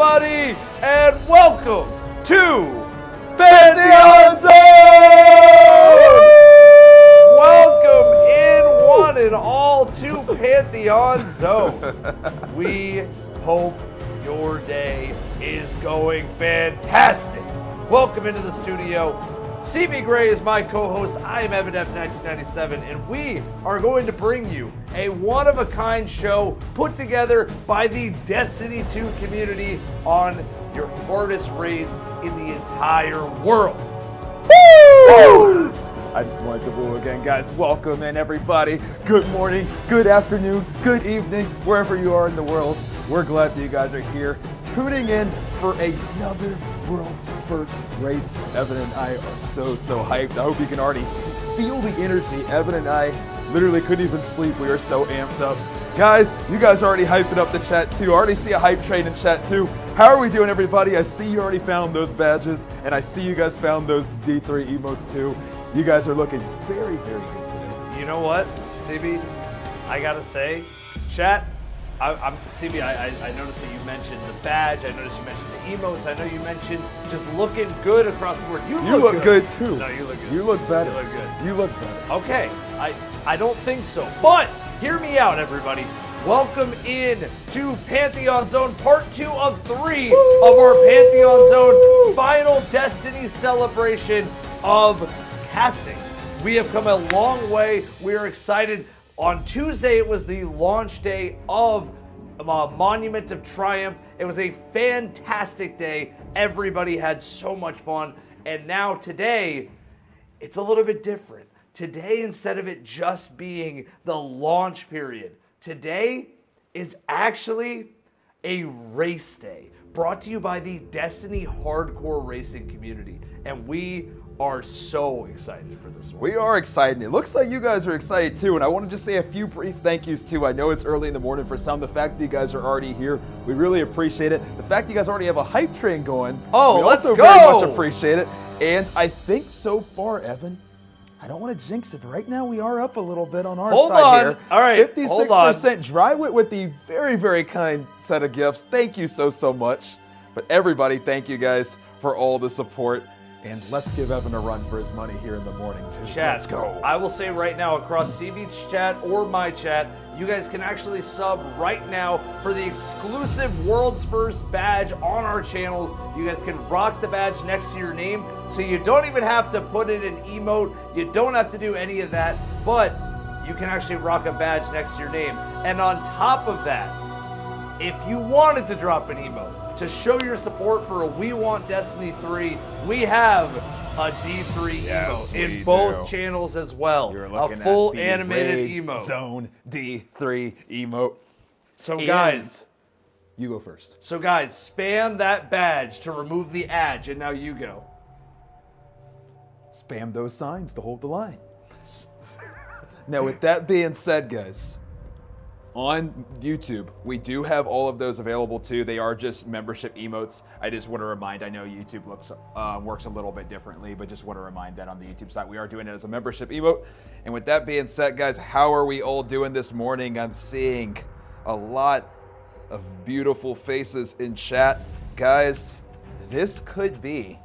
everybody, and welcome to Pantheon Zone! Welcome in one and all to Pantheon Zone. We hope your day is going fantastic. Welcome into the studio. cbgray is my co-host. I am Evan F1997, and we are going to bring you a one-of-a-kind show put together by the Destiny 2 community on your hardest raids in the entire world. Woo! I just wanted to woo again, guys. Welcome in, everybody. Good morning, good afternoon, good evening, wherever you are in the world. We're glad that you guys are here, tuning in for another world first race. Evan and I are so hyped. I hope you can already feel the energy. Evan and I literally couldn't even sleep. We are so amped up. Guys, you guys are already hyping up the chat too. I already see a hype train in chat too. How are we doing, everybody? I see you already found those badges, and I see you guys found those D3 emotes too. You guys are looking very good today. You know what, CB? I gotta say, chat, CB, I noticed that you mentioned the badge. I noticed you mentioned the emotes. I know you mentioned just looking good across the board. You look good too. No, you look good. You look better. You look good. You look better. Okay, I don't think so. But hear me out, everybody. Welcome in to Pantheon Zone, part 2 of 3 of our Pantheon Zone final Destiny celebration of casting. We have come a long way. We are excited. On Tuesday, it was the launch day of Monument of Triumph. It was a fantastic day. Everybody had so much fun. And now today, it's a little bit different. Today, instead of it just being the launch period, today is actually a race day brought to you by the Destiny hardcore racing community. And we are so excited for this one. We are excited. It looks like you guys are excited too, and I want to just say a few brief thank yous too. I know it's early in the morning for some. The fact that you guys are already here, we really appreciate it. The fact that you guys already have a hype train going, we also very much appreciate it. And I think so far, Evan, I don't want to jinx it, but right now we are up a little bit on our side here. All right, 56% Drywit with the very kind set of gifts. Thank you so much. But everybody, thank you guys for all the support. And let's give Evan a run for his money here in the morning, too. Chat, let's go. I will say right now, across CB's chat or my chat, you guys can actually sub right now for the exclusive World's First badge on our channels. You guys can rock the badge next to your name, so you don't even have to put in an emote. You don't have to do any of that, but you can actually rock a badge next to your name. And on top of that, if you wanted to drop an emote, to show your support for a We Want Destiny 3, we have a D3 emote in both channels as well. You're a full animated emote. Zone D3 emote. So guys, you go first. So guys, spam that badge to remove the adge, and now you go. Spam those signs to hold the line. Now with that being said, guys, on YouTube, we do have all of those available too. They are just membership emotes. I just want to remind, I know YouTube works a little bit differently, but just want to remind that on the YouTube side, we are doing it as a membership emote. And with that being said, guys, how are we all doing this morning? I'm seeing a lot of beautiful faces in chat. Guys, this could be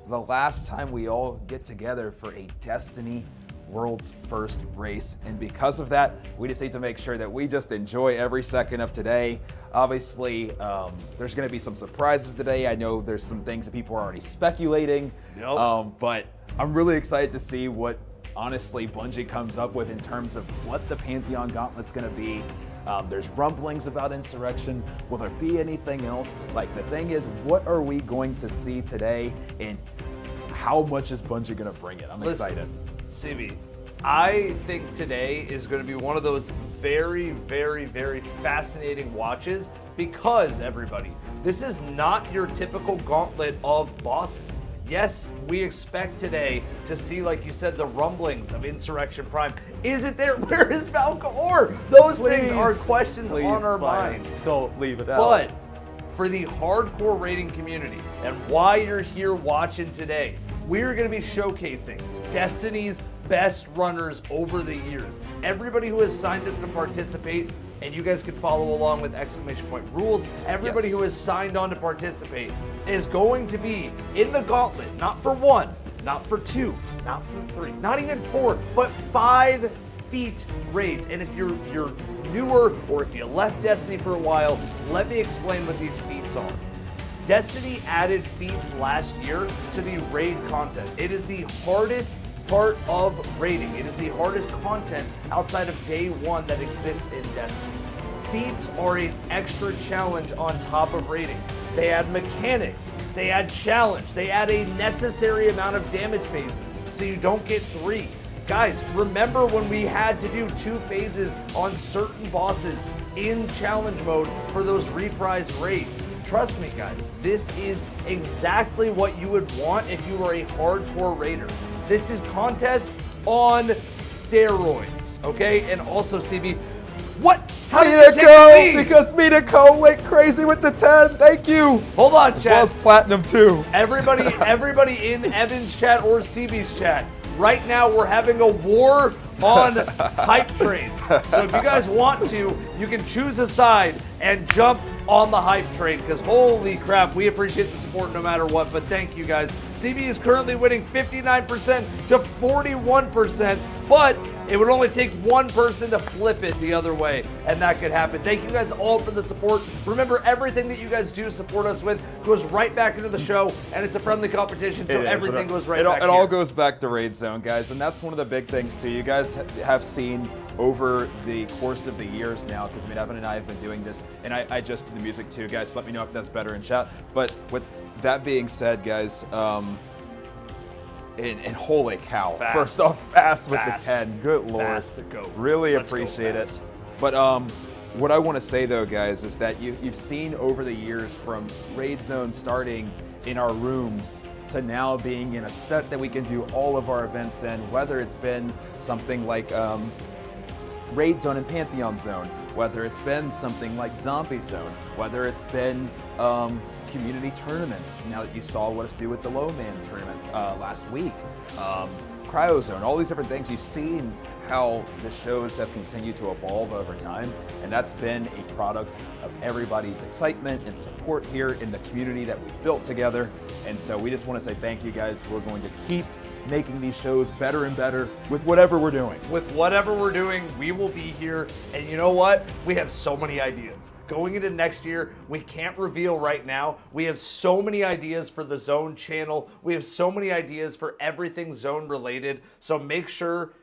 the last time we all get together for a Destiny World's First race, and because of that, we just need to make sure that we just enjoy every second of today. Obviously, there's going to be some surprises today. I know there's some things that people are already speculating, but I'm really excited to see what, honestly, Bungie comes up with in terms of what the Pantheon Gauntlet's going to be. There's rumblings about Insurrection. Will there be anything else? Like, the thing is, what are we going to see today, and how much is Bungie going to bring it? I'm excited. CB, I think today is going to be one of those very fascinating watches because, everybody, this is not your typical gauntlet of bosses. Yes, we expect today to see, like you said, the rumblings of Insurrection Prime. Is it there? Where is Valkor? Those things are questions on our mind. Don't leave it out. But for the hardcore rating community and why you're here watching today, we're going to be showcasing Destiny's best runners over the years. Everybody who has signed up to participate and you guys can follow along with exclamation point rules. Everybody Yes. who has signed on to participate is going to be in the gauntlet, not for 1, not for 2, not for 3, not even 4, but 5 feat raids. And if you're newer or if you left Destiny for a while, let me explain what these feats are. Destiny added feats last year to the raid content. It is the hardest part of raiding. It is the hardest content outside of day 1 that exists in Destiny. Feats are an extra challenge on top of raiding. They add mechanics, they add challenge, they add a necessary amount of damage phases so you don't get 3. Guys, remember when we had to do 2 phases on certain bosses in challenge mode for those reprise raids? Trust me, guys, this is exactly what you would want if you were a hardcore raider. This is contest on steroids, okay? And also, CB, what? How did you take the lead? Because Mitako went crazy with the 10. Thank you. Hold on, As chat. well as Platinum too. Everybody in Evan's chat or CB's chat, right now we're having a war on hype trains. So if you guys want to, you can choose a side and jump on the hype train, because holy crap, we appreciate the support no matter what. But thank you guys. CB is currently winning 59% to 41%, but it would only take one person to flip it the other way, and that could happen. Thank you guys all for the support. Remember, everything that you guys do support us with goes right back into the show, and it's a friendly competition, so everything goes right back It all goes back to Raid Zone, guys, and that's one of the big things too. You guys have seen over the course of the years now, because I mean, Evan and I have been doing this, and I just did the music too, guys. Let me know if that's better in chat. But with that being said, guys, and holy cow, Fast. first off, fast with Fast. the 10. Good lord. Fast to go. Really Let's go appreciate it. fast. But what I want to say though, guys, is that you've seen over the years from Raid Zone starting in our rooms to now being in a set that we can do all of our events in, whether it's been something like Raid Zone and Pantheon Zone, whether it's been something like Zombie Zone, whether it's been community tournaments, now that you saw what us do with the Low Man tournament last week, Cryo Zone, all these different things. You've seen how the shows have continued to evolve over time, and that's been a product of everybody's excitement and support here in the community that we've built together. And so we just want to say thank you guys. We're going to keep making these shows better and better with whatever we're doing. With whatever we're doing, we will be here. And you know what? We have so many ideas. Going into next year, we can't reveal right now. We have so many ideas for the Zone channel. We have so many ideas for everything Zone related. So make sure,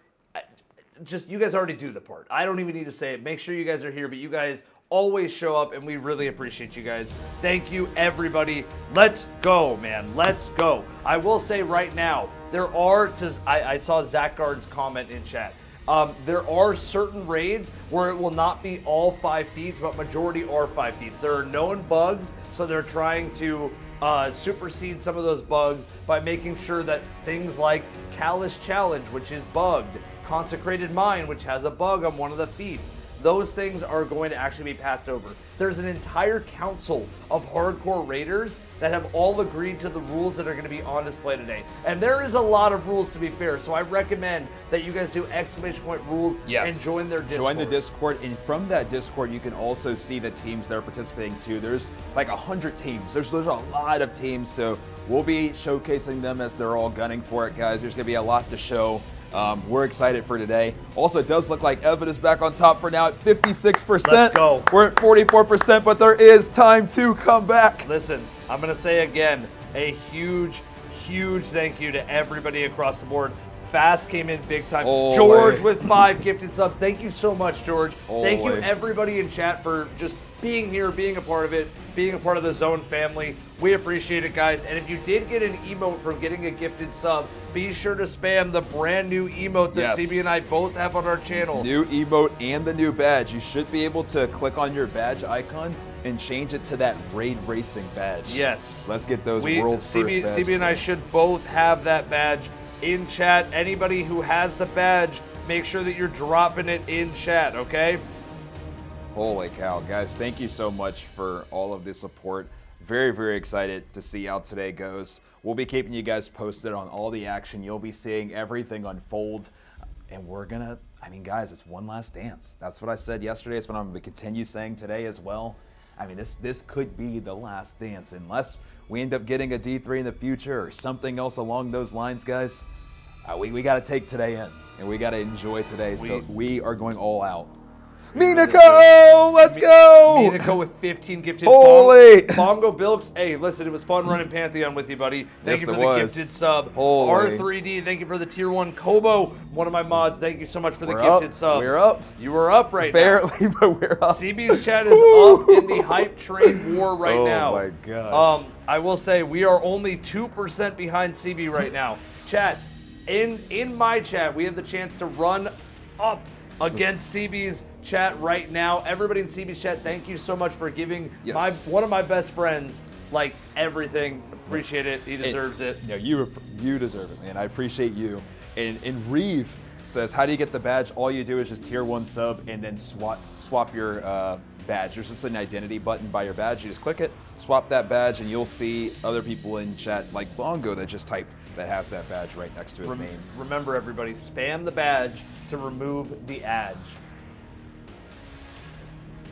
just you guys already do the part. I don't even need to say it. Make sure you guys are here, but you guys always show up, and we really appreciate you guys. Thank you, everybody. Let's go, man. Let's go. I will say right now, there are, I saw Zachard's comment in chat. There are certain raids where it will not be all 5 feats, but majority are 5 feats. There are known bugs, so they're trying to supersede some of those bugs by making sure that things like Callous Challenge, which is bugged, Consecrated Mine, which has a bug on one of the feats, those things are going to actually be passed over. There's an entire council of hardcore raiders that have all agreed to the rules that are going to be on display today. And there is a lot of rules, to be fair, so I recommend that you guys do exclamation point rules and join their Discord. Join the Discord, and from that Discord, you can also see the teams that are participating too. There's like 100 teams. There's a lot of teams, so we'll be showcasing them as they're all gunning for it, guys. There's going to be a lot to show. We're excited for today. Also, it does look like Evan is back on top for now at 56%. Let's go. We're at 44%, but there is time to come back. Listen, I'm going to say again, a huge thank you to everybody across the board. Fast came in big time. George with 5 gifted subs. Thank you so much, George. Thank you, everybody in chat, for just being here, being a part of it, being a part of the Zone family. We appreciate it, guys. And if you did get an emote from getting a gifted sub, be sure to spam the brand new emote that CB and I both have on our channel. New emote and the new badge. You should be able to click on your badge icon and change it to that Raid Racing badge. Yes. Let's get those world first badges. CB and I should both have that badge in chat. Anybody who has the badge, make sure that you're dropping it in chat, okay? Holy cow, guys. Thank you so much for all of the support. Very, very excited to see how today goes. We'll be keeping you guys posted on all the action. You'll be seeing everything unfold. and we're gonna, I mean, guys, it's one last dance. That's what I said yesterday. It's what I'm gonna continue saying today as well. I mean, this could be the last dance unless we end up getting a D3 in the future or something else along those lines, guys. We got to take today in, and we got to enjoy today. So we are going all out. Minako, let's go! Minako with 15 gifted Holy! Bongo Bilks, hey, listen, it was fun running Pantheon with you, buddy. Thank you for the gifted sub. Holy. R3D, thank you for the tier 1. Kobo, one of my mods, thank you so much for the We're gifted sub. We're up. You were up right Barely, now. but we're up. CB's chat is up in the hype train war right now. Oh my gosh. I will say we are only 2% behind CB right now. Chat, in my chat, we have the chance to run up against CB's chat right now. Everybody in CB's chat, thank you so much for giving one of my best friends like everything. Appreciate it. He deserves it. No, you deserve it, man. I appreciate you. And Reeve says, how do you get the badge? All you do is just tier 1 sub and then swap your badge. There's just an identity button by your badge. You just click it, swap that badge, and you'll see other people in chat like Bongo that just typed that has that badge right next to his name. Remember, everybody, spam the badge to remove the adge.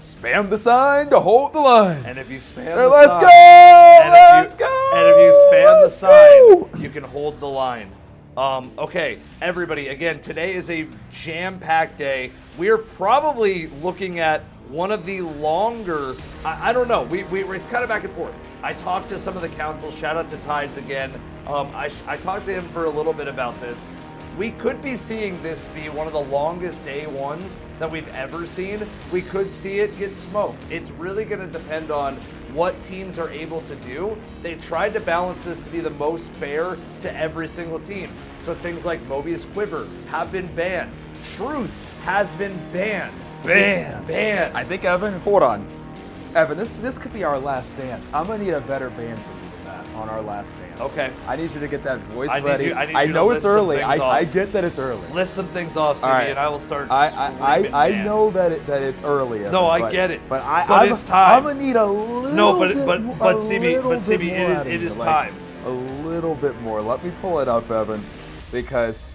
Spam the sign to hold the line. And if you spam let's sign, go! Let's go! And if you spam the sign, you can hold the line. Okay, everybody, again, today is a jam-packed day. We're probably looking at one of the longer, I don't know, it's kind of back and forth. I talked to some of the council, shout out to Tides again. I talked to him for a little bit about this. We could be seeing this be one of the longest day ones that we've ever seen. We could see it get smoked. It's really going to depend on what teams are able to do. They tried to balance this to be the most fair to every single team. So things like Mobius Quiver have been banned. Truth has been banned. Banned. I think, Evan, hold on. Evan, this could be our last dance. I'm going to need a better band from you than that on our last dance. Okay. I need you to get that voice I need ready. you- I need I you to know list it's some early. things I off. get that it's early. List some things off, CB, All right. and I will start I screaming, know that it's early. Evan, No, I but- get it. But it's time. I'm gonna need a little No, but bit CB, more out of it you, is like, time. A little bit more. Let me pull it up, Evan, because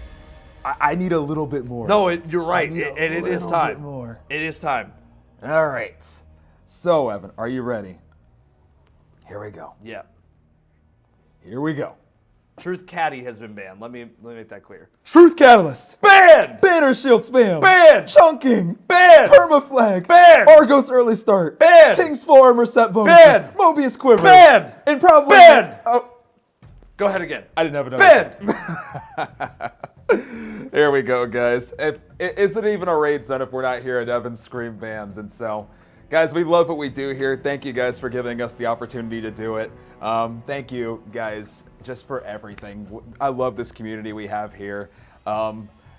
I need a little bit more. No, you're right, I need and a it is little time. bit more. It is time. All right. So, Evan, are you ready? Here we go. Yeah. Here we go. Truth Caddy has been banned. Let me make that clear. Truth Catalyst. Banned! Banner Shield Spam. Banned! Chunking. Banned! Permaflag. Banned! Argos Early Start. Banned! King's Full Armor Set Bonus. Banned! Mobius Quiver. Banned! And probably... Banned! Oh, Go ahead again. I didn't have another. Banned! Here we go, guys. It isn't even a raid zone if we're not here at Evan's Scream Band. And so, guys, we love what we do here. Thank you guys for giving us the opportunity to do it. Thank you guys just for everything. I love this community we have here.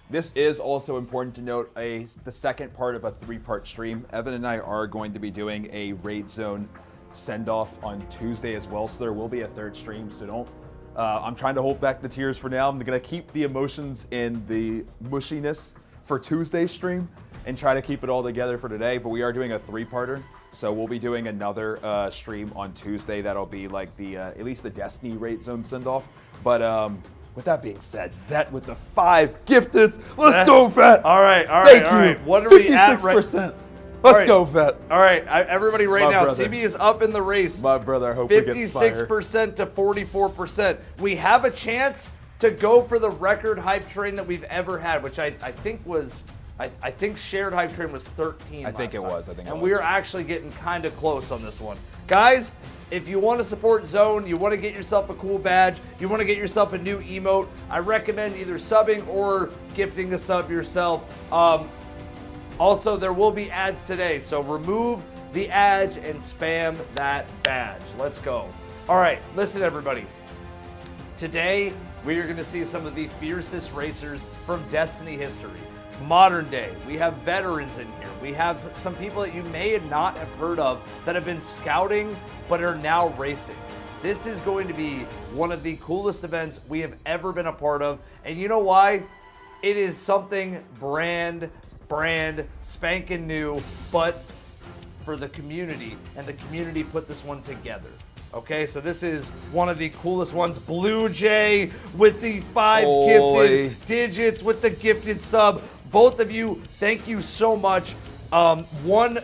This is also important to note the second part of a 3-part stream. Evan and I are going to be doing a raid zone send-off on Tuesday as well, so there will be a 3rd stream, so don't I'm trying to hold back the tears for now. I'm going to keep the emotions and the mushiness for Tuesday's stream and try to keep it all together for today, but we are doing a 3-parter. So we'll be doing another stream on Tuesday. That'll be like the at least the Destiny raid zone send-off. But with that being said, Vet with the 5 gifteds. Let's go, Vet. All right. Thank all you. right. What are we at? 56%. All Let's right. go, Vet. All right, everybody right My now, brother. CB is up in the race. My brother, I hope we get Spire. 56% to 44%. We have a chance to go for the record hype train that we've ever had, which I think was, I think shared hype train was 13 I think last it time. was. I think it And was. we are actually getting kind of close on this one. Guys, if you want to support Zone, you want to get yourself a cool badge, you want to get yourself a new emote, I recommend either subbing or gifting a sub yourself. Also, there will be ads today, so remove the ads and spam that badge. Let's go. All right, listen, everybody. Today, we are going to see some of the fiercest racers from Destiny history. Modern day, we have veterans in here. We have some people that you may not have heard of that have been scouting but are now racing. This is going to be one of the coolest events we have ever been a part of. And you know why? It is something brand spanking new, but for the community, and the community put this one together. Okay, so this is one of the coolest ones. Blue Jay with the 5 Holy. gifted digits with the gifted sub. Both of you, thank you so much. One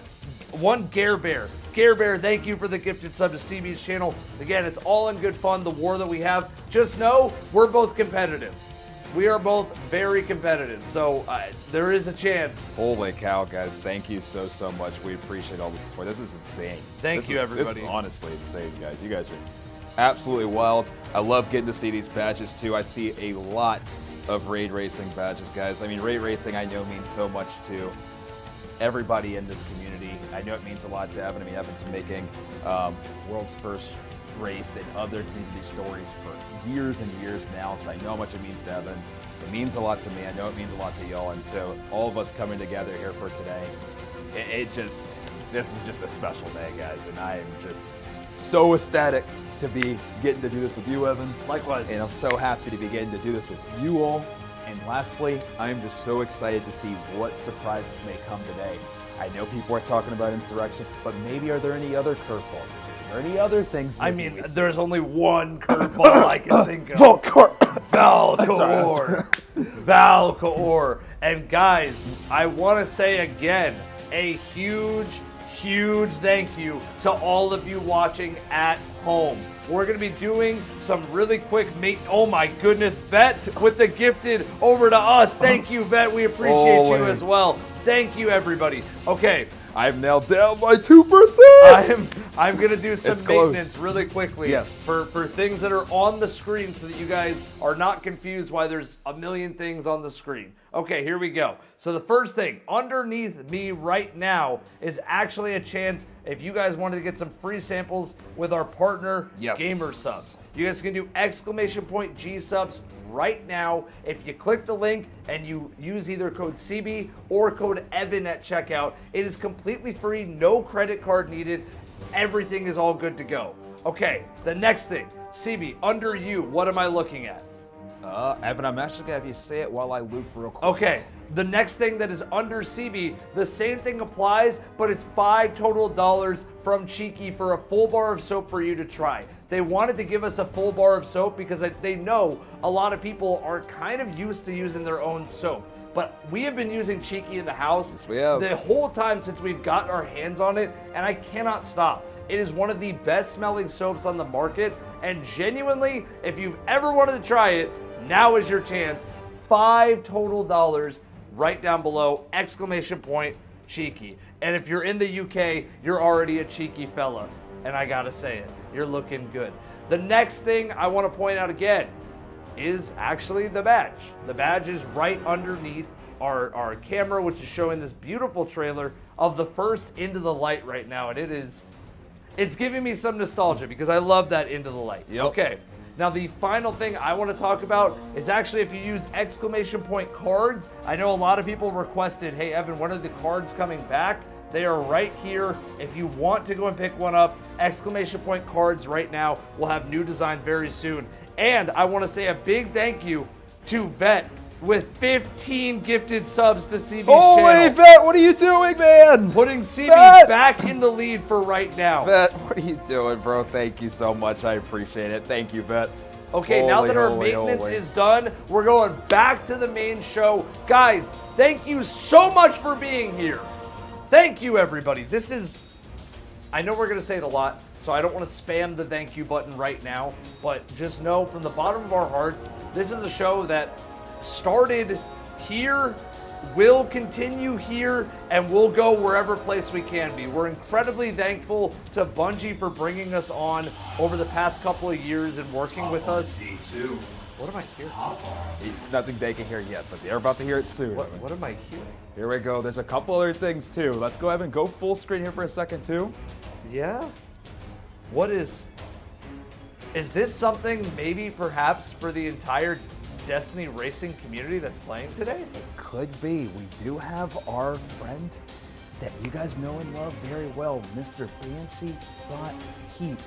Gare Bear. Gare Bear, thank you for the gifted sub to CB's channel. Again, it's all in good fun, the war that we have. Just know, we're both competitive. We are both very competitive, so there is a chance. Holy cow, guys. Thank you so much. We appreciate all the support. This is insane. Thank you, everybody. This is honestly insane, guys. You guys are absolutely wild. I love getting to see these badges, too. I see a lot of Raid Racing badges, guys. I mean, Raid Racing, I know, means so much to everybody in this community. I know it means a lot to Evan. I mean, Evan's been making world's first race and other community stories for years and years now, so I know how much it means to Evan. It means a lot to me. I know it means a lot to y'all, and so all of us coming together here for today, this is just a special day, guys, and I am just so ecstatic to be getting to do this with you, Evan. Likewise. And I'm so happy to be getting to do this with you all. And lastly, I'm just so excited to see what surprises may come today. I know people are talking about Insurrection, but maybe are there any other curveballs? Is there any other things? I mean, there's only one curveball I can think of. Valcoor. Valcoor. And guys, I want to say again, a huge thank you to all of you watching at home. We're going to be doing some really quick oh my goodness, Vet with the gifted over to us. Thank you, Vet. We appreciate you as well. Thank you, everybody. Okay. I've nailed down my 2%. I'm going to do some It's close. maintenance really quickly. Yes. For things that are on the screen so that you guys are not confused why there's a million things on the screen. Okay, here we go. So the first thing underneath me right now is actually a chance if you guys wanted to get some free samples with our partner, Gamer Subs. You guys can do !G subs right now. If you click the link and you use either code CB or code Evan at checkout, it is completely free, no credit card needed. Everything is all good to go. Okay, the next thing, CB, under you, what am I looking at? Evan, I'm actually going to have you say it while I loop real quick. Okay, the next thing that is under CB, the same thing applies, but it's $5 total from Cheeky for a full bar of soap for you to try. They wanted to give us a full bar of soap because they know a lot of people are kind of used to using their own soap. But we have been using Cheeky in the house the whole time since we've gotten our hands on it, and I cannot stop. It is one of the best smelling soaps on the market, and genuinely, if you've ever wanted to try it, now is your chance. $5 total right down below, !Cheeky. And if you're in the UK, you're already a cheeky fella. And I gotta say it, you're looking good. The next thing I want to point out again is actually the badge. The badge is right underneath our camera, which is showing this beautiful trailer of the first Into the Light right now. And it's giving me some nostalgia because I love that Into the Light. Yep. Okay. Now, the final thing I want to talk about is actually if you use !Cards. I know a lot of people requested, hey, Evan, when are the cards coming back? They are right here. If you want to go and pick one up, !Cards right now. We'll have new designs very soon. And I want to say a big thank you to Vet with 15 gifted subs to CB's channel. Holy Vet, what are you doing, man? Putting CB back in the lead for right now. Vet, what are you doing, bro? Thank you so much. I appreciate it. Thank you, Vet. Okay, now that our maintenance is done, we're going back to the main show. Guys, thank you so much for being here. Thank you, everybody. I know we're going to say it a lot, so I don't want to spam the thank you button right now, but just know from the bottom of our hearts, this is a show that started here, will continue here, and will go wherever place we can be. We're incredibly thankful to Bungie for bringing us on over the past couple of years and working with us. What am I hearing? It's nothing they can hear yet, but they're about to hear it soon. What am I hearing? Here we go. There's a couple other things, too. Let's go ahead and go full screen here for a second, too. Yeah? What is this something maybe perhaps for the entire Destiny racing community that's playing today? It could be. We do have our friend that you guys know and love very well, Mr. Banshee Bot Heat,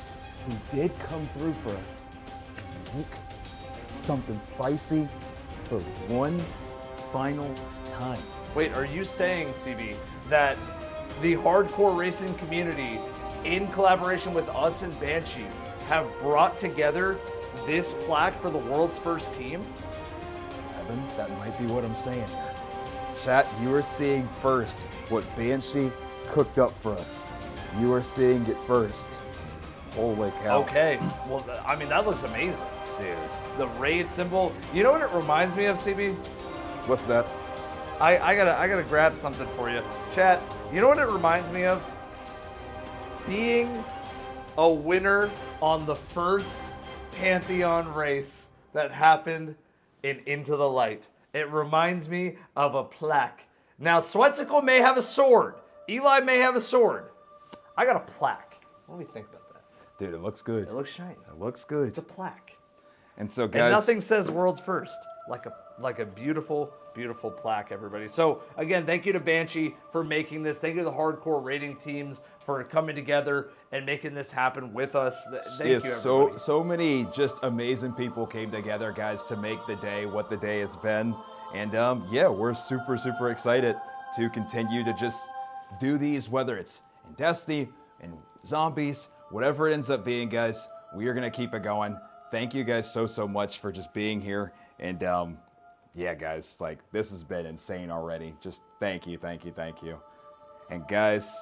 who did come through for us and make something spicy for one final time. Wait, are you saying, CB, that the hardcore racing community, in collaboration with us and Banshee, have brought together this plaque for the world's first team? Evan, that might be what I'm saying here. Chat, you are seeing first what Banshee cooked up for us. You are seeing it first. Holy cow. Okay, well, I mean, that looks amazing. Dude. The raid symbol. You know what it reminds me of, CB? What's that? I gotta grab something for you. Chat, you know what it reminds me of? Being a winner on the first Pantheon race that happened in Into the Light. It reminds me of a plaque. Now, Swetsicle may have a sword. Eli may have a sword. I got a plaque. What do we think about that? Dude, it looks good. It looks shiny. It looks good. It's a plaque. And so, guys, And nothing says world's first like a beautiful, beautiful plaque, everybody. So again, thank you to Banshee for making this. Thank you to the hardcore rating teams for coming together and making this happen with us. Thank you, everybody. So many just amazing people came together, guys, to make the day what the day has been. And yeah, we're super, super excited to continue to just do these, whether it's in Destiny, in Zombies, whatever it ends up being, guys. We are going to keep it going. Thank you guys so much for just being here. And yeah, guys, like, this has been insane already. Just thank you. And guys,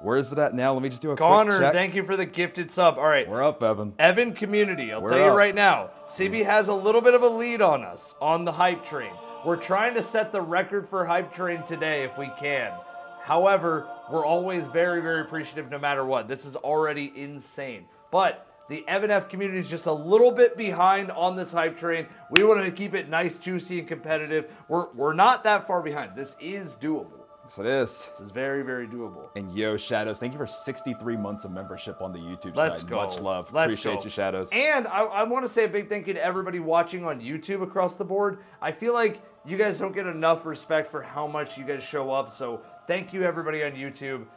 where is it at now? Let me just do a Connor, quick check. thank you for the gifted sub. All right. We're up, Evan. Evan community, I'll We're tell you up. right now, CB has a little bit of a lead on us on the hype train. We're trying to set the record for hype train today if we can. However, we're always very, very appreciative no matter what. This is already insane. But the Evan F community is just a little bit behind on this hype train. We want to keep it nice, juicy, and competitive. We're not that far behind. This is doable. Yes, it is. This is very, very doable. And yo, Shadows, thank you for 63 months of membership on the YouTube Let's side. go. Much love. Let's Appreciate go. you, Shadows. And I want to say a big thank you to everybody watching on YouTube across the board. I feel like you guys don't get enough respect for how much you guys show up. So thank you, everybody on YouTube,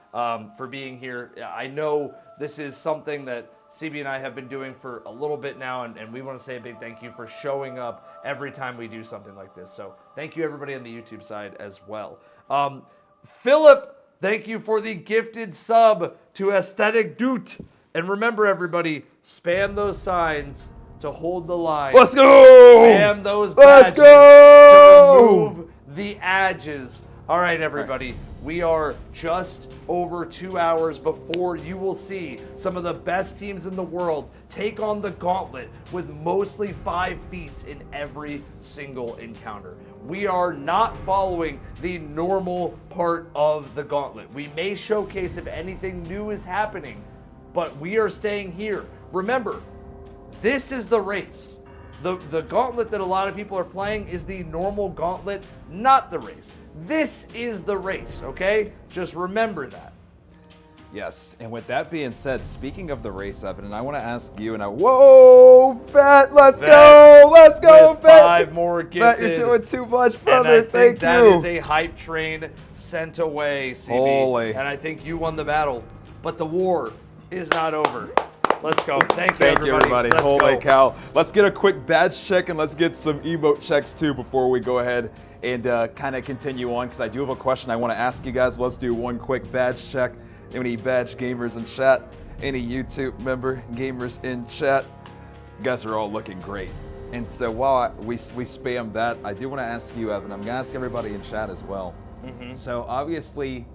for being here. I know this is something that CB and I have been doing for a little bit now, and we want to say a big thank you for showing up every time we do something like this. So thank you, everybody on the YouTube side as well. Philip, thank you for the gifted sub to Aesthetic Doot. And remember, everybody, spam those signs to hold the line. Let's go! Spam those badges Let's go! to remove the edges. All right, everybody. We are just over 2 hours before you will see some of the best teams in the world take on the Gauntlet with mostly 5 feats in every single encounter. We are not following the normal part of the Gauntlet. We may showcase if anything new is happening, but we are staying here. Remember, this is the race. The Gauntlet that a lot of people are playing is the normal Gauntlet, not the race. This is the race, okay? Just remember that. Yes, and with that being said, speaking of the race, Evan, and I want to ask you, and whoa, Fat, let's go, with Fat. 5 more Fat, gifted. you're doing too much, And brother. I think Thank that you. is a hype train sent away, CB. Holy. And I think you won the battle, but the war is not over. Let's go. Thank you, everybody. Let's Holy go. cow. Let's get a quick badge check, and let's get some emote checks, too, before we go ahead and kind of continue on, because I do have a question I want to ask you guys. Let's do one quick badge check. Any badge gamers in chat? Any YouTube member gamers in chat? You guys are all looking great. And so while we spam that, I do want to ask you, Evan, I'm going to ask everybody in chat as well. So obviously,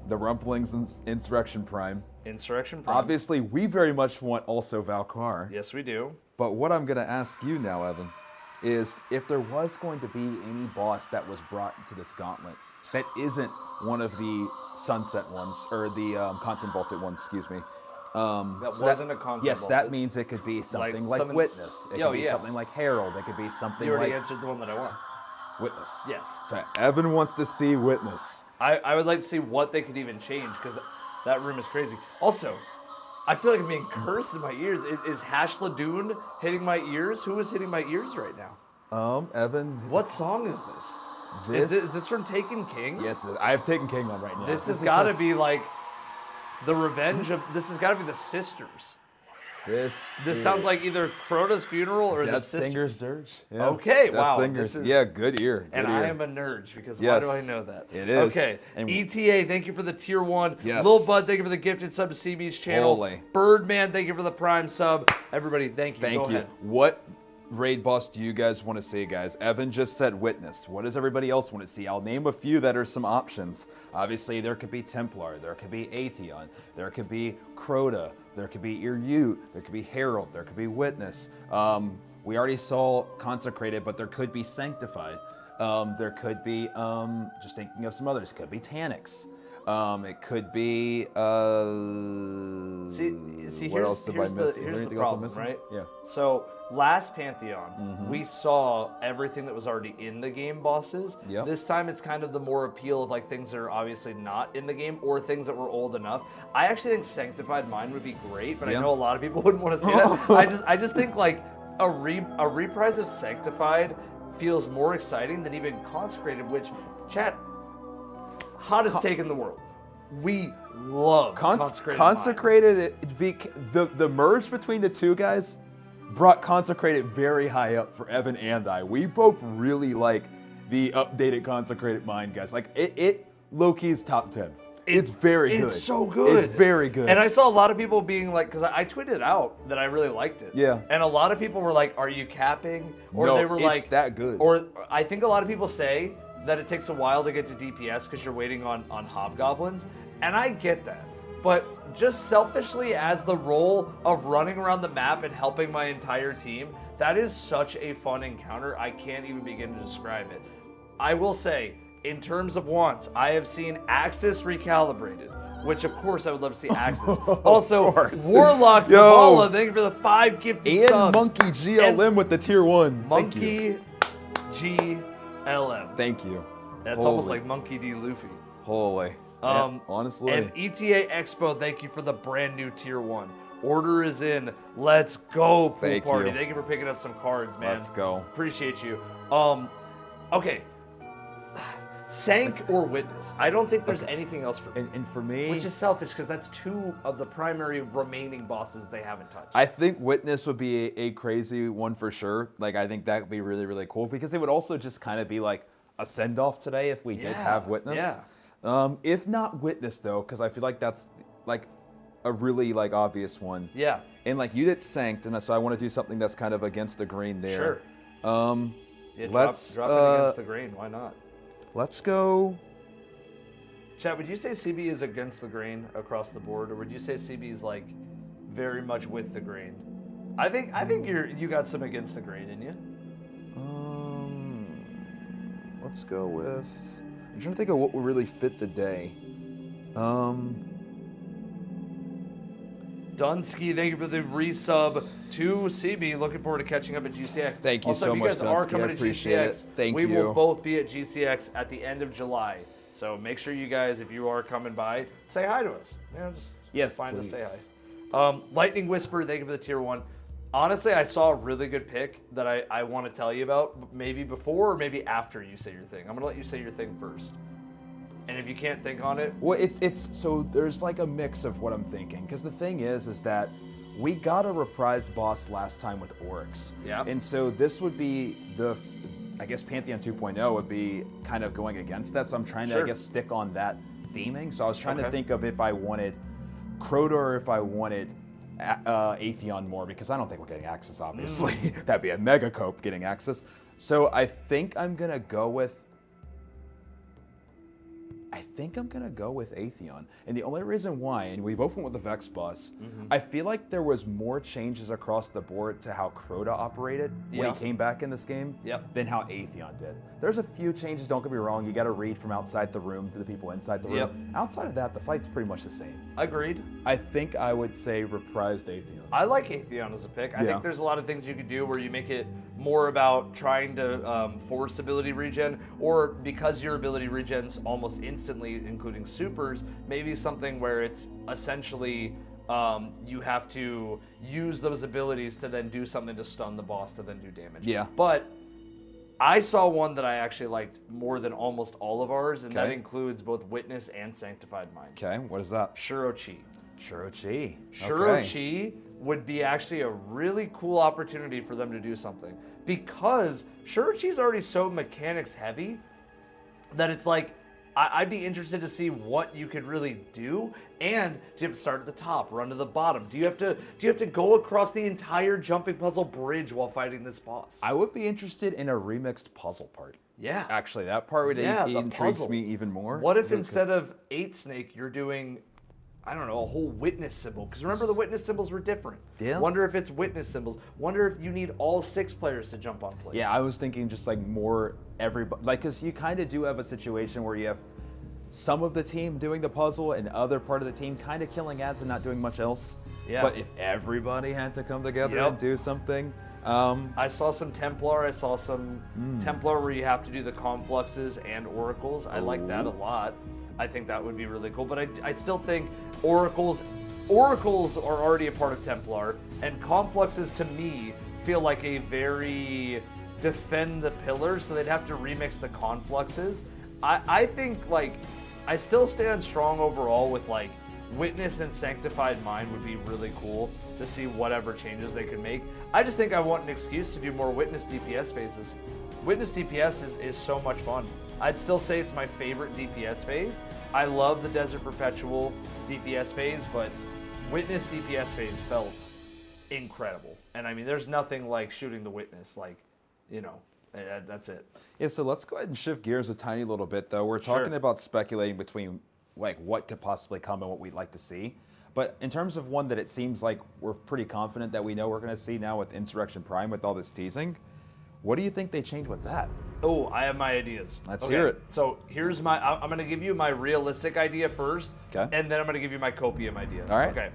the Rumplings and Insurrection Prime. Insurrection Prime. Obviously, we very much want also Valkar. Yes, we do. But what I'm going to ask you now, Evan, is if there was going to be any boss that was brought into this Gauntlet that isn't one of the Sunset ones, or the Content Vaulted ones, excuse me. That wasn't a Content Yes, Vaulted. that means it could be something like something- Witness. It Oh, could be yeah. something like Herald. It could be something You already like answered the one that I want. Witness. Yes. So Evan wants to see Witness. I would like to see what they could even change, because that room is crazy. Also, I feel like I'm being cursed in my ears. Is Hash Ladoon hitting my ears? Who is hitting my ears right now? Evan. What song is this? Is this from Taken King? Yes, I have Taken King on right now. This has got to be like the revenge of. This has got to be the sisters. This sounds like either Crota's funeral or the Death sister. Singer's Dirge. Yeah. Okay, Death wow. Singers. This is, yeah, good ear. And good ear. I am a nerd because why Yes, do I know that? it is. Okay. And ETA, thank you for the tier 1. Yes. Lil Bud, thank you for the gifted sub to CB's channel. Holy. Birdman, thank you for the prime sub. Everybody, thank you. Thank Go you. ahead. What raid boss do you guys want to see, guys? Evan just said Witness. What does everybody else want to see? I'll name a few that are some options. Obviously, there could be Templar, there could be Atheon, there could be Crota, there could be Irute, there could be Herald, there could be Witness. We already saw Consecrated, but there could be Sanctified. There could be, just thinking of some others, it could be Tanix. It could be. See, what else did I miss? Is there here's the anything else I'm problem, missing? right? Yeah. So last Pantheon, we saw everything that was already in the game bosses. Yep. This time it's kind of the more appeal of like things that are obviously not in the game or things that were old enough. I actually think Sanctified Mind would be great, but Yeah. I know a lot of people wouldn't want to see that. I just think like a reprise of Sanctified feels more exciting than even Consecrated, which chat. Hottest take in the world. We love Consecrated. The merge between the two guys brought Consecrated very high up for Evan and I. We both really like the updated Consecrated Mind, guys. Like it low-key's top 10. It's very good. It's so good. It's very good. And I saw a lot of people being like, because I tweeted out that I really liked it. Yeah. And a lot of people were like, "Are you capping?" Or No, they were it's like, that good. Or I think a lot of people say that it takes a while to get to DPS because you're waiting on hobgoblins, and I get that. But just selfishly, as the role of running around the map and helping my entire team, that is such a fun encounter. I can't even begin to describe it. I will say, in terms of wants, I have seen Axis recalibrated, which of course I would love to see Axis. Also, Warlock Zavala, thank you for the 5 gifted and subs. Monkey GLM with the tier 1. Monkey GLM. Thank you. That's almost like Monkey D. Luffy. Holy. Yeah, honestly. And ETA Expo, thank you for the brand new tier 1. Order is in. Let's go, pool party. Thank you for picking up some cards, man. Let's go. Appreciate you. Okay. Sank or Witness. I don't think there's anything else for me. And for me, which is selfish because that's 2 of the primary remaining bosses they haven't touched. I think Witness would be a crazy one for sure. Like, I think that would be really, really cool because it would also just kind of be like a send-off today if we did have Witness. Yeah. If not Witness, though, because I feel like that's like a really like obvious one. Yeah. And like you did Sanct, and so I want to do something that's kind of against the grain there. Sure. Yeah, let's drop it against the grain. Why not? Let's go. Chat, would you say CB is against the grain across the board, or would you say CB is like very much with the grain? I think you got some against the grain, didn't you? Let's go with. I'm trying to think of what will really fit the day. Dunsky, thank you for the resub to CB. Looking forward to catching up at GCX. Thank you also, so much, if you guys are Dunsky. coming I to appreciate GCX, it. Thank we you. will both be at GCX at the end of July. So make sure you guys, if you are coming by, say hi to us. You know, just find us, say hi. Lightning Whisper, thank you for the tier 1. Honestly, I saw a really good pick that I want to tell you about, maybe before or maybe after you say your thing. I'm going to let you say your thing first. And if you can't think on it... Well, it's so there's like a mix of what I'm thinking. Because the thing is that we got a reprised boss last time with Oryx. Yeah. And so this would be I guess Pantheon 2.0 would be kind of going against that. So I'm trying to, I guess, stick on that theming. So I was trying to think of if I wanted Crota or if I wanted Atheon more, because I don't think we're getting access, obviously. That'd be a mega cope getting access. So I think I'm going to go with Atheon. And the only reason why, and we both went with the Vex boss, I feel like there was more changes across the board to how Crota operated when he came back in this game than how Atheon did. There's a few changes, don't get me wrong. You got to read from outside the room to the people inside the room. Outside of that, the fight's pretty much the same. Agreed. I think I would say reprised Atheon. I like Atheon as a pick. I think there's a lot of things you could do where you make it more about trying to force ability regen, or because your ability regens almost instantly, including supers, maybe something where it's essentially you have to use those abilities to then do something to stun the boss to then do damage. Yeah. But I saw one that I actually liked more than almost all of ours, and that includes both Witness and Sanctified Mind. Okay, what is that? Shurochi. Shurochi. Shurochi, would be actually a really cool opportunity for them to do something. Because Shurichi's already so mechanics heavy that it's like, I'd be interested to see what you could really do. And do you have to start at the top, run to the bottom? Do you have to go across the entire jumping puzzle bridge while fighting this boss? I would be interested in a remixed puzzle part. Yeah. Actually, that part would intrigue me even more. What if instead of 8 Snake, you're doing, I don't know, a whole witness symbol? Because remember, the witness symbols were different. Yeah. Wonder if it's witness symbols. Wonder if you need all 6 players to jump on plates. Yeah, I was thinking just like more everybody, like, because you kind of do have a situation where you have some of the team doing the puzzle and other part of the team kind of killing ads and not doing much else. Yeah. But if everybody had to come together and do something. I saw some Templar. I saw some Templar where you have to do the confluxes and oracles. I like that a lot. I think that would be really cool. But I still think oracles are already a part of Templar, and confluxes to me feel like a very defend the pillars, so they'd have to remix the confluxes. I think, like, I still stand strong overall with, like, Witness and Sanctified Mind would be really cool to see whatever changes they could make. I just think I want an excuse to do more Witness DPS phases. Witness DPS is so much fun. I'd still say it's my favorite DPS phase. I love the Desert Perpetual DPS phase, but Witness DPS phase felt incredible. And I mean, there's nothing like shooting the Witness, like, you know, that's it. Yeah, so let's go ahead and shift gears a tiny little bit, though. We're talking about speculating between like what could possibly come and what we'd like to see. But in terms of one that it seems like we're pretty confident that we know we're going to see now with Insurrection Prime, with all this teasing, what do you think they changed with that? Oh, I have my ideas. Let's hear it. So here's I'm going to give you my realistic idea first, okay, and then I'm going to give you my copium idea. All right. Okay.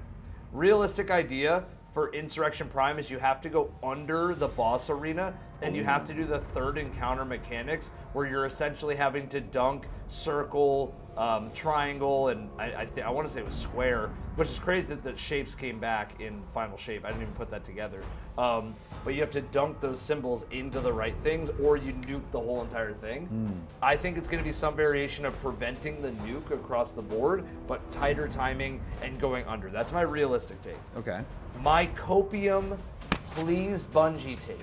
Realistic idea for Insurrection Prime is you have to go under the boss arena, and you have to do the third encounter mechanics where you're essentially having to dunk, circle, triangle, and I want to say it was square, which is crazy that the shapes came back in Final Shape. I didn't even put that together. But you have to dunk those symbols into the right things, or you nuke the whole entire thing. I think it's going to be some variation of preventing the nuke across the board, but tighter timing and going under. That's my realistic take. Okay. My copium, please Bungie take,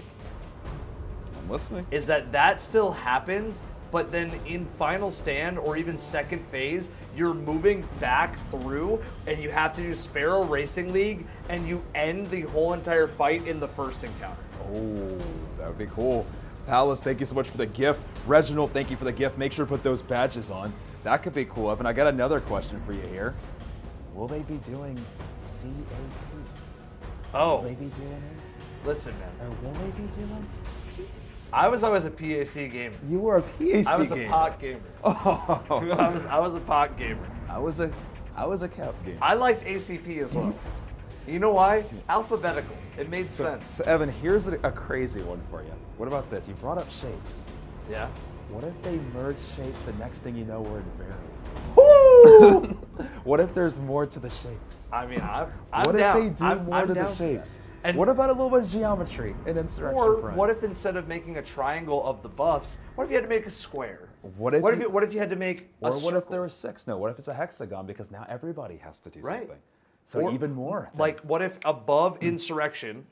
I'm listening, is that still happens, but then in Final Stand or even second phase, you're moving back through and you have to do Sparrow Racing League and you end the whole entire fight in the first encounter. Oh, that would be cool. Palace, thank you so much for the gift. Reginald, thank you for the gift. Make sure to put those badges on. That could be cool, Evan. I got another question for you here. Will they be doing CAP? Oh. Will they be doing AC? Listen, man. Or will they be doing PAC? I was always a PAC gamer. You were a PAC gamer. I was a POC gamer. Oh. I was a POC gamer. I was a Cap gamer. I liked ACP as well. You know why? Alphabetical. It made sense. So Evan, here's a crazy one for you. What about this? You brought up shapes. Yeah. What if they merge shapes and next thing you know we're in variant? Woo! What if there's more to the shapes? I mean, I'm what down. if they do more to the shapes? And what about a little bit of geometry in Insurrection Or Prime? what if instead of making a triangle of the buffs, what if you had to make a square? What if you had to make a Or what if circle? there was 6? No, what if it's a hexagon because now everybody has to do Right. something? So Or, even more. Like, what if above Insurrection,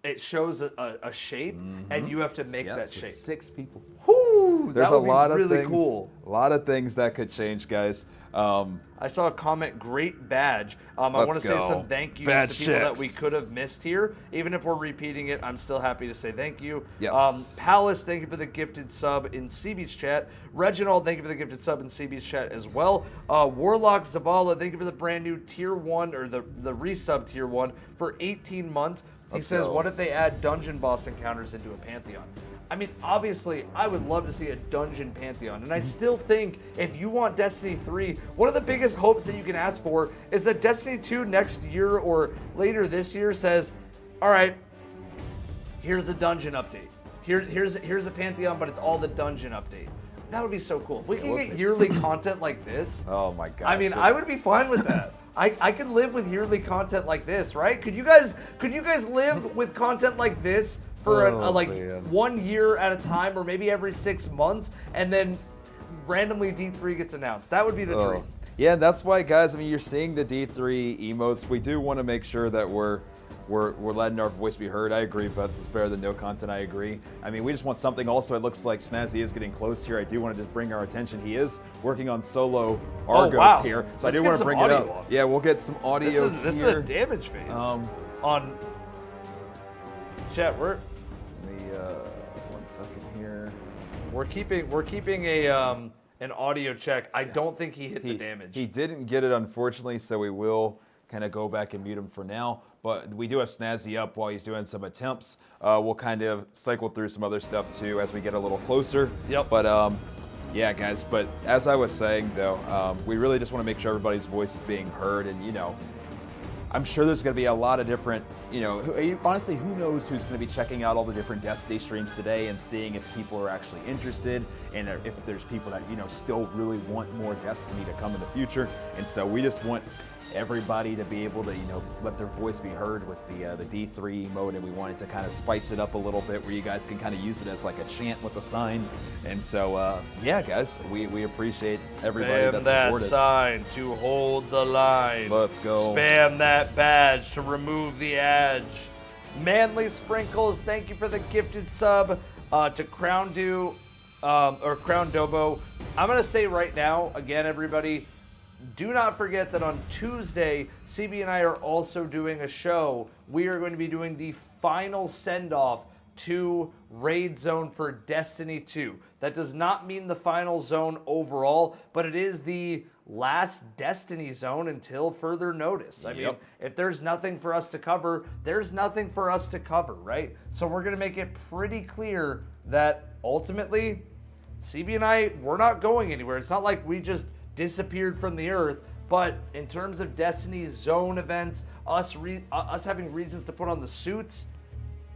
it shows a shape, and you have to make that shape? 6 people. Whoo! There's That would a lot be of really things, cool. A lot of things that could change, guys. I saw a comment, great badge. I want to say some thank yous Badge to people that checks. we could have missed here. Even if we're repeating it, I'm still happy to say thank you. Yes. Palace, thank you for the gifted sub in CB's chat. Reginald, thank you for the gifted sub in CB's chat as well. Warlock Zavala, thank you for the brand new tier 1, or the resub tier 1 for 18 months. He says, what if they add dungeon boss encounters into a Pantheon? I mean, obviously, I would love to see a dungeon Pantheon. And I still think if you want Destiny 3, one of the biggest hopes that you can ask for is that Destiny 2 next year or later this year says, all right, here's a dungeon update. Here's a Pantheon, but it's all the dungeon update. That would be so cool. If we can get yearly content like this. Oh my gosh. I mean, I would be fine with that. I could live with yearly content like this, right? Could you guys live with content like this for like 1 year at a time, or maybe every 6 months, and then randomly D3 gets announced? That would be the dream. Yeah, that's why, guys, I mean, you're seeing the D3 emotes. We do want to make sure that we're we're letting our voice be heard. I agree, Butts is better than no content. I agree. I mean, we just want something. Also, it looks like Snazzy is getting close here. I do want to just bring our attention. He is working on solo Argos here, so Let's I do get want to some bring it audio up. off. Yeah, we'll get some audio. This is a damage phase. On chat, we're. Let me 1 second here. We're keeping a an audio check. I don't think he hit the damage. He didn't get it, unfortunately, so we will kind of go back and mute him for now. But we do have Snazzy up while he's doing some attempts. We'll kind of cycle through some other stuff too as we get a little closer. Yep. But yeah, guys. But as I was saying though, we really just want to make sure everybody's voice is being heard, and you know, I'm sure there's going to be a lot of different, you know, honestly, who knows who's going to be checking out all the different Destiny streams today and seeing if people are actually interested and if there's people that, you know, still really want more Destiny to come in the future. And so we just want everybody to be able to, you know, let their voice be heard with the D3 mode, and we wanted to kind of spice it up a little bit where you guys can kind of use it as like a chant with a sign. And so, yeah, guys, we appreciate everybody Spam that's that supported. sign to hold the line. Let's go. Spam that badge to remove the edge. Manly Sprinkles, thank you for the gifted sub to Crown Dew or Crown Dobo. I'm gonna say right now, again, everybody, do not forget that on Tuesday, CB and I are also doing a show. We are going to be doing the final send-off to Raid Zone for Destiny 2. That does not mean the final zone overall, but it is the last Destiny zone until further notice. I mean, if there's nothing for us to cover, there's nothing for us to cover, right? So we're going to make it pretty clear that ultimately, CB and I, we're not going anywhere. It's not like we just disappeared from the earth, but in terms of Destiny's zone events, us having reasons to put on the suits,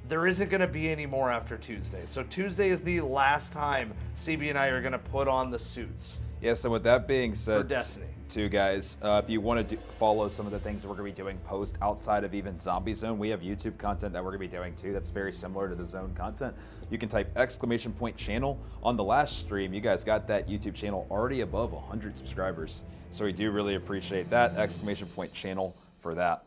there isn't going to be any more after Tuesday. So Tuesday is the last time CB and I are going to put on the suits. Yeah, so with that being said, For Destiny. too, guys, if you want to follow some of the things that we're going to be doing post outside of even Zombie Zone, we have YouTube content that we're going to be doing too that's very similar to the Zone content. You can type !channel on the last stream. You guys got that YouTube channel already above 100 subscribers. So we do really appreciate that !channel for that.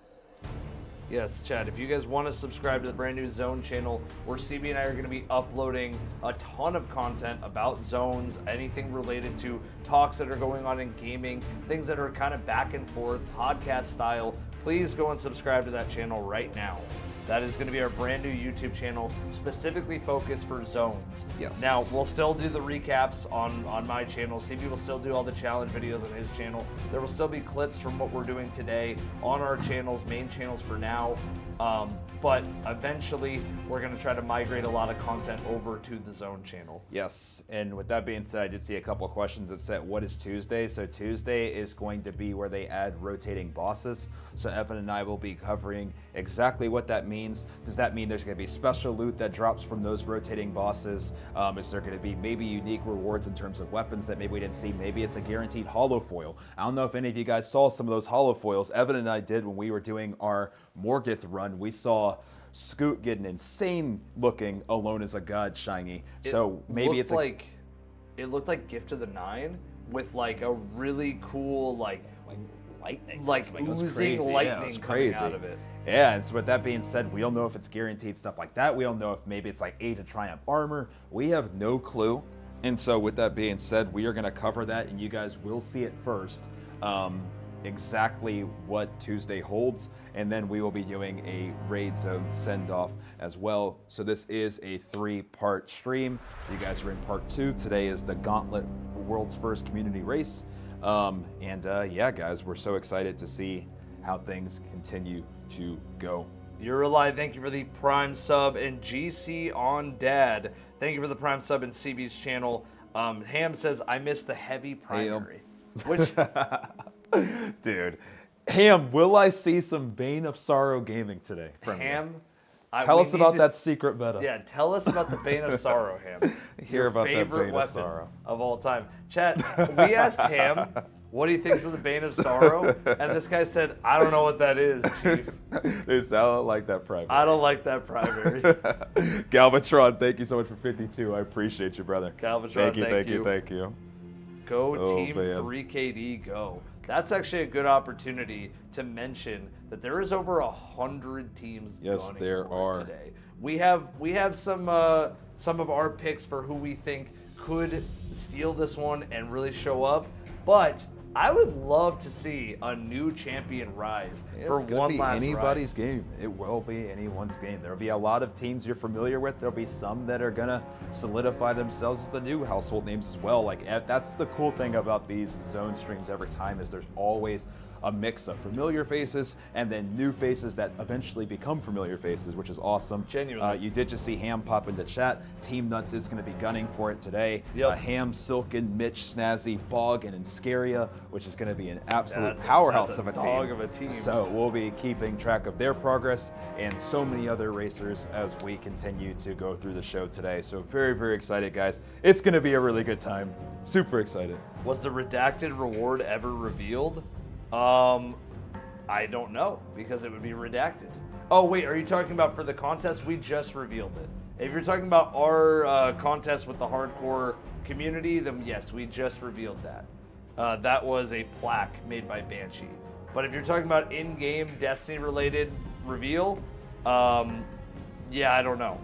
Yes, Chad, if you guys want to subscribe to the brand new Zone channel, where CB and I are going to be uploading a ton of content about zones, anything related to talks that are going on in gaming, things that are kind of back and forth, podcast style, please go and subscribe to that channel right now. That is going to be our brand new YouTube channel, specifically focused for zones. Yes. Now, we'll still do the recaps on my channel. CB will still do all the challenge videos on his channel. There will still be clips from what we're doing today on our channels, main channels for now. But eventually, we're going to try to migrate a lot of content over to the Zone channel. Yes, and with that being said, I did see a couple of questions that said, what is Tuesday? So Tuesday is going to be where they add rotating bosses. So Evan and I will be covering exactly what that means. Does that mean there's going to be special loot that drops from those rotating bosses? Is there going to be maybe unique rewards in terms of weapons that maybe we didn't see? Maybe it's a guaranteed holo foil. I don't know if any of you guys saw some of those holo foils. Evan and I did when we were doing our Morgith run. We saw Scoot get an insane looking Alone as a God shiny. So maybe it's like it looked like Gift of the Nine with like a really cool like lightning, oozing lightning coming out of it. Yeah, and so with that being said, we don't know if it's guaranteed stuff like that. We don't know if maybe it's like Age of Triumph armor. We have no clue. And so with that being said, we are going to cover that, and you guys will see it first. Exactly what Tuesday holds, and then we will be doing a Raid Zone send-off as well. So this is a 3-part stream. You guys are in part 2. Today is the Gauntlet, world's first community race. Yeah, guys, we're so excited to see how things continue to go. You're alive. Thank you for the Prime sub, and GC on Dad. Thank you for the Prime sub in CB's channel. Ham says, I missed the heavy primary. Which... Dude, Ham, will I see some Bane of Sorrow gaming today from Ham? Tell us about that secret meta. Yeah, tell us about the Bane of Sorrow, Ham. Hear about that favorite Bane of Sorrow of all time. Chat, we asked Ham what he thinks of the Bane of Sorrow, and this guy said, I don't know what that is, Chief. Dude, I don't like that primary. I don't like that primary. Galvatron, thank you so much for 52. I appreciate you, brother. Galvatron, thank you. Go Oh, Team man. 3KD, go. that's actually a good opportunity to mention that there is over 100 teams Yes, there for are. it today. We have some of our picks for who we think could steal this one and really show up, but I would love to see a new champion rise for one last anybody's game. It will be anyone's game. There'll be a lot of teams you're familiar with. There'll be some that are gonna solidify themselves as the new household names as well. Like that's the cool thing about these zone streams every time is there's always a mix of familiar faces and then new faces that eventually become familiar faces, which is awesome. Genuinely. You did just see Ham pop into chat. Team Nuts is going to be gunning for it today. Yep. Ham, Silken, Mitch, Snazzy, Bog, and Inscaria, which is going to be an absolute That's powerhouse a of a dog team. of a team. So we'll be keeping track of their progress and so many other racers as we continue to go through the show today. So very, very excited, guys. It's going to be a really good time. Super excited. Was the redacted reward ever revealed? I don't know, because it would be redacted. Oh wait, are you talking about for the contest? We just revealed it. If you're talking about our contest with the hardcore community, then yes, we just revealed that. That was a plaque made by Banshee. But if you're talking about in-game Destiny-related reveal, yeah, I don't know.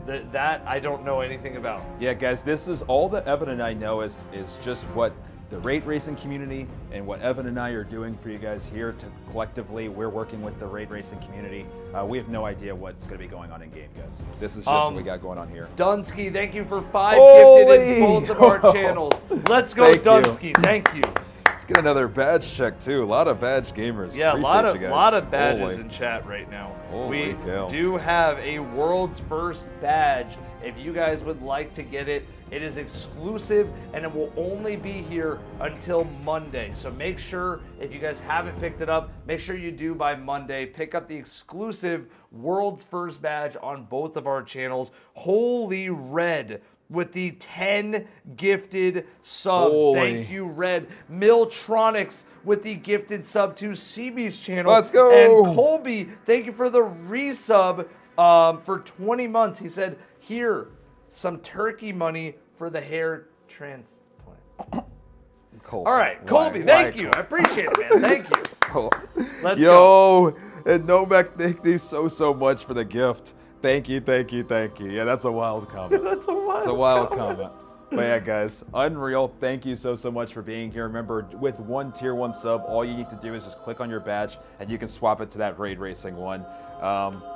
That I don't know anything about. Yeah, guys, this is all that Evan and I know is just what the raid racing community and what Evan and I are doing for you guys here to collectively. We're working with the raid racing community. We have no idea what's going to be going on in game, guys. This is just what we got going on here. Dunsky, thank you for 5 gifted in both of our channels. Let's go, Thank Dunsky. you. Thank you. Let's get another badge check too. A lot of badge gamers. Yeah, a Appreciate you guys. lot of badges Holy. in chat right now. Holy We cow. do have a world's first badge. If you guys would like to get it, it is exclusive and it will only be here until Monday. So make sure, if you guys haven't picked it up, make sure you do by Monday. Pick up the exclusive world's first badge on both of our channels. Holy Red with the 10 gifted subs. Holy. Thank you, Red. Miltronics with the gifted sub to CB's channel. Let's go. And Colby, thank you for the resub for 20 months. He said, here, some turkey money for the hair transplant. Colby. All right, Why? Colby, Why, thank you. I appreciate it, man. Thank you. Colby? Let's Yo, and Novak, thank you so much for the gift. Thank you. Yeah, that's a wild comment. That's a wild It's a wild comment. But yeah, guys, Unreal, thank you so much for being here. Remember, with one tier 1 sub, all you need to do is just click on your badge and you can swap it to that Raid Racing one.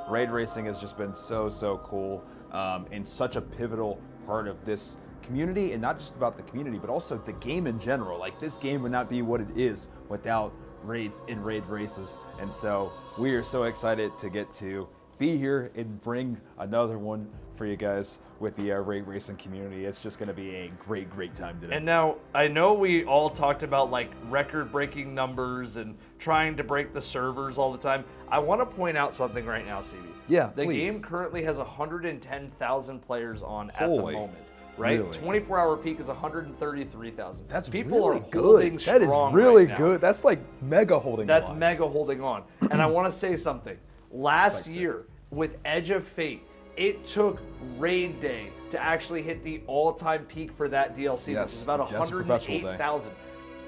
Raid Racing has just been so cool and such a pivotal part of this community, and not just about the community, but also the game in general. Like, this game would not be what it is without raids and raid races. And so we are so excited to get to be here and bring another one for you guys with the raid racing community. It's just going to be a great time today. And now, I know we all talked about like record-breaking numbers and trying to break the servers all the time. I want to point out something right now, CB. Yeah, The please. game currently has 110,000 players on at the Holy, moment, right? really? 24-hour peak is 133,000. That's People really are holding good. That is strong really right now. good. That's like mega holding. That's on. mega holding on. And I want to say something. Last year, with Edge of Fate, it took Raid Day to actually hit the all-time peak for that DLC, which Yes, is about Desert Perpetual Day. 108,000.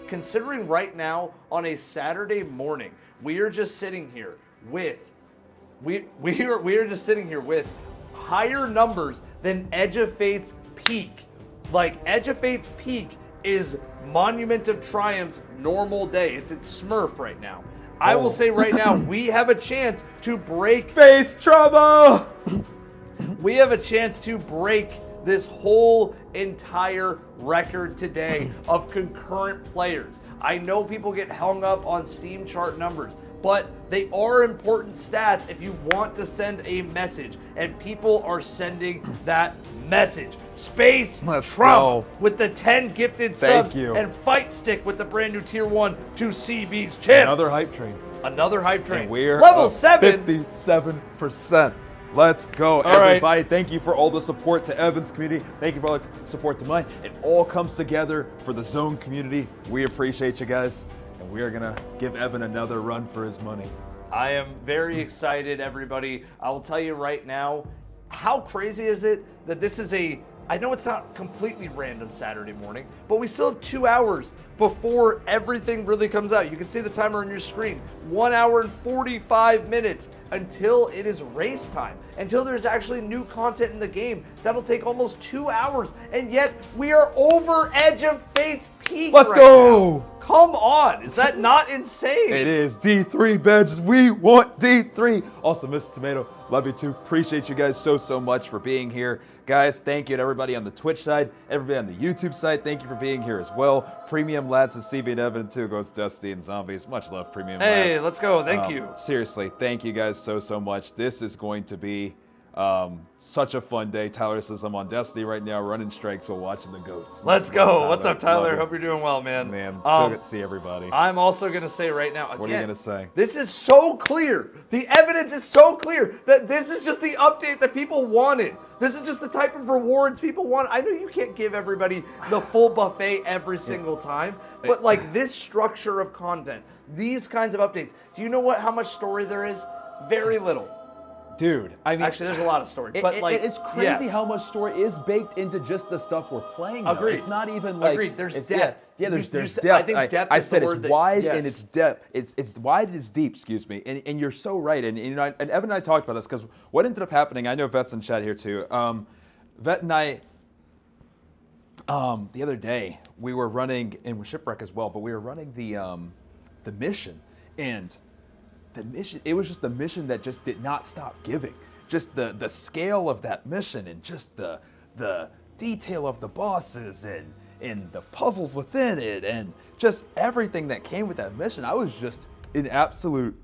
Considering right now, on a Saturday morning, we are just sitting here with we are just sitting here with higher numbers than Edge of Fate's peak. Like, Edge of Fate's peak is Monument of Triumph's normal day. It's Smurf right now. I will say right now, we have a chance to break Space trouble. we have a chance to break this whole entire record today of concurrent players. I know people get hung up on Steam chart numbers, but they are important stats if you want to send a message, and people are sending that message. Space Let's Trump go. with the 10 gifted Thank subs, you. and Fight Stick with the brand new tier 1 to CB's channel. Another hype train. Another hype train. And we're level up 7. 57%. Let's go, All right. everybody. Thank you for all the support to Evan's community. Thank you for all the support to mine. It all comes together for the Zone community. We appreciate you guys. And we are going to give Evan another run for his money. I am very excited, everybody. I will tell you right now, how crazy is it that this is a I know it's not completely random Saturday morning, but we still have 2 hours before everything really comes out. You can see the timer on your screen, 1 hour and 45 minutes until it is race time, until there's actually new content in the game. That'll take almost 2 hours, and yet we are over Edge of Fate's peak. Let's right go! now. Come on, is that not insane? It is D3 badges. We want D3. Also, Mr. Tomato, love you too. Appreciate you guys so much for being here. Guys, thank you to everybody on the Twitch side, everybody on the YouTube side. Thank you for being here as well. Premium Lads and CB and Evan too. Goes Dusty and Zombies. Much love, Premium Hey, Lads. let's go. Thank you. Seriously, thank you guys so much. This is going to be such a fun day. Tyler says I'm on Destiny right now, running strikes while watching the goats. Let's go. Tyler. What's up, Tyler? Love it. Hope you're doing well, man. Man, so good to see everybody. I'm also going to say right now, again, What are you gonna say? This is so clear. The evidence is so clear that this is just the update that people wanted. This is just the type of rewards people want. I know you can't give everybody the full buffet every single time, but like this structure of content, these kinds of updates. Do you know how much story there is? Very little. Dude, I mean, Actually, there's a lot of story, but like it's crazy how much story is baked into just the stuff we're playing. Though. Agreed. It's not even like Agreed. There's it's- depth. Yeah, there's depth. I think depth I is the said word it's that- wide yes. and it's depth. It's wide and it's deep. Excuse me. And you're so right. And you know, and Evan and I talked about this because what ended up happening. I know Vet's in chat here too. Vet and I. The other day we were running and with Shipwreck as well, but we were running the mission and. The mission, it was just the mission that just did not stop giving. Just the scale of that mission and just the detail of the bosses and the puzzles within it and just everything that came with that mission. I was just in absolute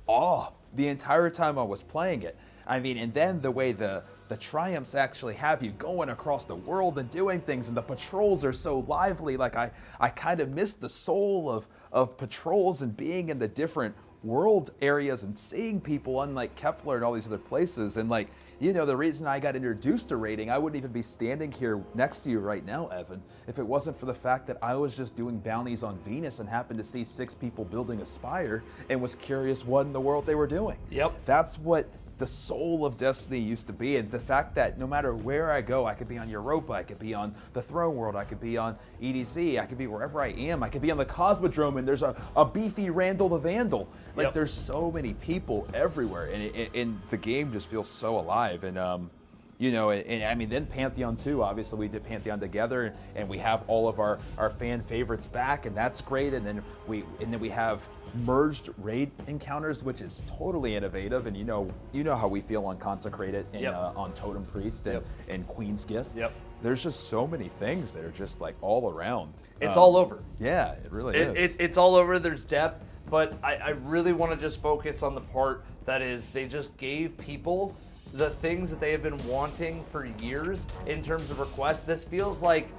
awe the entire time I was playing it. I mean, and then the way the triumphs actually have you going across the world and doing things, and the patrols are so lively. Like I kind of missed the soul of patrols and being in the different world areas and seeing people unlike Kepler and all these other places. And like, you know, the reason I got introduced to raiding, I wouldn't even be standing here next to you right now, Evan, if it wasn't for the fact that I was just doing bounties on Venus and happened to see 6 people building a spire and was curious what in the world they were doing. Yep. That's what the soul of Destiny used to be, and the fact that no matter where I go, I could be on Europa, I could be on the Throne World, I could be on EDZ, I could be wherever I am, I could be on the Cosmodrome, and there's a beefy Randall the Vandal. Like, there's so many people everywhere, and the game just feels so alive. And you know, and I mean, then Pantheon too. Obviously, we did Pantheon together, and we have all of our fan favorites back, and that's great. And then we have merged raid encounters, which is totally innovative. And you know how we feel on Consecrated and on Totem Priest and Queen's Gift. Yep. There's just so many things that are just like all around. It's all over. Yeah, it really is. It's all over. There's depth, but I really want to just focus on the part that is they just gave people the things that they have been wanting for years in terms of requests. This feels like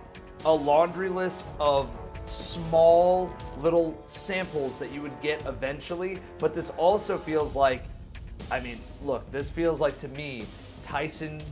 a laundry list of small little samples that you would get eventually, but this also feels like, I mean, look, this feels like to me, Tyson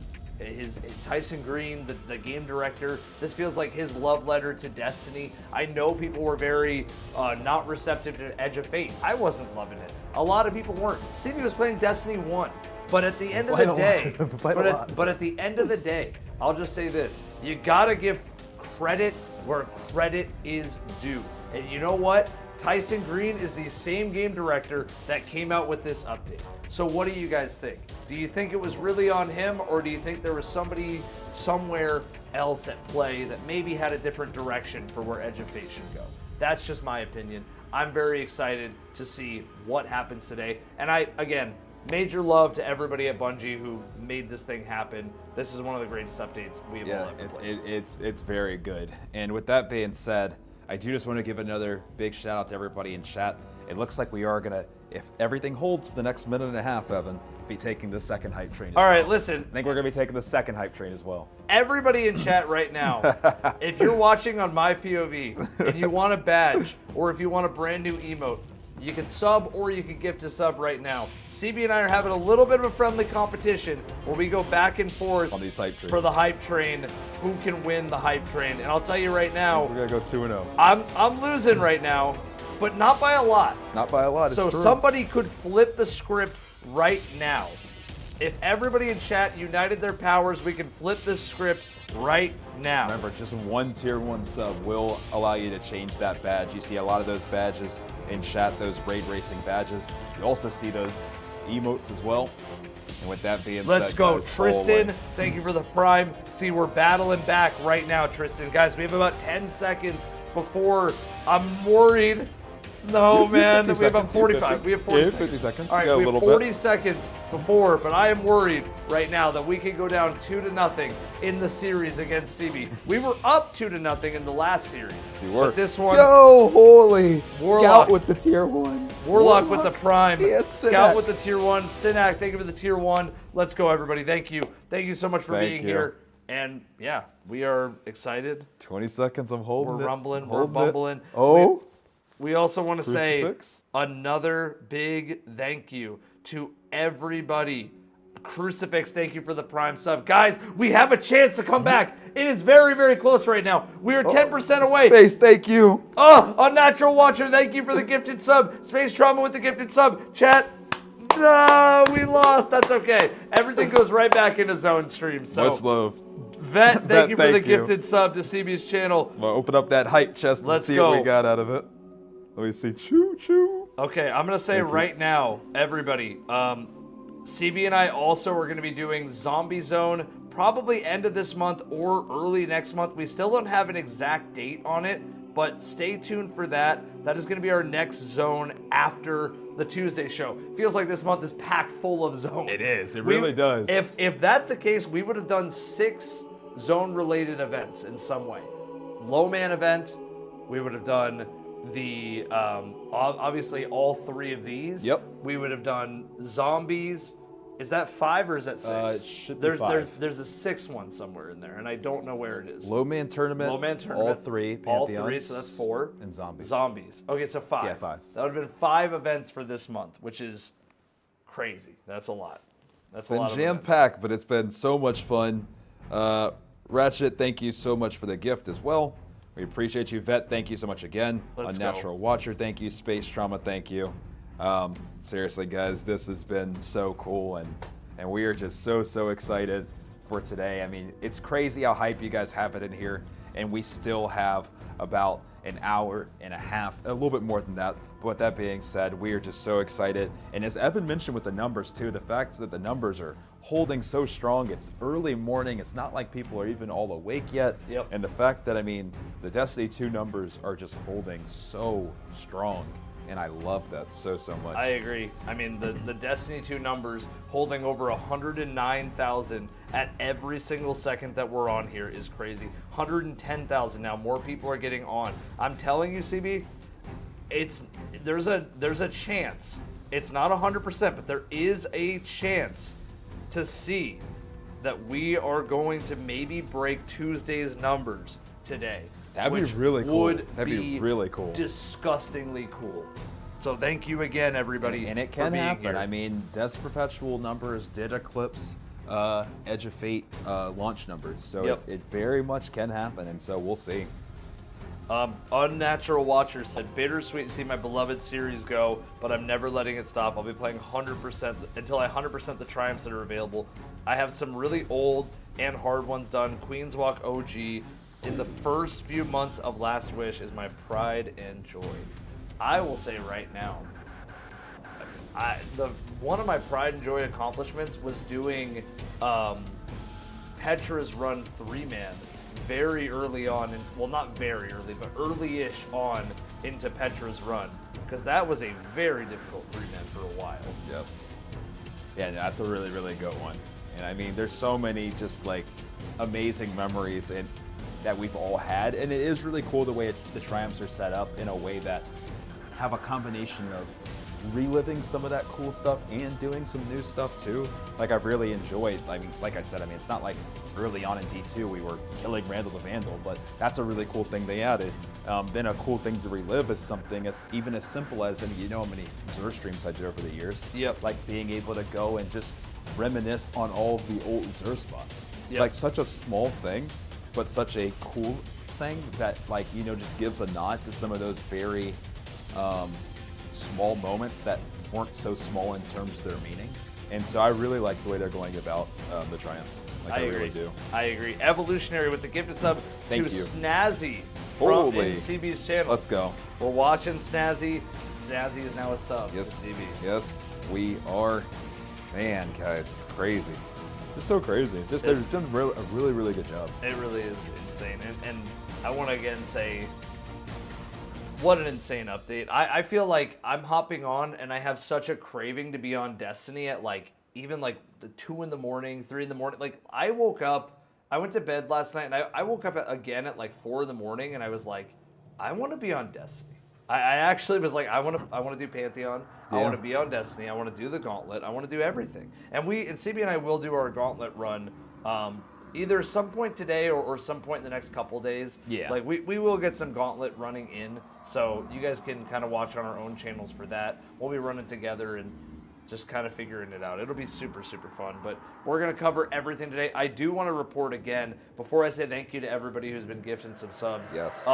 Green, the game director, this feels like his love letter to Destiny. I know people were very not receptive to Edge of Fate. I wasn't loving it. A lot of people weren't. CB was playing Destiny 1. But at the end of the day, but at the end of the day, I'll just say this: you gotta give credit where credit is due. And you know what? Tyson Green is the same game director that came out with this update. So what do you guys think? Do you think it was really on him, or do you think there was somebody somewhere else at play that maybe had a different direction for where Edge of Fate should go? That's just my opinion. I'm very excited to see what happens today. And again, major love to everybody at Bungie who made this thing happen. This is one of the greatest updates we have all ever played. It's very good. And with that being said, I do just want to give another big shout out to everybody in chat. It looks like we are gonna, if everything holds for the next minute and a half, Evan, be taking the second hype train. All right, listen. I think we're gonna be taking the second hype train as well. Everybody in chat right now, if you're watching on my POV and you want a badge, or if you want a brand new emote, you can sub or you can gift a sub right now. CB and I are having a little bit of a friendly competition where we go back and forth on these hype trains for the hype train. Who can win the hype train? And I'll tell you right now, we're gonna go 2-0. I'm losing right now, but not by a lot. Not by a lot. So it's true. somebody could flip the script right now If everybody in chat united their powers, we can flip this script right now. Remember, just one tier 1 sub will allow you to change that badge. You see a lot of those badges in chat, those raid racing badges. You also see those emotes as well. And with that being Let's said, go, guys, Tristan. Thank you for the prime. See, we're battling back right now, Tristan. Guys, we have about 10 seconds before I'm worried. No, man. We have about 45. We have 40 seconds. 50 seconds. All right, Yeah, we a have little 40 bit. seconds before, but I am worried right now that we could go down 2-0 in the series against CB. We were up 2-0 in the last series. But this one, Yo, holy. Warlock. Scout with the tier 1. Warlock with the prime. Yeah, it's Scout Sinak. with the tier 1. Sinak, thank you for the tier 1. Let's go, everybody. Thank you. Thank you so much for Thank being you. here. And yeah, we are excited. 20 seconds, I'm holding We're it. rumbling. We're Holding it. bumbling. Oh. We also want to say Crucifix. another big thank you to everybody. Crucifix, thank you for the prime sub. Guys, we have a chance to come back. It is very, very close right now. We are 10% away. Space, thank you. Oh, Unnatural Watcher, thank you for the gifted sub. Space Trauma with the gifted sub. Chat, no, we lost. That's okay. Everything goes right back into Zone Stream. So, Much love. Vet, thank you for the thank you. gifted sub to CB's channel. I'm gonna open up that hype chest and Let's see go. what we got out of it. Let me see. Choo choo. Okay, I'm gonna say Thank you. right now, everybody, CB and I also are gonna be doing Zombie Zone probably end of this month or early next month. We still don't have an exact date on it, but stay tuned for that. That is gonna be our next zone after the Tuesday show. Feels like this month is packed full of zones. It is. It really does. If that's the case, we would have done 6 zone-related events in some way. Low man event. We would have done the obviously all 3 of these. Yep. We would have done zombies. Is that 5 or is that 6? It should be 5. There's a 6th one somewhere in there, and I don't know where it is. Low man tournament. Low man tournament. All 3. All Pantheons, 3, so that's 4. And zombies. Zombies. Okay, so 5. Yeah, 5. That would have been 5 events for this month, which is crazy. That's a lot. That's a Been lot of jam events. packed, but it's been so much fun. Ratchet, thank you so much for the gift as well. We appreciate you. Vet, thank you so much again. Let's Unnatural Watcher, thank you. Space Trauma, thank you. Seriously, guys, this has been so cool, and we are just so excited for today. I mean, it's crazy how hype you guys have it in here, and we still have about an hour and a half, a little bit more than that. But with that being said, we are just so excited. And as Evan mentioned with the numbers too, the fact that the numbers are holding so strong, it's early morning, it's not like people are even all awake yet. Yep. And the fact that, I mean, the Destiny 2 numbers are just holding so strong. And I love that so much. I agree. I mean, the Destiny 2 numbers holding over 109,000 at every single second that we're on here is crazy. 110,000 now. More people are getting on. I'm telling you, CB, there's a chance. It's not 100%, but there is a chance to see that we are going to maybe break Tuesday's numbers today. That'd be which really cool. Would That'd be really cool. Disgustingly cool. So thank you again, everybody. And it for can being happen. here. I mean, Death's Perpetual numbers did eclipse Edge of Fate launch numbers. So Yep. it very much can happen, and so we'll see. Unnatural Watcher said, bittersweet to see my beloved series go, but I'm never letting it stop. I'll be playing 100% until I 100% the triumphs that are available. I have some really old and hard ones done. Queen's Walk OG in the first few months of Last Wish is my pride and joy. I will say right now, one of my pride and joy accomplishments was doing Petra's Run 3-man very early on, well, not very early, but early-ish on into Petra's Run, because that was a very difficult 3-man for a while. Yes. Yeah, that's a really good one. And I mean, there's so many just like amazing memories and that we've all had, and it is really cool the way the triumphs are set up in a way that have a combination of reliving some of that cool stuff and doing some new stuff too. Like I've really enjoyed, I mean, like I said, I mean, it's not like early on in D2 we were killing Randall the Vandal, but that's a really cool thing they added. Then a cool thing to relive is something even as simple as, and you know how many Xur streams I did over the years. Yep. Like being able to go and just reminisce on all of the old Xur spots. Yep. Like such a small thing, but such a cool thing that, like, you know, just gives a nod to some of those very small moments that weren't so small in terms of their meaning. And so I really like the way they're going about the triumphs. Like, I agree. really do. I agree. Evolutionary with the gifted sub Thank to you. Snazzy from Holy. CB's channel. Let's go. We're watching Snazzy. Snazzy is now a sub Yes, to CB. yes, we are. Man, guys, it's crazy. It's so crazy. It's just they've done a really, really good job. It really is insane. And I want to again say, what an insane update. I feel like I'm hopping on and I have such a craving to be on Destiny at like, even like the 2 in the morning, 3 in the morning. Like I woke up, I went to bed last night and I woke up again at like 4 in the morning and I was like, I want to be on Destiny. I actually was like, I want to do Pantheon. I want to be on Destiny. I want to do the Gauntlet. I want to do everything. And CB and I will do our Gauntlet run either some point today or some point in the next couple days. Yeah. Like we will get some Gauntlet running in, so you guys can kind of watch on our own channels for that. We'll be running together and just kind of figuring it out. It'll be super, super fun, but we're going to cover everything today. I do want to report again, before I say thank you to everybody who's been gifting some subs. Yes.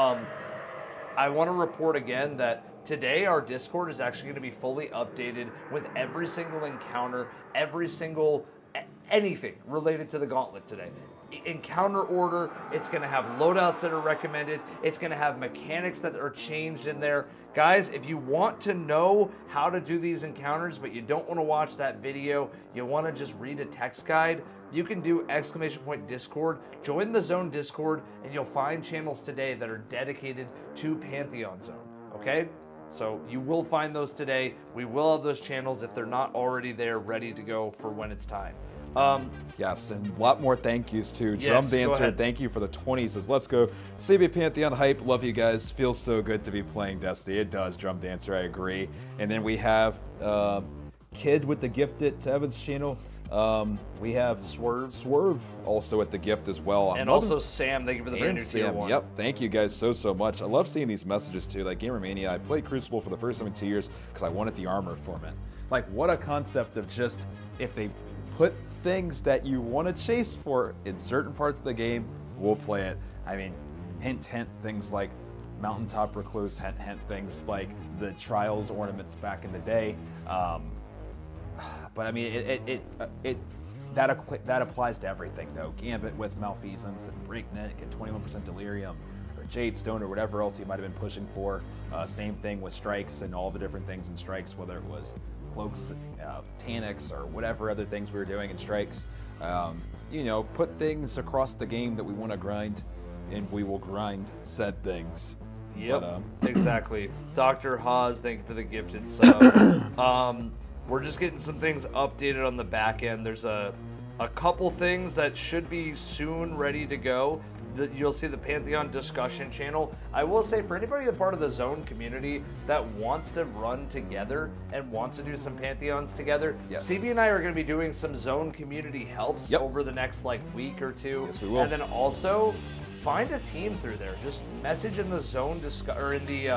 I want to report again that today our Discord is actually going to be fully updated with every single encounter, every single anything related to the Gauntlet today. Encounter order, it's going to have loadouts that are recommended, it's going to have mechanics that are changed in there. Guys, if you want to know how to do these encounters, but you don't want to watch that video, you want to just read a text guide, you can do !Discord. Join the Zone Discord, and you'll find channels today that are dedicated to Pantheon Zone, okay? So you will find those today. We will have those channels if they're not already there, ready to go for when it's time. Yes, and a lot more thank yous too. Yes, Drum go Dancer, ahead. thank you for the 20. Says, let's go. CB Pantheon hype. Love you guys. Feels so good to be playing Destiny. It does, Drum Dancer. I agree. And then we have Kid with the gifted to Evan's channel. We have Swerve also at the gift as well. And also Sam, thank you for the brand new tier 1. Yep, thank you guys so much. I love seeing these messages too. Like Gamer Mania, I played Crucible for the first time in 2 years because I wanted the armor format. Like, what a concept of just, if they put things that you want to chase for in certain parts of the game, we'll play it. I mean, hint, things like Mountaintop Recluse, hint, things like the Trials ornaments back in the day. But I mean, that applies to everything though. Gambit with Malfeasance and Breakneck and 21% Delirium, or Jadestone, or whatever else you might have been pushing for. Same thing with Strikes and all the different things in Strikes, whether it was Cloaks, Tanics, or whatever other things we were doing in Strikes. You know, put things across the game that we want to grind, and we will grind said things. Yep, exactly. Dr. Haas, thank you for the gifted sub. We're just getting some things updated on the back end. There's a couple things that should be soon ready to go. You'll see the Pantheon discussion channel. I will say, for anybody that's part of the Zone community that wants to run together and wants to do some Pantheons together, Yes. CB and I are going to be doing some Zone community helps over the next like week or two. Yes, we will. And then also find a team through there. Just message in the Zone or in the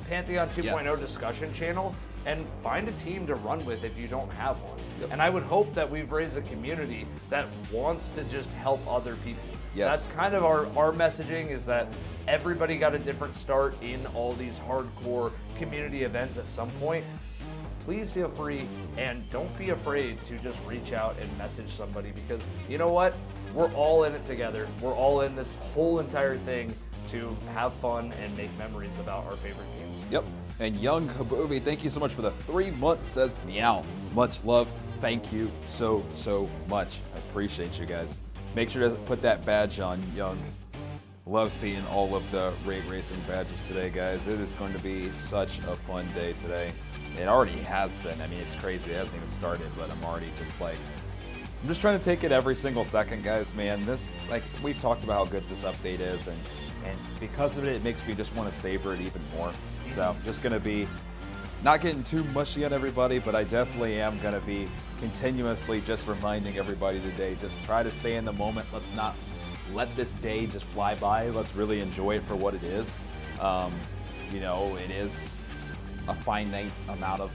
Pantheon 2.0 Yes. discussion channel and find a team to run with if you don't have one. Yep. And I would hope that we've raised a community that wants to just help other people. Yes. That's kind of our messaging, is that everybody got a different start in all these hardcore community events at some point. Please feel free and don't be afraid to just reach out and message somebody, because you know what? We're all in it together. We're all in this whole entire thing to have fun and make memories about our favorite games. Yep. And Young Habobi, thank you so much for the 3 months, says meow. Much love. Thank you so much. I appreciate you guys. Make sure to put that badge on, Young. Love seeing all of the Raid Racing badges today, guys. It is going to be such a fun day today. It already has been. I mean, it's crazy. It hasn't even started, but I'm already just like, I'm just trying to take it every single second, guys, man. This, like, we've talked about how good this update is, and because of it, it makes me just want to savor it even more. So I'm just going to be not getting too mushy on everybody, but I definitely am going to be continuously just reminding everybody today, just try to stay in the moment. Let's not let this day just fly by. Let's really enjoy it for what it is. You know, it is a finite amount of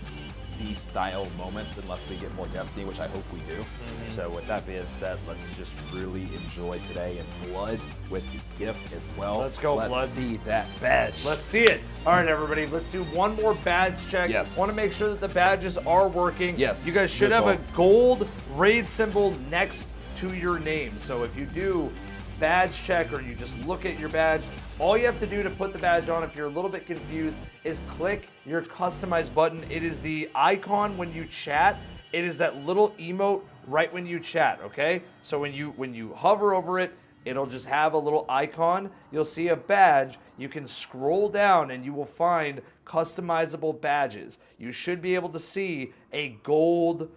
these style moments unless we get more Destiny, which I hope we do. So with that being said, let's just really enjoy today in Blood with the gift as well. Let's go, Blood. Let's see that badge. Let's see it. All right, everybody, let's do one more badge check. Yes. Want to make sure that the badges are working. Yes. You guys should Good have call. a gold raid symbol next to your name. So if you do badge check or you just look at your badge, all you have to do to put the badge on, if you're a little bit confused, is click your customize button. It is the icon when you chat. It is that little emote right when you chat, okay? So when you hover over it, it'll just have a little icon. You'll see a badge. You can scroll down and you will find customizable badges. You should be able to see a gold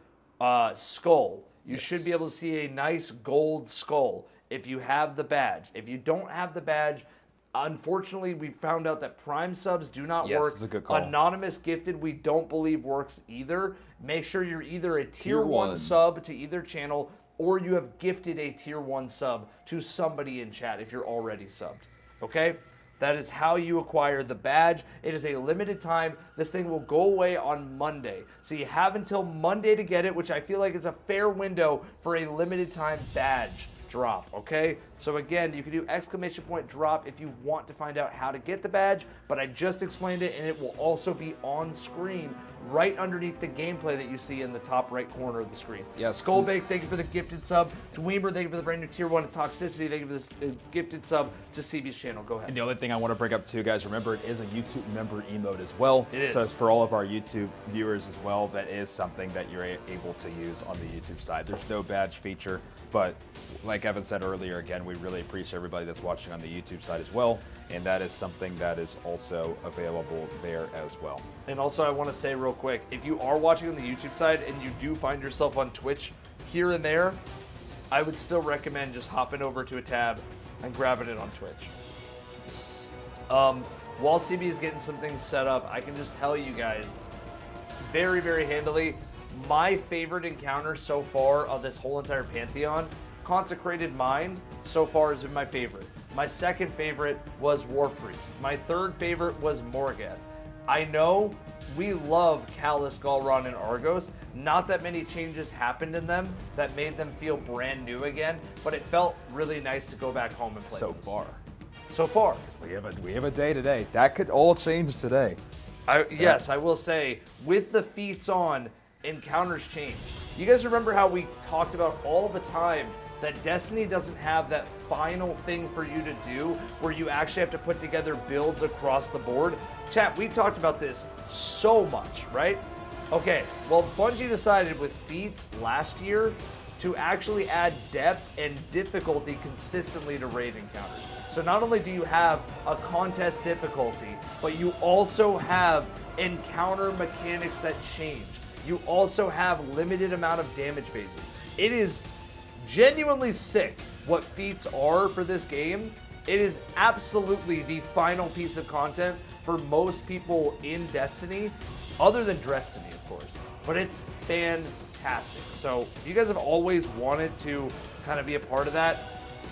skull. You should be able to see a nice gold skull if you have the badge. If you don't have the badge, unfortunately, we found out that Prime subs do not Yes, work. it's a good call. Anonymous gifted, we don't believe works either. Make sure you're either a tier Tier 1 1. sub to either channel, or you have gifted a tier 1 sub to somebody in chat if you're already subbed. Okay? That is how you acquire the badge. It is a limited time. This thing will go away on Monday. So you have until Monday to get it, which I feel like is a fair window for a limited time badge drop, okay? So again, you can do !drop if you want to find out how to get the badge, but I just explained it, and it will also be on screen right underneath the gameplay that you see in the top right corner of the screen. Yes. Skullbake, thank you for the gifted sub. Dweemer, thank you for the brand new tier 1. Toxicity, thank you for this gifted sub to CB's channel. Go ahead. And the other thing I want to bring up too, guys, remember it is a YouTube member emote as well. It is. So it's for all of our YouTube viewers as well, that is something that you're able to use on the YouTube side. There's no badge feature, but like Evan said earlier, again, we really appreciate everybody that's watching on the YouTube side as well. And that is something that is also available there as well. And also, I want to say real quick, if you are watching on the YouTube side and you do find yourself on Twitch here and there, I would still recommend just hopping over to a tab and grabbing it on Twitch. While CB is getting some things set up, I can just tell you guys very, very handily, my favorite encounter so far of this whole entire Pantheon, Consecrated Mind, so far has been my favorite. My second favorite was War Priest. My third favorite was Morgoth. I know we love Callus, Galron, and Argos. Not that many changes happened in them that made them feel brand new again, but it felt really nice to go back home and play So this. far. So far. We have a day today. That could all change today. Yes, I will say, with the feats on, encounters change. You guys remember how we talked about all the time that Destiny doesn't have that final thing for you to do where you actually have to put together builds across the board? Chat, we talked about this so much, right? Okay, well, Bungie decided with feats last year to actually add depth and difficulty consistently to raid encounters. So not only do you have a contest difficulty, but you also have encounter mechanics that change. You also have limited amount of damage phases. It is genuinely sick what feats are for this game. It is absolutely the final piece of content for most people in Destiny, other than Destiny, of course. But it's fantastic. So if you guys have always wanted to kind of be a part of that,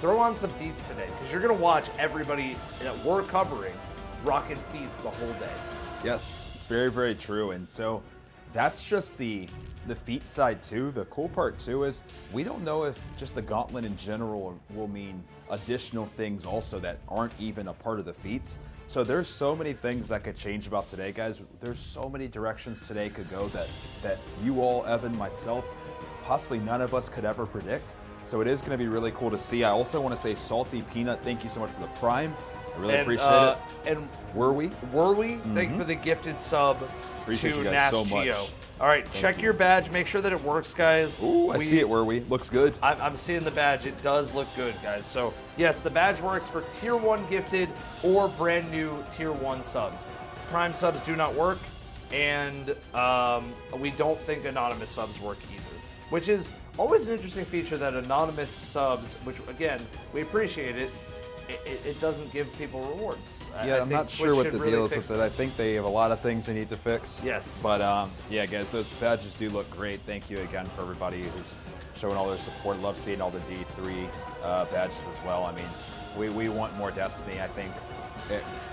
throw on some feats today, because you're going to watch everybody that we're covering rocking feats the whole day. Yes, it's very, very true. And so that's just the feat side too. The cool part too is we don't know if just the Gauntlet in general will mean additional things also that aren't even a part of the feats. So there's so many things that could change about today, guys. There's so many directions today could go that you all, Evan, myself, possibly none of us could ever predict. So it is going to be really cool to see. I also want to say Salty Peanut, thank you so much for the Prime. I really appreciate it. And Were we? Thank you for the gifted sub Appreciate to you guys Nash so much. Geo. All right, check your badge. Make sure that it works, guys. Ooh, I see it. Were we? Looks good. I'm seeing the badge. It does look good, guys. So, yes, the badge works for Tier 1 gifted or brand new Tier 1 subs. Prime subs do not work, and we don't think anonymous subs work either, which is always an interesting feature that anonymous subs, which, again, we appreciate it, it doesn't give people rewards. Yeah, I'm not sure what the deal is with it. I think they have a lot of things they need to fix. Yes. But yeah, guys, those badges do look great. Thank you again for everybody who's showing all their support. Love seeing all the D3 badges as well. I mean, we want more Destiny. I think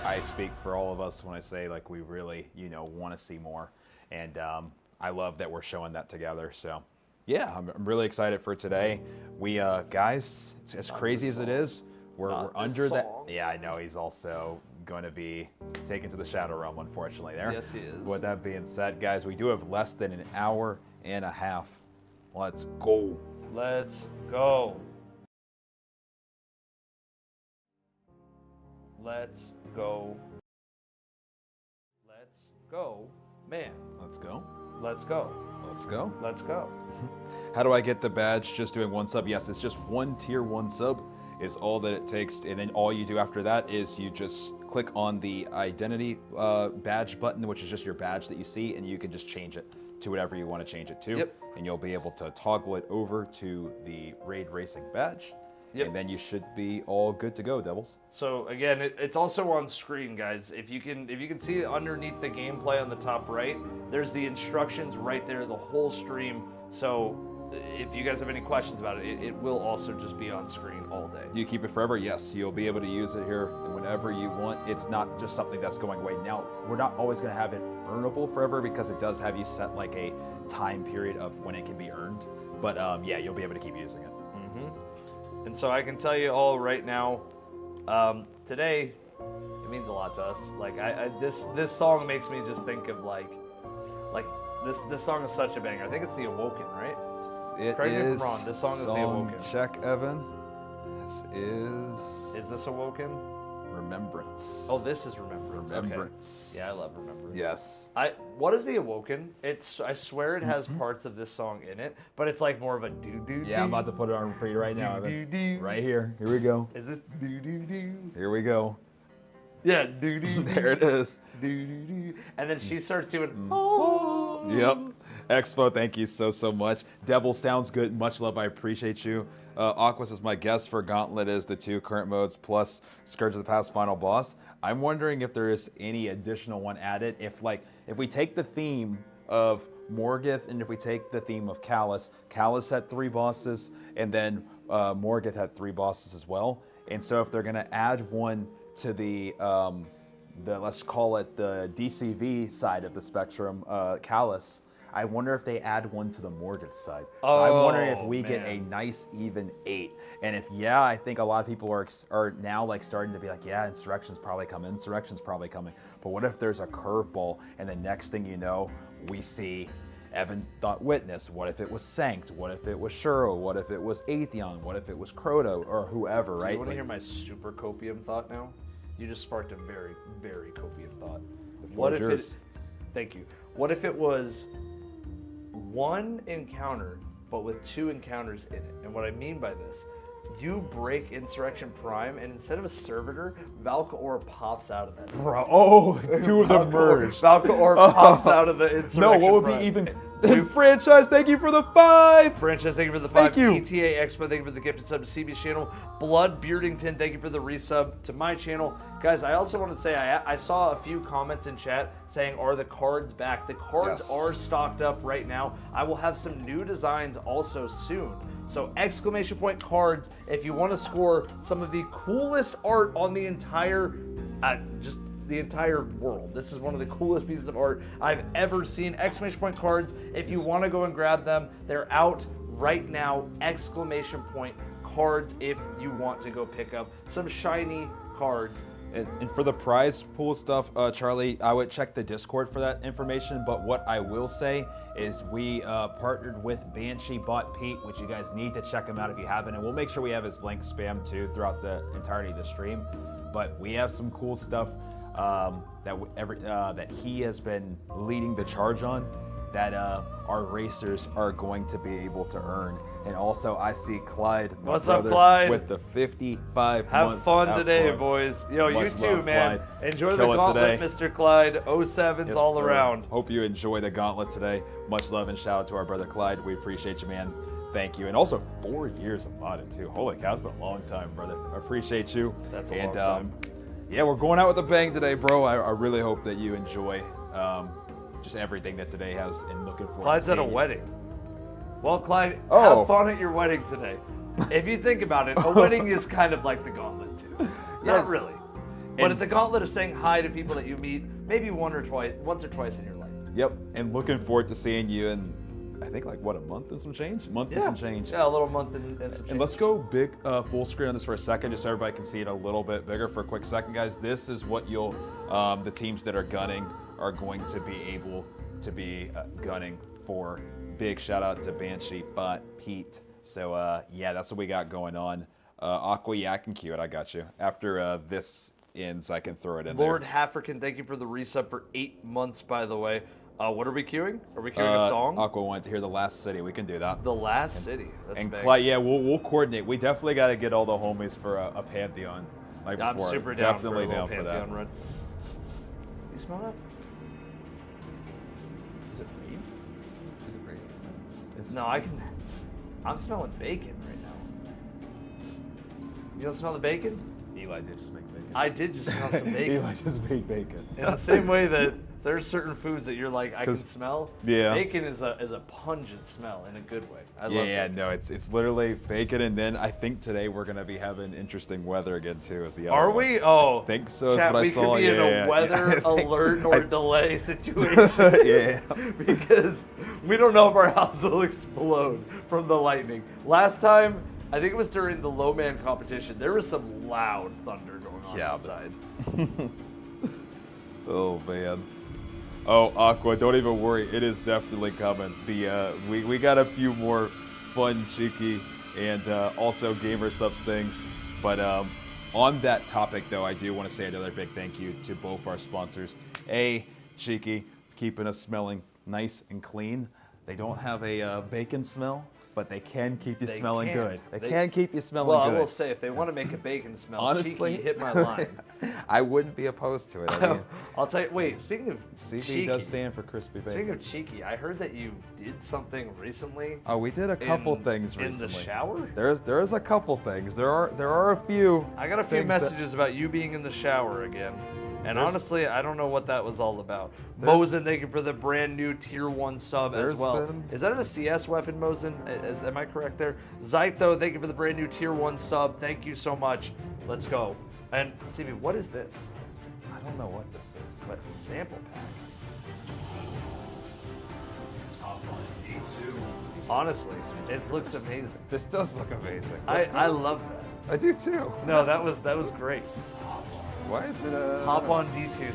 I speak for all of us when I say like we really want to see more. And I love that we're showing that together. So yeah, I'm really excited for today. We guys, as crazy as it is, we're under that. Yeah, I know he's also going to be taken to the Shadow Realm, unfortunately. There. Yes, he is. With that being said, guys, we do have less than an hour and a half. Let's go. Let's go. Let's go. Let's go. Man, Let's go. let's go. Let's go. Let's go. How do I get the badge? Just doing 1 sub? Yes, it's just 1 tier 1 sub is all that it takes. And then all you do after that is you just click on the identity badge button, which is just your badge that you see, and you can just change it to whatever you want to change it to. Yep. And you'll be able to toggle it over to the Raid Racing badge. Yep. And then you should be all good to go, Devils. So again, it's also on screen, guys. If you can see underneath the gameplay on the top right, there's the instructions right there, the whole stream. So if you guys have any questions about it, it will also just be on screen all day. Do you keep it forever? Yes, you'll be able to use it here whenever you want. It's not just something that's going away. Now, we're not always going to have it earnable forever because it does have you set like a time period of when it can be earned. But yeah, you'll be able to keep using it. And so I can tell you all right now, today, it means a lot to us. Like this song makes me just think of like this song is such a banger. I think it's The Awoken, right? It Correct me if I'm is wrong. This song is The Awoken. Check, Evan. This is Is this Awoken? Remembrance. Oh, this is Remembrance. Remembrance. Okay. Yeah, I love Remembrance. Yes. What is The Awoken? I swear it has parts of this song in it, but it's like more of a do. Yeah, I'm about to put it on for you right now. Do. Right here. Here we go. Is this do? Here we go. Yeah, do. There it is. Do. And then she starts doing. Yep. Expo, thank you so much. Devil sounds good. Much love. I appreciate you. Aquas is my guest for Gauntlet is the 2 current modes plus Scourge of the Past final boss. I'm wondering if there is any additional one added. If we take the theme of Morgith and if we take the theme of Callus had 3 bosses and then Morgith had 3 bosses as well. And so if they're gonna add one to the let's call it the DCV side of the spectrum, Callus, I wonder if they add one to the Morgith side. So I'm wondering if we get a nice even 8. And if I think a lot of people are now like starting to be like, yeah, Insurrection's probably coming. But what if there's a curveball and the next thing you know, we see Evan thought Witness. What if it was Sanct? What if it was Shuro? What if it was Atheon? What if it was Crota or whoever, right? You want to hear my super copium thought now? You just sparked a very, very copium thought. What if it? Thank you. What if it was 1 encounter, but with 2 encounters in it? And what I mean by this, you break Insurrection Prime, and instead of a servitor, Valkor pops out of that. Bro, oh, 2 of them merged. Valkor pops out of the Insurrection No, what would Prime. be even? Franchise, thank you for the 5. Franchise, thank you for the 5. Thank you. ETA Expo, thank you for the gifted sub to CB's channel. Blood Beardington, thank you for the resub to my channel. Guys, I also want to say I saw a few comments in chat saying, are the cards back? The cards are stocked up right now. I will have some new designs also soon. So exclamation point cards if you want to score some of the coolest art on the entire, just the entire world. This is one of the coolest pieces of art I've ever seen. Exclamation point cards, if you want to go and grab them, they're out right now. Exclamation point cards if you want to go pick up some shiny cards. And for the prize pool stuff, Charlie, I would check the Discord for that information. But what I will say is we partnered with Banshee Bot Pete, which you guys need to check him out if you haven't. And we'll make sure we have his link spammed too throughout the entirety of the stream. But we have some cool stuff that he has been leading the charge on that our racers are going to be able to earn. And also, I see Clyde, my What's up, brother, Clyde? with the 55 Have months. fun Have today, fun. boys. Yo, Much you too, love, man. Clyde. Enjoy Kill the it Gauntlet, today. Mr. Clyde. 07s Yes, all sir. around. Hope you enjoy the Gauntlet today. Much love and shout out to our brother Clyde. We appreciate you, man. Thank you. And also 4 years of modding too. Holy cow, it's been a long time, brother. I appreciate you. That's a long time. Yeah, we're going out with a bang today, bro. I really hope that you enjoy just everything that today has and looking forward Clyde's to at a seeing you. wedding. Well, Clyde, Oh. have fun at your wedding today. If you think about it, a wedding is kind of like the Gauntlet too. Not really. But And- it's a gauntlet of saying hi to people that you meet maybe once or twice in your life. Yep, and looking forward to seeing you in, I think, like, what, a month and some change? And some change. Yeah, a little month and some change. And let's go big full screen on this for a second, just so everybody can see it a little bit bigger for a quick second, guys. This is what you'll, the teams that are gunning are going to be able to be gunning for. Big shout out to Banshee, but Pete. So yeah, that's what we got going on. Aqua Yak and Cute, I got you. After this ends, I can throw it in Lord there. Hafrican, thank you for the resub for 8 months, by the way. What are we queuing? Are we queuing a song? Aqua wanted to hear The Last City. We can do that. The Last City. That's And big. yeah, we'll coordinate. We definitely got to get all the homies for a Pantheon. Like I'm before. super down Definitely for a little down for that. Pantheon run. You smell that? Is it rain? Is it rain? It's No, I'm smelling bacon right now. You don't smell the bacon? Eli did just make bacon. I did just smell some bacon. Eli just made bacon. In the same way that there's certain foods that you're like, I can smell. Yeah. Bacon is a pungent smell in a good way. I love Yeah, bacon. no, it's literally bacon, and then I think today we're gonna be having interesting weather again too. As the other Are one. we? Oh, I think so. Chat, Is what we I saw. could be in a weather alert or delay situation. Yeah. Because we don't know if our house will explode from the lightning. Last time, I think it was during the low man competition, there was some loud thunder going on outside. Oh man. Oh, Aqua, don't even worry. It is definitely coming. We got a few more fun, cheeky, and also gamer subs things. But on that topic, though, I do want to say another big thank you to both our sponsors. Cheeky, keeping us smelling nice and clean. They don't have a bacon smell, but they can keep you smelling good. They can keep you smelling Well, good. I will say, if they want to make a bacon smell, Honestly, cheeky, hit my line. I wouldn't be opposed to it. I mean, I'll tell you, wait, speaking of CB cheeky, does stand for crispy bacon. speaking of cheeky, I heard that you did something recently. Oh, we did a couple in- things in recently. the shower? There's a couple things. There are a few. I got a few things that- messages about you being in the shower again. And There's- honestly, I don't know what that was all about. There's- Mosin, thank you for the brand new tier 1 sub as There's well. been- Is that a CS weapon, Mosin? Am I correct there? Zytho, thank you for the brand new tier 1 sub. Thank you so much. Let's go. And CB, what is this? I don't know what this is. What sample pack? Honestly, it looks amazing. This does look amazing. I love that. I do too. No, that was great. Why is it a? Hop on D2.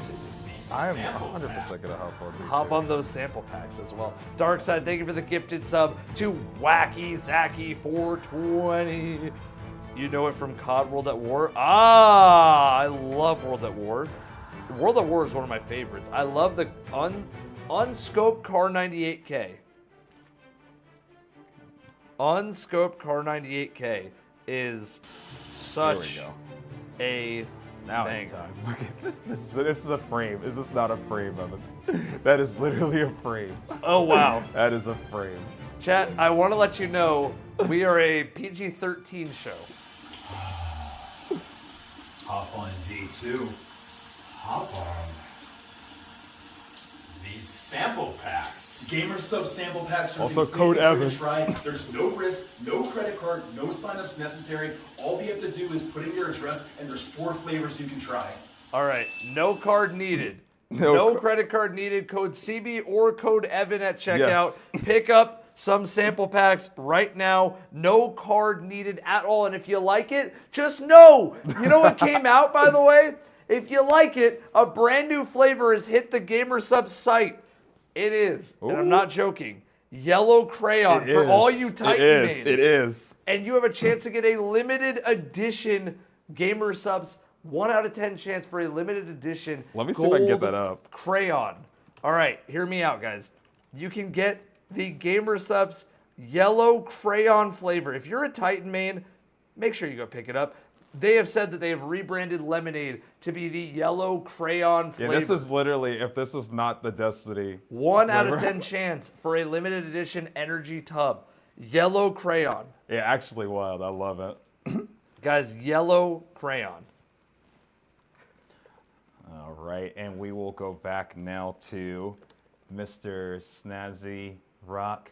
I am 100% gonna hop on. D2. Hop on those sample packs as well. Darkside, thank you for the gifted sub to Wacky Zacky 420. You know it from COD World at War. I love World at War. World at War is one of my favorites. I love the unscoped Car 98K. Unscoped Car 98K is such go. a Now thing. it's time. Look at this. This is a frame. Is this not a frame, Evan? That is literally a frame. Oh, wow. That is a frame. Chat, I want to let you know we are a PG-13 show. Hop on D2. Hop on these sample packs. Gamer sub sample packs are Also completely code free Evan. to try. There's no risk, no credit card, no signups necessary. All you have to do is put in your address, and there's 4 flavors you can try. All right, no card needed. No No ca- credit card needed. Code CB or code Evan at checkout. Yes. Pick up some sample packs right now. No card needed at all. And if you like it, just know. You know what came out, by the way? If you like it, a brand new flavor has hit the GamerSub site. It is, and I'm Ooh. not joking, yellow crayon for all you Titan mains. It is. And you have a chance to get a limited edition GamerSubs 1 out of 10 chance for a limited edition. Let me see if I can get gold that up. Crayon. All right, hear me out, guys. You can get the GamerSubs yellow crayon flavor. If you're a Titan main, make sure you go pick it up. They have said that they have rebranded lemonade to be the yellow crayon Yeah, flavor. this is literally, if this is not the Destiny. 1 out of flavor. 10 chance for a limited edition energy tub. Yellow crayon. Yeah, actually wild. I love it. Guys, yellow crayon. All right, and we will go back now to Mr. Snazzy Rock.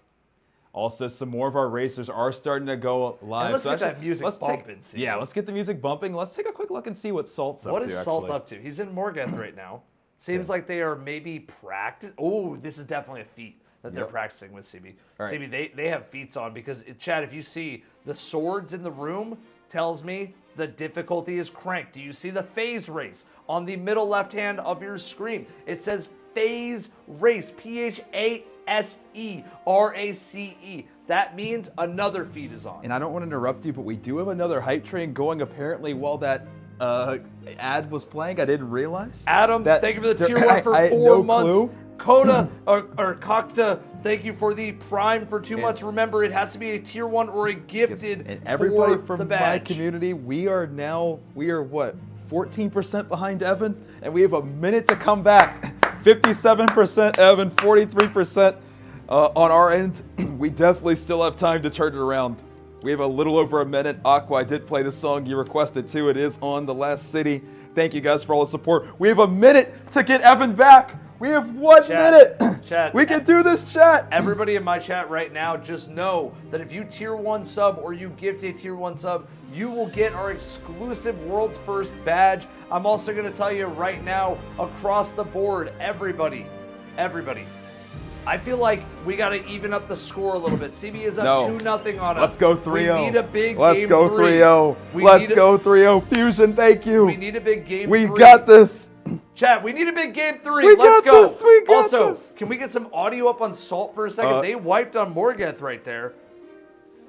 Also, some more of our racers are starting to go live. And let's get that music let's bumping, see. Yeah, let's get the music bumping. Let's take a quick look and see what Salt's up What to, is Salt actually. up to? He's in Morgoth right now. Seems like they are maybe practice. Oh, this is definitely a feat that they're practicing with CB. All right. CB, they have feats on because, Chad, if you see the swords in the room, tells me the difficulty is cranked. Do you see the phase race on the middle left hand of your screen? It says phase race, PHASERACE. That means another feat is on. And I don't want to interrupt you, but we do have another hype train going apparently while that ad was playing. I didn't realize. Adam, thank you for the tier 1 for 4 no months. Clue. Coda or Kokta, thank you for the Prime for 2 months. Remember, it has to be a tier 1 or a gifted And everybody for from the my badge. community, we are what, 14% behind Evan, and we have a minute to come back. 57% Evan, 43% on our end. We definitely still have time to turn it around. We have a little over a minute. Aqua, I did play the song you requested too. It is on The Last City. Thank you guys for all the support. We have a minute to get Evan back. We have 1 minute. Chat. We can do this, chat. Everybody in my chat right now, just know that if you tier 1 sub or you gift a tier 1 sub, you will get our exclusive World's First badge. I'm also going to tell you right now, across the board, everybody, I feel like we got to even up the score a little bit. CB is up 2-0 on us. Let's go 3-0. We need a big Let's game go 3. 3-0. Let's go 3-0. Fusion, thank you. We need a big game 3. We got this. Chat, we need a big game 3. We Let's got go. this. We got also, this. can we get some audio up on Salt for a second? They wiped on Morgeth right there.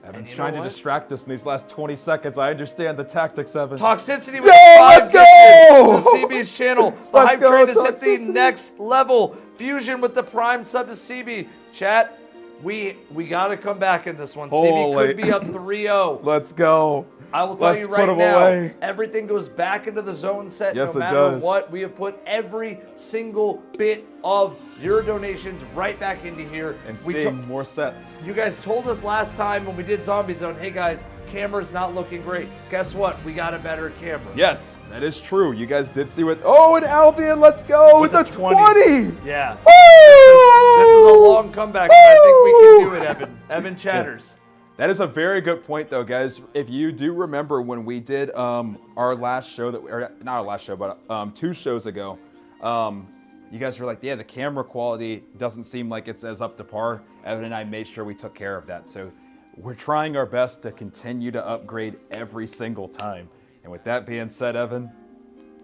Evan's you trying know to what? distract us in these last 20 seconds. I understand the tactics, Evan. Toxicity with Yo, 5 let's go! gifted to CB's channel. The Let's hype go, train has hit the Toxicity. next level. Fusion with the Prime sub to CB. Chat, we got to come back in this one. CB could be up 3-0. Let's go. I will tell Let's you put right 'em now, away. everything goes back into the zone set Yes, no it matter does. what. We have put every single bit of your donations right back into here. And We seeing more sets. You guys told us last time when we did Zombie Zone, hey guys, camera's not looking great. Guess what? We got a better camera. Yes, that is true. You guys did see what. Oh, and Albion, let's go with the 20. Yeah. Woo! This is a long comeback, but I think we can do it, Evan. Evan Chatters. That is a very good point, though, guys. If you do remember when we did our last show, or not our last show, but 2 shows ago, you guys were like, yeah, the camera quality doesn't seem like it's as up to par. Evan and I made sure we took care of that. So we're trying our best to continue to upgrade every single time. And with that being said, Evan,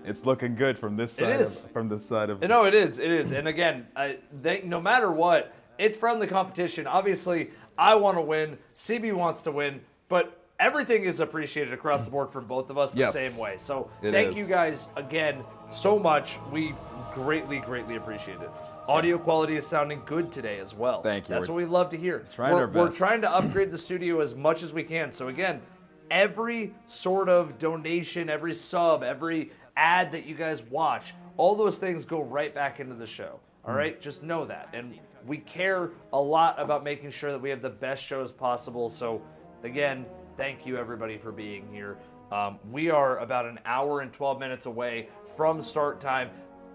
it's looking good from this side. From this side of. No, it is. It is. And again, no matter what, it's friendly competition. Obviously, I want to win. CB wants to win, but everything is appreciated across the board from both of us the same way. So thank you guys again so much. We greatly, greatly appreciate it. Audio quality is sounding good today as well. Thank you. That's what we love to hear. Our We're best. trying to upgrade the studio as much as we can. So again, every sort of donation, every sub, every ad that you guys watch, all those things go right back into the show. All right? Just know that. And we care a lot about making sure that we have the best shows possible. So again, thank you everybody for being here. We are about an hour and 12 minutes away from start time.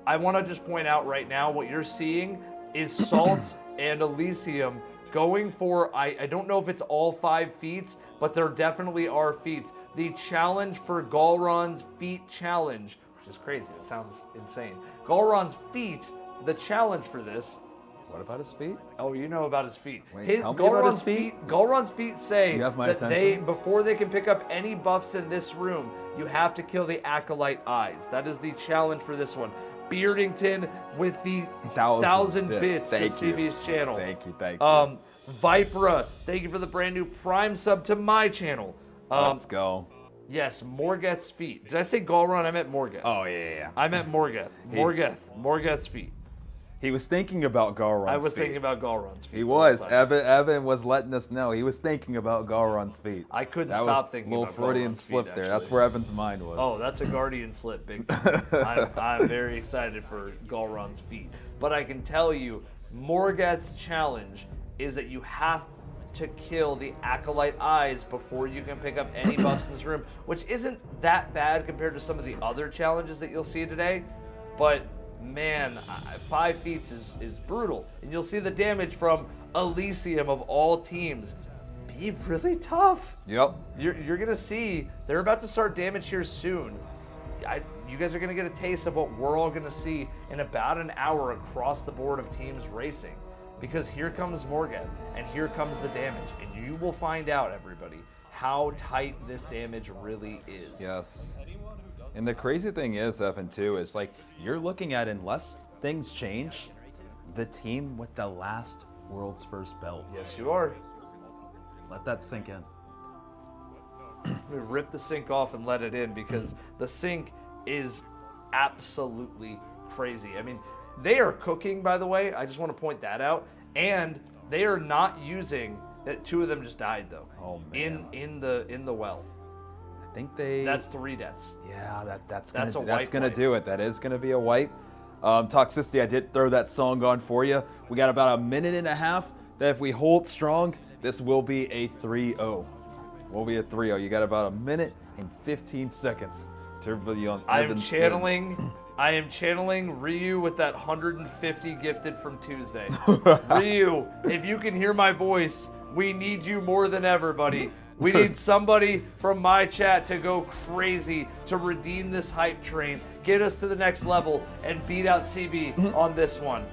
I want to just point out right now what you're seeing is Salt and Elysium going for, I don't know if it's all 5 feats, but there definitely are feats. The challenge for Galron's feat challenge, which is crazy. It sounds insane. Galron's feat, the challenge for this. What about his feet? Oh, you know about his feet. Wait, tell me about his feet. Galron's feet say You have my that attention. before they can pick up any buffs in this room, you have to kill the Acolyte Eyes. That is the challenge for this one. Beardington with the 1,000 bits to Thank you. CB's channel. Thank you. Vipera, thank you for the brand new Prime sub to my channel. Let's go. Yes, Morgeth's feet. Did I say Galron? I meant Morgeth. Oh, yeah. I meant Morgeth. Morgeth's feet. He was thinking about Galron's I was feet. thinking about Galron's feet. He the was. whole time. Evan was letting us know. He was thinking about Galron's feet. I couldn't That stop was thinking a little about Freudian Galron's slip feet, there. actually. That's where Evan's mind was. Oh, that's a Guardian slip, big time. I'm very excited for Galron's feet. But I can tell you, Morgeth's challenge is that you have to kill the Acolyte Eyes before you can pick up any buffs in this room, which isn't that bad compared to some of the other challenges that you'll see today. But man, 5 feats is brutal. And you'll see the damage from Elysium of all teams be really tough. Yep. You're gonna see they're about to start damage here soon. you guys are going to get a taste of what we're all going to see in about an hour across the board of teams racing. Because here comes Morgan, and here comes the damage. And you will find out, everybody, how tight this damage really is. Yes. And the crazy thing is, Evan, too, is like you're looking at, unless things change, the team with the last world's first belt. Yes, you are. Let that sink in. We rip the sync off and let it in, because the sync is absolutely crazy. I mean, they are cooking, by the way. I just want to point that out. And they are not using that. 2 of them just died though. Oh man. In the well. I think they. That's 3 deaths. Yeah, that's wipe. do it. That is gonna be a wipe. Toxicity, I did throw that song on for you. We got about a minute and a half. That if we hold strong, this will be a 3-0. Will be a 3-0. You got about a minute and 15 seconds to be on. I am channeling Ryu with that 150 gifted from Tuesday. Ryu, if you can hear my voice, we need you more than ever, buddy. We need somebody from my chat to go crazy to redeem this hype train, get us to the next level, and beat out CB on this one.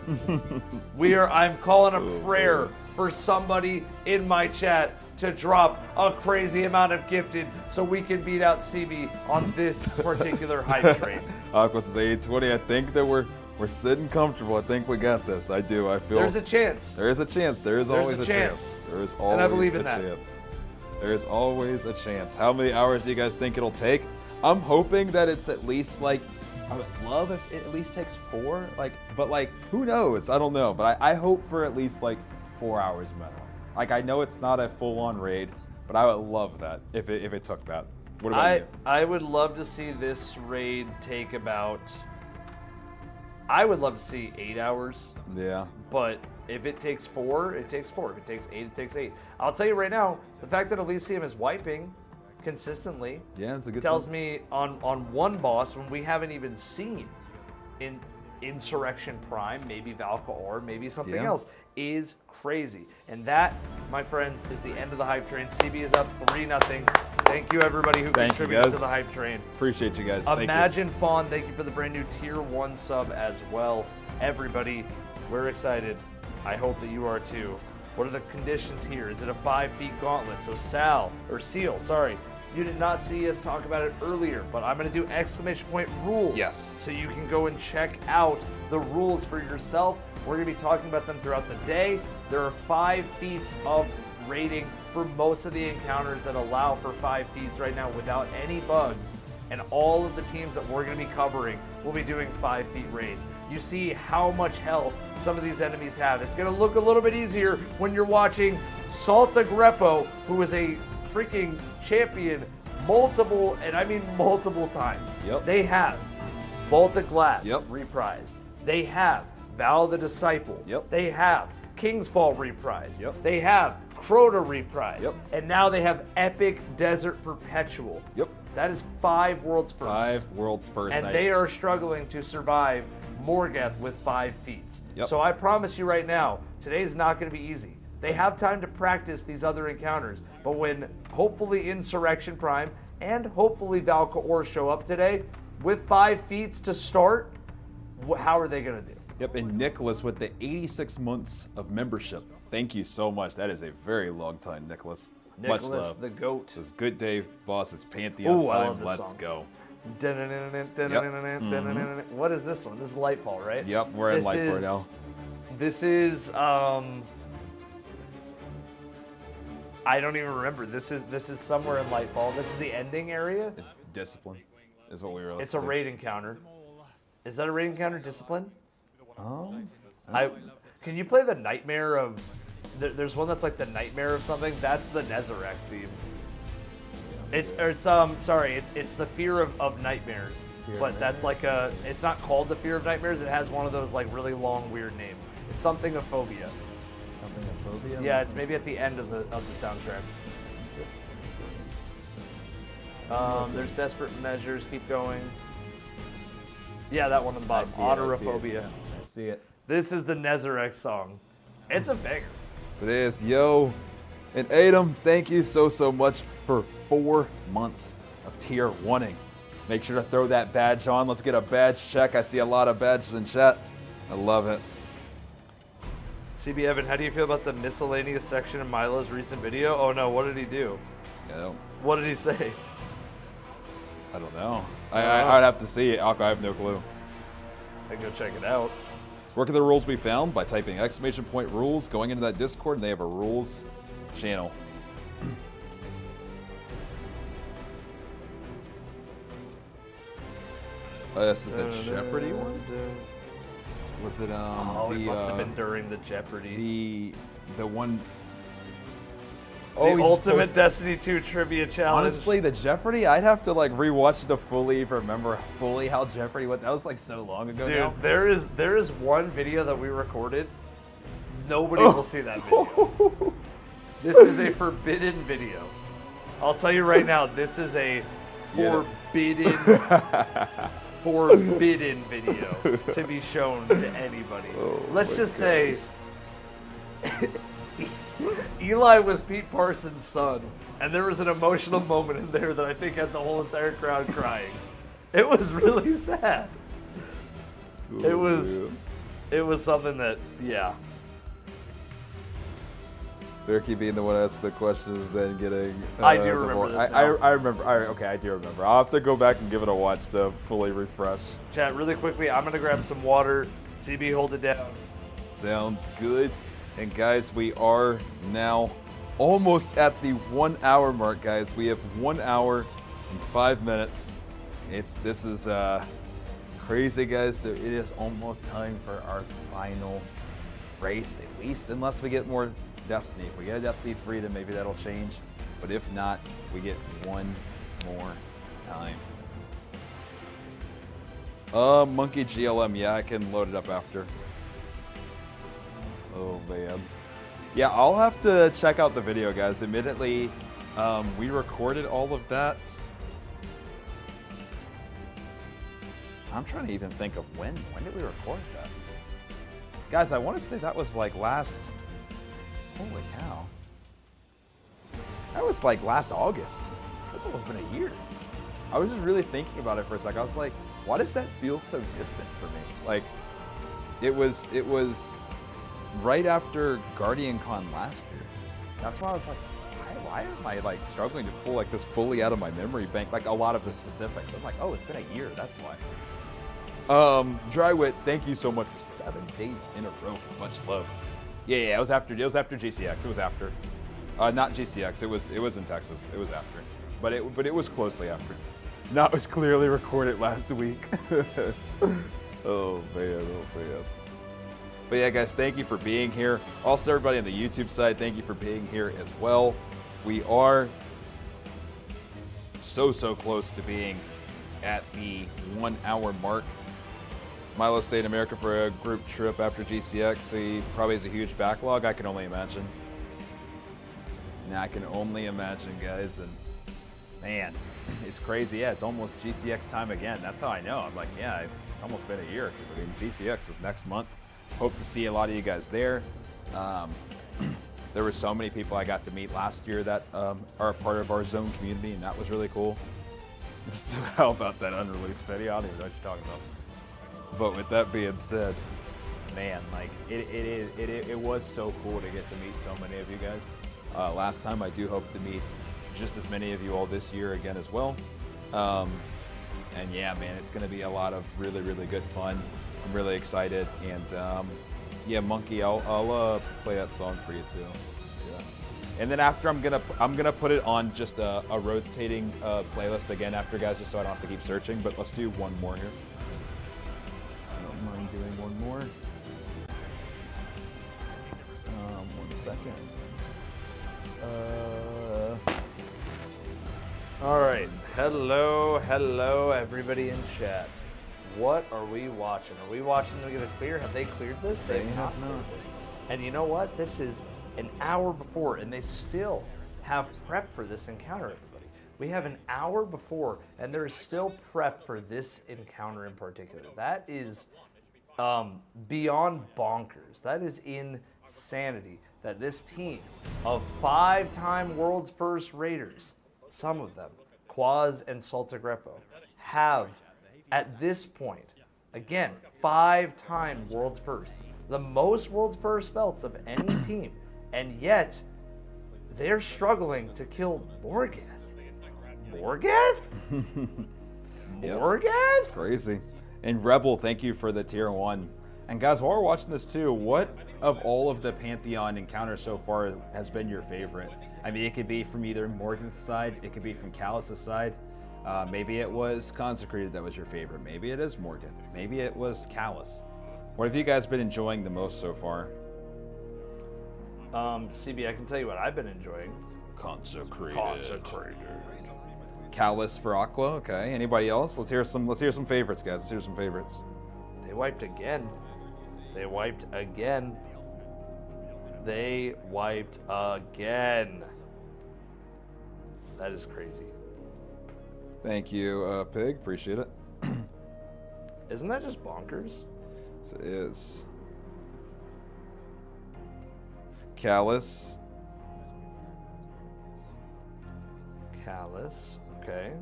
I'm calling a prayer for somebody in my chat to drop a crazy amount of gifted so we can beat out CB on this particular hype train. Aqua says 820. I think that we're sitting comfortable. I think we got this. I do. I feel There's a chance. There is a chance. There is always a chance. There is always And I believe in a that. chance. There is always a chance. How many hours do you guys think it'll take? I'm hoping that it's at least like, I would love if it at least takes 4. But who knows? I don't know. But I hope for at least 4 hours minimum. I know it's not a full-on raid, but I would love that if it took that. What about you? I would love to see this raid take about. I would love to see 8 hours. Yeah. But if it takes 4, it takes 4. If it takes 8, it takes 8. I'll tell you right now, the fact that Elysium is wiping consistently Yeah, it's a good tells sign. me on one boss when we haven't even seen in Insurrection Prime, maybe Valkyr, maybe something else, is crazy. And that, my friends, is the end of the hype train. CB is up 3-0. Thank you, everybody who contributed to the hype train. Appreciate you guys. Imagine Fawn, thank you for the brand new Tier 1 sub as well. Everybody, we're excited. I hope that you are too. What are the conditions here? Is it a 5 feet gauntlet? So Seal, sorry. You did not see us talk about it earlier, but I'm going to do exclamation point rules. Yes. So you can go and check out the rules for yourself. We're going to be talking about them throughout the day. There are 5 feats of rating for most of the encounters that allow for 5 feats right now without any bugs. And all of the teams that we're going to be covering will be doing 5 feet raids. You see how much health some of these enemies have. It's going to look a little bit easier when you're watching Salta Grepo, who is a freaking champion multiple times. Yep. They have Vault of Glass Yep. reprised. They have Val the Disciple. Yep. They have King's Fall reprised. Yep. They have Crota reprised. Yep. And now they have Epic Desert Perpetual. Yep. That is 5 world's first. 5 world's first. And they are struggling to survive Morgeth with 5 feats. Yep. So I promise you right now, today's not going to be easy. They have time to practice these other encounters, but when hopefully Insurrection Prime and hopefully Valkyr show up today with 5 feats to start, how are they going to do? Yep, and Nicholas with the 86 months of membership. Thank you so much. That is a very long time, Nicholas. Much Nicholas love. the GOAT. This is good day, boss. It's Pantheon Ooh, I time. love this Let's song. go. What is this one? This is Lightfall, right? Yep, we're in Lightfall right now. This is I don't even remember. This is somewhere in Lightfall. This is the ending area. It's discipline, is what we were. It's a raid encounter. Is that a raid encounter? Discipline? Can you play the nightmare of? There's one that's like the nightmare of something. That's the Nezarec theme. It's the fear of nightmares. But that's like it's not called the fear of nightmares. It has one of those like really long weird names. It's something of phobia. Something of phobia. Yeah, it's maybe at the end of the soundtrack. There's desperate measures. Keep going. Yeah, that one on the bottom. Autorophobia. I see it. This is the Nezarec song. It's a banger. It is, yo. And Adam, thank you so much for 4 months of tier 1ing. Make sure to throw that badge on. Let's get a badge check. I see a lot of badges in chat. I love it. CB Evan, how do you feel about the miscellaneous section in Milo's recent video? Oh no, what did he do? Yeah, What did he say? I don't know. I'd have to see it. I have no clue. I can go check it out. Where can the rules be found? By typing !rules, going into that Discord, and they have a rules channel. Is it the Jeopardy one? Was it Oh, it must have been during the Jeopardy. The one. The Ultimate Destiny 2 Trivia Challenge. Honestly, the Jeopardy, I'd have to like rewatch to fully remember fully how Jeopardy went. That was like so long ago Dude, now. there is one video that we recorded. Nobody will see that video. This is a forbidden video. I'll tell you right now, this is a forbidden video to be shown to anybody. Let's just say Eli was Pete Parsons' son, and there was an emotional moment in there that I think had the whole entire crowd crying. It was really sad. It was something that, yeah. Berkey being the one asking the questions, then getting. I do remember this now. I remember. Okay, I do remember. I'll have to go back and give it a watch to fully refresh. Chat, really quickly, I'm going to grab some water. CB, hold it down. Sounds good. And guys, we are now almost at the 1 hour mark, guys. We have 1 hour and 5 minutes. This is crazy, guys. It is almost time for our final race, at least, unless we get more Destiny. If we get a Destiny 3, then maybe that'll change. But if not, we get one more time. Monkey GLM, yeah, I can load it up after. Oh man. Yeah, I'll have to check out the video, guys. Admittedly, we recorded all of that. I'm trying to even think of when did we record that? Guys, I want to say that was like last, holy cow. That was like last August. That's almost been a year. I was just really thinking about it for a second. I was like, why does that feel so distant for me? Like, it was right after Guardian Con last year. That's why I was like, why am I like struggling to pull like this fully out of my memory bank, like a lot of the specifics. I'm like, oh, it's been a year, that's why. Drywit, thank you so much for 7 days in a row. Much love. Yeah, it was after GCX. It was after. Not GCX. It was in Texas. It was after. But it was closely after. No, it was clearly recorded last week. Oh man. But yeah, guys, thank you for being here. Also, everybody on the YouTube side, thank you for being here as well. We are so close to being at the 1 hour mark. Milo stayed in America for a group trip after GCX. He probably has a huge backlog. I can only imagine. Now I can only imagine, guys. And man, it's crazy. Yeah, it's almost GCX time again. That's how I know. I'm like, yeah, it's almost been a year. I mean, GCX is next month. Hope to see a lot of you guys there. There were so many people I got to meet last year that are a part of our zone community, and that was really cool. So how about that unreleased video? I don't even know what you're talking about. But with that being said, Man, like it was so cool to get to meet so many of you guys. last time, I do hope to meet just as many of you all this year again as well. And yeah, man, it's going to be a lot of really good fun. I'm really excited, and yeah, Monkey, I'll play that song for you too. Yeah. And then after, I'm gonna put it on just a rotating playlist again after, guys, just so I don't have to keep searching. But let's do one more here. I don't mind doing one more. 1 second. All right, hello, everybody in chat. What are we watching? Are we watching them get a clear? Have they cleared this? They have not. And you know what? This is an hour before, and they still have prep for this encounter, everybody. We have an hour before, and there is still prep for this encounter in particular. That is beyond bonkers. That is insanity that this team of 5-time world's first raiders, some of them Quaz and Salta Grepo have, at this point, again, 5-time world's first, the most world's first belts of any team, and yet they're struggling to kill Morgath. Morgath? Morgath? Crazy. And Rebel, thank you for the tier 1. And guys, while we're watching this too, what of all of the Pantheon encounters so far has been your favorite? I mean, it could be from either Morgan's side, it could be from Callus's side. Maybe it was Consecrated that was your favorite. Maybe it is Morgan. Maybe it was Callus. What have you guys been enjoying the most so far? CB, I can tell you what I've been enjoying. Consecrated. Callus for Aqua. Okay. Anybody else? Let's hear some favorites, guys. Let's hear some favorites. They wiped again. They wiped again. That is crazy. Thank you, Pig. Appreciate it. Isn't that just bonkers? Yes, it is. Callus. Okay.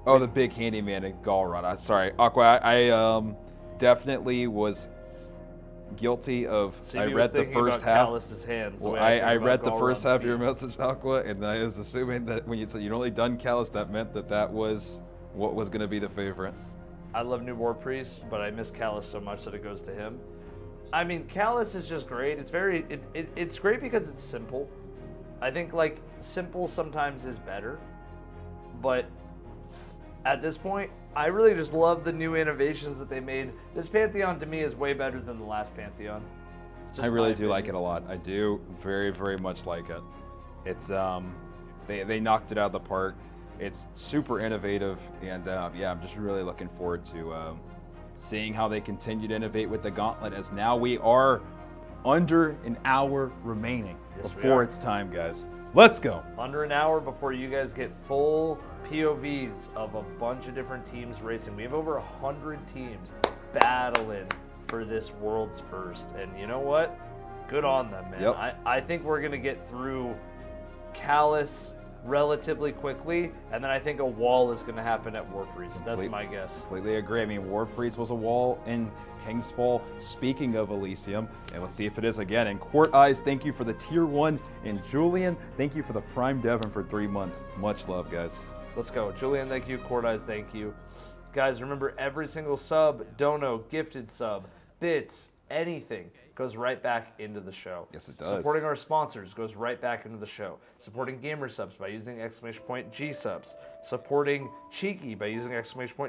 Oh, the big handyman at Galrod. Sorry, Aqua. I definitely was guilty of. So I read the first half. Callus's hands. Well, I read the first half of your message, Aqua, and I was assuming that when you said you'd only done Callus, that meant that was what was going to be the favorite. I love New War Priest, but I miss Callus so much that it goes to him. I mean, Callus is just great. It's great because it's simple. I think like simple sometimes is better, but at this point, I really just love the new innovations that they made. This Pantheon to me is way better than the last Pantheon. I really do like it a lot. I do very, very much like it. It's they knocked it out of the park. It's super innovative, and yeah, I'm just really looking forward to seeing how they continue to innovate with the Gauntlet. As now we are under an hour remaining before it's time, guys. Let's go. Under an hour before you guys get full POVs of a bunch of different teams racing. We have over 100 teams battling for this world's first. And you know what? Good on them, man. Yep. I think we're going to get through Callus relatively quickly, and then I think a wall is going to happen at War Priest. That's my guess. Completely agree. I mean, War Priest was a wall in King's Fall. Speaking of Elysium, and let's see if it is again. And Court Eyes, thank you for the tier 1. And Julian, thank you for the Prime Devon for 3 months. Much love, guys. Let's go. Julian, thank you. Court Eyes, thank you. Guys, remember every single sub, dono, gifted sub, bits, anything goes right back into the show. Yes, it does. Supporting our sponsors goes right back into the show. Supporting Gamer Subs by using !G subs. Supporting Cheeky by using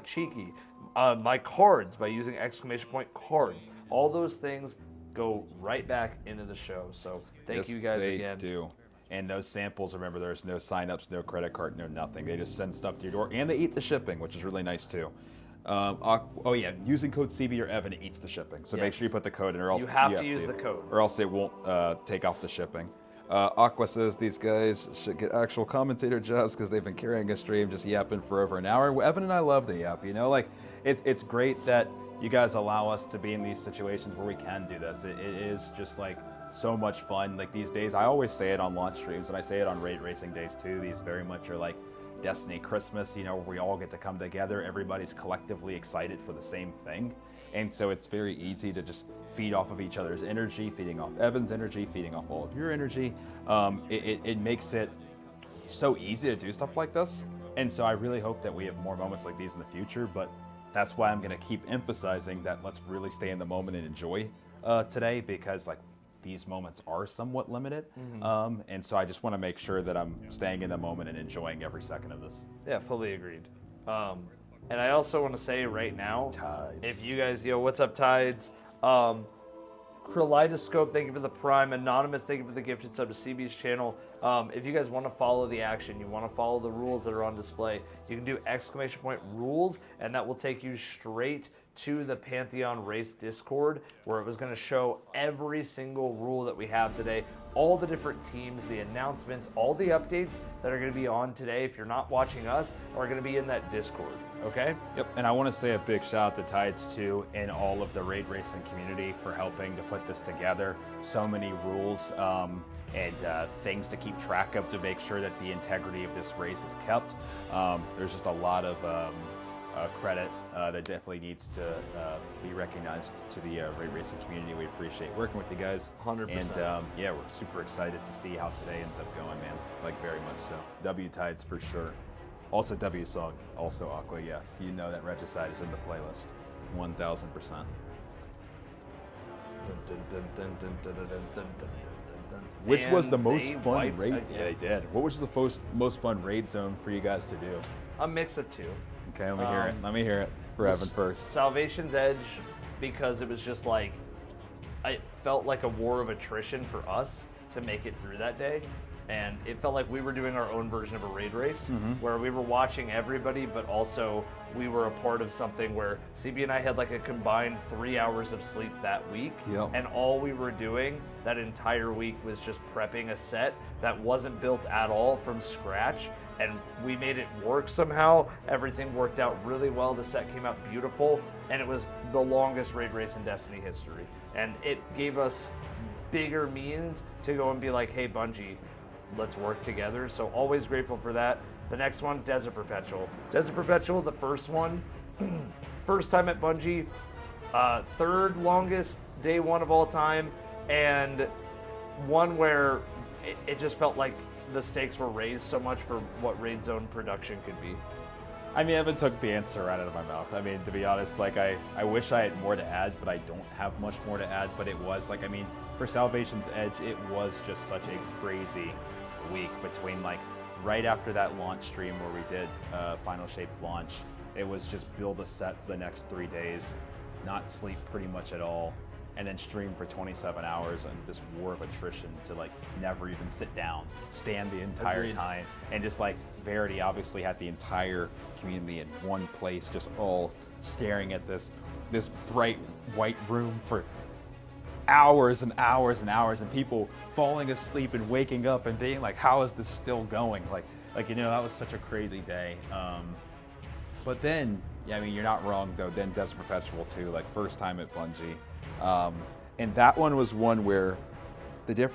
!Cheeky. My cards by using !Cards. All those things go right back into the show. So thank you guys again. They do. And those samples, remember, there's no signups, no credit card, no nothing. They just send stuff to your door, and they eat the shipping, which is really nice too. Oh yeah, using code CB or Evan eats the shipping. So make sure you put the code in, or else you have to use the code, or else it won't take off the shipping. Aqua says these guys should get actual commentator jobs because they've been carrying a stream just yapping for over an hour. Evan and I love the yap. You know, like it's great that you guys allow us to be in these situations where we can do this. It is just like so much fun. Like these days, I always say it on launch streams, and I say it on raid racing days too. These very much are like Destiny Christmas, you know, where we all get to come together. Everybody's collectively excited for the same thing. And so it's very easy to just feed off of each other's energy, feeding off Evan's energy, feeding off all of your energy. It makes it so easy to do stuff like this. And so I really hope that we have more moments like these in the future, but that's why I'm gonna keep emphasizing that let's really stay in the moment and enjoy today, because like these moments are somewhat limited. And so I just want to make sure that I'm staying in the moment and enjoying every second of this. Yeah, fully agreed. And I also want to say right now, Tides. if you guys, what's up, Tides? Kaleidoscope, thank you for the Prime. Anonymous, thank you for the gifted sub to CB's channel. If you guys want to follow the action, you want to follow the rules that are on display, you can do !rules, and that will take you straight to the Pantheon Race Discord, where it was going to show every single rule that we have today, all the different teams, the announcements, all the updates that are going to be on today. If you're not watching us, are going to be in that Discord. Okay? Yep, and I want to say a big shout out to Tides too and all of the raid racing community for helping to put this together. So many rules. and things to keep track of to make sure that the integrity of this race is kept. There's just a lot of credit that definitely needs to be recognized to the ray racing community. We appreciate working with you guys. 100%. And yeah, we're super excited to see how today ends up going, man. Like very much so. W Tides for sure. Also W Song, also Aqua, yes. You know that Regicide is in the playlist. 1000%. Which was the most fun raid? Yeah, they did. What was the most fun raid zone for you guys to do? A mix of two. Okay, let me hear it. Let me hear it for Evan first. Salvation's Edge, because it was just like, it felt like a war of attrition for us to make it through that day. And it felt like we were doing our own version of a raid race, where we were watching everybody, but also we were a part of something where CB and I had like a combined 3 hours of sleep that week. Yep. And all we were doing that entire week was just prepping a set that wasn't built at all from scratch. And we made it work somehow. Everything worked out really well. The set came out beautiful, and it was the longest raid race in Destiny history. And it gave us bigger means to go and be like, hey, Bungie, let's work together. So always grateful for that. The next one, Desert Perpetual. Desert Perpetual, the first one, first time at Bungie, third longest day one of all time, and one where it just felt like the stakes were raised so much for what raid zone production could be. I mean, Evan took the answer right out of my mouth. I mean, to be honest, like I wish I had more to add, but I don't have much more to add. But it was like, I mean, for Salvation's Edge, it was just such a crazy week between like right after that launch stream where we did Final Shape launch. It was just build a set for the next 3 days, not sleep pretty much at all, and then stream for 27 hours and this war of attrition to like never even sit down, stand the entire time, and just like Verity obviously had the entire community in one place, just all staring at this bright white room for hours and hours and hours, and people falling asleep and waking up and being like, how is this still going? Like you know, that was such a crazy day. But then, yeah, I mean, you're not wrong though. Then Desert Perpetual too, like first time at Bungie, and that one was one where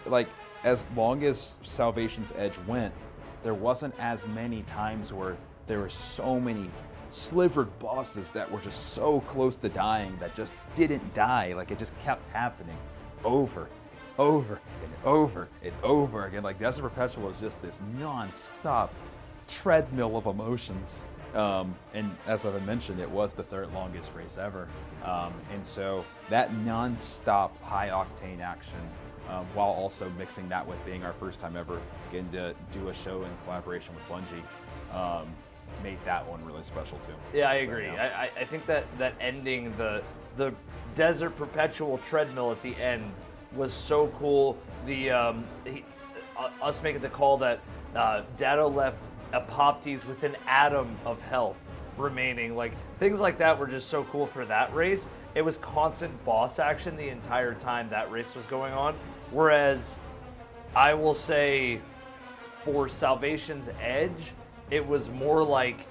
like as long as Salvation's Edge went, there wasn't as many times where there were so many slivered bosses that were just so close to dying that just didn't die. Like it just kept happening over and over and over again. Like Desert Perpetual is just this non-stop treadmill of emotions. And as I've mentioned, it was the third longest race ever. And so that non-stop high octane action, while also mixing that with being our first time ever getting to do a show in collaboration with Bungie, made that one really special too. Yeah, I agree. Yeah. I think that ending, the Desert Perpetual treadmill at the end was so cool. The us making the call that Datto left Apoptes with an atom of health remaining, like things like that were just so cool for that race. It was constant boss action the entire time that race was going on. Whereas I will say for Salvation's Edge, it was more like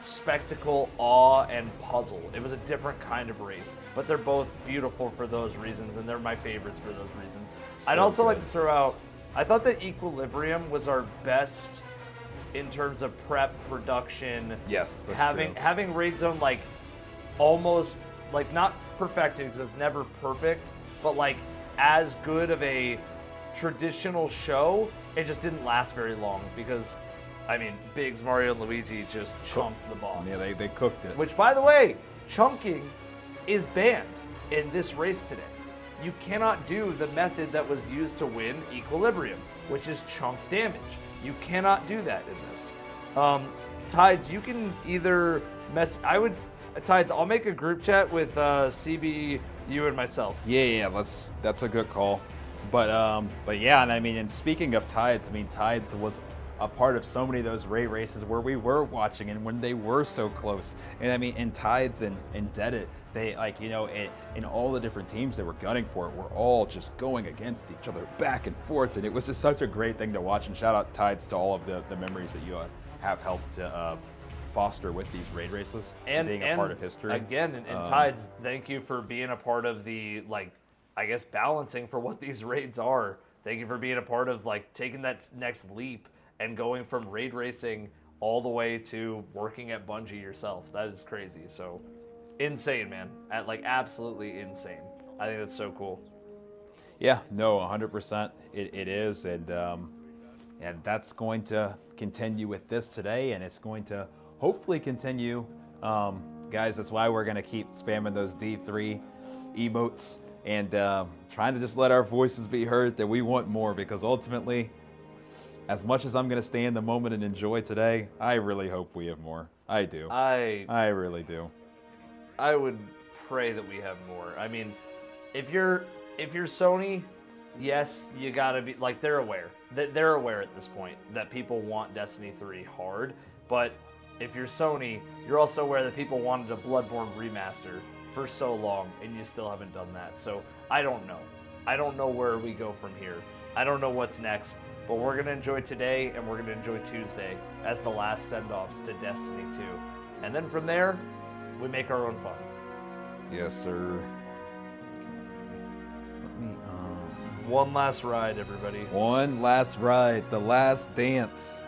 spectacle, awe, and puzzle. It was a different kind of race, but they're both beautiful for those reasons, and they're my favorites for those reasons. I'd also like to throw out, I thought that Equilibrium was our best in terms of prep, production. Yes, that's having Raid Zone like almost like not perfected because it's never perfect, but like as good of a traditional show. It just didn't last very long because, I mean, Biggs, Mario, and Luigi just chunked the boss. Yeah, they cooked it. Which, by the way, chunking is banned in this race today. You cannot do the method that was used to win Equilibrium, which is chunk damage. You cannot do that in this. Tides, you can either Tides, I'll make a group chat with CB, you, and myself. Yeah, that's a good call. But yeah, and I mean, and speaking of Tides, I mean, Tides was a part of so many of those raid races where we were watching and when they were so close. And I mean, in Tides and Deadit, they, like, you know, in all the different teams that were gunning for it, were all just going against each other back and forth. And it was just such a great thing to watch. And shout out Tides to all of the memories that you have helped to foster with these raid races and being a part of history. Again, and Tides, thank you for being a part of the, like, I guess, balancing for what these raids are. Thank you for being a part of like taking that next leap and going from raid racing all the way to working at Bungie yourselves. That is crazy. So insane, man. Absolutely insane. I think that's so cool. Yeah, no, 100%. It is, and that's going to continue with this today, and it's going to hopefully continue. Guys, that's why we're going to keep spamming those D3 emotes and trying to just let our voices be heard that we want more, because ultimately, as much as I'm going to stay in the moment and enjoy today, I really hope we have more. I do. I really do. I would pray that we have more. I mean, if you're Sony, yes, you gotta be like, they're aware at this point that people want Destiny 3 hard. But if you're Sony, you're also aware that people wanted a Bloodborne remaster for so long, and you still haven't done that. So I don't know. I don't know where we go from here. I don't know what's next. But we're gonna enjoy today, and we're gonna enjoy Tuesday as the last send-offs to Destiny 2, and then from there, we make our own fun. Yes, sir. One last ride, everybody. One last ride. The last dance.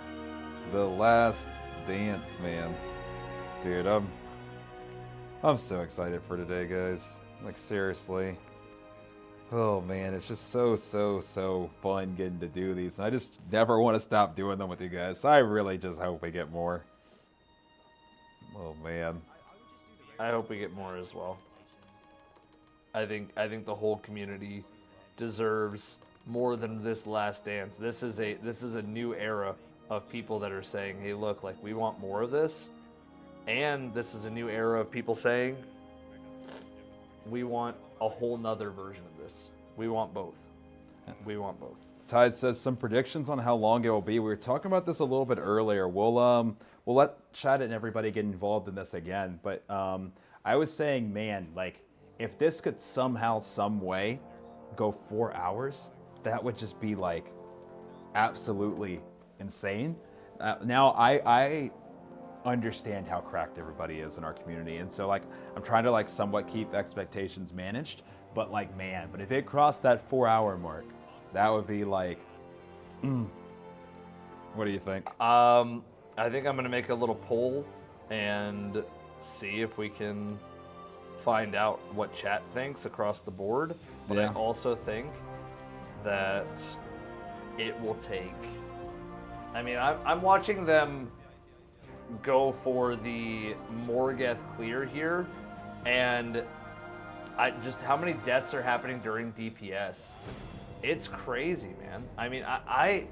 The last dance, man. Dude, I'm so excited for today, guys. Like, seriously. Oh, man, it's just so fun getting to do these. And I just never want to stop doing them with you guys. So I really just hope we get more. Oh, man. I hope we get more as well. I think the whole community deserves more than this last dance. This is a new era of people that are saying, hey, look, like, we want more of this. And this is a new era of people saying, we want a whole nother version of this. We want both. We want both. Tide says some predictions on how long it will be. We were talking about this a little bit earlier. We'll let chat and everybody get involved in this again. But I was saying, man, like, if this could somehow, some way go 4 hours, that would just be like absolutely insane. Now I understand how cracked everybody is in our community, and so like I'm trying to like somewhat keep expectations managed, but like, man, but if it crossed that 4 hour mark, that would be like what do you think? I think I'm gonna make a little poll and see if we can find out what chat thinks across the board, but Yeah. I also think that it will take, I mean, I'm watching them go for the Morgeth clear here, and how many deaths are happening during DPS. It's crazy, man. I mean, I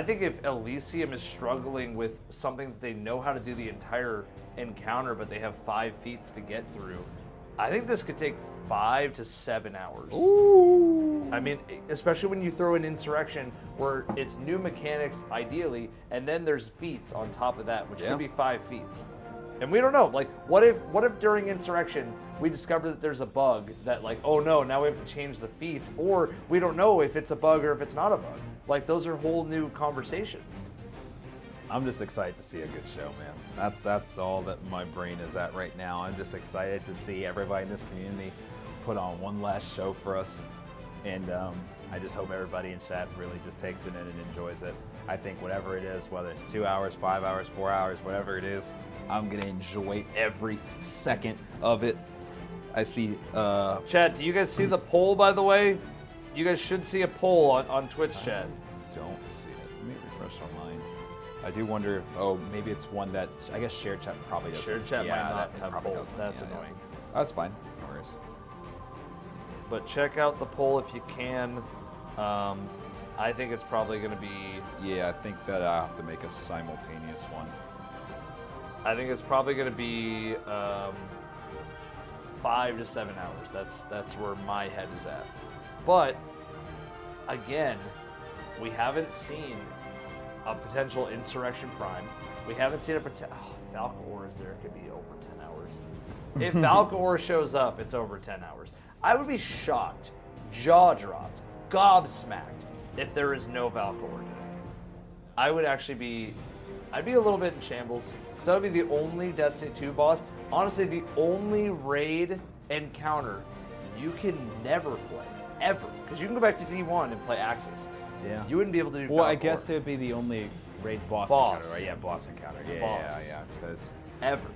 think if Elysium is struggling with something that they know how to do the entire encounter, but they have 5 feats to get through, I think this could take 5 to 7 hours. Ooh. I mean, especially when you throw in Insurrection, where it's new mechanics, ideally, and then there's feats on top of that, which could be 5 feats. And we don't know, like, what if during Insurrection, we discover that there's a bug that, like, oh no, now we have to change the feats, or we don't know if it's a bug or if it's not a bug. Like, those are whole new conversations. I'm just excited to see a good show, man. That's all that my brain is at right now. I'm just excited to see everybody in this community put on one last show for us. And I just hope everybody in chat really just takes it in and enjoys it. I think whatever it is, whether it's 2 hours, 5 hours, 4 hours, whatever it is, I'm gonna enjoy every second of it. I see, Chat, do you guys see the poll, by the way? You guys should see a poll on Twitch chat. Don't see it. Let me refresh online. I do wonder if, oh, maybe it's one that, I guess shared chat probably doesn't. Shared chat might not have probably polls. doesn't. That's Yeah, annoying. That's fine. No worries. But check out the poll if you can. I think it's probably going to be, Yeah, I think that I have to make a simultaneous one. I think it's probably going to be 5 to 7 hours. That's where my head is at. But again, we haven't seen a potential Insurrection Prime. We haven't seen a potential. Oh, Valkor is there. It could be over 10 hours. If Valkor shows up, it's over 10 hours. I would be shocked, jaw dropped, gobsmacked if there is no Valkor today. I would actually be, I'd be a little bit in shambles, because that would be the only Destiny 2 boss. Honestly, the only raid encounter you can never play, ever. Because you can go back to D1 and play Axis. Yeah. You wouldn't be able to do Well, I Valkor guess it would be the only raid boss Boss. encounter, right? Yeah, boss encounter. Yeah, Boss. yeah. Because ever.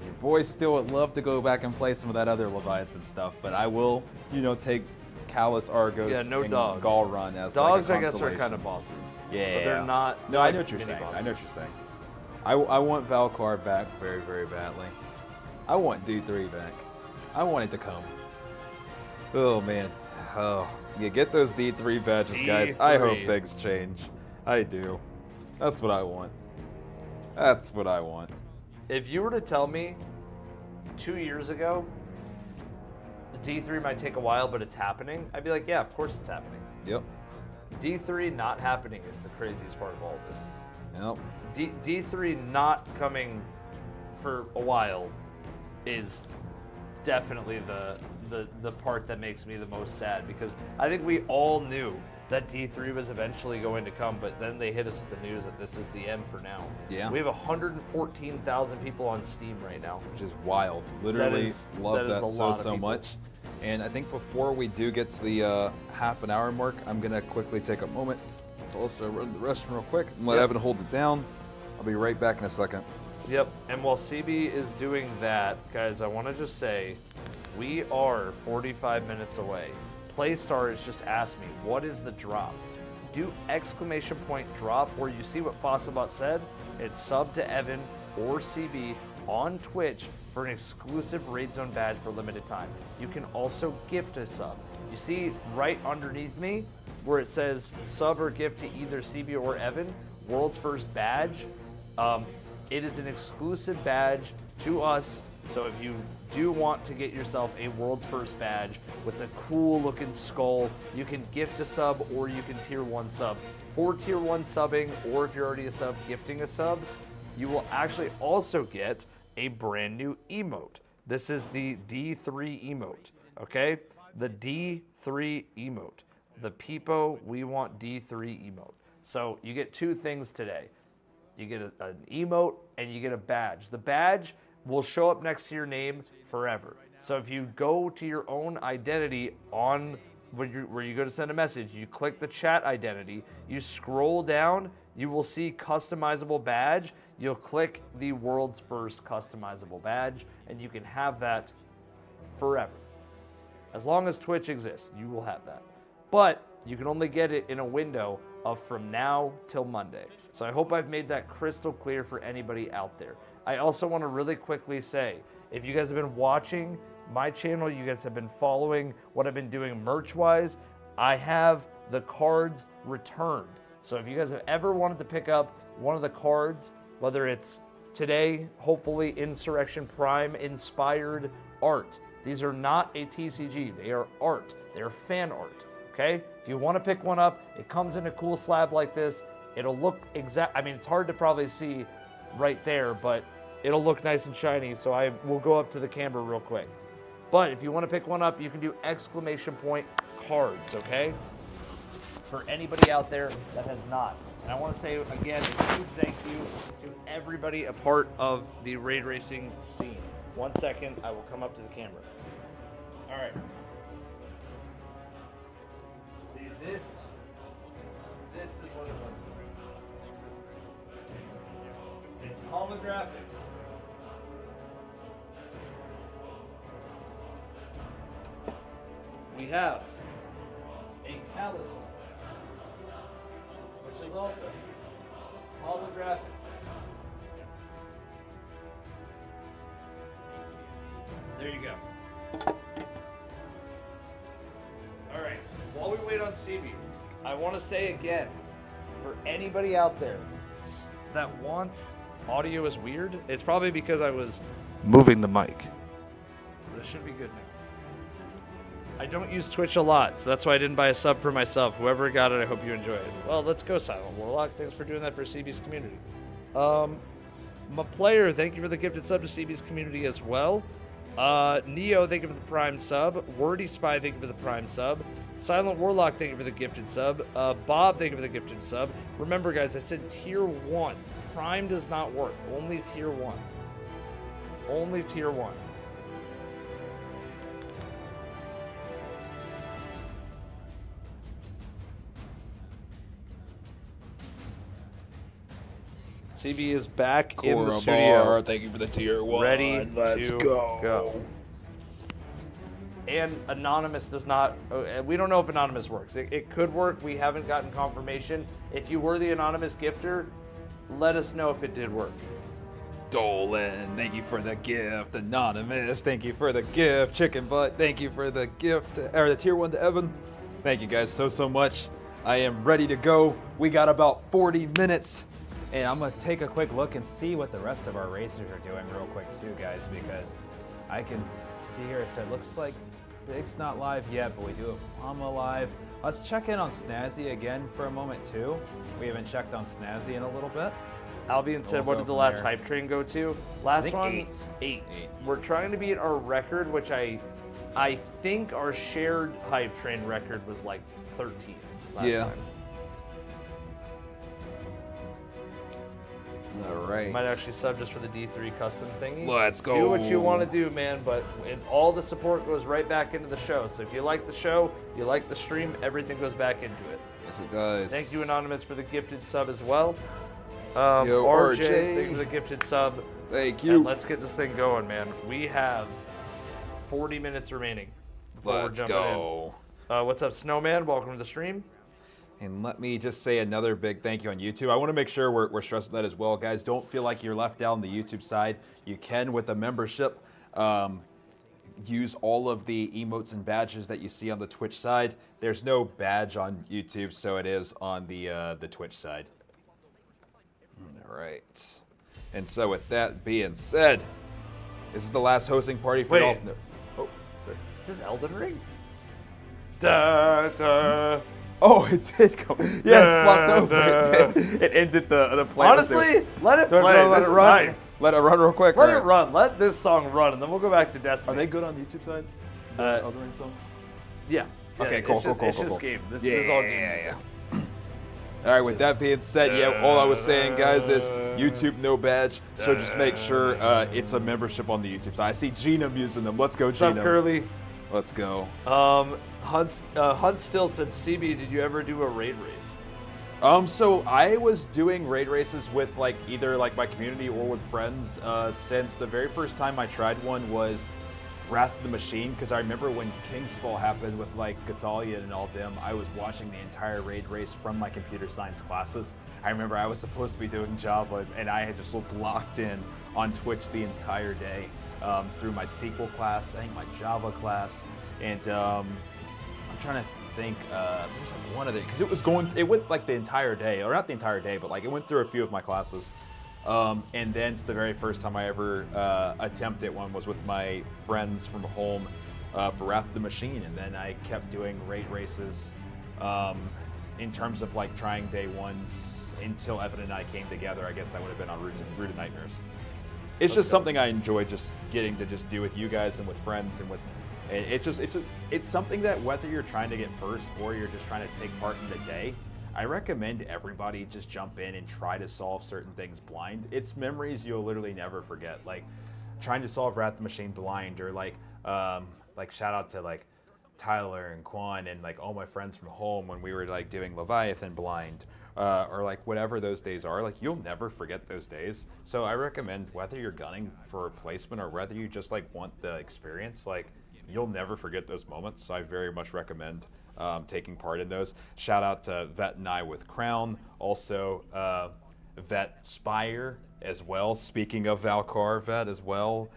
your boys still would love to go back and play some of that other Leviathan stuff, but I will, take Callus, Argos, Yeah, no and dogs. Galrun as Dogs, like a I guess, are consolation. kind of bosses. Yeah, But they're not. No, they're I like know what you're mini saying. bosses. I know what you're saying. I want Valkar back very, very badly. I want D3 back. I want it to come. Oh man. Oh, yeah. Get those D3 badges, guys. I hope D3. things change. I do. That's what I want. That's what I want. If you were to tell me 2 years ago, D3 might take a while, but it's happening, I'd be like, yeah, of course it's happening. Yep. D3 not happening is the craziest part of all of this. Yep. D3 not coming for a while is definitely the part that makes me the most sad, because I think we all knew that D3 was eventually going to come, but then they hit us with the news that this is the end for now. Yeah. We have 114,000 people on Steam right now. Which is wild. Literally love that is that a lot of so people. much. And I think before we do get to the half an hour mark, I'm gonna quickly take a moment to also run to the restroom real quick and let Yep. Evan hold it down. I'll be right back in a second. Yep, and while CB is doing that, guys, I want to just say, we are 45 minutes away. Playstar has just asked me, what is the drop? Do exclamation point drop where you see what Fossilbot said. It's sub to Evan or CB on Twitch for an exclusive Raid Zone badge for limited time. You can also gift a sub. You see right underneath me where it says sub or gift to either CB or Evan, world's first badge. It is an exclusive badge to us, so if you do want to get yourself a world's first badge with a cool looking skull, you can gift a sub or you can tier 1 sub. For tier 1 subbing, or if you're already a sub gifting a sub, you will actually also get a brand new emote. This is the D3 emote, okay? The D3 emote. The Peepo We Want D3 emote. So you get 2 things today. You get an emote and you get a badge. The badge will show up next to your name forever. So if you go to your own identity on where you go to send a message, you click the chat identity, you scroll down, you will see customizable badge. You'll click the world's first customizable badge, and you can have that forever. As long as Twitch exists, you will have that. But you can only get it in a window of from now till Monday. So I hope I've made that crystal clear for anybody out there. I also want to really quickly say, if you guys have been watching my channel, you guys have been following what I've been doing merch-wise, I have the cards returned. So if you guys have ever wanted to pick up one of the cards, whether it's today, hopefully Insurrection Prime inspired art. These are not a TCG, they are art. They are fan art, okay? If you want to pick one up, it comes in a cool slab like this. It'll look I mean, it's hard to probably see right there, but it'll look nice and shiny, so I will go up to the camera real quick. But if you want to pick one up, you can do exclamation point cards, okay? For anybody out there that has not. And I want to say, again, a huge thank you to everybody a part of the raid racing scene. 1 second, I will come up to the camera. All right. See, this is what it looks like. It's holographic. We have a Callus, which is also holographic. There you go. All right, while we wait on CB, I want to say again, for anybody out there that wants audio is weird, it's probably because I was moving the mic. This should be good now. I don't use Twitch a lot, so that's why I didn't buy a sub for myself. Whoever got it, I hope you enjoy it. Well, let's go, Silent Warlock. Thanks for doing that for CB's community. My player, thank you for the gifted sub to CB's community as well. Neo, thank you for the prime sub. Wordy Spy, thank you for the prime sub. Silent Warlock, thank you for the gifted sub. Bob, thank you for the gifted sub. Remember, guys, I said tier 1. Prime does not work. Only tier 1. Only tier 1. CB is back in the Cora studio. Bar, thank you for the tier 1. Ready Let's to go. go. And Anonymous does not, we don't know if Anonymous works. It could work. We haven't gotten confirmation. If you were the Anonymous gifter, let us know if it did work. Dolan, thank you for the gift. Anonymous, thank you for the gift. Chicken Butt, thank you for the gift. Or the tier 1 to Evan. Thank you guys so much. I am ready to go. We got about 40 minutes. And I'm going to take a quick look and see what the rest of our racers are doing real quick too, guys, because I can see here, so it looks like Big's not live yet, but we do have Mama live. Let's check in on Snazzy again for a moment too. We haven't checked on Snazzy in a little bit. Albion said, what did the last hype train go to? Last one? 8. We're trying to beat our record, which I think our shared hype train record was like 13 last time. All right. Might actually sub just for the D3 custom thingy. Let's go. Do what you want to do, man, but all the support goes right back into the show. So if you like the show, you like the stream, everything goes back into it. Yes, it does. Thank you, Anonymous, for the gifted sub as well. Yo, RJ, thank you for the gifted sub. Thank you. And let's get this thing going, man. We have 40 minutes remaining before Let's we're jumping go. in. What's up, Snowman? Welcome to the stream. And let me just say another big thank you on YouTube. I want to make sure we're stressing that as well, guys. Don't feel like you're left out on the YouTube side. You can with a membership. Use all of the emotes and badges that you see on the Twitch side. There's no badge on YouTube, so it is on the Twitch side. All right. And so with that being said, this is the last hosting party for y'all. Oh, sorry. Is this Elden Ring? Da, da. Oh, it did go. Yeah, it swapped over. It did. It ended the play. Honestly, let it play. Let it run. Let it run real quick. Let it run. Let this song run, and then we'll go back to Destiny. Are they good on the YouTube side? The Elden Ring songs? Yeah. Okay, cool, cool. It's just game. This is all game music. All right, with that being said, all I was saying, guys, is YouTube no badge, so just make sure it's a membership on the YouTube side. I see Gina using them. Let's go, Gina. What's up, Curly? Let's go. Hunt still said, CB, did you ever do a raid race? So I was doing raid races with either my community or with friends since the very first time I tried one was Wrath of the Machine, because I remember when King's Fall happened with Gathalion and all them, I was watching the entire raid race from my computer science classes. I remember I was supposed to be doing Java, and I had just was locked in on Twitch the entire day through my SQL class, I think my Java class, and I'm trying to think, there's one of it, because it went the entire day, or not the entire day, but it went through a few of my classes. And then the very first time I ever attempted one was with my friends from home for Wrath of the Machine, and then I kept doing raid races in terms of trying day ones until Evan and I came together. I guess that would have been on Root of Nightmares. It's just something I enjoy just getting to just do with you guys and with friends and with. It's something that whether you're trying to get first or you're just trying to take part in the day, I recommend everybody just jump in and try to solve certain things blind. It's memories you'll literally never forget. Trying to solve Wrath of the Machine blind, or shout out to Tyler and Quan and all my friends from home when we were doing Leviathan blind, or whatever those days are. You'll never forget those days. So I recommend whether you're gunning for a placement or whether you just want the experience, you'll never forget those moments. So I very much recommend taking part in those. Shout out to Vet and I with Crown, also Vet Spire as well. Speaking of Valkar, Vet as well,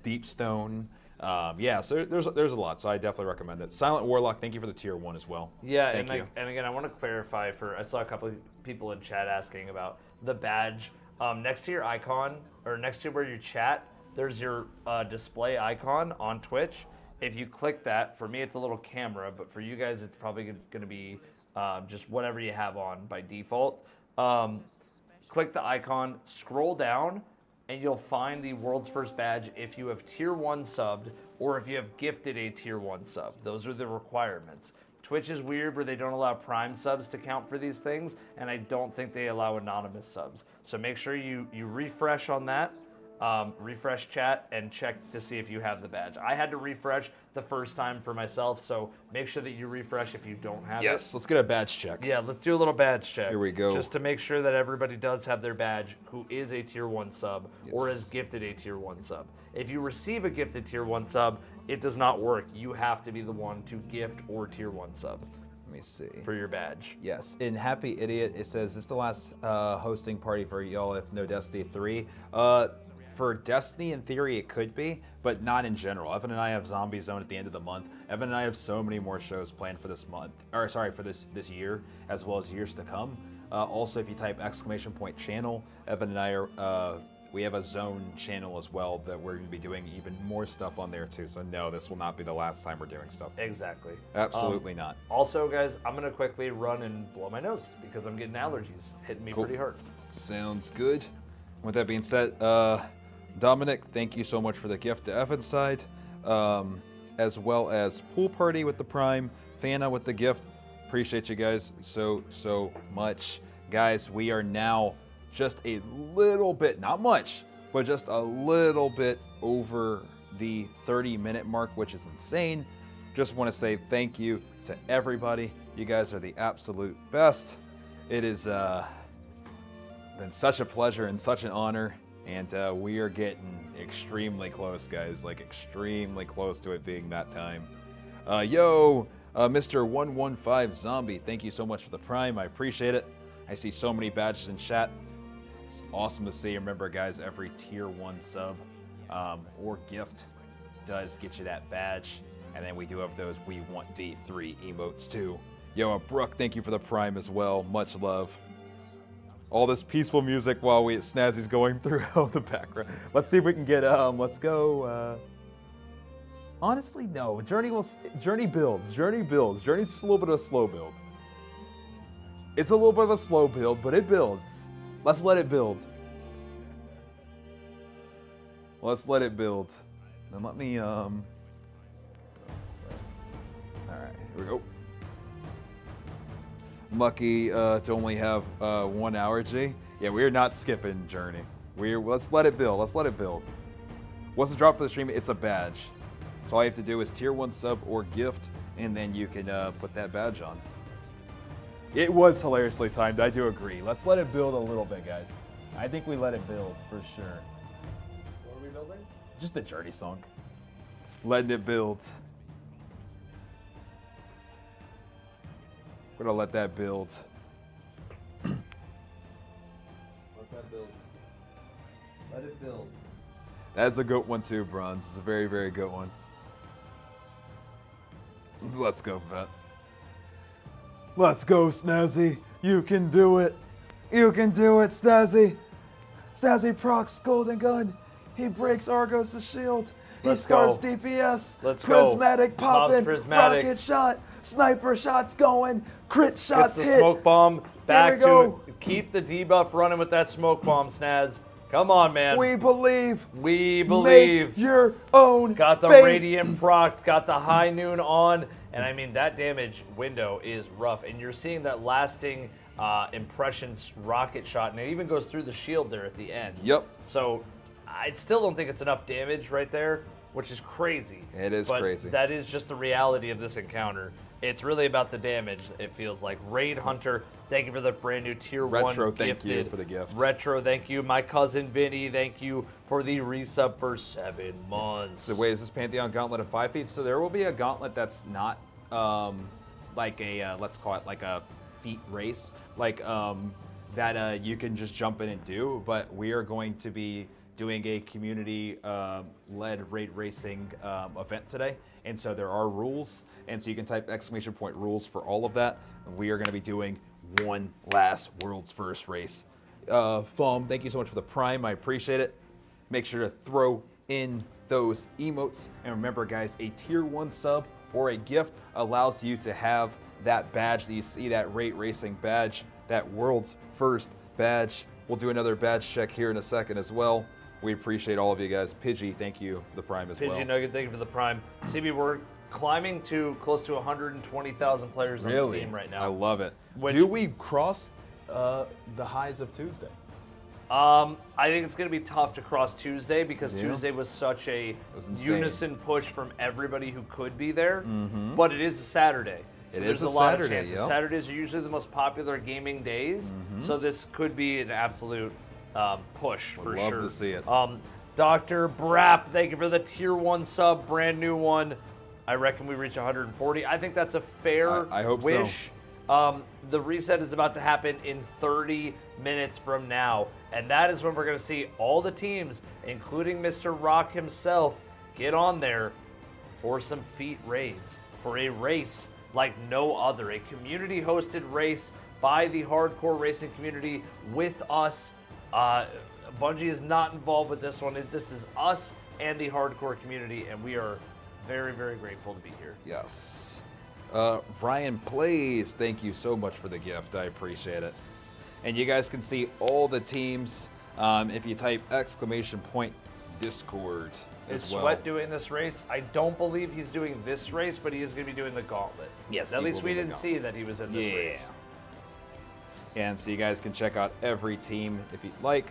Deepstone. So there's a lot. So I definitely recommend it. Silent Warlock, thank you for the tier 1 as well. Yeah, thank you. And again, I want to clarify I saw a couple of people in chat asking about the badge. Next to your icon, or next to where you chat, there's your display icon on Twitch. If you click that, for me it's a little camera, but for you guys it's probably going to be just whatever you have on by default. Click the icon, scroll down, and you'll find the world's first badge if you have tier 1 subbed or if you have gifted a tier 1 sub. Those are the requirements. Twitch is weird where they don't allow Prime subs to count for these things, and I don't think they allow anonymous subs. So make sure you refresh on that. refresh chat and check to see if you have the badge. I had to refresh the first time for myself, so make sure that you refresh if you don't have it. Yes, let's get a badge check. Yeah, let's do a little badge check. Here we go. Just to make sure that everybody does have their badge who is a Tier 1 sub or Yes. is gifted a Tier 1 sub. If you receive a gifted Tier 1 sub, it does not work. You have to be the one to gift or Tier 1 sub Let me see. for your badge. Yes, in Happy Idiot, it says, this is the last hosting party for y'all if no Destiny 3. For Destiny, in theory, it could be, but not in general. Evan and I have Zombie Zone at the end of the month. Evan and I have so many more shows planned for this month, or sorry, for this year, as well as years to come. Also, if you type !channel, Evan and I are, we have a Zone channel as well that we're going to be doing even more stuff on there too. So no, this will not be the last time we're doing stuff. Exactly. Absolutely not. Also, guys, I'm going to quickly run and blow my nose because I'm getting allergies hitting me Cool. pretty hard. Sounds good. With that being said, Dominic, thank you so much for the gift to Evan's side, as well as Pool Party with the Prime, Fana with the gift. Appreciate you guys so much. Guys, we are now just a little bit, not much, but just a little bit over the 30-minute mark, which is insane. Just want to say thank you to everybody. You guys are the absolute best. It has been such a pleasure and such an honor, and we are getting extremely close, guys, like extremely close to it being that time. Mr. 115 Zombie, thank you so much for the Prime. I appreciate it. I see so many badges in chat. It's awesome to see. Remember, guys, every Tier 1 sub or gift does get you that badge. And then we do have those We Want D3 emotes too. Brooke, thank you for the Prime as well. Much love. All this peaceful music while Snazzy's going through the background. Let's see if we can get, let's go. Honestly, no. Journey builds. Journey's just a little bit of a slow build. It's a little bit of a slow build, but it builds. Let's let it build. Let's let it build. And let me, all right, here we go. I'm lucky to only have 1 hour, G. Yeah, we're not skipping Journey. Let's let it build. Let's let it build. What's the drop for the stream? It's a badge. So all you have to do is Tier 1 sub or gift, and then you can put that badge on. It was hilariously timed. I do agree. Let's let it build a little bit, guys. I think we let it build for sure. What are we building? Just the Journey song. Letting it build. We're gonna let that build. Let that build. Let it build. That's a good one too, Bronze. It's a very, very good one. Let's go, Vet. Let's go, Snazzy. You can do it. You can do it, Snazzy. Snazzy procs Golden Gun. He breaks Argos' shield. Let's He starts go. DPS. Let's go. Prismatic popping. Prismatic. Rocket shot. Sniper shots going. Crit Gets shots the hit. smoke bomb. Back we to go. it. Keep the debuff running with that smoke bomb, Snaz. Come on, man. We believe. We believe. Make your own Got the fate. Radiant proc, got the High Noon on, and I mean, that damage window is rough, and you're seeing that lasting impressions rocket shot, and it even goes through the shield there at the end. Yep. So I still don't think it's enough damage right there, which is crazy. It is but crazy. That is just the reality of this encounter. It's really about the damage, it feels like. Raid Hunter, thank you for the brand new Tier 1 Retro, thank gifted. you for the gift. Retro, thank you. My cousin Vinny, thank you for the resub for 7 months. So wait, is this Pantheon Gauntlet of 5 feet? So there will be a gauntlet that's not like a, let's call it like a feet race, like that you can just jump in and do, but we are going to be doing a community-led raid racing event today. And so there are rules, and so you can type !rules for all of that. And we are going to be doing one last world's first race. Foam, thank you so much for the Prime. I appreciate it. Make sure to throw in those emotes. And remember, guys, a Tier 1 sub or a gift allows you to have that badge that you see, that raid racing badge, that world's first badge. We'll do another badge check here in a second as well. We appreciate all of you guys. Pidgey, thank you for the Prime as well. Pidgey Nugget, thank you for the Prime. CB, we're climbing to close to 120,000 players on Steam right now. I love it. Which- Do we cross the highs of Tuesday? I think it's going to be tough to cross Tuesday because Tuesday was such a unison push from everybody who could be there. But it is a Saturday. So there's a lot of chances. Saturdays are usually the most popular gaming days. So this could be an absolute push for sure. Love to see it. Dr. Brap, thank you for the tier 1 sub, brand new one. I reckon we reach 140. I think that's a fair I hope wish. The reset is about to happen in 30 minutes from now. And that is when we're going to see all the teams, including Mr. Rock himself, get on there for some feat raids, for a race like no other. A community-hosted race by the hardcore racing community with us. Bungie is not involved with this one. This is us and the hardcore community, and we are very, very grateful to be here. Yes. Ryan Plays, thank you so much for the gift. I appreciate it. And you guys can see all the teams if you type !Discord Is as well. Sweat doing this race? I don't believe he's doing this race, but he is going to be doing the Gauntlet. Yes, At least we didn't see that he was in this race. And so you guys can check out every team if you'd like.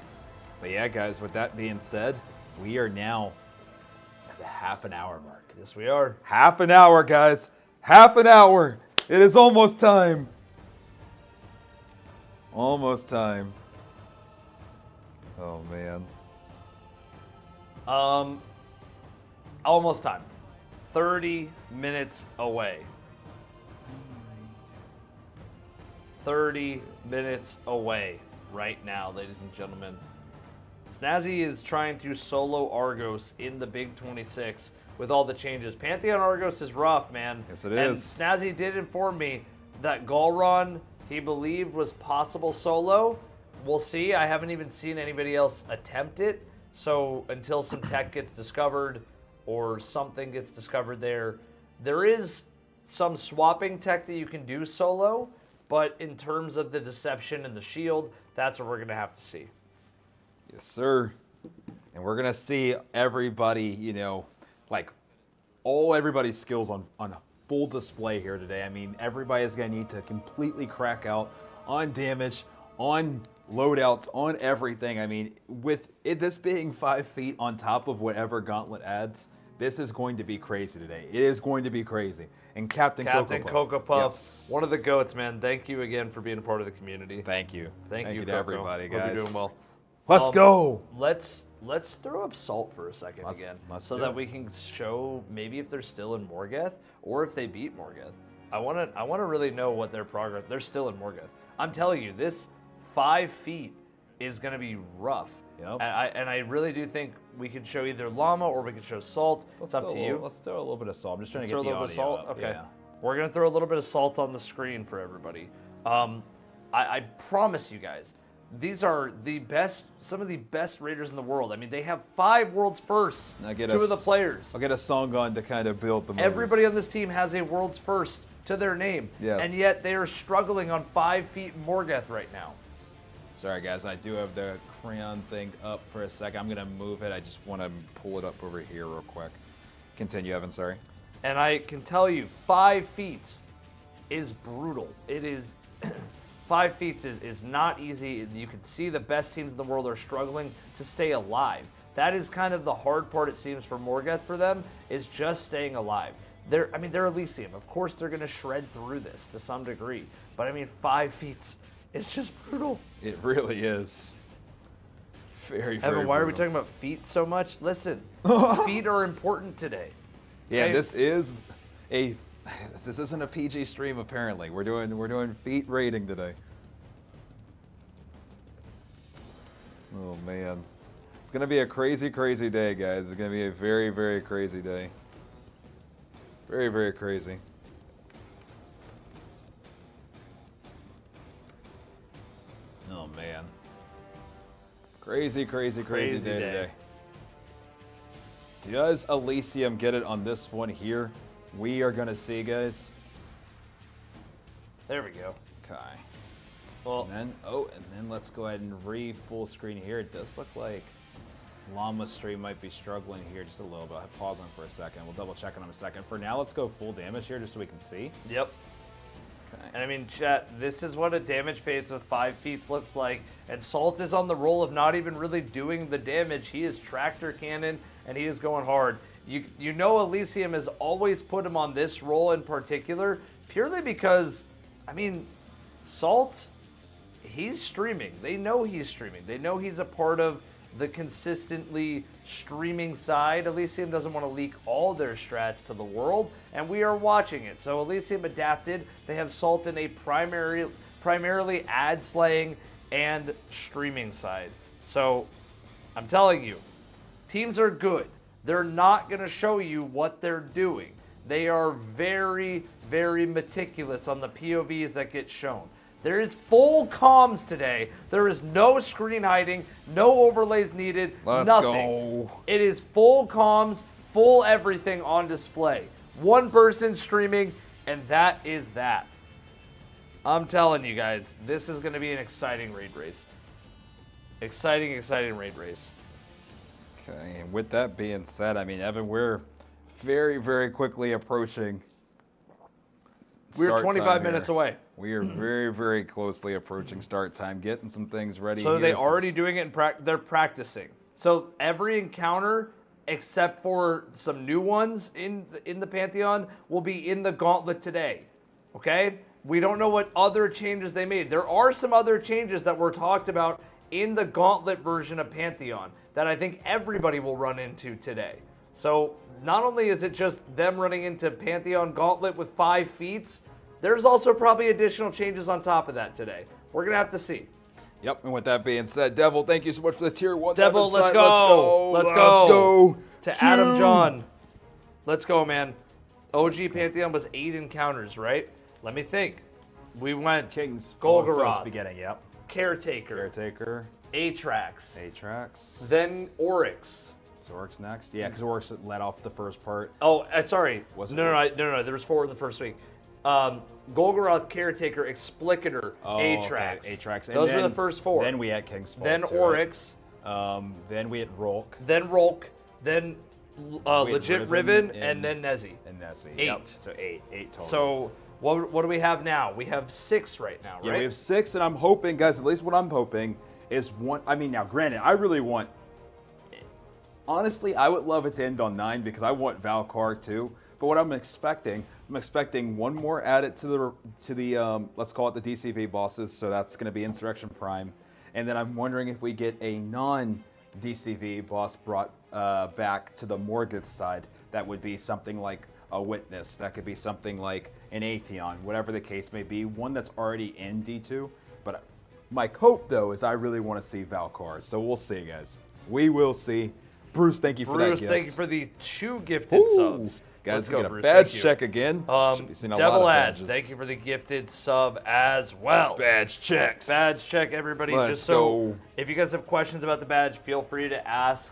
But yeah, guys, with that being said, we are now at the half an hour mark. Yes, we are. Half an hour, guys. Half an hour. It is almost time. Almost time. Oh, man. Almost time. 30 minutes away. 30 minutes away right now, ladies and gentlemen. Snazzy is trying to solo Argos in the Big 26 with all the changes. Pantheon Argos is rough, man. Yes, it and is. Snazzy did inform me that Galron, he believed, was possible solo. We'll see. I haven't even seen anybody else attempt it. So until some tech gets discovered or something gets discovered there is some swapping tech that you can do solo. But in terms of the deception and the shield, that's what we're going to have to see. Yes, sir. And we're going to see everybody, you know, like everybody's skills on full display here today. I mean, everybody is going to need to completely crack out on damage, on loadouts, on everything. I mean, with this being 5 feet on top of whatever Gauntlet adds, this is going to be crazy today. It is going to be crazy. And Captain Cocoa Puff, yes. One of the GOATs, man. Thank you again for being a part of the community. Thank you. Thank you to Coco. everybody, guys. Hope you're doing well. Let's go. Let's throw up Salt for a second again, so do that it. we can show maybe if they're still in Morgoth or if they beat Morgoth. I want to really know what their progress. They're still in Morgoth. I'm telling you, this 5 feet is going to be rough. Yep. And I really do think we could show either Llama or we could show Salt. It's up to you. Let's throw a little bit of salt. I'm just trying to Throw get a the little bit of audio salt. up. Okay. Yeah. We're gonna throw a little bit of salt on the screen for everybody. I promise you guys, these are some of the best raiders in the world. I mean, they have 5 world's firsts. Now get Two of the players. I'll get a song on to kind of build the moves. Everybody on this team has a world's first to their name. Yes. And yet they are struggling on 5 feet in Morgoth right now. Sorry, guys. I do have the crayon thing up for a second. I'm going to move it. I just want to pull it up over here real quick. Continue, Evan. Sorry. And I can tell you, 5 feet is brutal. It is 5 feet is not easy. You can see the best teams in the world are struggling to stay alive. That is kind of the hard part, it seems, for Morgoth for them, is just staying alive. They're Elysium. Of course, they're going to shred through this to some degree. But I mean, 5 feet is just brutal. It really is. Very, very Evan, why are we brutal. talking about feet so much? Listen, feet are important today. Yeah, Okay? this isn't a PG stream apparently. We're doing feet rating today. Oh man. It's gonna be a crazy, crazy day, guys. It's gonna be a very, very crazy day. Very, very crazy. Oh man. Crazy, crazy, crazy day today. Does Elysium get it on this one here? We are gonna see, guys. There we go. Okay. Well, And then let's go ahead and full screen here. It does look like Llama's stream might be struggling here just a little bit. Pause on for a second. We'll double check on him in a second. For now, let's go full damage here just so we can see. yep. Okay. And I mean, chat, this is what a damage phase with 5 feats looks like. And Salt is on the roll of not even really doing the damage. He is tractor cannon, and he is going hard. You know Elysium has always put him on this role in particular, purely because, I mean, Salt, he's streaming. They know he's streaming. They know he's a part of the consistently streaming side. Elysium doesn't want to leak all their strats to the world, and we are watching it. So Elysium adapted. They have Salt in a primarily ad slaying and streaming side. So I'm telling you, teams are good. They're not going to show you what they're doing. They are very, very meticulous on the POVs that get shown. There is full comms today. There is no screen hiding, no overlays needed, nothing. Go. It is full comms, full everything on display. One person streaming, and that is that. I'm telling you guys, this is going to be an exciting raid race. Exciting raid race. Okay, and with that being said, I mean, Evan, we're very, very quickly approaching. We're 25 minutes away. We are very, very closely approaching start time, getting some things ready. So here. they're already doing it they're practicing. So every encounter, except for some new ones in the Pantheon, will be in the Gauntlet today. Okay? We don't know what other changes they made. There are some other changes that were talked about in the Gauntlet version of Pantheon that I think everybody will run into today. So not only is it just them running into Pantheon Gauntlet with 5 feats, there's also probably additional changes on top of that today. We're going to have to see. Yep, and with that being said, Devil, thank you so much for the tier 1. Devil, let's go. Let's go. To Adam John. Let's go, man. OG Pantheon was 8 encounters, right? Let me think. We went Kings, Golgoroth, beginning, yep. Caretaker, Atrax, then Oryx. So Oryx next? Yeah, because Oryx led off the first part. Oh, sorry. Was it No. There was 4 in the first week. Golgoroth, Caretaker, Explicator, Atrax. Okay. Atrax. Those were the first 4. Then we had King's Fall. Then too, Oryx. Right? Then we had Rolk. Then Rolk. Then legit Riven, and and then Nezzy. And Nessie. 8. Yep. So 8 total. So what do we have now? We have 6 right now, right? Yeah, we have 6, and I'm hoping, guys, at least what I'm hoping is one. I mean, now, granted, I really want. Honestly, I would love it to end on 9 because I want Valkar too. But what I'm expecting one more added to the let's call it the DCV bosses. So that's going to be Insurrection Prime, and then I'm wondering if we get a non-DCV boss brought back to the Morgoth side. That would be something like a Witness. That could be something like an Atheon, whatever the case may be. One that's already in D2. But my hope though is I really want to see Valkar. So we'll see, guys. We will see. Bruce, thank you for that gift. Bruce, thank you for the 2 gifted subs. Guys, Let's go, get a Bruce. badge Thank you. check again. Should be seeing a lot Devil of Ad, badges. thank you for the gifted sub as well. Badge checks. Badge check, everybody. Let's Just so, go. if you guys have questions about the badge, feel free to ask.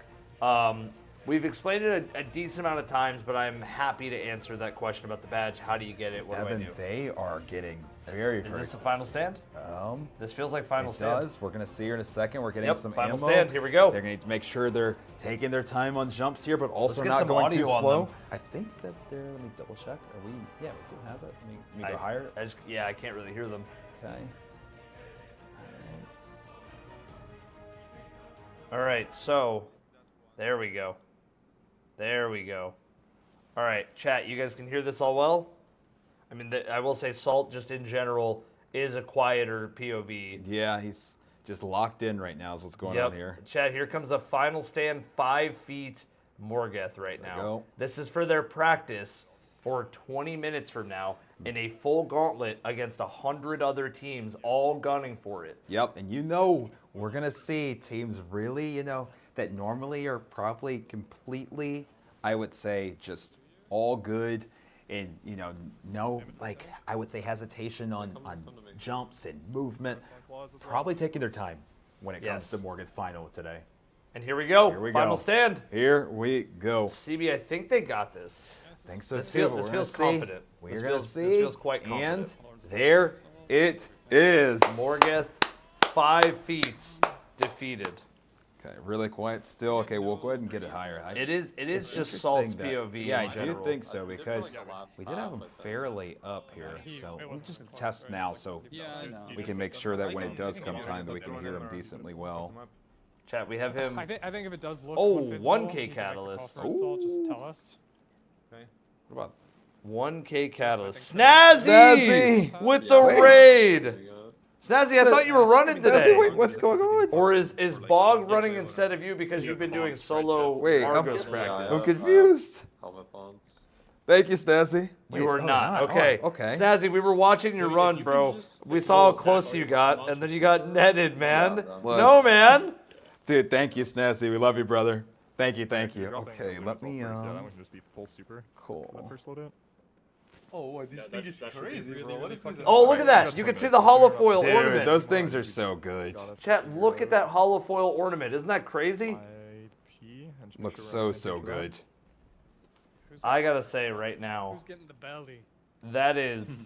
We've explained it a decent amount of times, but I'm happy to answer that question about the badge. How do you get it? What Evan, do I do? they are getting very, Is very this a final stand? This feels like final It stand. does. We're going to see here in a second. We're getting Yep, some final ammo. stand. Here we go. They're going to need to make sure they're taking their time on jumps here, but also get not some going too audio on slow. them. I think that they're. Let me double check. Are we? Yeah, we do have it. Let me go higher. I can't really hear them. Okay. All right, so there we go. There we go. All right, chat, you guys can hear this all well? I mean, I will say Salt, just in general, is a quieter POV. Yeah, he's just locked in right now is what's going on here. Chat, here comes a final stand, 5 feet Morgoth right now. go. This is for their practice for 20 minutes from now in a full gauntlet against 100 other teams, all gunning for it. Yep, and you know we're going to see teams really, that normally are probably completely, I would say, just all good and, no, like, I would say hesitation on jumps and movement. Probably taking their time when it comes to Morgoth final today. And here we go. Here we Final go. stand. Here we go. CB, I think they got this. I think so This too. feels We're gonna see. confident. We're This going to feels- see. this feels quite confident. And there it is. Morgoth, 5 feet defeated. Okay, really quiet still. Okay, we'll go ahead and get it higher. It is It's just Salt's interesting that- POV. Yeah, in I do general. think so because we did have them fairly up here. So we'll just test now so we can make sure that when it does come time that we can hear them decently well. Chat, we have him. I think if it does look Oh, invisible, 1K you can make the catalyst. call for install, just tell us. What about 1K Catalyst. Snazzy! Snazzy with the raid. Snazzy, I thought you were running today. Wait, what's going on? Or is Bog running instead of you because you've been doing solo Wait, Argos I'm practice? confused. Thank you, Snazzy. You are not. Okay. Oh, okay. Snazzy, we were watching your run, bro. We saw how close you got, and then you got netted, man. No, man. Dude, thank you, Snazzy. We love you, brother. Thank you, thank you. Okay, let me, that one can just be full super. cool. First load it. Oh, this thing is crazy, bro. What is this? Oh, look at that. You can see the holofoil Dude, ornament. those things are so good. Chat, look at that holofoil ornament. Isn't that crazy? IP, and just make Looks sure we're on so the same page for that. good. I gotta say right now, Who's getting the belly? that is,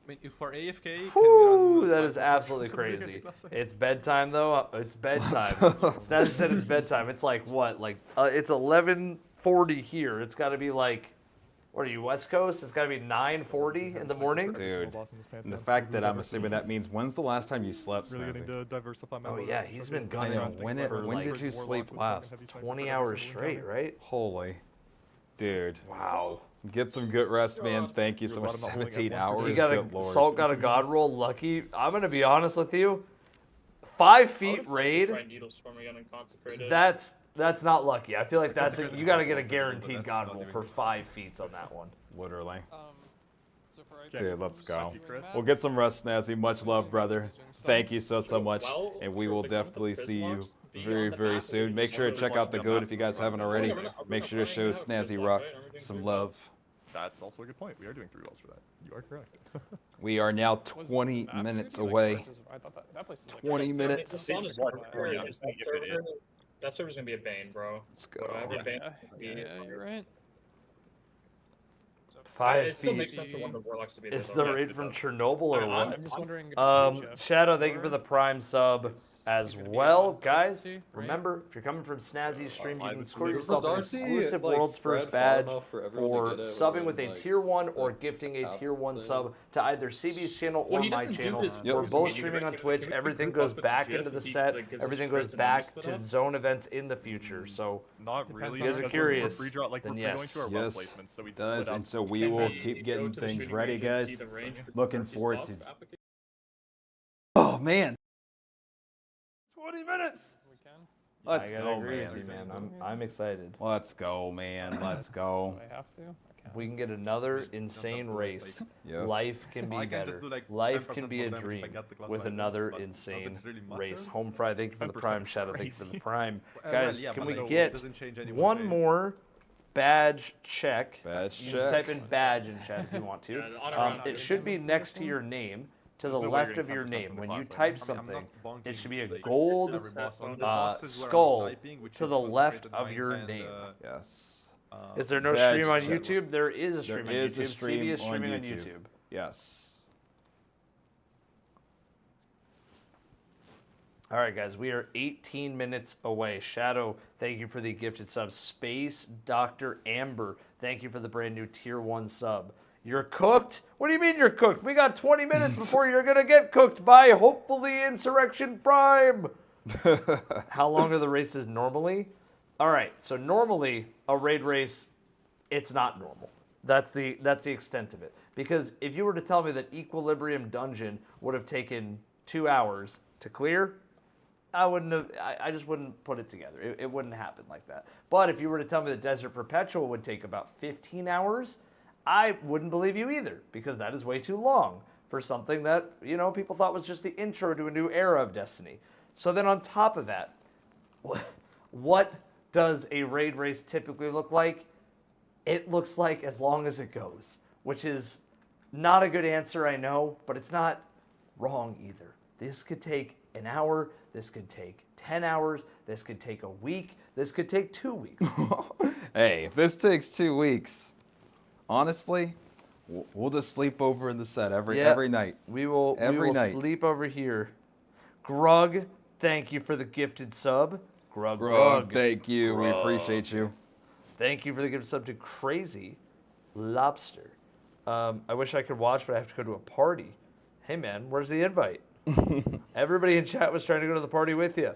I mean, if for AFK, whew, that is absolutely crazy. It's bedtime though. It's bedtime. Snazzy said it's bedtime. It's like what? Like it's 11:40 here. It's got to be like, what are you, West Coast? It's got to be 9:40 in the morning. Dude, and the fact that I'm assuming that means when's the last time you slept, Really getting Snazzy? to diversify my Oh loadout. yeah, he's been I gunning know. When like did you sleep last? 20 hours straight, right? Holy. Dude. Wow. Get some good rest, man. Thank you so much. 17 hours. You got Good a Lord. Salt got a god roll. Lucky. I'm gonna be honest with you. 5 feet raid. That's not lucky. I feel like that's you got to get a guaranteed god roll for 5 feet on that one. Literally. So for right Dude, let's go. Mad. We'll get some rest, Snazzy. Much love, brother. Thank you so much. And we will definitely see you very, very soon. Make sure to check out the goat if you guys haven't already. Make sure to show Snazzy Rock some love. That's also a good point. We are doing 3 wells for that. You are correct. We are now Was 20 that minutes maybe, like, away. correct as- I thought that place is like 20 minutes. That server's gonna be a bane, bro. Let's go. Whatever bane. Yeah, you're right. 5 It still feet. makes sense for one of the warlocks to be there. Is though. the raid from Chernobyl or what? I'm just wondering. if it's Shadow, thank you for the Prime sub as gonna be well, on guys. Darcy, right? Remember, if you're coming from Snazzy's stream, you can score For yourself an Darcy, exclusive it, like, World's First spread far badge enough for for everyone to get it subbing within, with a like, tier 1 or the gifting a app tier 1 thing. sub to either CB's channel or Well, he my doesn't do channel. this We're because both he- streaming on can Twitch. we Everything group goes up with back Jeff into the if he, set. like, gives us Everything goes scripts and back stuff? to zone events in the future. So Not really. you guys are because curious, We're free draw, like then we're yes. going to our Yes, placements, so we does, split up. and so we Can will we keep go getting to the things shooting ready, range and see guys. the range for Looking Darcy's forward boss to. application? Oh, man. 20 minutes. We can. Let's I gotta go, agree man. with you, man. I'm excited. Let's go, man. Let's go. Do I have to? I can. We can get another insane race. Yes. Life can be I can just better. do, like, Life 10% can be more a damage if I dream get the glass with item, another but insane does it really race. matter? Home Fry, thank you for the 10% Prime. Shadow, thank you for the crazy. Prime. Well, Guys, yeah, can but, we like, it get doesn't change anyone's one face. more badge check? Badge You check. just type in badge in chat if you want to. Yeah, the honor round It should be next to your name, to the no way you're left of getting your 10% name. from the When you class, type I'm something, not bonking, it should be a like, gold every boss. On the uh, bosses where I'm skull sniping, which to is the left concentrated of mine your and, name. Yes. Is there no badge stream on check. YouTube? There is a stream There on is a YouTube. stream CB is on streaming on YouTube. YouTube. Yes. All right, guys, we are 18 minutes away. Shadow, thank you for the gifted sub. Space Dr. Amber, thank you for the brand new tier 1 sub. You're cooked? What do you mean you're cooked? We got 20 minutes before you're going to get cooked by, hopefully, Insurrection Prime. How long are the races normally? All right, so normally a raid race, it's not normal. That's the extent of it. Because if you were to tell me that Equilibrium Dungeon would have taken 2 hours to clear, I just wouldn't put it together. It wouldn't happen like that. But if you were to tell me that Desert Perpetual would take about 15 hours, I wouldn't believe you either, because that is way too long for something that, people thought was just the intro to a new era of Destiny. So then on top of that, what does a raid race typically look like? It looks like as long as it goes, which is not a good answer, I know, but it's not wrong either. This could take an hour, this could take 10 hours, this could take a week, this could take 2 weeks. Hey, if this takes 2 weeks, honestly, we'll just sleep over in the set every night. We will Every night. sleep over here. Grug, thank you for the gifted sub. Grug, Grug, Grug. thank you. We appreciate you. Thank you for the gift sub to Crazy Lobster. I wish I could watch, but I have to go to a party. Hey, man, where's the invite? Everybody in chat was trying to go to the party with you.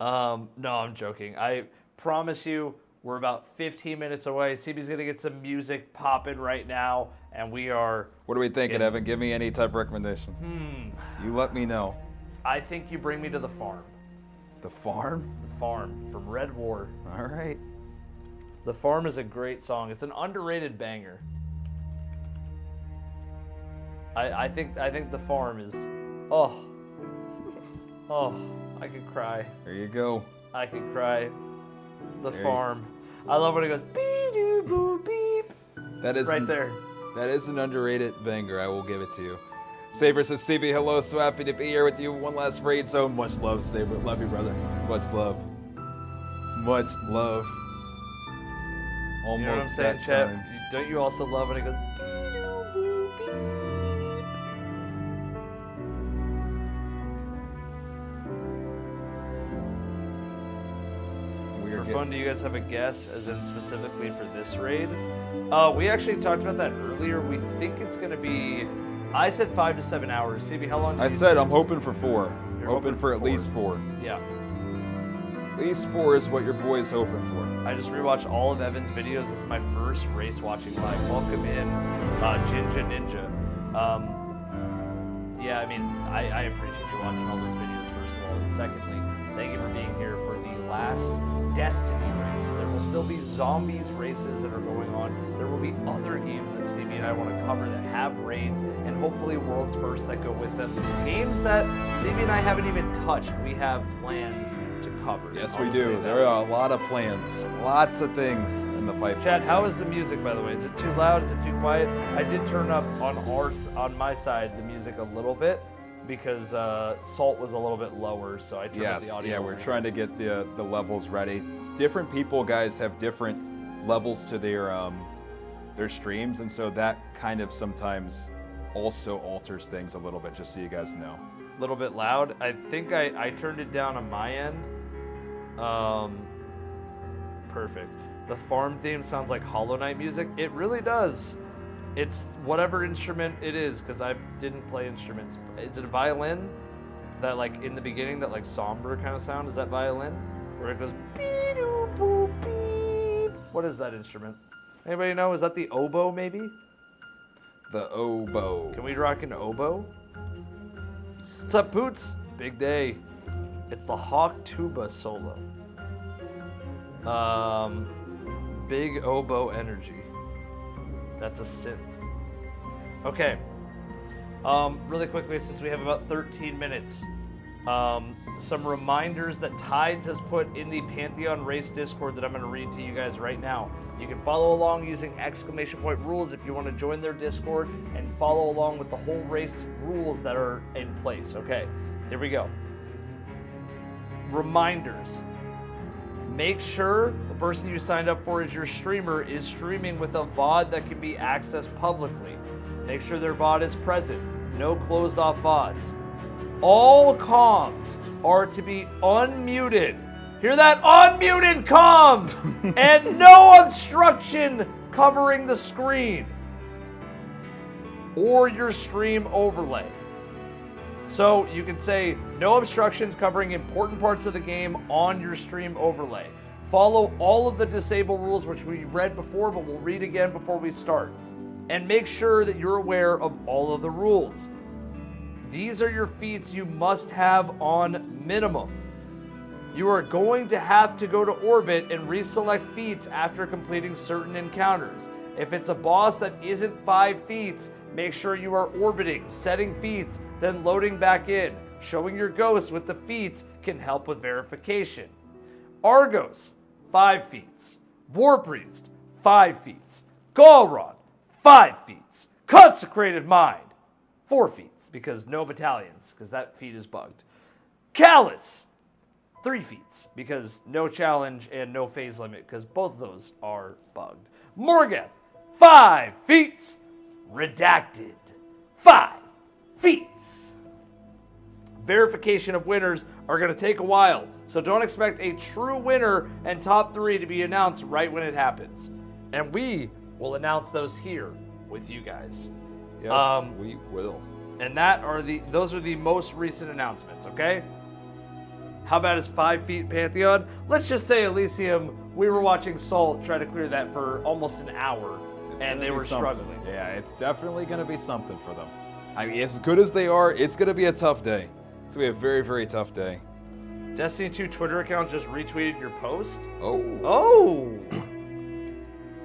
No, I'm joking. I promise you, we're about 15 minutes away. CB's going to get some music popping right now, and we are... What are we thinking, Evan? Give me any type of recommendation. You let me know. I think you bring me to the farm. The farm? The farm from Red War. All right. The Farm is a great song. It's an underrated banger. I think The Farm is... Oh, I could cry. There you go. I could cry. The There you- Farm. I love when it goes beep-doo-boo-beep. That is Right there. That is an underrated banger. I will give it to you. Saber says, CB, hello. So happy to be here with you. One last raid zone. Much love, Saber. Love you, brother. Much love. Much love. Almost You know what I'm saying, that chat? time. Don't you also love when it goes beep-doo-boo-beep? We are For getting- fun, do you guys have a guess, as in specifically for this raid? We actually talked about that earlier. We think it's going to be... I said 5 to 7 hours. CB, how long? I did you said say? I'm hoping for 4. You're Hoping hoping for for at 4. least 4. Yeah. At least 4 is what your boy's hoping for. I just rewatched all of Evan's videos. This is my first race watching live. Welcome in, Jinja Ninja. Yeah, I mean, I appreciate you watching all those videos, first of all. And secondly, thank you for being here for the last Destiny race. There will still be zombies races that are going on. There will be other games that CB and I want to cover that have raids, and hopefully world's first that go with them. Games that CB and I haven't even touched. We have plans to cover. Yes, I'll we just say do. that. There are a lot of plans. Lots of things in the pipeline. Chad, how is the music, by the way? Is it too loud? Is it too quiet? I did turn up on my side the music a little bit because Salt was a little bit lower, so I turned up the Yes, audio. yeah, we're trying to get the levels ready. Different people, guys, have different levels to their streams, and so that kind of sometimes also alters things a little bit, just so you guys know. A little bit loud. I think I turned it down on my end. Perfect. The farm theme sounds like Hollow Knight music. It really does. It's whatever instrument it is, because I didn't play instruments. Is it a violin? That like in the beginning, that like somber kind of sound? Is that violin? Where it goes beep-doo-boo-beep. What is that instrument? Anybody know? Is that the oboe maybe? The oboe. Can we rock an oboe? What's up, Poots? Big day. It's the Hawk Tuba solo. Big oboe energy. That's a synth. Okay. Really quickly, since we have about 13 minutes, some reminders that Tides has put in the Pantheon Race Discord that I'm going to read to you guys right now. You can follow along using !rules if you want to join their Discord and follow along with the whole race rules that are in place. Okay, here we go. Reminders. Make sure the person you signed up for as your streamer is streaming with a VOD that can be accessed publicly. Make sure their VOD is present. No closed off VODs. All comms are to be unmuted. Hear that? Unmuted comms! And no obstruction covering the screen or your stream overlay. So you can say no obstructions covering important parts of the game on your stream overlay. Follow all of the disable rules, which we read before, but we'll read again before we start. And make sure that you're aware of all of the rules. These are your feats you must have on minimum. You are going to have to go to orbit and reselect feats after completing certain encounters. If it's a boss that isn't 5 feats, make sure you are orbiting, setting feats, then loading back in. Showing your ghost with the feats can help with verification. Argos, 5 feats. War Priest, 5 feats. Galrod, 5 feats. Consecrated Mind, 4 feats, because no battalions, because that feat is bugged. Callus, 3 feats, because no challenge and no phase limit, because both of those are bugged. Morgoth, 5 feats. Redacted, 5 feats. verification of winners are going to take a while. So don't expect a true winner and top 3 to be announced right when it happens. And we will announce those here with you guys. Yes, we will. And those are the most recent announcements, okay? How about his 5 feet Pantheon? Let's just say Elysium, we were watching Salt try to clear that for almost an hour, and they were struggling. Yeah, it's definitely going to be something for them. I mean, as good as they are, it's going to be a tough day. It's going to be a very, very tough day. Destiny 2 Twitter account just retweeted your post. Oh.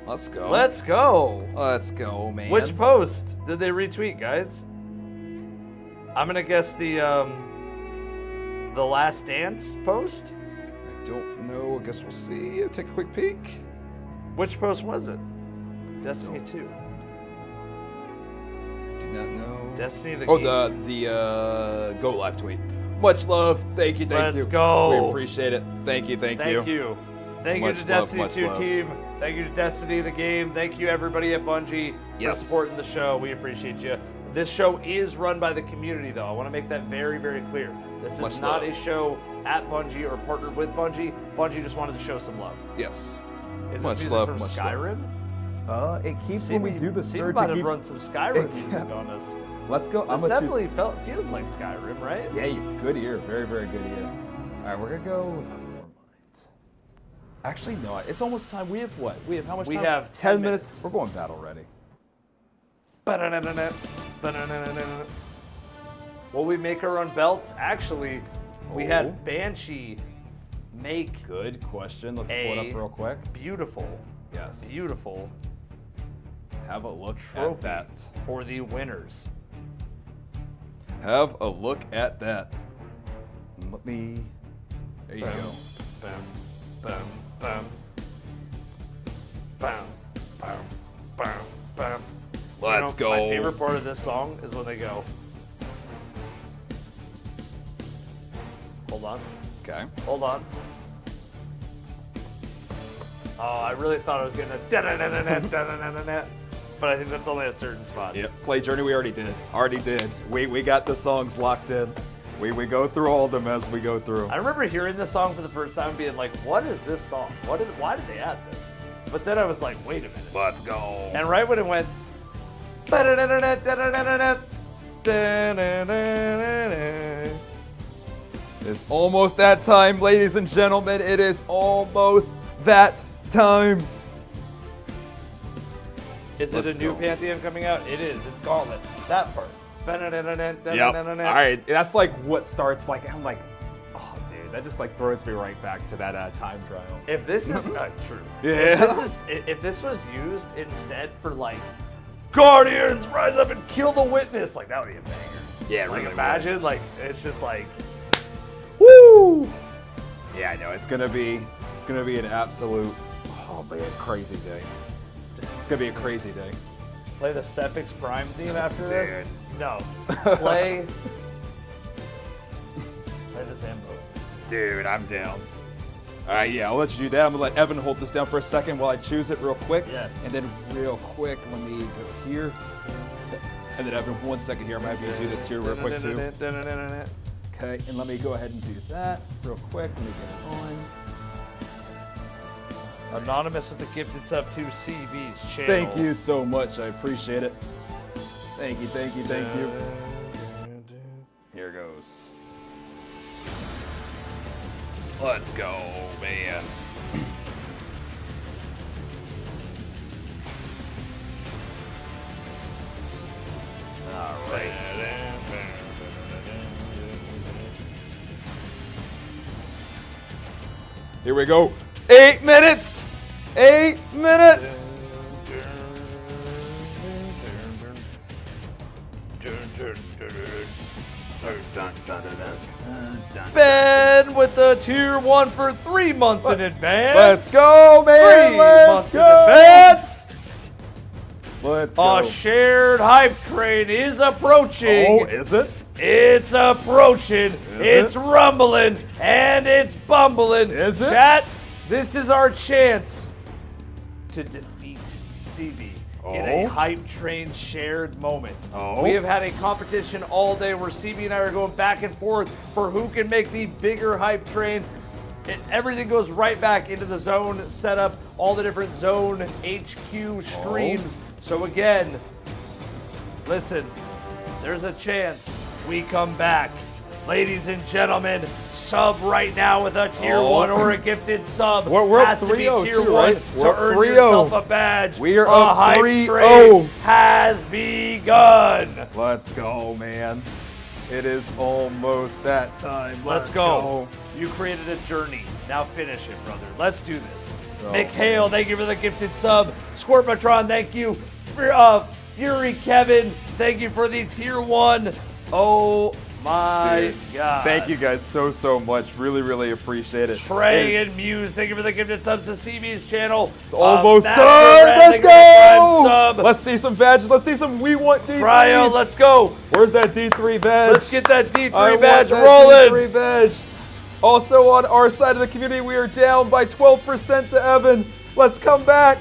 Let's go. Let's go. Let's go, man. Which post did they retweet, guys? I'm gonna guess the Last Dance post. I don't know. I guess we'll see. Take a quick peek. Which post was it? Destiny 2. I do not know. Destiny the Oh, game. the Go Live tweet. Much love. Thank you. Let's go. We appreciate it. Thank you. Thank you. Thank you Much to love, Destiny much 2 love. team. Thank you to Destiny the game. Thank you everybody at Bungie for supporting the show. We appreciate you. This show is run by the community though. I want to make that very, very clear. This is Much not love. a show at Bungie or partnered with Bungie. Bungie just wanted to show some love. Yes. Is Much this music love, from much Skyrim? It keeps when we do the Steve search. might It have keeps, run some Skyrim music on us. let's go. This I'm gonna definitely feels like Skyrim, right? Yeah, good ear. Very, very good ear. All right, we're gonna go with Warmind. Actually, no. It's almost time. We have what? We have how much We time? have 10 10 minutes. minutes. We're going battle ready. Will we make our own belts? Actually, we Oh. had Banshee make Good question. Let's pull it A up real quick. beautiful, Yes. beautiful Have a look trophy at that. for the winners. Have a look at that. Let me. There you go. Bam, bam, bam, bam, bam, bam, bam. Let's go. My favorite part of this song is when they go. Hold on. Okay. Hold on. Oh, I really thought I was getting a da-da-da-da-da-da-da-da-da, but I think that's only at certain spots. Yep. Play Journey we already did. We got the songs locked in. We go through all of them as we go through. I remember hearing this song for the first time and being like, what is this song? Why did they add this? But then I was like, wait a minute. Let's go. And right when it went, It's almost that time, ladies and gentlemen. It is almost that time. is it a Let's new go. Pantheon coming out? It is. It's Gauntlet. That part. Yep. All right. That's like what starts like. I'm like, oh, dude, that just like throws me right back to that time trial. If this is true, Yeah. if this was used instead for like Guardians rise up and kill the witness, like that would be a banger. Yeah, Like really imagine, like it's just like, Woo! Yeah, I know. It's gonna be an absolute, oh man, crazy day. It's gonna be a crazy day. play the Cephix Prime theme after this. Dude. No, play the Zambo. Dude, I'm down. All right, yeah, I'll let you do that. I'm gonna let Evan hold this down for a second while I choose it real quick. Yes. And then real quick, let me go here. And then Evan, 1 second here. I'm gonna have you do this here real quick too. Okay, and let me go ahead and do that real quick. Let me get it on. Anonymous with the gifted sub to CB's channel. Thank you so much. I appreciate it. Thank you, thank you, thank you. Here goes. Let's go, man. All right. Here we go. 8 minutes. 8 minutes. Ben with the tier 1 for 3 months in advance. Let's go, man. 3 Let's months in go. advance. Let's go. A shared hype train is approaching. Oh, is it? It's approaching. It's rumbling and it's bumbling. Is it? Chat, this is our chance to defeat CB. in a hype train shared moment. Oh. We have had a competition all day where CB and I are going back and forth for who can make the bigger hype train. Everything goes right back into the zone setup, all the different zone HQ streams. So again, listen, there's a chance we come back. Ladies and gentlemen, sub right now with a tier 1 or a gifted sub. We're up has to be 3-0 tier too, 1 right? to We're up earn 3-0. yourself a badge. We are a up hype 3-0. train has begun. Let's go, man. It is almost that time. Let's go. You created a journey. Now finish it, brother. Let's do this. Mick Hale, thank you for the gifted sub. Scorpatron, thank you. Fury Kevin, thank you for the tier 1. Oh my God. Thank you guys so much. Really appreciate it. Trey and Muse, thank you for the gifted subs to CB's channel. It's almost Master time. Red, Let's thank you for the Prime go. sub. Let's see some badges. Let's see some. We want D3s. Tryo, let's go. Where's that D3 badge? Let's get that D3 I want badge that rolling. D3 badge. Also on our side of the community, we are down by 12% to Evan. Let's come back.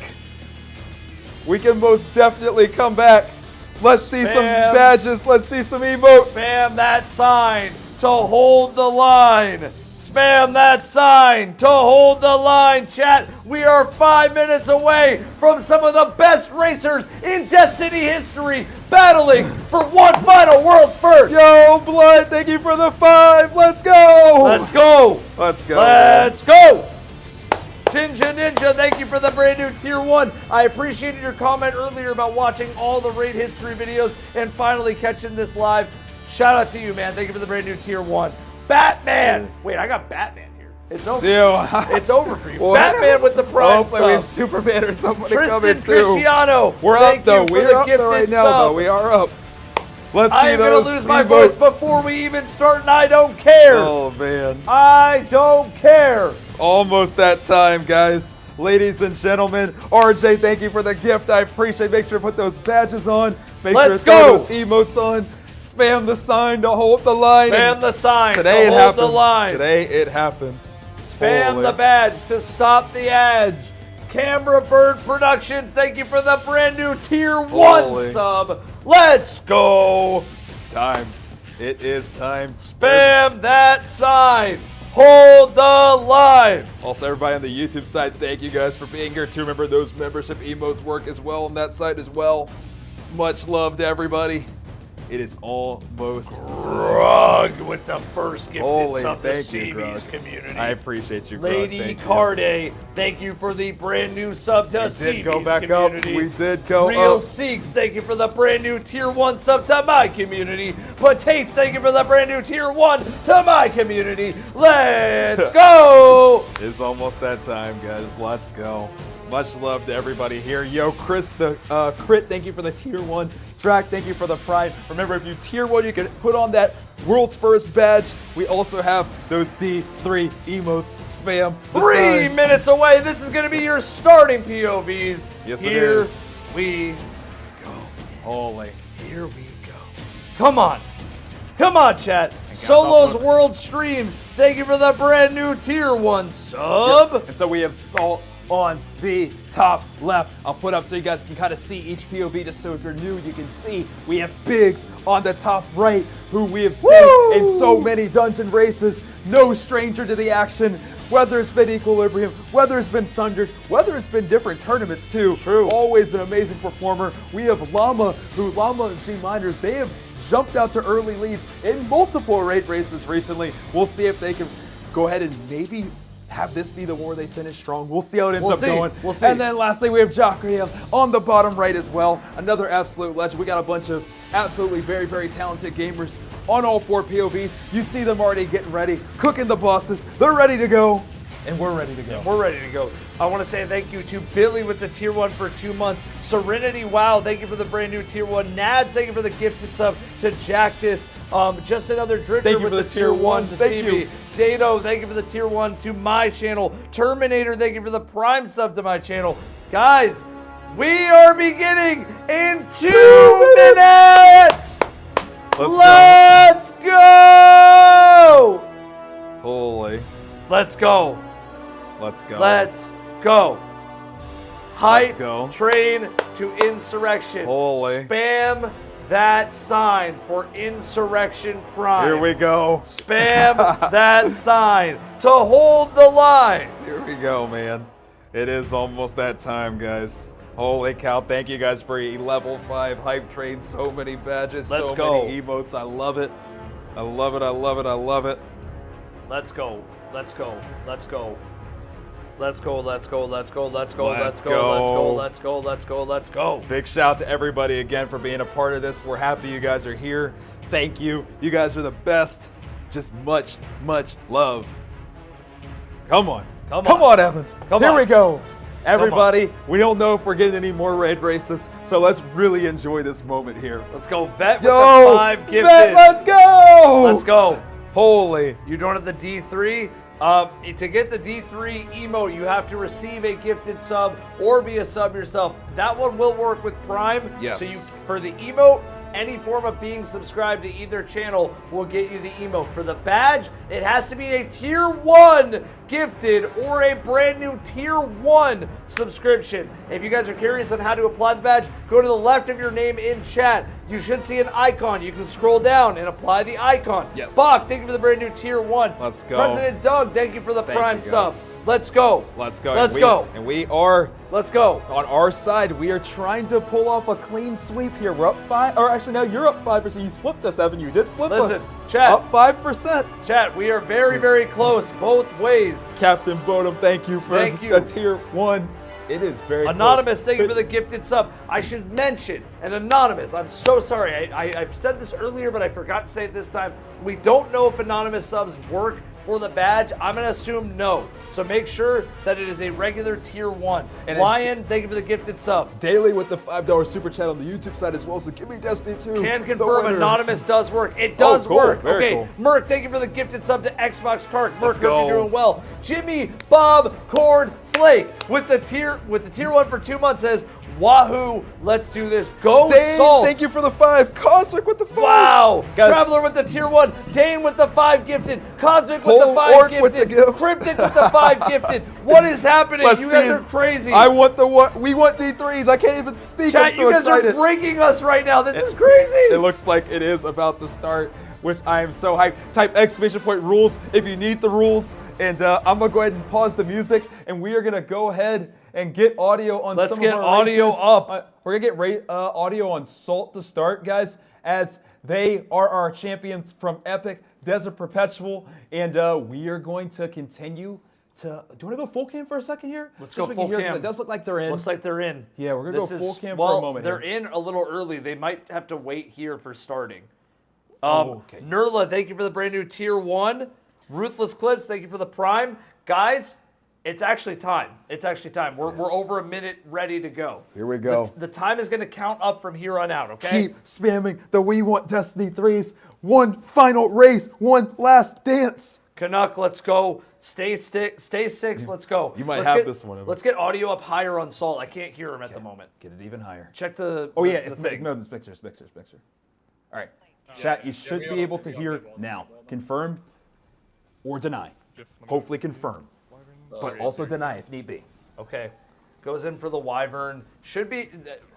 We can most definitely come back. Let's see some badges. Let's see some emotes. Spam that sign to hold the line. Spam that sign to hold the line, chat. We are 5 minutes away from some of the best racers in Destiny history battling for one final world's first. Yo, Blood, thank you for the 5. Let's go. Let's go. Let's go. Let's go. Jinja Ninja, thank you for the brand new tier 1. I appreciated your comment earlier about watching all the raid history videos and finally catching this live. Shout out to you, man. Thank you for the brand new tier 1. Batman. Wait, I got Batman here. It's over. It's over for you. Batman with the prime Hopefully we have sub. Superman or somebody Tristan coming too. Cristiano. We're thank up though. you for We're the up gifted though right now sub. though. We are up. Let's see I am those gonna lose my emotes. voice before we even start, and I don't care. Oh man. I don't care. Almost that time, guys. Ladies and gentlemen, RJ, thank you for the gift. I appreciate it. Make sure to put those badges on. Make sure Let's to throw go. those emotes on. Spam the sign to hold the line. Spam the sign Today to it hold happens. the line. Today it happens. Spam Holy. the badge to stop the edge. Camera Bird Productions, thank you for the brand new tier 1 Holy. sub. Let's go. It's time. It is time. Spam that sign. Hold the line. Also, everybody on the YouTube side, thank you guys for being here too. Remember, those membership emotes work as well on that side as well. Much love to everybody. It is almost Grug with the first gifted Holy, sub to thank you, CB's Grug. community. I appreciate you, Grug. Lady Thank you. Carday, thank you for the brand new sub to We CB's did go back community. up. We did go Real up. Seeks, thank you for the brand new tier 1 sub to my community. Potates, thank you for the brand new tier 1 to my community. Let's go! It's almost that time, guys. Let's go. Much love to everybody here. Yo, Chris the Crit, thank you for the tier 1. Drac, thank you for the pride. Remember, if you tier 1, you can put on that world's first badge. We also have those D3 emotes. Spam. the 3 sign. minutes away. This is going to be your starting POVs. Yes, it Here is. we go. Holy. Here we go. Come on. Come on, chat. Solo's World Streams, thank you for the brand new tier 1 sub. And so we have Salt on the top left. I'll put up so you guys can kind of see each POV, just so if you're new, you can see. We have Biggs on the top right, who we have seen in so many dungeon races. No stranger to the action, whether it's been Equilibrium, whether it's been Sundered, whether it's been different tournaments too. True. Always an amazing performer. We have Llama, Llama and G Miners, they have jumped out to early leads in multiple raid races recently. We'll see if they can go ahead and maybe have this be the war they finish strong. We'll see how it ends up going. We'll see. And then lastly, we have Jacques on the bottom right as well. Another absolute legend. We got a bunch of absolutely very talented gamers on all 4 POVs. You see them already getting ready, cooking the bosses. They're ready to go, and we're ready to go. We're ready to go. I want to say thank you to Billy with the tier 1 for 2 months. Serenity Wow, thank you for the brand new tier 1. Nads, thank you for the gifted sub to Jactus. Just another Drifter Thank you with for the tier 1 to Thank CB. you. Dado, thank you for the tier 1 to my channel. Terminator, thank you for the prime sub to my channel. Guys, we are beginning in 2 minutes. Let's go. Holy. Let's go. Let's go. Let's go. Hype go. train to insurrection. Holy. Spam that sign for Insurrection Prime. Here we go. Spam that sign to hold the line. Here we go, man. It is almost that time, guys. Holy cow, thank you guys for a level 5 hype train. So many badges, Let's so go. many emotes. I love it. I love it, I love it, I love it. Let's go. Let's go. Let's go. Let's go. Let's go. Let's go. Let's go. Let's go. Let's go. Let's go. Let's go. Let's go. Big shout out to everybody again for being a part of this. We're happy you guys are here. Thank you. You guys are the best. Just much, much love. Come on. Come Come on. on, Evan. Come Here on. we go. Everybody, we don't know if we're getting any more raid races, so let's really enjoy this moment here. Let's go. Vet with Yo, the 5 gifted. Vet, let's go. Let's go. Holy. You don't have the D3. To get the D3 emote, you have to receive a gifted sub or be a sub yourself. That one will work with Prime. Yes. So for the emote, any form of being subscribed to either channel will get you the emote. For the badge, it has to be a tier 1 gifted or a brand new tier 1 subscription. If you guys are curious on how to apply the badge, go to the left of your name in chat. You should see an icon. You can scroll down and apply the icon. Yes. Bach, thank you for the brand new tier 1. Let's go. President Doug, thank you for the Thank Prime you, sub. guys. Let's go. Let's go. Let's go. And we are Let's go. on our side. We are trying to pull off a clean sweep here. We're up 5, or actually now you're up 5%. You flipped us, Evan. You did flip Listen, us. chat. Up 5%. Chat, we are very, very close both ways. Captain Bodum, thank you for Thank you. a tier 1. It is very Anonymous, close. thank you for the gifted sub. I should mention, and Anonymous, I'm so sorry. I've said this earlier, but I forgot to say it this time. We don't know if Anonymous subs work for the badge. I'm going to assume no. So make sure that it is a regular tier 1. And Lion, thank you for the gifted sub. Daily with the $5 super chat on the YouTube side as well. So give me Destiny 2. Can the confirm winner. Anonymous does work. It does cool. work. Very Okay, cool. Merc, thank you for the gifted sub to Xbox Tark. Merc, hope go. you're doing well. Jimmy Bob Cord Flake with the tier 1 for 2 months says, Wahoo, let's do this. Go Dane, Salt. thank you for the 5. Cosmic with the 5. Wow! Guys, Traveler with the tier 1, Dane with the 5 gifted, Cosmic with Whole the 5 orc with the gifted, gift. Cryptic with the 5 gifted. What is happening? let's You guys see are it. crazy. I want the what? We want D3s. I can't even speak. Chat, I'm so you guys excited. are breaking us right now. This is crazy. It looks like it is about to start, which I am so hyped. Type exclamation point rules if you need the rules. And I'm going to go ahead and pause the music, and we are going to go ahead and get audio on Let's some get of our audio races. up. We're going to get audio on Salt to start, guys, as they are our champions from Epic, Desert Perpetual, and we are going to continue to... Do you want to go full cam for a second here? Let's Just go so we full can hear, 'cause cam. It does look like they're in. Looks like they're in. Yeah, we're gonna This go full is- cam for a moment They're here. in a little early. They might have to wait here for starting. Okay. Nerla, thank you for the brand new tier 1. Ruthless Clips, thank you for the Prime. Guys, it's actually time. It's actually time. We're over a minute ready to go. Here we go. The time is going to count up from here on out, okay? Keep spamming the We Want Destiny 3s. One final race, one last dance. Canuck, let's go. Stay 6, let's go. You might Let's have get- this one, Evan. Let's get audio up higher on Salt. I can't hear him at the moment. Get it even higher. Check the Oh yeah, the it's thing. no, it's pictures. All right, chat. You should be able to hear now. Confirm or deny. Hopefully confirm, but also deny if need be. Okay. Goes in for the Wyvern. Should be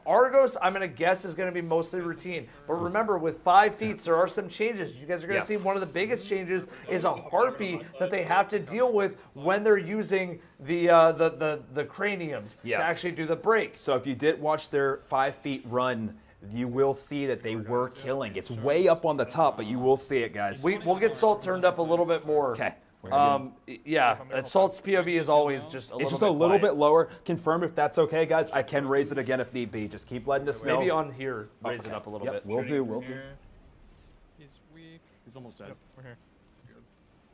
Argos, I'm going to guess, is going to be mostly routine. But remember, with 5 feet, there are some changes. You guys are going to see one of the biggest changes is a Harpy that they have to deal with when they're using the craniums to actually do the break. So if you did watch their 5 feet run, you will see that they were killing. It's way up on the top, but you will see it, guys. We'll get Salt turned up a little bit more. Okay. Yeah, Salt's POV is always just a little bit It's just a little quiet. bit lower. Confirm if that's okay, guys. I can raise it again if need be. Just keep letting us know. Maybe on here, raise it up a little Yep, bit. we'll do. We'll do. He's weak. He's almost dead. We're here.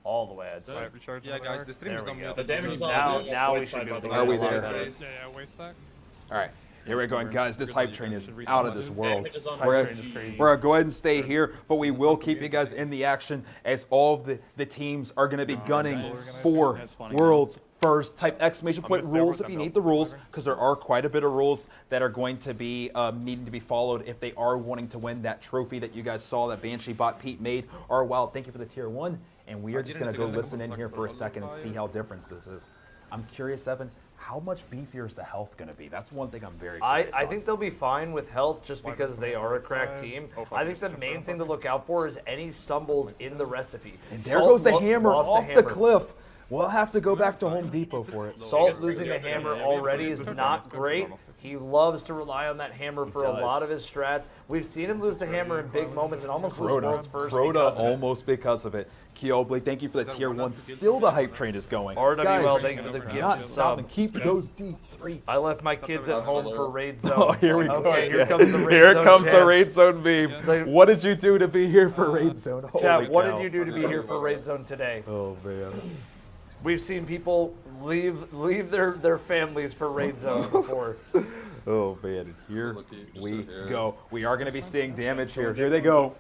All the way, I'd say. Side recharge. Yeah, guys, the stream is There we not go. The damage is on. Now we Right should side, be by able the to way. Are we Left there? side. Yeah, waste that. All right. Here we're going, guys. This hype train is out of this world. Damage is on. We're train is crazy. going to go ahead and stay here, but we will keep you guys in the action as all of the teams are going to be gunning for world's first. Type exclamation point rules if you need the rules, because there are quite a bit of rules that are going to be needing to be followed if they are wanting to win that trophy that you guys saw that Banshee Bot Pete made. Or wow, thank you for the tier 1. And we are just going to go listen in here for a second and see how different this is. I'm curious, Evan, how much beefier is the health going to be? That's one thing I'm very I curious on. think they'll be fine with health just Why because would they they are a go cracked outside? team. Oh, fuck, I think just the jump main out, thing to fuck. look out for is any stumbles in the recipe. And there Salt goes the lo- hammer lost off the hammer. cliff. We'll have to go back to Home Depot for it. Salt losing a hammer already is It's not fine. great. He loves to rely on that hammer for a lot of his strats. We've seen him lose the hammer in big moments and almost lose world's first Crota because of it. almost because of it. Keobley, thank you for the tier 1. Still the hype train is going. RWL, Guys, thank you for the do gift not sub. stop and keep those D3. I left my kids at home for raid zone. Oh, here we go. Okay, here again. comes the raid Here zone comes the chants. raid zone beam. Yeah. What did you do to be here for raid zone? Holy Chat, what cow. did you do to be here for raid zone today? Oh man. We've seen people leave their families for raid zone before. Oh man. Here we go. We are going to be seeing damage here. Here they go.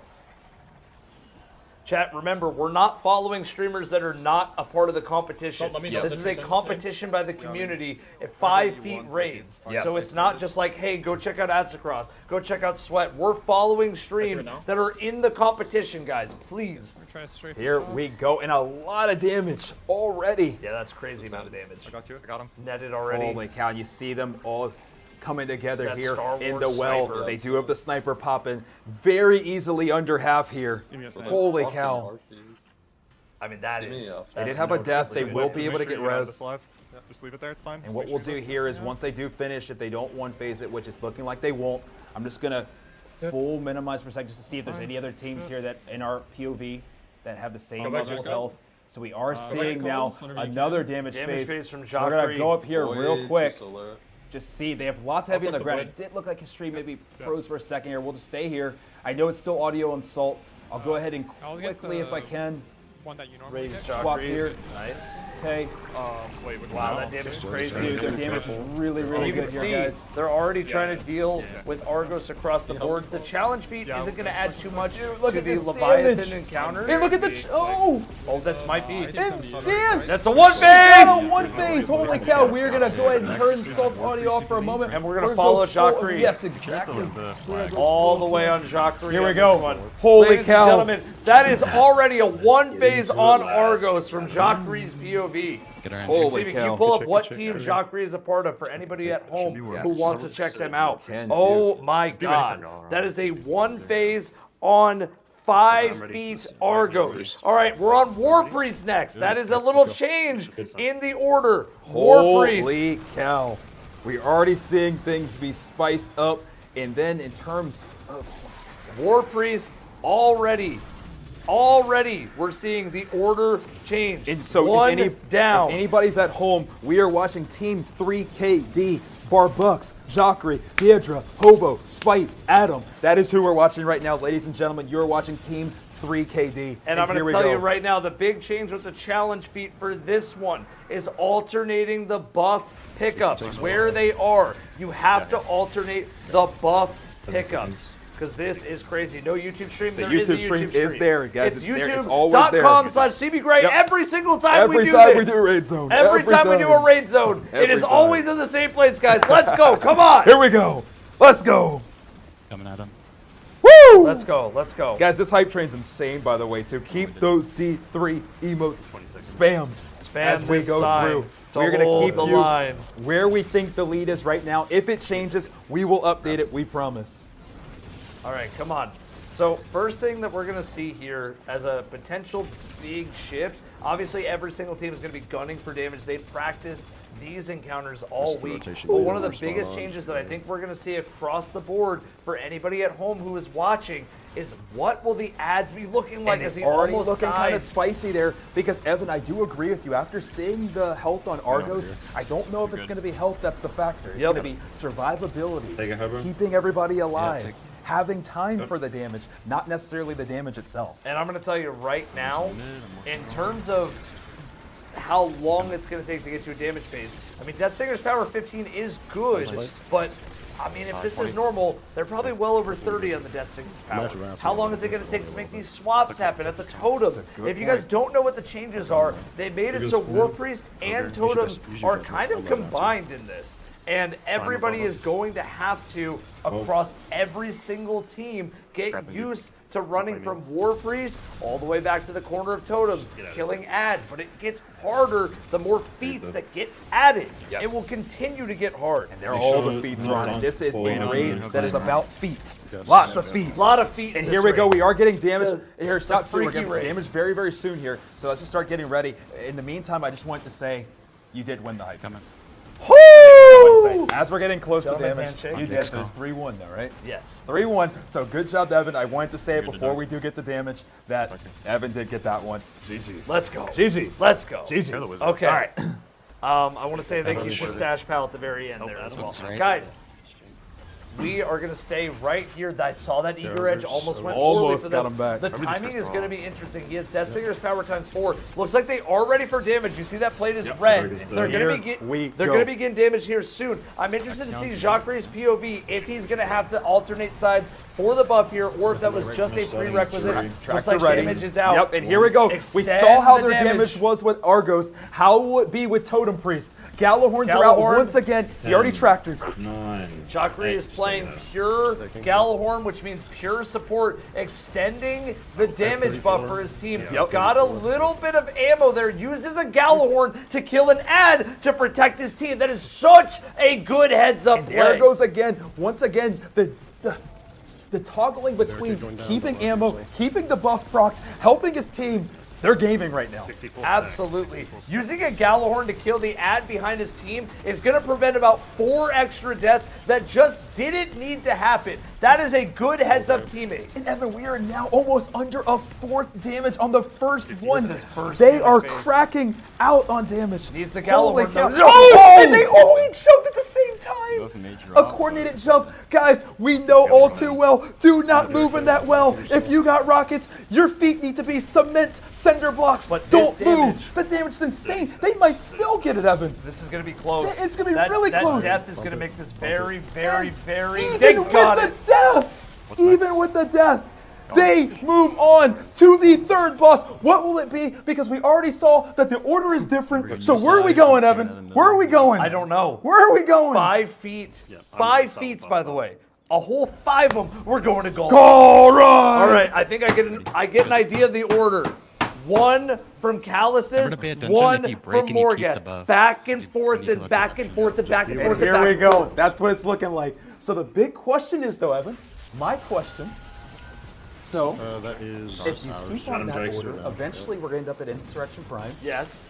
Chat, remember, we're not following streamers that are not a part of the competition. So let me know This if is a there's competition by the community at 5 feet raids. Yes. So it's not just like, hey, go check out Acicross, go check out Sweat. We're following streams now. that are in the competition, guys. Please. We're trying to strafe the Here shots. we go. And a lot of damage already. Yeah, that's crazy amount of damage. I got you. I got him. Netted already. Holy cow, you see them all coming together That here Star in the Wars well. sniper. They do have the sniper popping very easily under half here. Give me a second. Holy cow. I mean, that is. They did have a death. They will be able to get Make sure you out of res. this live. Yeah, just leave it there. It's fine. And what we'll do here is once they do finish, if they don't one phase it, which it's looking like they won't, I'm just going to full minimize for a second just to see if there's any other teams here that in our POV that have the same Go back level to of your health. So we are back seeing to now calls whenever you another can. damage Damage phase. phase from So we're going to Jacquerie. go up here real quick. Solar. Just see, they have lots heavy on the put the ground. wood. It did look like his stream maybe froze for a second here. We'll just stay here. I know it's still audio on Salt. I'll go ahead and I'll get quickly, if I the- can, One that you normally Raise get. swap Jacquerie. here. Nice. Okay. Wait, which Wow, one? that damage is crazy. Dude, their damage is really, really You can good here, see guys. they're already trying to deal with Argos across the board. The challenge feat isn't going to add too much look to at the this Leviathan damage. encounter. Hey, look at the... Oh! Oh, that might be. And dance! That's a one Got a phase! one phase! Holy cow, we're going to go ahead and turn Salt's audio off for a moment. And we're gonna gonna follow go full- Jacquerie. Yes, exactly. All the way on Jacquerie. Here we on go. this one. Holy Ladies cow. and gentlemen, that is already a one phase on Argos from Jacquerie's POV. Holy Stevie, cow. can you pull up what team Jacquerie is a part of for anybody at home who wants to check them out? Can Oh my God. That is a one phase on 5 feet Argos. All right, we're on War Priest next. That is a little change in the order. War Priest. Holy cow. We're already seeing things be spiced up. And then in terms of... War Priest already we're seeing the order change. And so one down. if anybody's at home, we are watching Team 3KD, Barbux, Jacquerie, Piedra, Hobo, Spite, Adam. That is who we're watching right now, ladies and gentlemen. You're watching Team 3KD. And I'm going here to we tell go. you right now, the big change with the challenge feat for this one is alternating the buff pickups. Where they are, you have to alternate the buff pickups. Because this is crazy. No YouTube stream. The There is a YouTube stream is stream. there, guys. It's It's there. It's always there. youtube.com/cbgray Yep. every single time we Every do time this. we do Raid Zone. Every time we do a raid zone. It Every is time. always in the same place, guys. Let's go. Come on. Here we go. Let's go. Coming at him. Woo! Let's go. Let's go. Guys, this hype train's insane, by the way, too. Keep those D3 emotes spammed as we this go sign through. to We're going hold to keep the you line. where we think the lead is right now. If it changes, we will update it, we promise. All right, come on. So first thing that we're going to see here as a potential big shift, obviously every single team is going to be gunning for damage. They've practiced these encounters all week. But one of the biggest changes that I think we're going to see across the board for anybody at home who is watching is what will the ads be looking like And as it's he already almost looking kind died. of spicy there because, Evan, I do agree with you. After seeing the health on Argos, I don't know if it's going to be health that's the factor. It's Yep. going to be survivability, Take it, Hobo. keeping everybody alive, take- having time for the damage, not necessarily the damage itself. And I'm going to tell you right now, in terms of how long it's going to take to get to a damage phase, I mean, Death Singer's power 15 is good, but I mean, if this is normal, they're probably well over 30 on the Death Singer's power. How long is it going to take to make these swaps happen at the totems? If you guys don't know what the changes are, they made it so War Priest and totems are kind of combined in this. And everybody is going to have to, across every single team, get used to running from War Priest all the way back to the corner of totems, killing ads. But it gets harder the more feats that get added. Yes. It will continue to get hard. They're all the feats are on it. This is a raid that is about feet. Lots of feet. A lot of feet. And in here this we go. raid. We are getting damage. It's Here, stop. We're freaky getting raid. damage very, very soon here. So let's just start getting ready. In the meantime, I just want to say, you did win the hype. Woo! As we're getting close to Gentleman's damage, handshake. you did. So it's 3-1 though, right? Yes. 3-1. So good job, Evan. I wanted to say it before we do get the damage that Evan did get that one. GG's. Let's go. GG's. Let's go. GG's. Okay. All right. I want to say thank you to Stash Pal at the very end there as well. Guys, we are going to stay right here. I saw that eager edge almost went poorly Almost for got them. him back. The timing is going to be interesting. He has Death Singer's power ×4. Looks like they are ready for damage. You see that plate is red. They're going to begin damage here soon. I'm interested to see Jacque's POV if he's going to have to alternate sides for the buff here, or if that was just a prerequisite. Looks like damage is out. Yep, and here we go. We saw how their damage was with Argos. How will it be with Totem Priest? Gallahorns are out Gallahorn. once again. He already tracked her. Jacques is playing pure Gallahorn, which means pure support, extending the damage buff for his team. Got a little bit of ammo there, uses a Gallahorn to kill an ad to protect his team. That is such a good heads-up play. There it goes again. Once again, the toggling between keeping ammo, keeping the buff proc, helping his team. They're gaming right now. Absolutely. Using a Gallahorn to kill the ad behind his team is going to prevent about 4 extra deaths that just didn't need to happen. That is a good heads-up teammate. And Evan, we are now almost under a 4th damage on the first one. is first They in the are face. cracking out on damage. Needs the Holy Gallahorn, cow. though. Oh, and they only jumped at the same time. A coordinated jump. Guys, we know all too well, do not move in that well. If you got rockets, your feet need to be cement cinder blocks. But don't this move. damage- The damage is insane. They might still get it, Evan. This is going to be close. It's gonna be really close. That death is going to make this very, very, very... Even They with got the it. death, even with the death, they move on to the 3rd boss. What will it be? Because we already saw that the order is different. So where are we going, Evan? Where are we going? I don't know. Where are we going? 5 feet. 5 feet, by the way. A whole 5 of them. We're going to goal. All right. All right, I think I get an idea of the order. 1 from Calluses, Never to pay attention 1 if you break from and you keep the Morgath. buff. Back and forth need to and look back at and that. forth and back and forth. And here back we and go. forth. That's what it's looking like. So the big question is, though, Evan, my question. So That is. if you keep on that order, eventually we're going to end up at Insurrection Prime. Yes.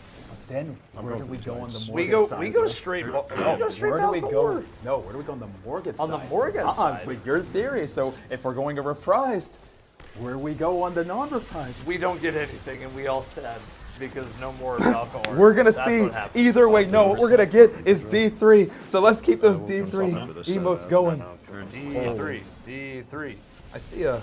Then where do we go on the Morgan We go side? straight. We No, go straight where do we go? Valor. No, where do we go on the Morgan side? On the Morgan side. With your theory. So if we're going a reprised, where do we go on the non-reprised? We don't get anything, and we all said because no more alcohol. We're gonna That's see what happens. either way. No, what we're gonna get is D3. So let's keep those D3 emotes going. D3. I see a.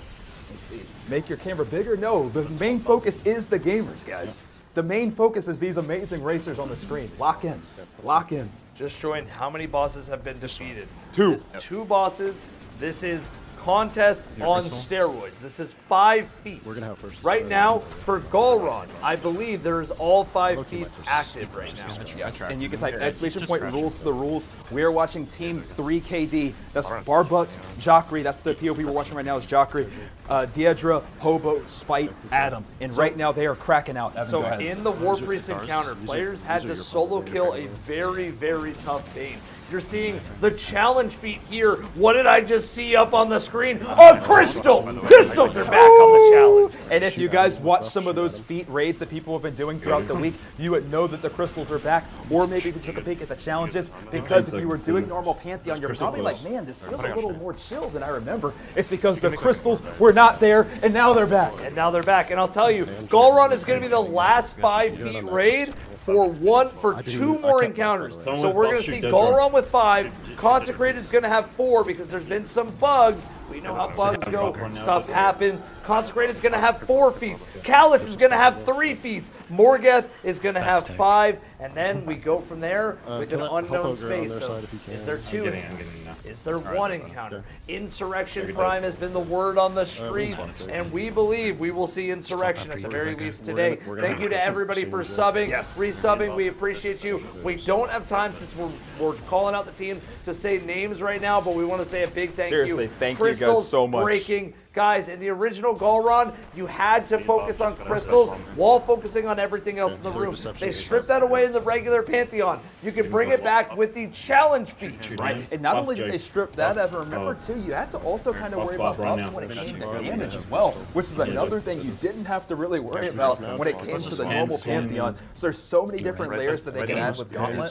Let's see. Make your camera bigger. No, the main focus is the gamers, guys. The main focus is these amazing racers on the screen. Lock in. Lock in. Just joined. How many bosses have been defeated? 2. 2 bosses. This is contest on steroids. This is 5 feats. We're gonna have first. Right now, for Galron, I believe there's all 5 feats active right now. Yes, and you can type exclamation point rules to the rules. We are watching Team 3KD. That's Barbux, Jacquery. That's the POV we're watching right now is Jacquery, Deidre, Hobo, Spite, Adam. And right now they are cracking out. Evan, So go ahead. in the War Priest encounter, players had to solo kill a very, very tough Bane. You're seeing the challenge feat here. What did I just see up on the screen? A crystal! Crystals are back on the challenge. And if you guys watch some of those feat raids that people have been doing throughout the week, you would know that the crystals are back. Or maybe if you took a peek at the challenges, because if you were doing normal Pantheon, you're probably like, man, this feels a little more chill than I remember. It's because the crystals were not there, and now they're back. And now they're back. And I'll tell you, Galron is going to be the last 5 feet raid for 2 more encounters. So we're going to see Galron with 5. Consecrated is going to have 4 because there's been some bugs. We know how bugs go. Stuff happens. Consecrated is going to have 4 feats. Callus is going to have 3 feats. Morgath is going to have 5. And then we go from there with an unknown space. So is there 2 encounters? Is there 1 encounter? Insurrection Prime has been the word on the street. And we believe we will see Insurrection at the very least today. Thank you to everybody for subbing, resubbing. We appreciate you. We don't have time since we're calling out the team to say names right now, but we want to say a big thank you. Seriously, thank you guys Crystals so much. breaking. Guys, in the original mono Galron, you had to focus on crystals while focusing on everything else in the room. They stripped that away in the regular Pantheon. You can bring it back with the challenge feature. Right, and not only did they strip that, Evan, remember too, you had to also kind of worry about buffs when it came to damage as well, which is another thing you didn't have to really worry about when it came to the normal Pantheon. So there's so many different layers that they can add with Gauntlet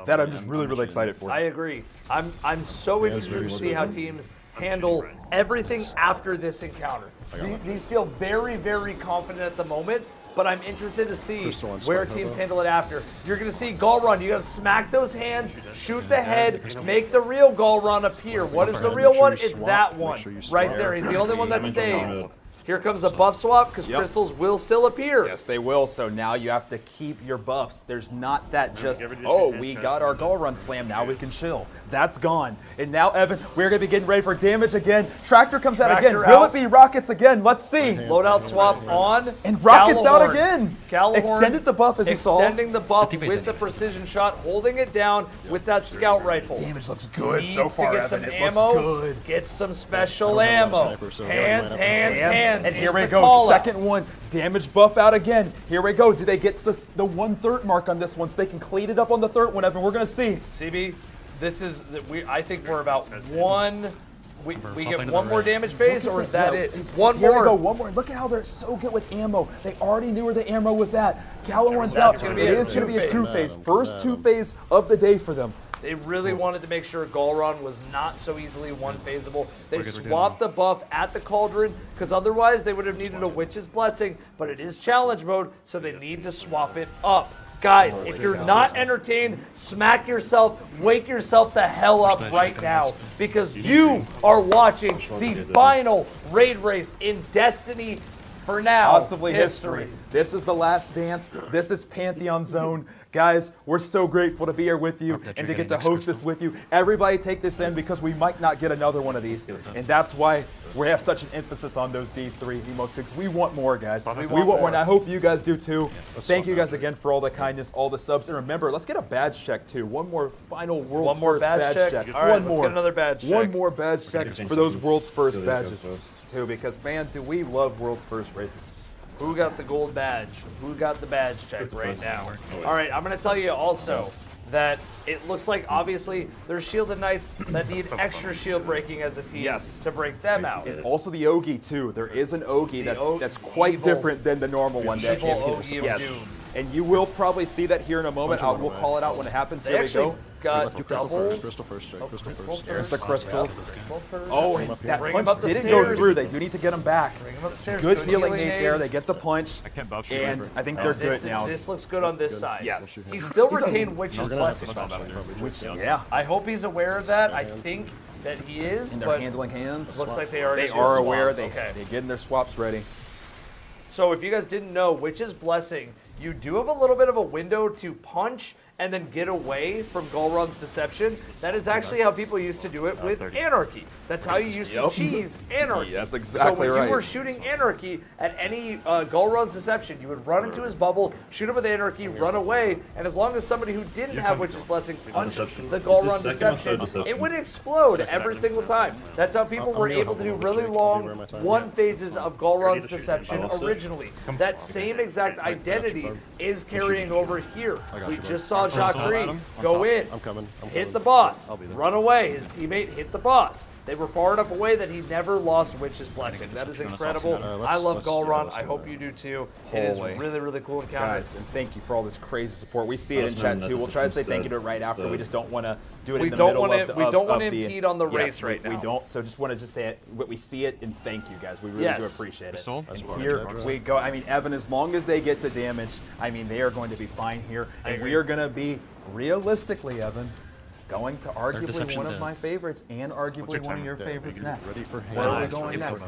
that I'm just really, really excited for. I agree. I'm so interested to see how teams handle everything after this encounter. These feel very, very confident at the moment, but I'm interested to see where teams handle it after. You're going to see Galron. You got to smack those hands, shoot the head, make the real Galron appear. What is the real one? It's that one right there. He's the only one that stays. Here comes a buff swap because crystals will still appear. Yes, they will. So now you have to keep your buffs. There's not that just, oh, we got our Galron slam, now we can chill. That's gone. And now, Evan, we're going to be getting ready for damage again. Tractor comes out again. Will it be Rockets again? Let's see. Loadout swap on. And Rockets out Gallahorn. again. Gallahorn Extended the buff as you saw. Extending the buff with the precision shot, holding it down with that scout rifle. Damage looks good Needs so far, to get Evan. some It ammo, looks good. get some special ammo. Hands. And here is we the go, call out. second one. Damage buff out again. Here we go. Do they get to the 1/3 mark on this one so they can clean it up on the third one, Evan? We're going to see. CB, this is, I think we're about one. We get one more damage phase, or is that it? One Here we go, more. one more. Look at how they're so good with ammo. They already knew where the ammo was at. Gallahorn's out. gonna be It a is going to be a two-phase. two-phase. First two-phase of the day for them. They really wanted to make sure Galron was not so easily one-phaseable. They swapped the buff at the Cauldron, because otherwise they would have needed a Witch's Blessing, but it is challenge mode, so they need to swap it up. Guys, if you're not entertained, smack yourself, wake yourself the hell up right now, because you are watching the final raid race in Destiny for now. Possibly history. This is the last dance. This is Pantheon Zone. Guys, we're so grateful to be here with you and to get to host this with you. Everybody take this in because we might not get another one of these. And that's why we have such an emphasis on those D3 emotes because we want more, guys. We want more, and I hope you guys do too. Thank you guys again for all the kindness, all the subs. And remember, let's get a badge check too. One more final World's First badge check. All right, let's get another badge check. One more badge check for those World's First badges too, because man, do we love World's First races. Who got the gold badge? Who got the badge check right now? All right, I'm going to tell you also that it looks like obviously there's shielded knights that need extra shield breaking as a team to break them out. And also the Ogi too. There is an Ogi that's quite evil. different than the normal one. That Evil Ogi of Doom. And you will probably see that here in a moment. We'll call it out when it happens. They Here we actually go. got double. Crystal first strike. Crystal first. There's the crystals. Oh, Oh, and that Bring 'em punch up the didn't go stairs. through. They do need to get him back. Bring him upstairs. Good healing aid there. aid. They get the punch. And I think they're good now. This looks good on this side. Yes. He still retained Witch's Blessing. Yeah. I hope he's aware of that. I think that he is, And they're but handling hands. looks like they already They are swapped. aware. They Okay. getting their swaps ready. So if you guys didn't know, Witch's Blessing, you do have a little bit of a window to punch and then get away from Galron's deception. That is actually how people used to do it with Anarchy. That's how you used to cheese Anarchy. That's exactly So when right. you were shooting Anarchy at any Galron's deception, you would run into his bubble, shoot him with Anarchy, run away, and as long as somebody who didn't have Witch's Blessing punched the Galron deception, it would explode every single time. That's how people were able to do really long one phases of Galron's deception originally. That same exact identity is carrying over here. We just saw Jacques go in, I'm coming. hit the boss, I'll be there. run away. His teammate hit the boss. They were far enough away that he never lost Witch's Blessing. That is incredible. I love Galron. I hope you do too. It is Holy. really, really cool encounter. Guys, and thank you for all this crazy support. We see it in chat too. We'll try to say thank you to it right after. We just don't want to do it in the middle of the We don't want to of the- impede on the Yes, race right now. We don't. So just want to just say it. We see it and thank you guys. We really do appreciate it. And here we go. I mean, Evan, as long as they get to damage, I mean, they are going to be fine here. And we are going to be realistically, Evan, going to arguably one of my favorites and arguably one of your favorites next. Ready for Where are we hands. going next?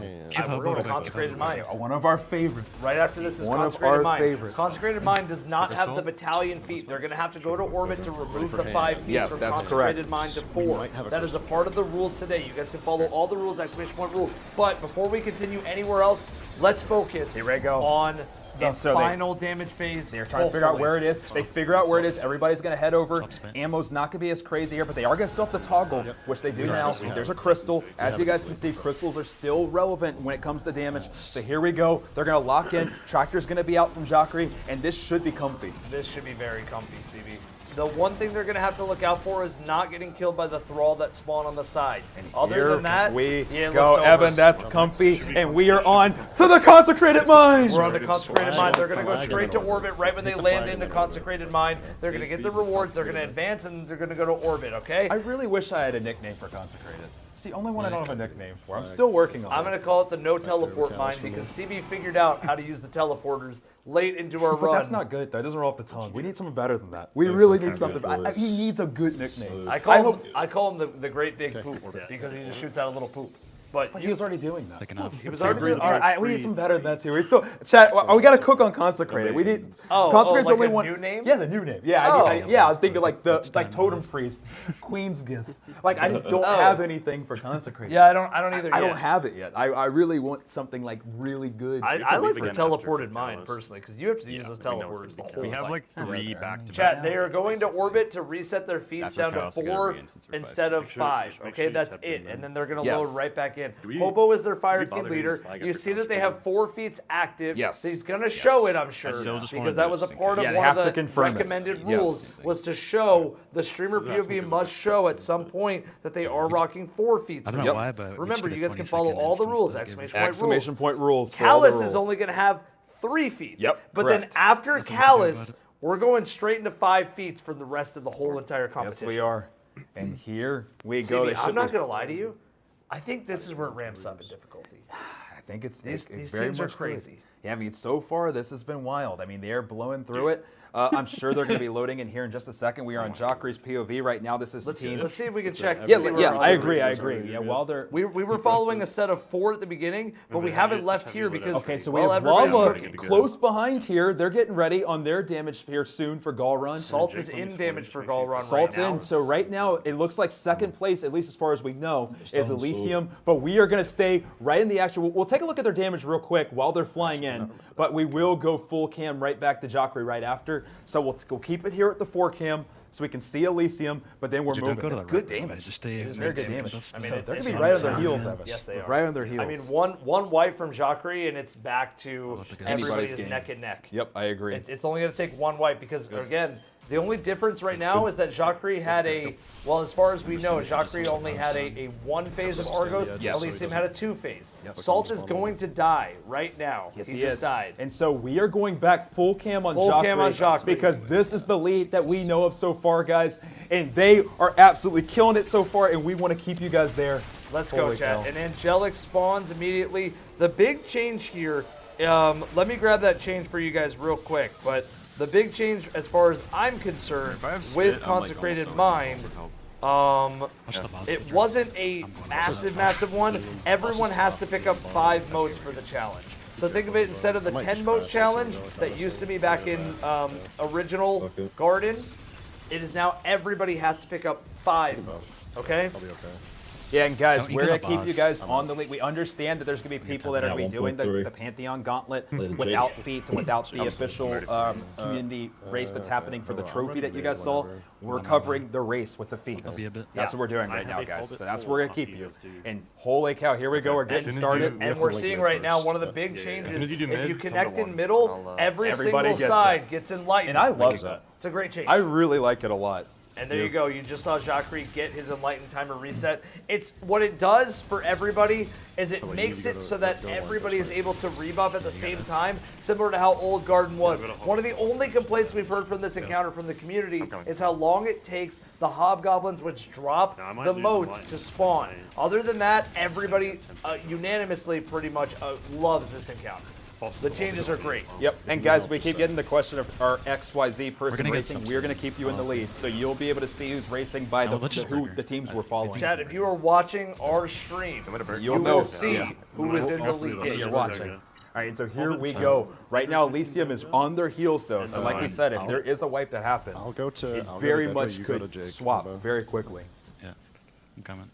We're going to Consecrated Mind. One of our favorites. Right after this is One of Consecrated our Mind. favorites. Consecrated Mind does not have the battalion feat. They're going to have to go to orbit to remove the 5 feet Yes, from that's Consecrated correct. Mind to 4. might have a That is a part of the rules today. You guys can follow all the rules, exclamation point rule. But before we continue anywhere else, let's focus Here we go. on the And so final damage phase. They're trying to figure out where it is. They figure out where it is. Everybody's going to head over. Top spin. Ammo's not going to be as crazy here, but they are going to still have to toggle, which they do now. There's a crystal. As you guys can see, crystals are still relevant when it comes to damage. So here we go. They're going to lock in. Tractor's going to be out from Jackery, and this should be comfy. This should be very comfy, CB. The one thing they're going to have to look out for is not getting killed by the thrall that spawn on the side. Other Here than that, we yeah, it go, looks over. Evan. That's comfy, and we are on to the consecrated mine. We're on the consecrated mine. They're going to go straight to orbit right when they land into consecrated mine. They're going to get the rewards. They're going to advance, and they're going to go to orbit. Okay. I really wish I had a nickname for consecrated. It's the only one I don't have a nickname for. I'm still working on it. I'm going to call it the no teleport mine because CB figured out how to use the teleporters late into our But run. that's not good, though. It doesn't roll off the tongue. We need something better than that. We really need something. He needs a good nickname. I call him the great big poop because he just shoots out a little poop. But He was already doing that. Picking up. he was already doing All right, we need something better than that too. We still chat. We got to cook on consecrated. We need consecrated's like only a one. new name? Yeah, the new name. Yeah, I was thinking like the totem priest, Queen's gift. Like I just don't have anything for consecrated. Yeah, I don't either. I yet. don't have it yet. I really want something like really good. I like the again teleported after mine Dallas. personally because you have to use those teleporters the whole We have fight. like 3 back to Chat, they are going to orbit to reset their feeds After down to chaos, I gotta 4 re-instance for instead 5. of Make sure- 5. just make Okay, sure you that's tap it. in And there. then they're going to Yes. load right back in. we- Hobo is their fire we team bother me leader. to flag You after see that they have 4 feeds active. Yes. So he's going to show it, I'm sure. still just Because wanted that to was a just part of Yeah, they one have of to the confirm it. recommended Yes. rules was to show the streamer This is POV awesome must show at some point that they are rocking 4 feeds. I don't know Yep. why, but we Remember, just you get a guys can 20 follow second all the instance rules. that gives you- Exclamation point rules. for all the Callus is rules. only going to have 3 feeds. Yep, But correct. then after Nothing to do about Callus, it. we're going straight into 5 feats for the rest of the whole entire Yes, competition. we are. And here we go. CB, They I'm should not be- going to lie to you. I think this is where it ramps up in difficulty. I think it's These very teams are much crazy. Yeah, I mean, so far this has been wild. I mean, they're blowing through it. I'm sure they're going to be loading in here in just a second. We are on Jackery's POV right now. This is the Let's team. see if we can check. Yeah, see where yeah, our I other agree. races are. Yeah, while they're We were following a set of 4 at the beginning, but we haven't left here because okay, so we well, have everybody's Lava working. close behind here. They're getting ready on their damage here soon for Gall Run. Salt is in damage for Galron Salt's right now. in. So right now it looks like second place, at least as far as we know, is Elysium. But we are going to stay right in the action. We'll take a look at their damage real quick while they're flying in. But we will go full cam right back to Jackery right after. So we'll keep it here at the 4 cam so we can see Elysium. But then we're You moving. don't go to It's the good right, damage. just stay It is very good mid-sync damage. with us. I mean, So it's- they're it's going to be right on their fun. heels, Evan. Yes, they are. Right on their heels. I mean, one wipe from Jackery and it's back to look at everybody anybody's is game. neck and neck. Yep, I agree. It's only going to take 1 wipe because, again, the only difference right now is that Jackery had well, as far as we know, Jackery only had a 1 phase of Argos. Yes. Elysium had a 2 phase. Salt is going to die right now. Yes, he he just is. died. And so we are going back full cam on Full Jackery cam on Jackery. because this is the lead that we know of so far, guys. And they are absolutely killing it so far, and we want to keep you guys there. Let's go, Holy chat. cow. And Angelic spawns immediately. The big change here, let me grab that change for you guys real quick, but the big change as far as I'm concerned If I have with spit, I'm, like, Consecrated almost Mind, Watch the boss it get wasn't a massive one. Everyone has to pick up 5 motes for the challenge. So think of it instead of the 10 mote challenge that used to be back in original Garden, it is now everybody has to pick up 5 motes, okay? I'll be okay. Yeah, and guys, Don't eat we're the going to keep you boss. guys on the lead. We understand that there's going to be people that are going to be doing the Pantheon Gauntlet without feats and without the official community race that's happening for the trophy that you guys saw. We're covering the race with the feats. be a bit. That's what we're doing right now, guys. So that's where we're going to keep you. And holy cow, here we go. We're getting As soon as started. you- And we're seeing right now one of the big changes. soon as you do If mid, you come connect to in one. middle, every Everybody single gets side gets enlightened. And I love that. It's a great change. I really like it a lot. And there you go. You just saw Jackery get his enlightened timer reset. It's what it does for everybody is it makes it so that everybody is able to rebuff at the same time, similar to how old Garden was. One of the only complaints we've heard from this encounter from the community is how long it takes the hobgoblins, which drop the motes, to spawn. Other than that, everybody unanimously pretty much loves this encounter. The changes are great. Yep, and guys, we keep getting the question of our XYZ person gonna get racing. some We're going to keep you in the lead, so you'll be able to see who's racing by No, let's just who burger. the teams we're following. Chad, if you are watching our stream, You'll you know. will see who is in the lead. Yeah, you're watching. All right, so here we go. Right now, Elysium is on their heels, though. So, like we said, if there is a wipe that happens, I'll go to. it I'll go to very Bedway, much you go could to Jake, swap combo. very quickly. Yeah, I'm coming.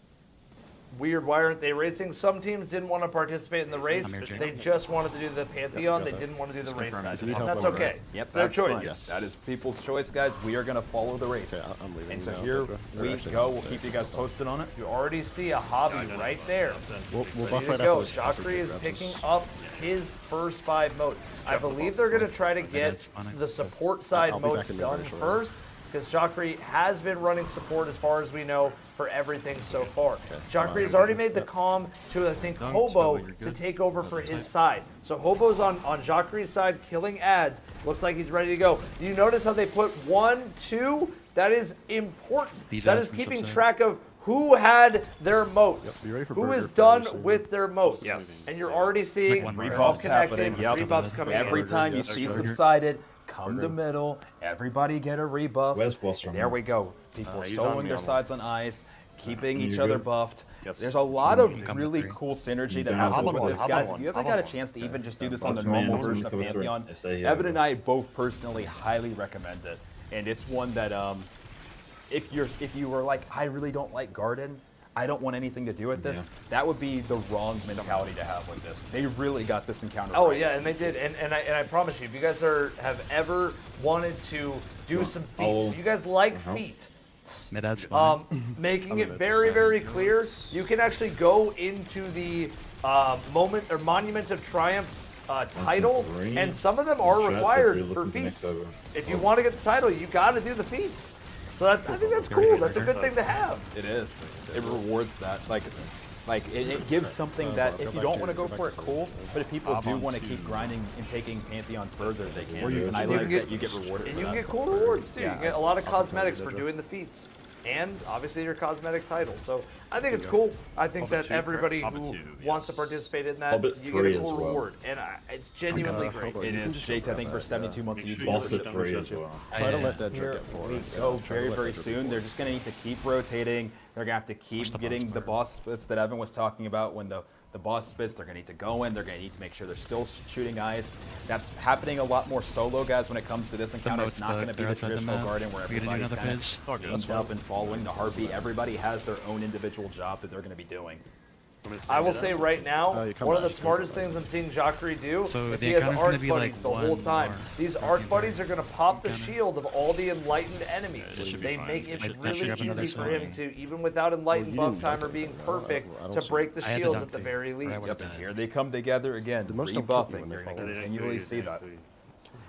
weird. Why aren't they racing? Some teams didn't want to participate in the race. They just wanted to do the Pantheon. They didn't want to do the race side. That's okay. Yep, It's their that's choice. fine. That is people's choice, guys. We are going to follow the race. Okay, I'm leaving. And so now. here Okay. we Actually, go. no, We'll keep you guys posted on it. You already see a hobby right there. We'll Ready buff to right go. after Jockry is grabs picking us. up his first 5 modes. I believe they're going to try to get the support side I'll be modes back in done mid-range shortly. first, because Jockry has been running support as far as we know for everything so far. Jockry has already made the calm to, I think, Hobo to take over for his side. So Hobo's on Jockry's side killing ads. Looks like he's ready to go. You notice how they put 1, 2? That is important. That is keeping track of who had their motes, be ready for who burger is fairly done soon. with their motes. Yes. And you're already seeing Rebuffs connected, happening. Yep. rebuffs coming Every in. time you Yes, see burger. subsided, come to middle. Everybody get a rebuff. Where's Boss from? There we go. People he's on soloing me their on sides on ice, keeping each You're other good? buffed. Yes. There's a lot of Come to really 3. cool synergy that Yeah. happens Hop on with one, this, hop on guys. one, If you ever hop got on a one. chance to even just do this on the Bots man, normal also version of coming through. Pantheon, If they, Evan and I both personally highly recommend it. And it's one that if you were like, I really don't like Garden, I don't want anything to do with this, that would be the wrong mentality to have with this. They really got this encounter Oh right. yeah, and they did, and I promise you, if you guys have ever wanted to do some feats, if you guys like feet, Mid-ad's making it very, very clear, you can actually go into the moment or Monument of Triumph title, and some of them are required for feats. If you want to get the title, you got to do the feats. So I think that's cool. That's a good thing to have. It is. It rewards that. Like it gives something that if you don't want to go for it, cool. But if people do want to keep grinding and taking Pantheon further, they can. And I like that you get rewarded And for you can that. get cool rewards too. Yeah. You can get a lot of cosmetics for doing the feats. And obviously your cosmetic title. So I think it's cool. I think that everybody who wants to participate in that, Hobbit you get a 3 cool as well. reward. And it's genuinely great. It is. Jake, I think for 72 months of YouTube. Boss at 3 as well. Try to let that Here drip get forward. we go very, very soon. They're just going to need to keep rotating. They're going to have to keep getting the boss splits that Evan was talking about. When the boss splits, they're going to need to go in. They're going to need to make sure they're still shooting eyes. That's happening a lot more solo, guys, when it comes to this encounter. It's not going to be the traditional Garden where everybody's kind of teamed up and following the heartbeat. Everybody has their own individual job that they're going to be doing. I will say right now, you come one of the back. smartest things I'm seeing Jockry do So is the he has encounter's arc gonna be, buddies like, the whole one time. more These or arc two buddies things. are going to pop the Encounter. shield of all the enlightened enemies. should be They fine. make it I should really have another easy for him song. to, even without enlightened you buff didn't timer dunk it. being I perfect, don't to see break the I had to shields dunk at the too, very or I least. would've Yep, and here they come together again. most don't cook Rebuffing. when They're they're going to falling. continually see that.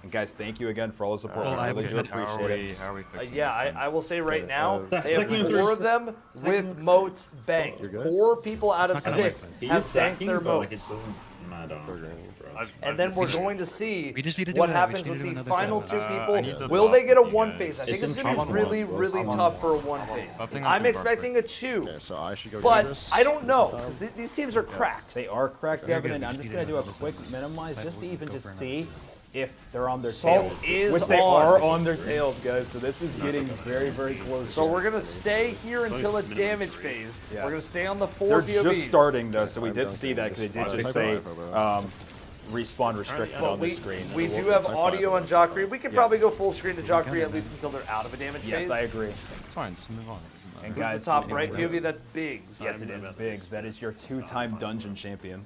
And guys, thank you again for all the support. Well, I I really do would- appreciate it. How are we fixing Yeah, this thing? I will say right now, they have Second and 4 three. of them with motes banked. You're good? 4 people out of It's not gonna 6 He have is banked sacking, their but like it motes. doesn't matter. And then we're going to see We just need to do what that. We happens just need with to do the another final set. 2 I need people. to Will they get a buff you 1 guys. phase? I think It's it's in going to be trouble. really, really tough for a 1 phase. Something I'm like expecting a 2. Okay, so I should go But do this. I don't know, because these teams are cracked. They are cracked, Very Devin, good. and We I'm just just need going to do a another quick set. minimize But just to we'll even go just for see another. if they're on their Salt tails. is Which they on. are on their tails, guys, so this is getting very, very close. So we're going to stay here until a damage phase. Yes. We're going to stay on the 4 They're VOBs. just starting, though, so we I'm did dunking. see that because they did Type just of say life over. respawn restricted But on the we screen. we So do we'll- have audio on Jockry. We could Yes. probably go full screen to Jockry at least until they're out of a damage phase. Yes, I agree. It's fine, just move on. It doesn't matter. And Who's guys, the top we- right POV? That's Biggs. Yes, it is Biggs. That is your 2-time dungeon champion.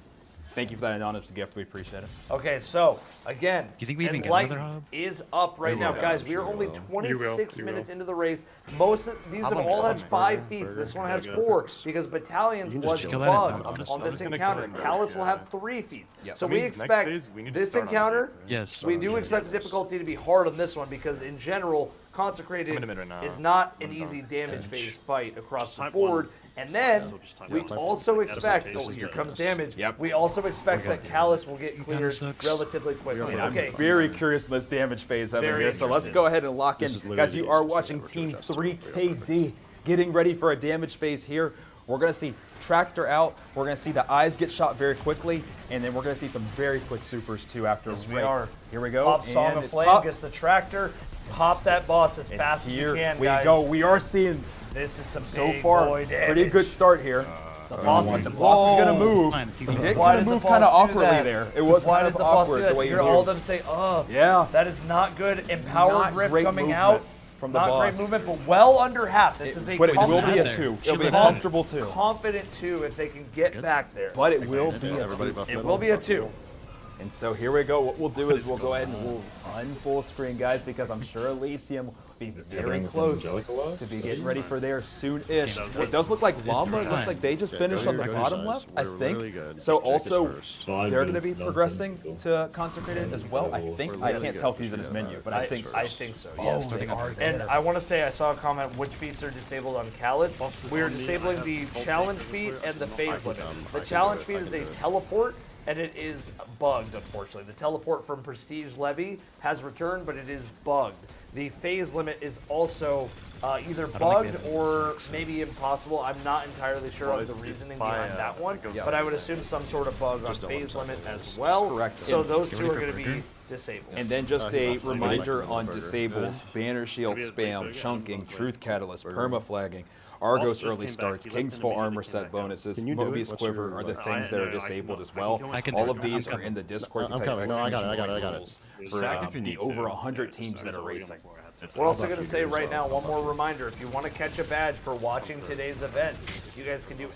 Thank you for that anonymous gift. We appreciate it. Okay, so again, You think we even get Enlighten another hub? is up right now, will. guys. We are You only will. 26 You minutes will. into the race. Most of these have all had 5 feats. This one has 4 because Battalions You can just was chill that in. bugged I'm on just this gonna encounter. go. Callus will have 3 feats. Yes. So That we means next expect phase, we need to this start on encounter. it. Yes. We do expect the difficulty to be hard on this one because in general, Consecrated I'm in a minute now. is not an I'm easy done. damage phase fight across the type board. one. And then So just type we one. also Like, expect, that's oh, the here case. comes damage. Yep. We also expect that Callus will get cleared sucks. relatively quickly. And I'm Okay, very curious in this damage phase over Very here. So let's interested. go ahead and lock in. This is literally Guys, you the are easiest watching thing Team ever to adjust to. 3KD getting ready for a damage phase here. We're going to see Tractor out. We're going to see the eyes get shot very quickly. And then we're going to see some very quick supers too after. Yes, we right. are. Here we go. Pop Song and of it's Flame popped. gets the tractor. Pop that boss as And fast as you here can, we guys. go. We are seeing This is some so big far boy pretty damage. good start here. The boss, The boss is going to move. Fine, He it's easy. did Why kind of did the move boss kind of do awkwardly that? there. It was Why kind did of the boss awkward do the that? way he You hear all of moved. them say, "Oh, Yeah. that is not good." Empowered Not Rift great coming movement. out. from the Not boss. great movement, but well under half. This is a But it will be a confident- 2. It'll be a comfortable 2. confident 2 if they can get back there. But it will be a Everybody 2. buff It middle. will be a 2. And so here we go. What we'll do is we'll go ahead and we'll unfull screen, guys, because I'm sure Elysium will be very close to be getting ready for there soon-ish. It does look like Llama. It looks like they just finished on the bottom left, I think. So also, they're going to be progressing to Consecrated as well, I think. I can't tell if he's in his menu, but I think so. I think so, yes. Oh, they are And there. I want to say I saw a comment, which feats are disabled on Callus. We are disabling the challenge feat and the phase limit. The challenge feat is a teleport, and it is bugged, unfortunately. The teleport from Prestige Levy has returned, but it is bugged. The phase limit is also either bugged or maybe impossible. I'm not entirely sure of the reasoning behind that one, but I would assume some sort of bug on phase limit as well. Correct. So those two are going to be disabled. And then just a reminder on disables, Banner Shield spam, chunking, Truth Catalyst, perma-flagging, Argos early starts, King's Full Armor set bonuses, Mobius Quiver are the things that are disabled as well. All of these are in the Discord. I'm coming. No, I got it. For the over 100 teams that are racing. We're also going to say right now, one more reminder, if you want to catch a badge for watching today's event, you guys can do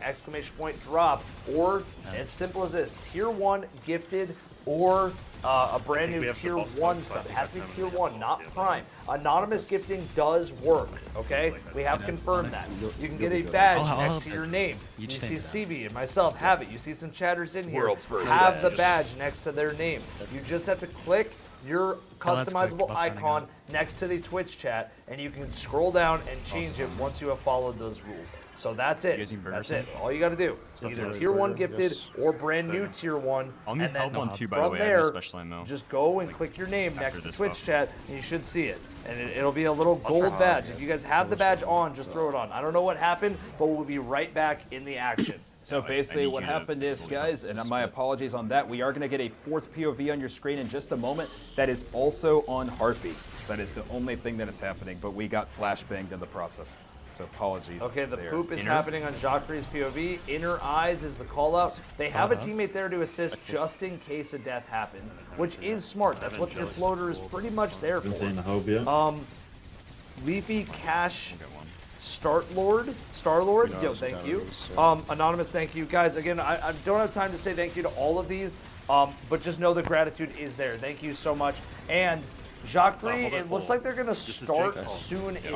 !drop, or as simple as this, tier 1 gifted, or a brand new tier 1 sub. It has to be tier 1, not prime. Anonymous gifting does work, okay? We have confirmed that. You can get a badge next to your name. You see CB and myself have it. You see some chatters in here have the badge next to their name. You just have to click your customizable icon next to the Twitch chat, and you can scroll down and change it once you have followed those rules. So that's it. That's it. All you got to do. Either tier 1 gifted or brand new tier 1. And then from there, just go and click your name next to Twitch chat, and you should see it. And it'll be a little gold badge. If you guys have the badge on, just throw it on. I don't know what happened, but we'll be right back in the action. So basically what happened is, guys, and my apologies on that, we are going to get a 4th POV on your screen in just a moment. That is also on Heartbeat. That is the only thing that is happening, but we got flashbanged in the process. So apologies. Okay, the there. poop is happening on Jacquery's POV. Inner Eyes is the call out. They have a teammate there to assist just in case a death happens, which is smart. That's what your floater is pretty much there for. Leafy Cash Star-Lord, yo, thank you. Anonymous, thank you. Guys, again, I don't have time to say thank you to all of these, but just know the gratitude is there. Thank you so much. And Jacquery, it looks like they're going to start soon-ish.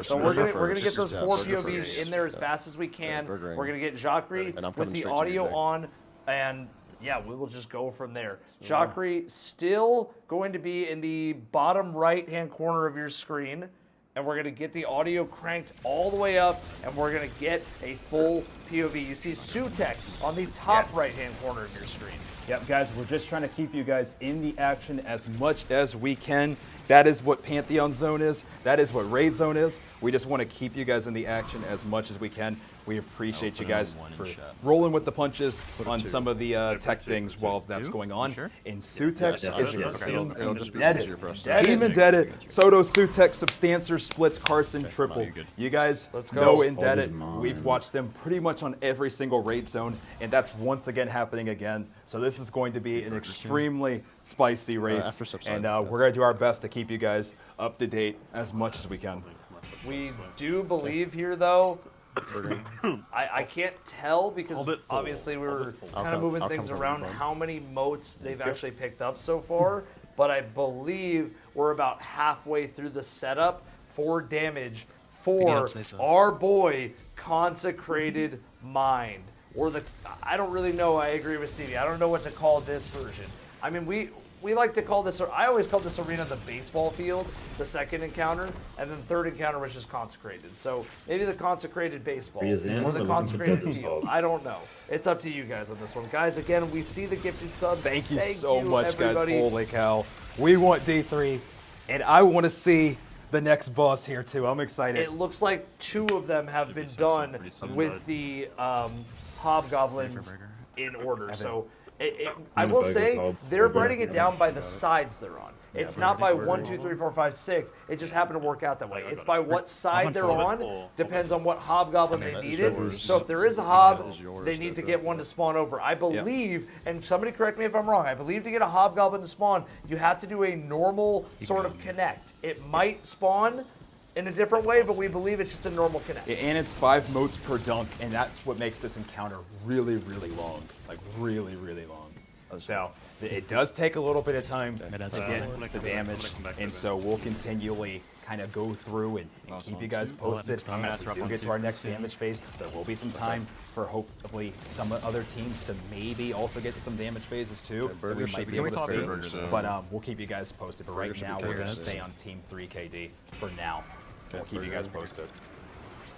So we're gonna get those 4 POVs in there as fast as we can. We're going to get Jacquery with the audio on, and yeah, we will just go from there. Jacquery still going to be in the bottom right-hand corner of your screen, and we're going to get the audio cranked all the way up, and we're going to get a full POV. You see Sutek on the top right-hand corner of your screen. Yep, guys, we're just trying to keep you guys in the action as much as we can. That is what Pantheon Zone is. That is what Raid Zone is. We just want to keep you guys in the action as much as we can. We appreciate you guys for rolling with the punches on some of the tech things while that's going on. And Sutek is It'll just be easier for us. Team indebted. Soto, Sutek, Substancer, Splits, Carson, Triple. You guys know indebted. We've watched them pretty much on every single Raid Zone, and that's once again happening again. So this is going to be an extremely spicy race, and we're going to do our best to keep you guys up to date as much as we can. We do believe here, though, I can't tell because obviously we were kind of moving things around how many motes they've actually picked up so far, but I believe we're about halfway through the setup for damage for our boy Consecrated Mind. Or I don't really know, I agree with Stevie, I don't know what to call this version. I mean, we like to call this, I always call this arena the baseball field, the second encounter, and then third encounter was just Consecrated. So maybe the Consecrated baseball or the Consecrated field. I don't know. It's up to you guys on this one. Guys, again, we see the gifted sub. Thank you so much, everybody. Guys. Holy cow. We want D3, and I want to see the next boss here, too. I'm excited. It looks like 2 of them have been done with the hobgoblins in order. So I will say they're writing it down by the sides they're on. It's not by 1, 2, 3, 4, 5, 6. It just happened to work out that way. It's by what side they're on. Depends on what hobgoblin they needed. So if there is a hob, they need to get one to spawn over. I believe, and somebody correct me if I'm wrong, I believe to get a hobgoblin to spawn, you have to do a normal sort of connect. It might spawn in a different way, but we believe it's just a normal connect. And it's 5 motes per dunk, and that's what makes this encounter really, really long. Like, really, really long. So, it does take a little bit of time to get the damage, and so we'll continually kind of go through and keep you guys posted as we do get to our next damage phase. There will be some time for hopefully some other teams to maybe also get to some damage phases too that we might be able to see. But we'll keep you guys posted. But right now, we're going to stay on Team 3KD for now. We'll keep you guys posted.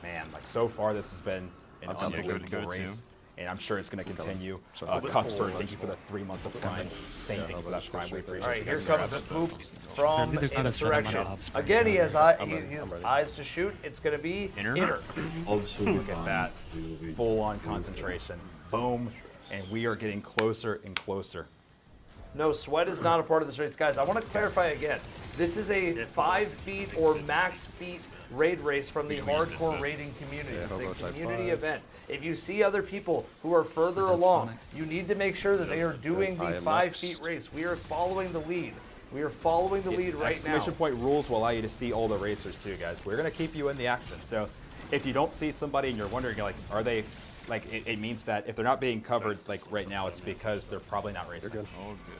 Man, like so far, this has been an unbelievable race. And I'm sure it's going to continue. Cuthbert, thank you for the 3 months of Prime. Same thing for that Prime. We appreciate All right, you here guys. comes the poop from Insurrection. Again, he has eyes to shoot. It's going to be inner. Look at that. Full-on concentration. Boom. And we are getting closer and closer. No, sweat is not a part of this race. Guys, I want to clarify again. This is a 5 feet or max feet raid race from the hardcore raiding community. It's a community event. If you see other people who are further along, you need to make sure that they are doing the 5 feet race. We are following the lead. We are following the lead right now. Exclamation point rules will allow you to see all the racers too, guys. We're going to keep you in the action. So if you don't see somebody and you're wondering, like, are they... Like, it means that if they're not being covered, like, right now, it's because they're probably not racing.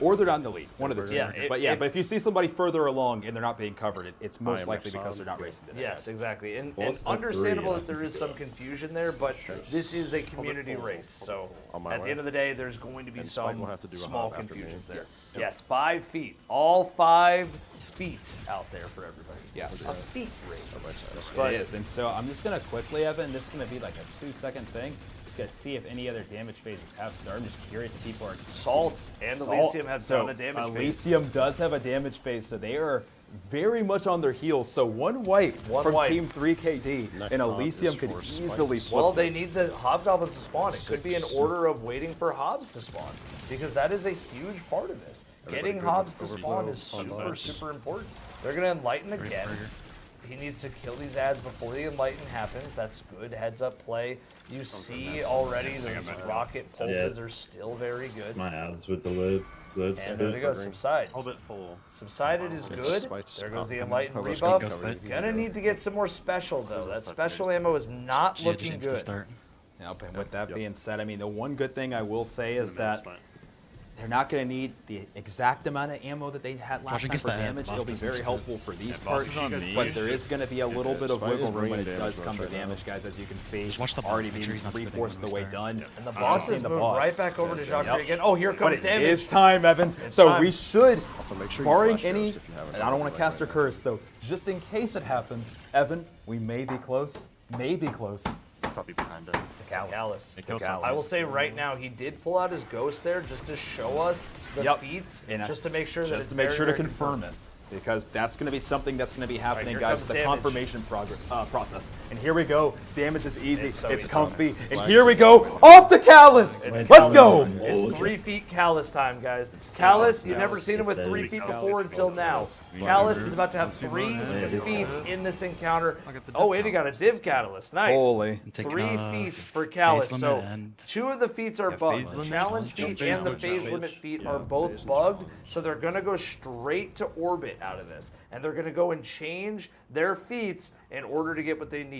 Or they're not in the lead. One of the two. Yeah, but if you see somebody further along and they're not being covered, it's most likely because they're not racing today. Yes, exactly. And understandable that there is some confusion there, but this is a community race. So at the end of the day, there's going to be some small confusions there. Yes, 5 feet. All 5 feet out there for everybody. Yes. A feet race. It is. And so I'm just going to quickly, Evan, this is going to be like a 2-second thing. Just see if any other damage phases have started. I'm just curious if people are... Salts and Elysium have done a damage phase. Elysium does have a damage phase, so they are very much on their heels. So one wipe from Team 3KD, and Elysium could easily flip Well, they need the hobgoblins to spawn. It could be an order of waiting for hobs to spawn, because that is a huge part of this. Getting hobs to spawn is super, super important. They're going to enlighten again. He needs to kill these ads before the enlighten happens. That's good heads up play. You see already those rocket pulses are still very good. My ads with the lid. And there they go, subsides. Hold it full. Subsided is good. There goes the enlightened rebuff. Gonna need to get some more special though. That special ammo is not looking good. Yep, and with that being said, I mean, the one good thing I will say is that they're not going to need the exact amount of ammo that they had last time for damage. It'll be very helpful for these parts, but there is going to be a little bit of wiggle room when it does come to damage, guys, as you can see. Already being 3/4 of the way done. And the bosses move right back over to Jacques again. Oh, here comes damage. It is time, Evan. So we should, barring any, and I don't want to cast a curse, so just in case it happens, Evan, we may be close. Maybe close. Stop behind it. Callus. I will say right now, he did pull out his ghost there just to show us the feats, and just to make sure that just to make sure to confirm it, because that's going to be something that's going to be happening, guys. The confirmation process. And here we go. Damage is easy. It's comfy. And here we go. Off to Callus. Let's go. It's 3 feet Callus time, guys. Callus, you've never seen him with 3 feet before until now. Callus is about to have 3 feet in this encounter. Oh, and he got a div catalyst. Nice. Holy. 3 feet for Callus. So 2 of the feats are bugged. The challenge feat and the phase limit feat are both bugged. So they're going to go straight to orbit out of this. And they're going to go and change their feats in order to get what they need.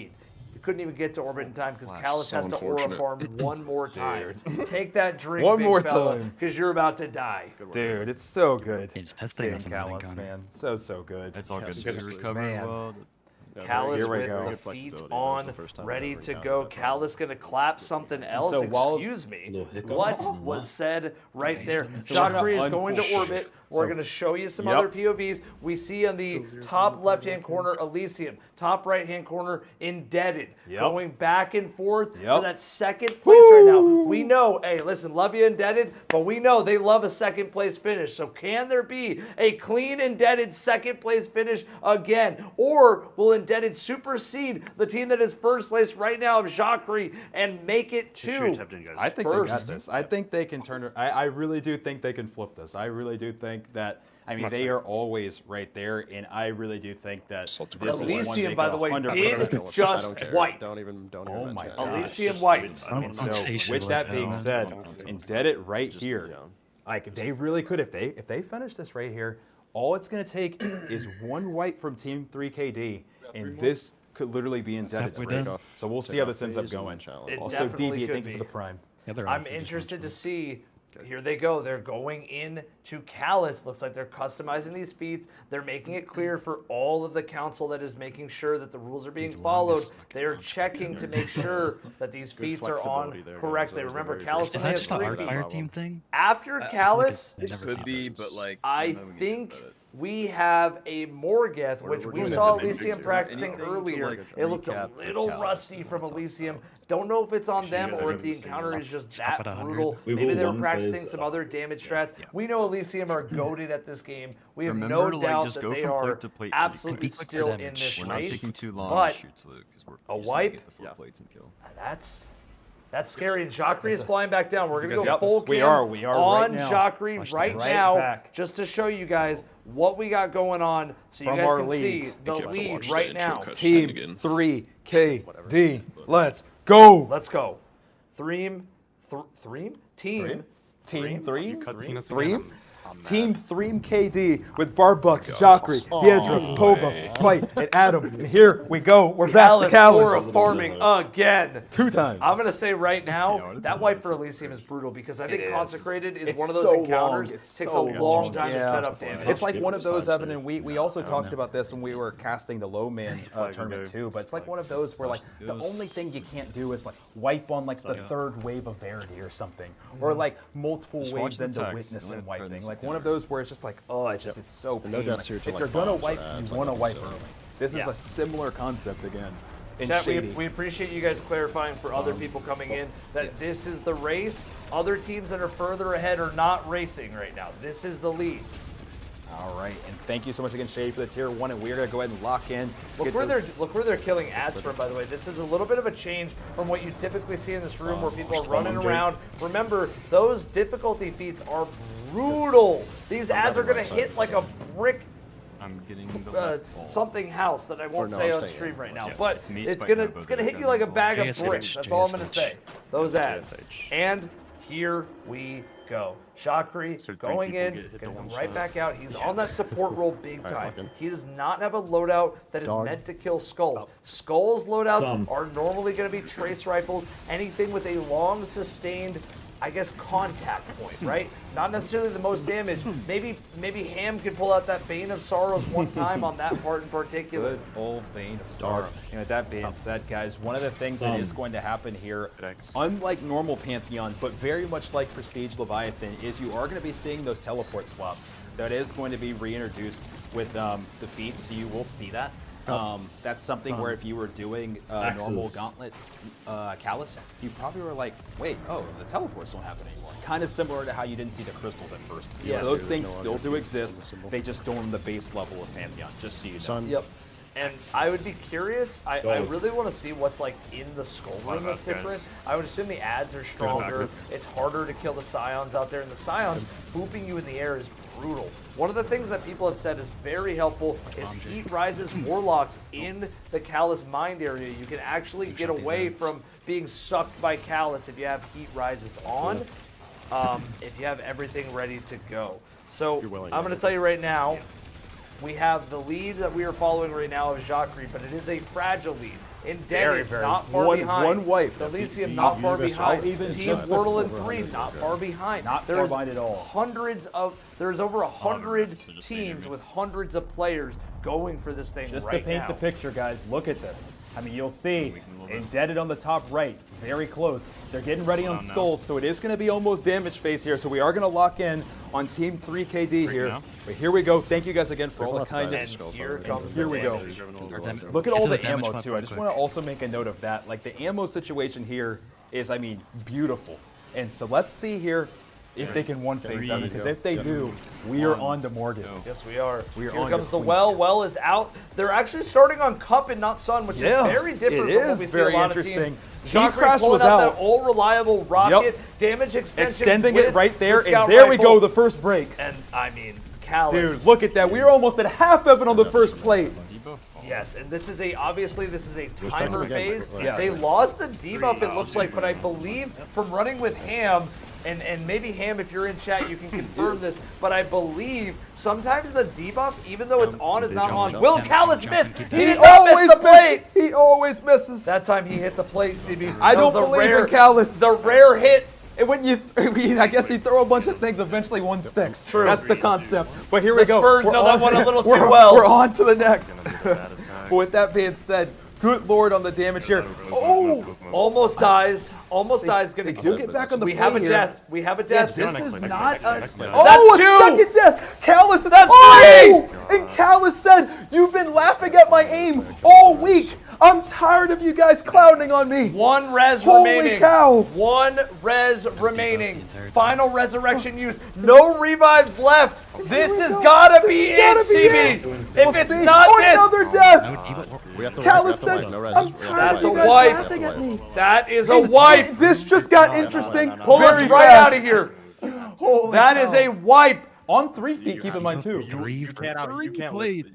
You couldn't even get to orbit in time because Callus has to aura farm one more time. Take that drink, one big more fella, time, because you're about to die. Dude, it's so good. Seeing Callus, man, so good. It's all good. Man. Callus with the feet on, ready to go. Callus going to clap something else. So excuse me. What was said right there? Jacques is going to orbit. We're going to show you some other POVs. We see on the top left-hand corner, Elysium. Top right-hand corner, Indebted. Going back and forth for that second place right now. We know, hey, listen, love you, Indebted, but we know they love a second place finish. So can there be a clean Indebted second place finish again? Or will Indebted supersede the team that is first place right now of Jacques and make it to I think they got this. I think they can turn it. I really do think they can flip this. I really do think that I mean, they are always right there, and I really do think that this is one Elysium, they by could the way, 100% did kill. just wipe. Don't even Oh my mention it. gosh. Elysium wiped. And so, with that being said, and dead it right here, like they really could, if they finish this right here, all it's going to take is one wipe from Team 3KD, and this could literally be indebted to it. So we'll see how this ends up going. It Also, definitely Deviant, could thank you be. for the prime. I'm interested to see. Here they go. They're going in to Callus. Looks like they're customizing these feats. They're making it clear for all of the council that is making sure that the rules are being followed. They are checking to make sure that these feats are on correctly. Remember, Callus only has 3 feet. fire team thing? After Callus, I never Could thought be, this but was- like I think we have a Morgeth, which we saw Elysium practicing earlier. It looked a little rusty from Elysium. Don't know if it's on them or if the encounter is just that brutal. Maybe they were practicing some other damage strats. We know Elysium are goated at this game. We have no doubt that they are absolutely still in this race. But a wipe, that's scary. And Jacquerie is flying back down. We're going to go full cam we are on right now. Jacquerie right now, just to show you guys what we got going on, so you From guys our can lead. see the lead right now. Team 3KD. Let's go. Let's go. Team 3? Team 3? Cutscene us Three? again. Team 3KD with Barbucks, Jacquerie, Deidre, Pobo, Spite, and Adam. And here we go. We're back to Callus. Farming again. 2 times. I'm going to say right now, that wipe for Elysium is brutal because I think Consecrated is one of those so encounters. long. It It's takes so a long time to Yeah. set up damage. It's like one of those, Evan, and we also talked about this when we were casting the low man tournament too. But it's like one of those where like the only thing you can't do is like wipe on like the 3rd wave of Verity or something, or like multiple waves into Witness and wiping. Like one of those where it's just like, oh, it's so painful. no deaths here till, If you're like, gonna bombs wipe, or you ads, want to like, wipe so. early. This Yeah. is a similar concept again. And Chat, shady. we appreciate you guys clarifying for other people coming in that this is the race. Other teams that are further ahead are not racing right now. This is the lead. All right, and thank you so much again, Shady, for the tier 1, and we're gonna go ahead and lock in. Look where they're killing ads from, by the way. This is a little bit of a change from what you typically see in this room where people are running around. Remember, those difficulty feats are brutal. These ads are gonna hit like a brick I'm getting the something house that I won't no, say I'm on staying stream in. right now, Yeah, but it's me it's spiking gonna up hit you like a bag of JSH, bricks. That's all I'm gonna JSH. say. Those ads. JSH. And here we go. Jacquerie So 3 going people in, get hit gonna to come one right shot. back out. He's on that support role big time. fucking. He does not have a loadout that is Dog. meant to kill skulls. Skulls loadouts are normally gonna be trace rifles, anything with a long sustained, I guess, contact point, right? Not necessarily the most damage. Maybe Ham can pull out that Bane of Sorrows one time on that part in particular. Good old Bane of Sorrow. And with that being said, guys, one of the things that is going to happen here, unlike normal Pantheon, but very much like Prestige Leviathan, is you are going to be seeing those teleport swaps. That is going to be reintroduced with the feats, so you will see that. That's something where if you were doing normal Gauntlet Callus, you probably were like, wait, oh, the teleports don't happen anymore. Kind of similar to how you didn't see the crystals at first. Yeah. So those things still do exist. They just don't on the base level of Pantheon, just so you know. Sun. Yep. And I would be curious. I really want to see what's like in the skull room that's different. I would assume the ads are stronger. It's harder to kill the scions out there, and the scions booping you in the air is brutal. One of the things that people have said is very helpful is Heat Rises Warlocks in the Callus Mind area. You can actually get away from being sucked by Callus if you have Heat Rises on, if you have everything ready to go. So I'm going to tell you right now, we have the lead that we are following right now of Jacquerie, but it is a fragile lead. Indebted, not far behind. One wipe. The Elysium, not far behind. even Team just Wordle and 3, not far behind. Not far behind at all. There's over 100 teams with hundreds of players going for this thing Just right to paint now. the picture, guys, look at this. I mean, you'll see Indebted on the top right, very close. They're getting ready on skulls, so it is going to be almost damage phase here. So we are going to lock in on Team 3KD here. now. But here we go. Thank you guys again for all the kindness. And here comes Here the we go. damage. Look at Get all to the the damage ammo pump too. I real just quick. want to also make a note of that. Like the ammo situation here is, I mean, beautiful. And so let's see here if they can one phase out, because if they do, we are on to Morgan. Yes, we are. We are Here on comes to the Queen. well. Well is out. They're actually starting on Cup and not Sun, which is very different it from what is we see very a lot interesting. of teams. Heat Jacquerie Crash pulling was out out. that all reliable rocket Yep. damage extension. Extending with it right there, the scout and there we rifle. go, the first break. And I mean, Callus. Dude, look at that. We are almost at half of it on the first plate. Yes, and this is obviously this is a timer phase. Yes. They lost the debuff, it looks like, but I believe from running with Ham, and maybe Ham, if you're in chat, you can confirm this, but I believe sometimes the debuff, even though it's on, is not on. Will Callus miss? He did not miss the plate! He always misses. That time he hit the plate, CB. I don't believe in Callus. The rare hit. And when I guess you throw a bunch of things, eventually one sticks. True. That's the concept. But here we go. Spurs We're know that on- one a little too we're- well. We're on to the next. But with that being said, good lord on the damage here. Oh! Almost dies. Almost dies. Gonna They do get back on the We plate have a here. death. We have a death. This is not a... That's Oh, two! a second death! Callus is... That's oh! And Callus said, you've been laughing at my aim all week. I'm tired of you guys clowning on me. One res Holy remaining. cow. One res remaining. Final resurrection use. No revives left. This has gotta be it, CB. If it's see. not Oh, this, another death. We have to Callus win. said, No res. I'm tired That's of you a guys wipe. laughing at me. that is a wipe. This just got interesting. Pull us very right fast. out of here. Holy That is a wipe. On 3 feet, keep in mind, too. You can't live.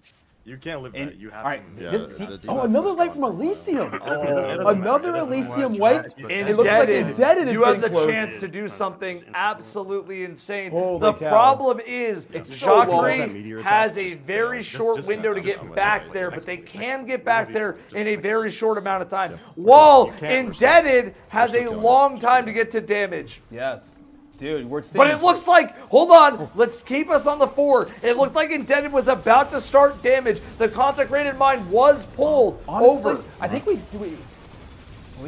You can't live that. You have All right. to. This, the oh, another light from Elysium. Oh. Another Elysium wipe. Indebted. It looks like Indebted is You have getting the close. chance to do something absolutely insane. Holy the cow. problem is so long. Jacquerie has a very short window to get back there, but they can get back there in a very short amount of time. While Indebted has a long time to get to damage. Yes. Dude, we're seeing... But it looks like, hold on, let's keep us on the 4. It looked like Indebted was about to start damage. The Consecrated Mind was pulled Honestly, over. I think we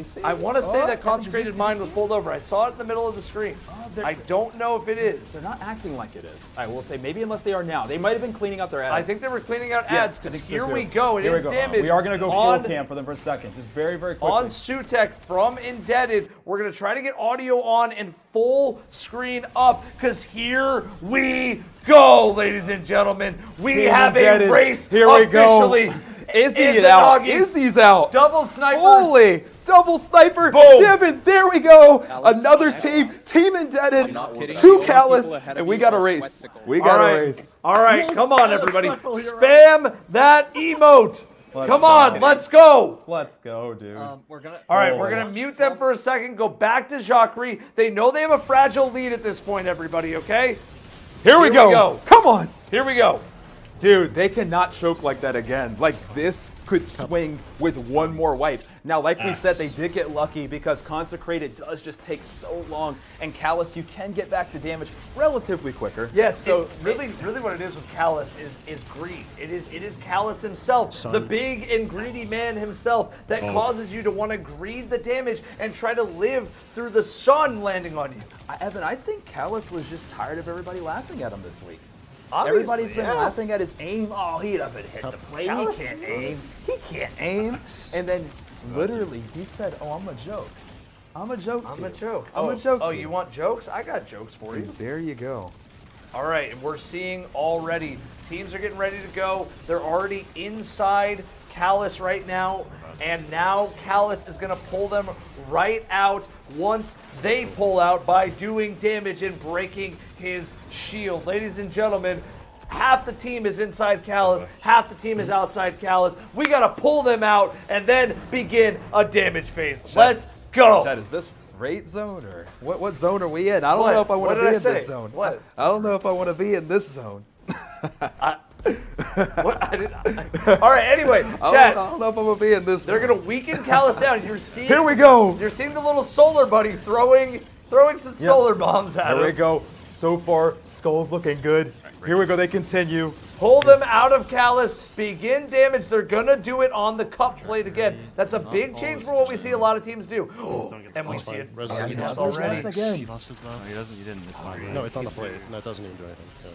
see. I want to say Oh, that Consecrated Mind was pulled over. I saw it in the middle of the screen. I don't know if it is. They're not acting like it is. I will say, maybe unless they are now. They might have been cleaning out their ads. I think they were cleaning out Yes, ads I because think so here too. we go. It Here we is go. damage. We are going to go on, kill cam for them for a second. Just very, very quickly. on Sutek from Indebted. We're going to try to get audio on and full screen up because here we go, ladies and gentlemen. We Team have Indebted. a race Here we go. officially. Izzy out. Izanagi. Izzy's out. Double snipers. Holy double sniper. Boom. Devin, there we go. Another team. Team Indebted. Two Callus. And we got a race. We got a race. All right, come on, everybody. Spam that emote. Come on, let's go. Let's go, dude. We're gonna. All right, we're going to mute them for a second, go back to Jacquerie. They know they have a fragile lead at this point, everybody, okay? Here we go. Come on. Here we go. Dude, they cannot choke like that again. Like, this could swing with one more wipe. Now, like we said, they did get lucky because Consecrated does just take so long. And Callus, you can get back the damage relatively quicker. Yes, So so really what it is with Callus is greed. It is Callus himself, the big and greedy man himself that causes you to want to greed the damage and try to live through the sun landing on you. Evan, I think Callus was just tired of everybody laughing at him this week. Obviously, Everybody's been yeah. laughing at his aim. Oh, he doesn't hit the plate. Callus- He can't aim. He can't aim. And then literally he said, oh, I'm a joke. I'm a joke I'm to a you. joke. I'm a joke Oh, to you want jokes? I got jokes for you. there you go. All right, and we're seeing already teams are getting ready to go. They're already inside Callus right now, and now Callus is going to pull them right out once they pull out by doing damage and breaking his shield. Ladies and gentlemen, half the team is inside Callus, half the team is outside Callus. We got to pull them out and then begin a damage phase. Let's go. Chad, is this raid zone or what zone are we in? I don't What? know if I What want to did be I in say? this zone. What? I don't know if I want to be in this zone. What? All right, anyway, I Chad, don't know if I'm going to be in this they're zone. going to weaken Callus down. You're seeing Here we go. You're seeing the little solar buddy throwing some solar bombs at Here him. we go. So far, Skull's looking good. Here we go. They continue. Pull them out of Callus. Begin damage. They're going to do it on the cup plate again. That's a big change from what we see a lot of teams do. And we see it already. Again. He lost his bow. No, he doesn't. He didn't. It's fine. No, it's on the plate. No, it doesn't even do anything. Yeah.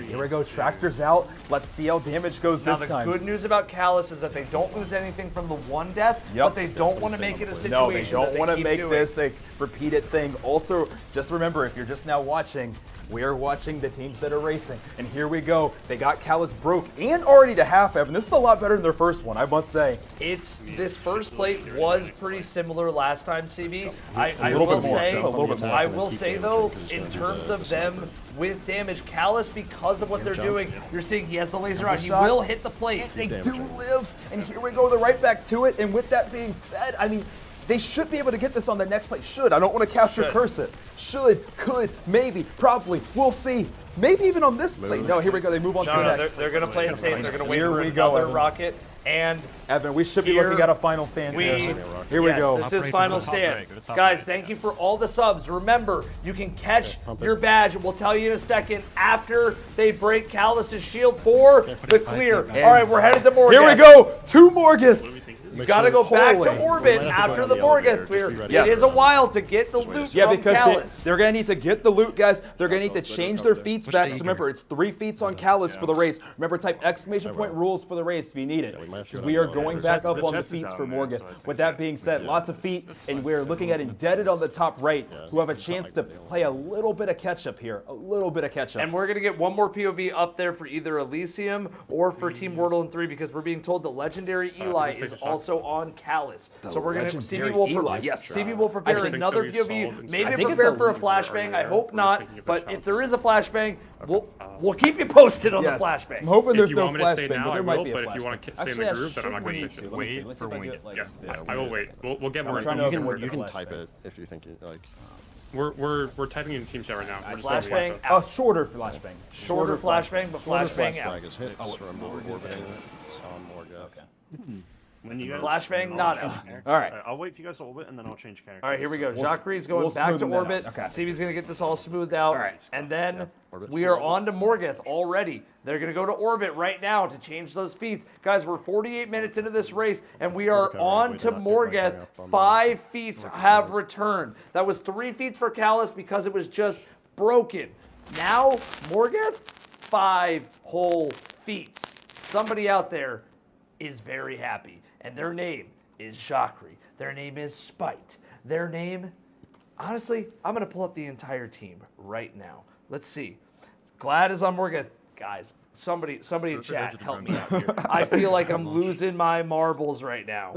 Here we go. Tractor's out. Let's see how damage goes Now, this the time. good news about Callus is that they don't lose anything from the one death, but they don't want to make it a situation No, they don't that want to keep make doing. this a repeated thing. Also, just remember, if you're just now watching, We are watching the teams that are racing. And here we go. They got Callus broke and already to half, Evan. This is a lot better than their first one, I must say. This first plate was pretty similar last time, CB. I little will bit more, say, just a little bit more. I will say though, in terms of them with damage, Callus, because of what they're doing, you're seeing he has the laser out. He will hit the plate. They do live, and here we go, they're right back to it. And with that being said, I mean, they should be able to get this on the next play. Should. I don't want to cast your curse it. Should, could, maybe, probably. We'll see. Maybe even on this play. No, here we go. They move on to the next. They're going to play it safe. They're going to wait Here for we go, another Evan. rocket. And Evan, we should be looking at a final stand here. Here we yes, go. This is final stand. Guys, thank you for all the subs. Remember, you can catch your badge. We'll tell you in a second after they break Callus's shield for the clear. All right, we're headed to Morgan. Here we go. 2 Morgan. You gotta go back to orbit after the Morgan clear. It is a while to get the loot Yeah, from because Callus. they're going to need to get the loot, guys. They're going to need to change their feats back. So remember, it's 3 feats on Callus for the race. Remember, type exclamation point rules for the race if you need it. Because we are going back up on the feats for Morgan. With that being said, lots of feet, and we're looking at Indebted on the top right, who have a chance to play a little bit of catch-up here. A little bit of catch-up. And we're gonna get one more POV up there for either Elysium or for Team Wordle in 3 because we're being told the legendary Eli is also on Callus. So we're gonna legendary CB will Eli, yes. CB will prepare think another that we POV. solved Maybe I think prepare it's a for a lead flashbang. I hope We're not. thinking of a But if challenge. there is a flashbang, we'll keep you posted on the Yes. flashbang. I'm hoping If there's you no want me to say flashbang, now, but I there might will, be a but if you flashbang. want to stay in Actually, the I group, then I'm not should going to wait. say Let me wait see. Let's for see if I wing get, it. like, Yes, this. I will wait. We'll get more I'm trying to info. look at You can flashbang. type it if you think it like. We're typing in team chat right now. We're just going to Flashbang wait. out. Shorter flashbang. Shorter flashbang, but flashbang out. Flag is hit from orbiting on Morgoth. When you guys, Flashbang not out. All right. I'll wait for you guys to orbit and then I'll change character. All right, here we go. We'll- Jacqueries going we'll back to smoothen that out. orbit. Okay. CB's going to get this all smoothed out. All right. And then Orbit. we are on to Morgoth already. They're going to go to orbit right now to change those feats. Guys, we're 48 minutes into this race, and we are on to Morgoth. 5 feats have returned. That was 3 feats for Callus because it was just broken. Now, Morgoth, 5 whole feats. Somebody out there is very happy, and their name is Jacquerie. Their name is Spite. Their name, honestly, I'm going to pull up the entire team right now. Let's see. Glad is on Morgoth. Guys, somebody in chat, help me out here. I feel like I'm losing my marbles right now.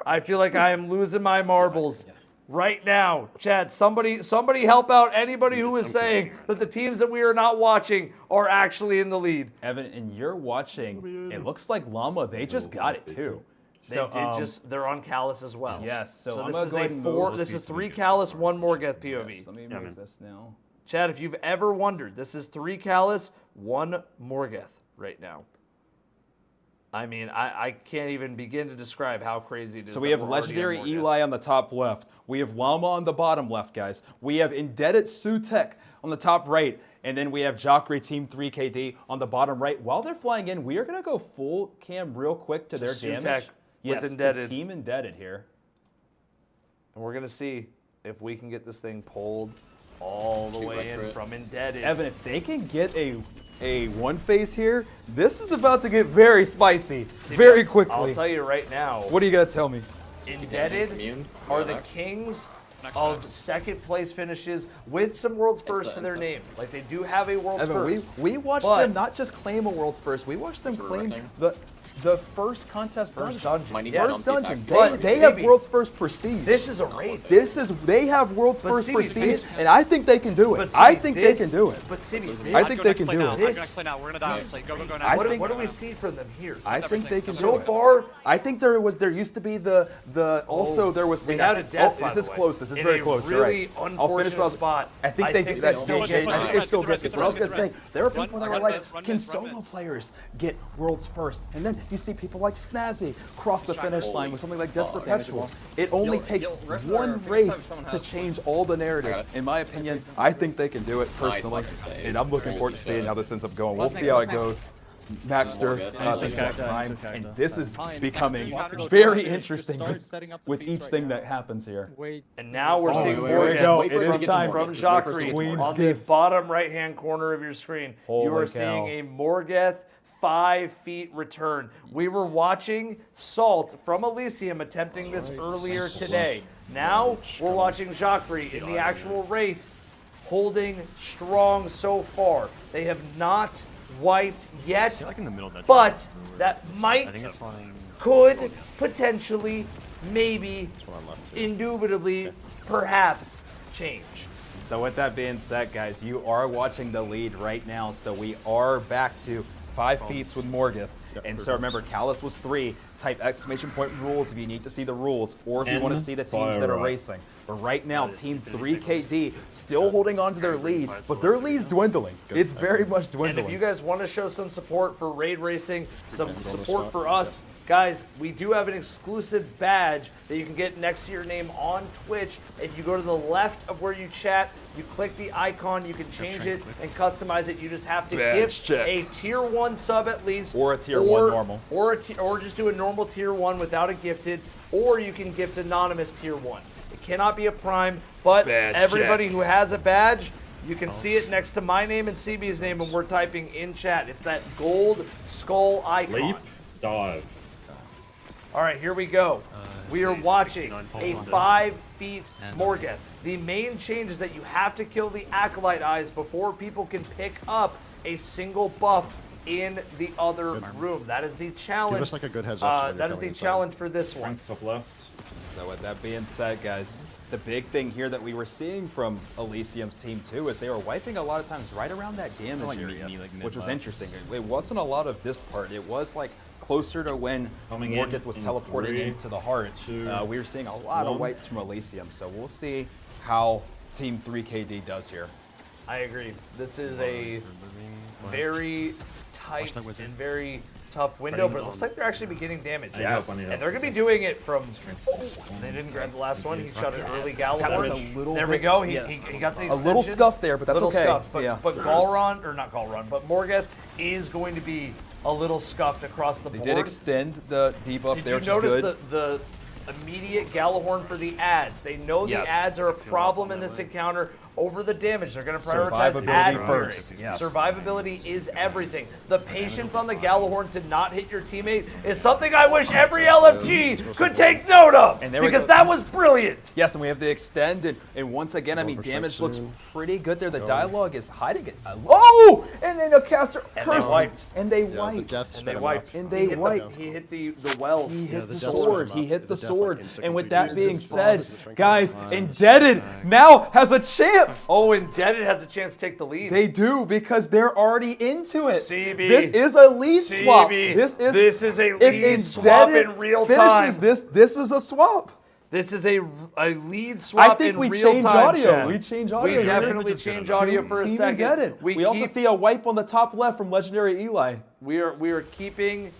I feel like I am losing my marbles right now. Chad, somebody help out anybody who is saying that the teams that we are not watching are actually in the lead. Evan, and you're watching. It looks like Llama. They just got it too. They they're on Callus as well. Yes, so I'm this gonna is go a ahead and 4. move This the is feats 3 and Callus, 1 Morgoth POV. Yes, let me move this now. Chad, if you've ever wondered, this is 3 Callus, 1 Morgoth right now. I mean, I can't even begin to describe how crazy it is. So we that have we're already on legendary Morgoth. Eli on the top left. We have Llama on the bottom left, guys. We have Indebted Sutek on the top right. And then we have Jacquerie Team 3KD on the bottom right. While they're flying in, we are going to go full cam real quick to their Sutek damage. with Yes, Indebted. to Team Indebted here. And we're going to see if we can get this thing pulled all the way in from Indebted. Evan, if they can get a one phase here, this is about to get very spicy very quickly. I'll tell you right now, What do you got to tell me? Indebted are the kings of second place finishes with some world's first to their name. Like they do have a world's Evan, first. we watched But- them not just claim a world's first, we watched them claim the first contest First dungeon. dungeon. First Yes. dungeon. But They have CB, world's first prestige. This is a raid. They have world's But first CB, prestige, this- and I think they can do it. But I CB, think this- they can do it. But CB, I this- think they can do I'm it. gonna play now. We're gonna die. Like, go now. I what, think- what do we see from them here? I think they can do So it. far, I think there used to be the also there was they had a death. by this the is way, close. This is in very a close. You're Really right. unfortunate spot. I think they think that's they still still good. get I think it's still good. Get But I was the gonna rest, say there were people Run, that were run like, this, run can this, run solo this. players get worlds first? And then you see people like Snazzy cross the finish line with something like Desperate Perpetual. It only takes one race to change all the narrative. In my opinion, I think they can do it personally, and I'm looking forward to seeing how this ends up going. We'll see how it goes. Maxter, and this is becoming very interesting with each thing that happens here. And now we're seeing here we Morgoth go. It is from time. Jacquerie Queen's on the gift. bottom right-hand corner of your screen. You Holy are seeing cow. a Morgoth 5 feet return. We were watching Salt from Elysium attempting this earlier today. Now we're watching Jacquerie in the actual race holding strong so far. They have not wiped yet, Like in the middle of that but that I might, think it's spawning. could, potentially, maybe, indubitably, perhaps change. So with that being said, guys, you are watching the lead right now. So we are back to 5 feats with Morgith. And so remember, Callus was 3. Type exclamation point rules if you need to see the rules, or if you want to see the teams that are racing. But right now, Team 3KD still holding on to their lead, but their lead's dwindling. It's very much And dwindling. if you guys want to show some support for Raid Racing, some support for us, guys, we do have an exclusive badge that you can get next to your name on Twitch. If you go to the left of where you chat, you click the icon, you can change it and customize it. You just have to Badge give check. a tier 1 sub at least. Or a tier 1 normal. Or just do a normal tier 1 without a gifted, or you can gift anonymous tier 1. It cannot be a prime, but Badge everybody check. who has a badge, you can see it next to my name and CB's name when we're typing in chat. It's that gold skull icon. Leap, dive. All right, here we go. We are watching a 5 feet Morgeth. The main change is that you have to kill the Acolyte Eyes before people can pick up a single buff in the other room. That is the challenge. Give us like a good heads up. That is the challenge for this one. Top left. So with that being said, guys, the big thing here that we were seeing from Elysium's team too is they were wiping a lot of times right around that damage Like area, mid, like mid which was left. interesting. It wasn't a lot of this part. It was like closer to when Coming in Morgith was in teleporting 3, into the heart. 2, We were seeing a lot of 1. wipes from Elysium, so we'll see how Team 3KD does here. I agree. This is a very tight that wizard. and very tough window, but it looks like they're actually beginning damage. I need help, I need And help. they're going to be doing it from... They didn't grab the last one. He shot an early Gallahorn. There we go. He got the A little extension. scuff there, but that's Little okay. scuff, but, Yeah. but Galron, or not Galron, but Morgeth is going to be a little scuffed across the They board. did extend the debuff Did there, you which is notice good. the immediate Gallahorn for the ads? They know Yes. the ads are a problem in this encounter over the damage. They're going to prioritize Survivability ad first, clearing. yes. Survivability is everything. The patience on the Gallahorn to not hit your teammate is something I wish every LFG could take note of, And there we because go. that was brilliant. Yes, and we have the extend, and once again, I mean, Overstrike damage looks soon. pretty good there. The dialogue is hiding it. Oh! And then a caster And they curse. wiped. And they Yeah, the wiped. death And sped they him wiped. up. And they wiped. He hit the well. He hit the the death sword. sped him He up. hit the The death, sword. like, And with insta-completed. that being His said, strength guys, is Indebted now has a chance. Oh, Indebted has a chance to take the lead. They do, because they're already into it. CB. This is a lead swap. CB. This is a if lead swap Indebted in real finishes time. this is a swap. This is a lead swap I think in we real change time. audio. Chat. We change audio. We definitely change audio for a Team second. Indebted. We also keep- see a wipe on the top left from Legendary Eli. we are keeping,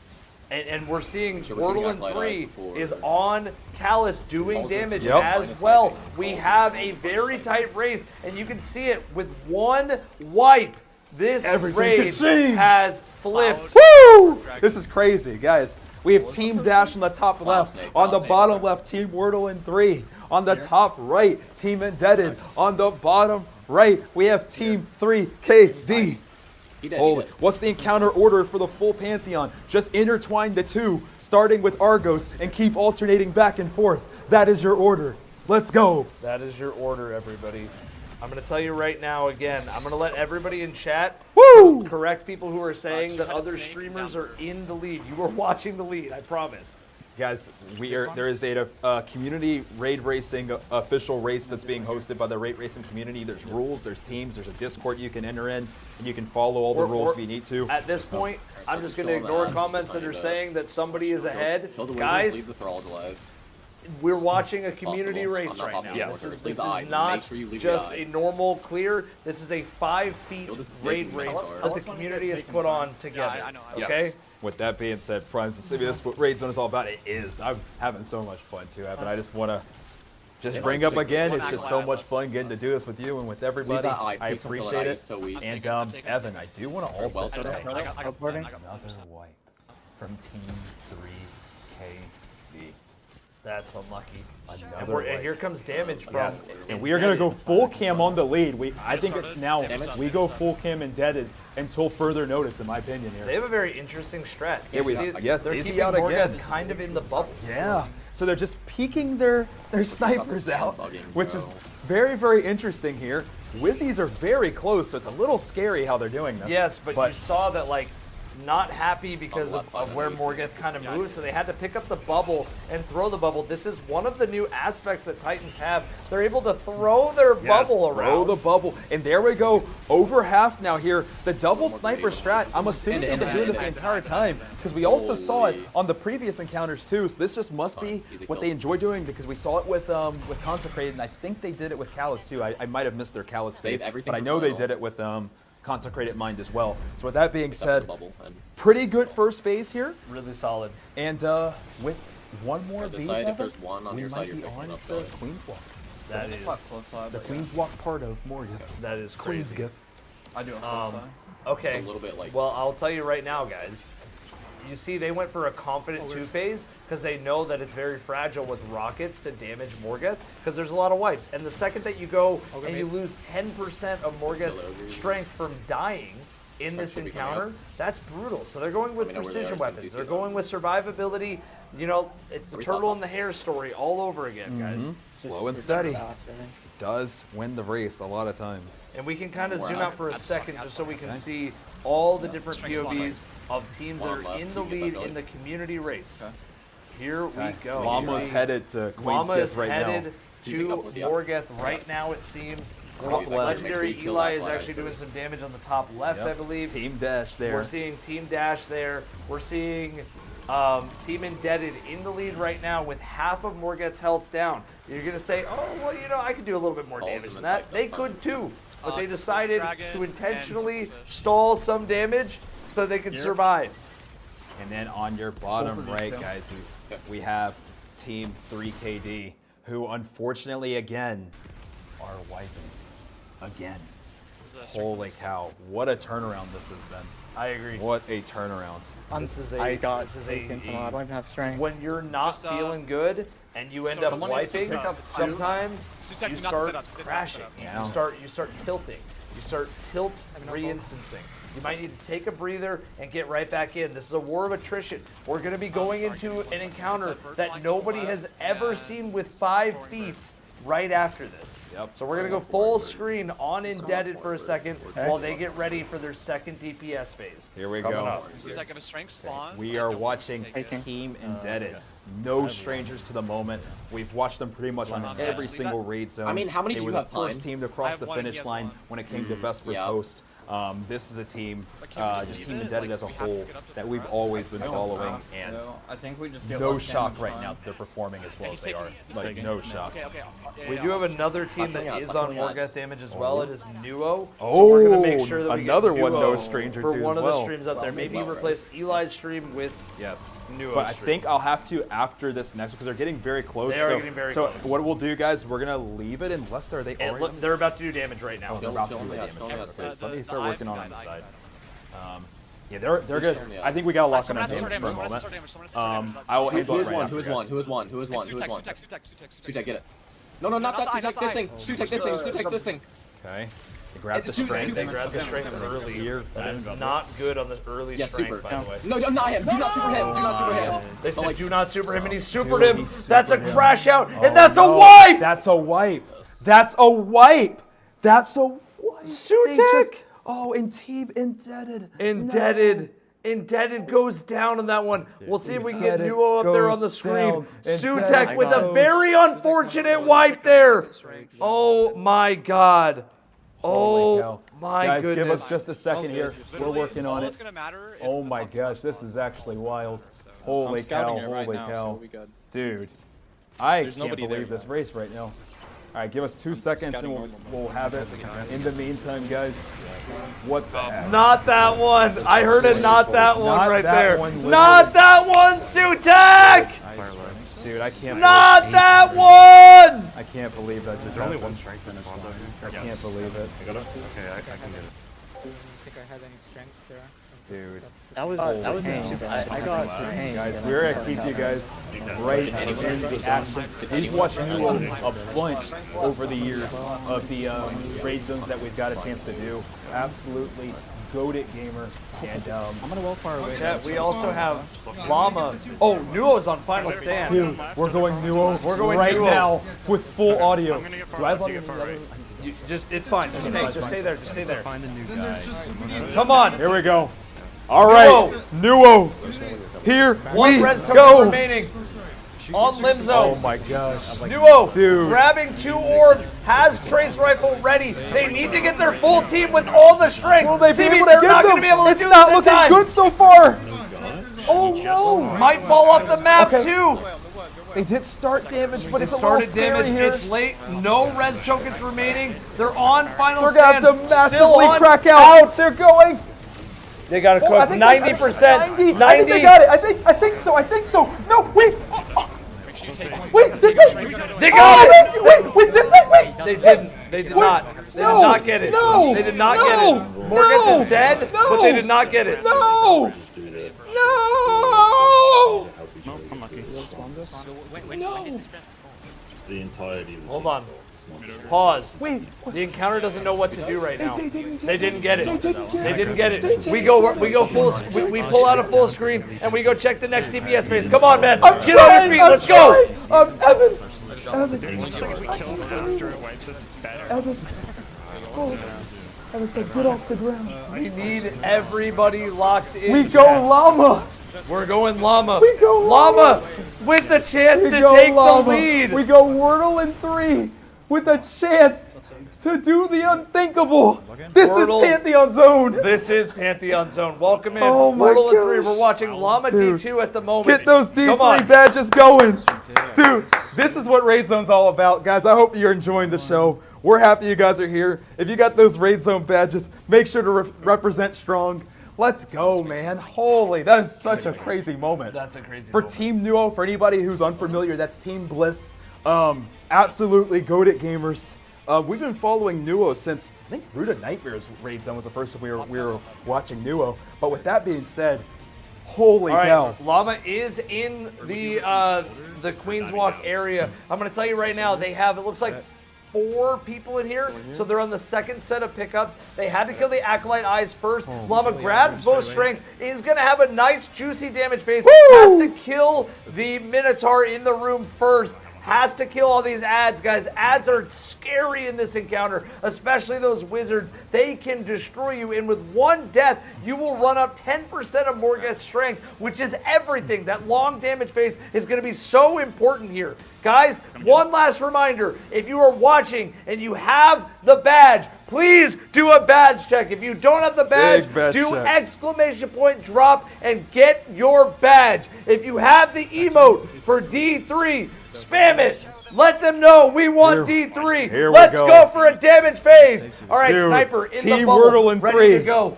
and we're seeing Sure, we Wordle got in light 3 eyes before. is on Callus doing Also damage Yep. as well. We have a very tight race, and you can see it with one wipe. This Everything raid can change. has flipped. Woo! This is crazy, guys. We have Team Dash on the top left. Snake, On the Snake. bottom left, Team Wordle in 3. On the top right, Team Indebted. On the bottom right, we have Team 3KD. He did. Holy, what's the encounter order for the full Pantheon? Just intertwine the two, starting with Argos, and keep alternating back and forth. That is your order. Let's go. That is your order, everybody. I'm going to tell you right now again. I'm going to let everybody in chat Woo! correct people who are saying that other streamers are in the lead. You are watching the lead, I promise. Guys, there is a community raid racing official race that's being hosted by the raid racing community. There's rules, there's teams, there's a Discord you can enter in, and you can follow all the rules if you need to. At this point, I'm just going to ignore comments that are saying that somebody is ahead. Kill the wizards, Guys, leave the thralls alive. we're watching a community Possible. race I'm not right popping now. the This order. is, Leave this the eye. is not Make sure you leave the just eye. a normal clear. This is a 5 feet Kill this raid big race Minotaur. that the community has put on together. I know. Okay? Yes. With that being said, Primes, this is what Raid Zone is all about. It is. I'm having so much fun too, Evan. I just want to just bring up again. It's just so much fun getting to do this with you and with everybody. that eye. I Please don't kill that appreciate eye. it. It's so weak. And I'm taking Evan, I do want to also well say said. I got another wipe from Team 3KD. That's unlucky. Another And here comes damage from. Yes, and we are going to go full cam on the lead. I think started. now Damage. we go full cam Indebted until further notice, in my opinion They here. have a very interesting strat. Here we See, go. Yes, they're easy keeping out Morgeth again. kind of in the bubble. Yeah, so they're just peeking their snipers out, bugging, which is bro. very, very interesting here. Wizzies are very close, so it's a little scary how they're doing this. Yes, but you saw that, like, not happy because of where Morgeth kind of moved, so they had to pick up the bubble and throw the bubble. This is one of the new aspects that Titans have. They're able to throw their bubble around. Throw the bubble. And there we go. Over half now here. The double sniper strat, I'm assuming they've been doing this the entire time because we also saw it on the previous encounters too. So this just must be what they enjoy doing because we saw it with Consecrated, and I think they did it with Callus too. I might have missed their Callus phase, but I know they did it with Consecrated Mind as well. So with that being said, pretty good first phase here. Really solid. And with one more of these, we might be on the Queen's Walk. That is the Queen's Walk part of Morgeth. That is crazy. Queen's I do. Okay. It's a little bit like. Well, I'll tell you right now, guys. You see, they went for a confident two-phase because they know that it's very fragile with rockets to damage Morgeth because there's a lot of wipes. And the second that you go and you lose 10% of Morgeth's strength from dying in this encounter, that's brutal. So they're going with precision weapons. They're going with survivability. You know, it's the turtle in the hare story all over again, guys. Slow and steady. Does win the race a lot of times. And we can kind of zoom out for a second just so we can see all the different POVs of teams that are in the lead in the community race. Here we go. Llama's headed to Queen's Llama Gift is right now. headed to Morgeth right now, it seems. Legendary Eli is actually doing some damage on the top left, I believe. Team Dash there. We're seeing Team Dash there. We're seeing Team Indebted in the lead right now with half of Morgeth's health down. You're going to say, oh, well, you know, I could do a little bit more damage than that. They could too, but they decided to intentionally stall some damage so that they could survive. And then on your bottom right, guys, we have Team 3KD, who unfortunately, again, are wiping. Again. Holy cow. What a turnaround this has been. I agree. What a turnaround. This is I don't even have strength. When you're not feeling good and you end up wiping, sometimes you start crashing. You start tilting. You start re-instancing. You might need to take a breather and get right back in. This is a war of attrition. We're going to be going into an encounter that nobody has ever seen with 5 feats right after this. So we're going to go full screen on Indebted for a second while they get ready for their second DPS phase. Here we go. We are watching Team Indebted. No strangers to the moment. We've watched them pretty much on every single raid zone. I mean, how many do you have? They were the first team to cross the finish line when it came to Vesper's Host. This is a team, just Team Indebted as a whole, that we've always been following, and I think we just no shock right now that they're performing as well as they are. Like, no shock. We do have another team that is on Morgeth damage as well. It is Nuo. Oh, so we're going to make sure that we another get one, Nuo no stranger for to one as of the well. streams up there. Maybe replace Eli's stream with Nuo's But I stream. think I'll have to after this next because they're getting very close. They are getting very close. So what we'll do, guys, we're gonna leave it in Leicester. Are they already? They're about to do damage right now. They're about to do damage. Let me start working on the side. Yeah, they're just. I think we got to lock on our team for a moment. I will handle it right after, guys. Who is one? Sutek, get it. No, not that Sutek, this thing. Sutek, this thing. Okay. They grab the strength. They grab the strength early. That is not good on the early strength, by the way. No, not him. Do not super him. They said do not super him, and he supered him. That's a crash out, and that's a wipe! That's a wipe. That's a wipe. That's a wipe. Sutek! Oh, and Team Indebted. Indebted goes down on that one. We'll see if we can get Nuo up there on the screen. Sutek with a very unfortunate wipe there. Oh my god. Oh my goodness. Guys, give us just a second here. We're working on it. Oh my gosh, this is actually wild. Holy cow. Dude, I can't believe this race right now. All right, give us 2 seconds and we'll have it. In the meantime, guys, what the heck? Not that one. I heard a not that one right there. Not that one, Sutek! Dude, I can't. Not that one! I can't believe that just happened. Only one strength in this one. I can't believe it. Okay, I can get it. I don't think I had any strengths there. Dude. That was I got guys, we're gonna keep you guys right in the action. We've watched you a bunch over the years of the raid zones that we've got a chance to do. Absolutely goated gamer. And I'm gonna well far away. Chat, we also have Llama. Oh, Nuo's on final stand. Dude, we're going Nuo. We're going right Nuo now with full audio. Do I have audio? It's fine. Just stay there. Just stay there. Find a new guy. Come on. Here we go. All right, Nuo. Here One we res token go. remaining. On limb zone. Oh my gosh. Nuo Dude. grabbing 2 orbs, has trace rifle ready. They need to get their full team with all the strength. Will they be CB, able to they're get not them? going to be able to It's do not this in looking time. good so far. Oh no. Might fall off the map Okay. too. They did start damage, but It it's a little started scary damage. here. It's late. No res tokens remaining. They're on final They're gonna have stand. to Still massively on. crack out. They're going. They got to Oh, I cook think 90%. 90. I think they got it. I think so. No, wait. Wait, did they? They got it. Wait, did they? Wait. They didn't. They did not. They did not get it. No. They did not No. get it. Morgan is dead, but they did not get it. No. No. No. The entirety. Hold on. Pause. Wait. The encounter doesn't know what to do right now. They didn't They didn't get it. They didn't get They it. didn't get They it. didn't We get go full. We pull out a full screen and we go check the next TPS phase. Come on, man. I'm Get on your trying, feet. I'm Let's go. trying. Evan. If we kill him faster, it wipes us. It's better. Evan. Oh. Evan said, get off the ground. We need everybody locked in. We go llama. We're going llama. We go llama. with the chance We to go take llama. the lead. We go Wordle in 3 with a chance to do the unthinkable. This Wordle. is Pantheon Zone. This is Pantheon Zone. Welcome in. Oh my Wordle in 3. gosh. We're watching Llama Dude. D2 at the moment. Get those Come on. D3 badges going. Dude, this is what Raid Zone's all about. Guys, I hope you're enjoying the show. We're happy you guys are here. If you got those Raid Zone badges, make sure to represent strong. Let's go, man. Holy, that is such a crazy moment. That's a crazy For moment. Team Nuo, for anybody who's unfamiliar, that's Team Bliss. Absolutely goated gamers. We've been following Nuo since, I think, Root of Nightmares Raid Zone was the first time we were watching Nuo. But with that being said, holy All right, cow. Llama is in the Queen's Walk area. I'm going to tell you right now, they have, it looks like 4 people in here, so they're on the second set of pickups. They had to kill the Acolyte Eyes first. Llama grabs both strengths, is going to have a nice juicy damage phase, has to kill the Minotaur in the room first. Has to kill all these ads, guys. Ads are scary in this encounter, especially those wizards. They can destroy you, and with 1 death, you will run up 10% of Morgeth's strength, which is everything. That long damage phase is going to be so important here. Guys, one last reminder. If you are watching and you have the badge, please do a badge check. If you don't have the badge, do exclamation point drop and get your badge. If you have the emote for D3, spam it. Let them know we want D3. Here we Let's go. go for a damage phase. All right, Dude, Sniper in Team the bubble, Wordle in ready 3. to go.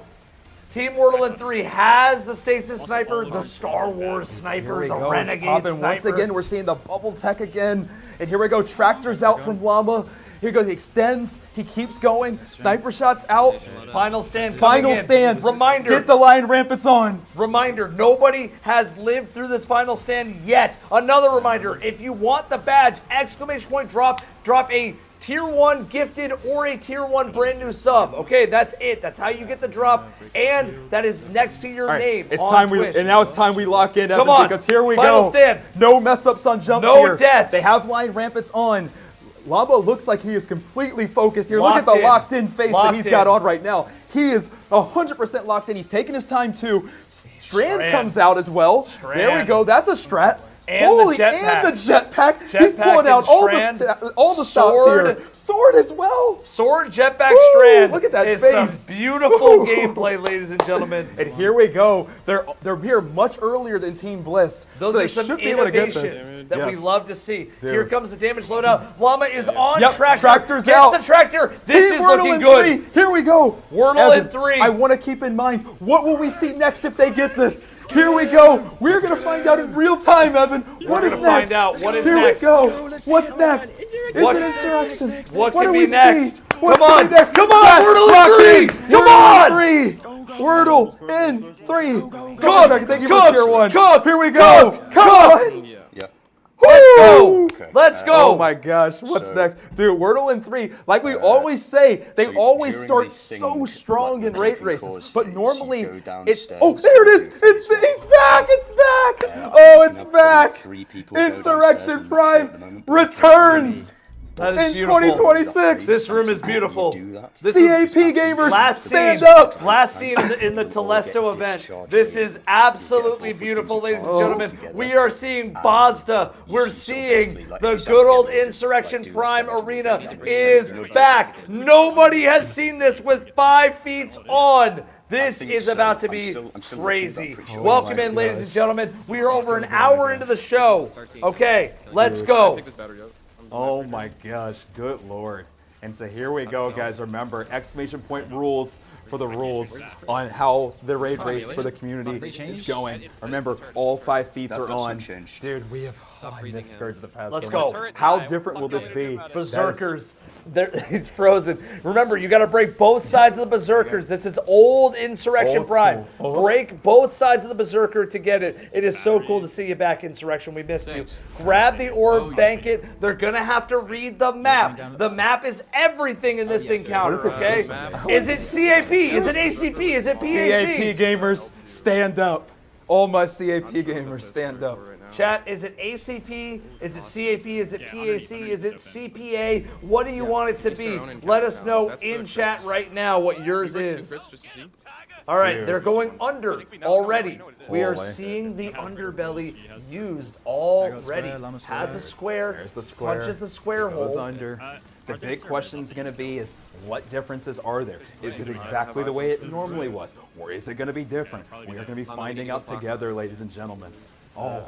Team Wordle in 3 has the Stasis Sniper, the Star Wars Sniper, Here we the go. It's Renegade popping Sniper. once again. We're seeing the bubble tech again. And here we go. Tractors out from Llama. Here goes. He extends. He keeps going. Sniper shots out. Final stand. Final coming in. stand. Reminder. Get the line rampants on. Reminder, nobody has lived through this final stand yet. Another reminder, if you want the badge, exclamation point drop a tier 1 gifted or a tier 1 brand new sub. Okay, that's it. That's how you get the drop. And that is next to your All right, name it's on time Twitch. and now it's time we lock in, Evan, Come on. because here we Final go. stand. No mess ups on jumps No here. deaths. They have line rampants on. Llama looks like he is completely focused here. Look Locked at the in. locked in face that Locked he's got in. on right now. He is 100% locked in. He's taking his time too. Strand comes out as well. There we go. That's a strat. And Holy, the jetpack. and the jetpack. He's Jetpack pulling out and all Strand. the stops Sword. here. Sword as well. Sword, jetpack, Woo, strand. look at that It's face. some beautiful Woo. gameplay, ladies and gentlemen. And here we go. They're here much earlier than Team Bliss. Those so are they some should be able to get this. innovations that we Yes. love to see. Dude. Here comes the damage loadout. Llama is on Yep, tractor. tractor's Gets out. the tractor. This Team is Wordle looking in good. 3. Here we go. Wordle in Evan, 3. I want to keep in mind, what will we see next if they get this? Here we go. We're going to find out in real time, Evan. What is gonna next? find out what is Here next. we go. What's next? What- Is it insurrection? what do can we be next? see? What's Come gonna on. be next? Come on, Yes, Wordle in locked 3. in. Come Wordle on. in 3. Wordle in 3. Cook, Thank you cook, for tier 1. cook, Here we go. cook, Come cook. on. Let's go. Woo! Let's go. Oh my gosh, what's next? Dude, Wordle in 3, like we always say, they always start so strong in rate races, but normally it's, oh, there it is, he's back, it's back, oh, it's back, Insurrection Prime returns. That is in beautiful. 2026. This room is beautiful. This CAP gamers, last stand scene, up. Last scene in the Telesto event. This is absolutely beautiful, ladies and gentlemen. We are seeing Bosda. We're seeing the good old Insurrection Prime Arena is back. Nobody has seen this with 5 feet on. This is about to be crazy. Welcome in, ladies and gentlemen. We are over an hour into the show. Okay, let's go. Oh my gosh, good lord. And so here we go, guys. Remember, exclamation point rules for the rules on how the raid race for the community is going. Remember, all 5 feet are on. Dude, we have missed Scourge of the past. Let's so go. much. How different will this be? Berserkers. It's frozen. Remember, you got to break both sides of the Berserkers. This is old Insurrection Old Prime. school. Break both sides of the Berserker to get it. It is so cool to see you back, Insurrection. We missed you. Grab the orb, bank it. They're going to have to read the map. The map is everything in this encounter, okay? Is it CAP? Is it ACP? Is it PAC? CAP gamers, stand up. All my CAP gamers, stand up. Chat, is it ACP? Is it CAP? Is it PAC? Is it CPA? What do you want it to be? Let us know in chat right now what yours is. All right, they're going under already. We are seeing the underbelly used already. Has a square, There's the square. punches the square Goes hole. under. The big question is going to be is what differences are there? Is it exactly the way it normally was? Or is it going to be different? We are going to be finding out together, ladies and gentlemen. Oh,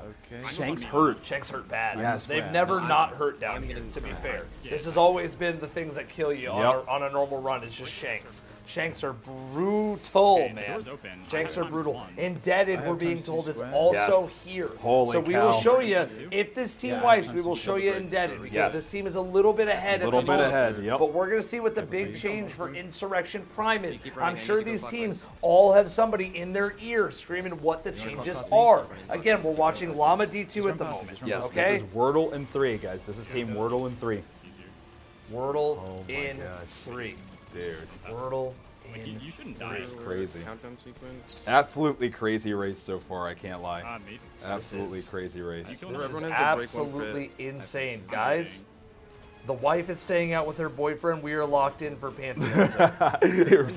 Shanks hurt. Shanks hurt bad. Yes. They've never not hurt down here, to be fair. This has always been the things that kill you on a normal run. It's just Shanks. Shanks are brutal, man. Shanks are brutal. Indebted, we're being told, is also here. Holy so we cow. will show you, if this team wipes, we will show you Indebted, because this team is a little bit ahead at the moment. But we're going to see what the big change for Insurrection Prime is. I'm sure these teams all have somebody in their ear screaming what the changes are. Again, we're watching Llama D2 at the moment. Yes, okay? This is Wordle in 3, guys. This is Team Wordle in 3. Wordle in 3. Dude. Wordle in You shouldn't 3. die. It's crazy. Countdown sequence. Absolutely crazy race so far, I can't lie. Maybe. Absolutely crazy race. This is absolutely insane. Guys, the wife is staying out with her boyfriend. We are locked in for Pantheon.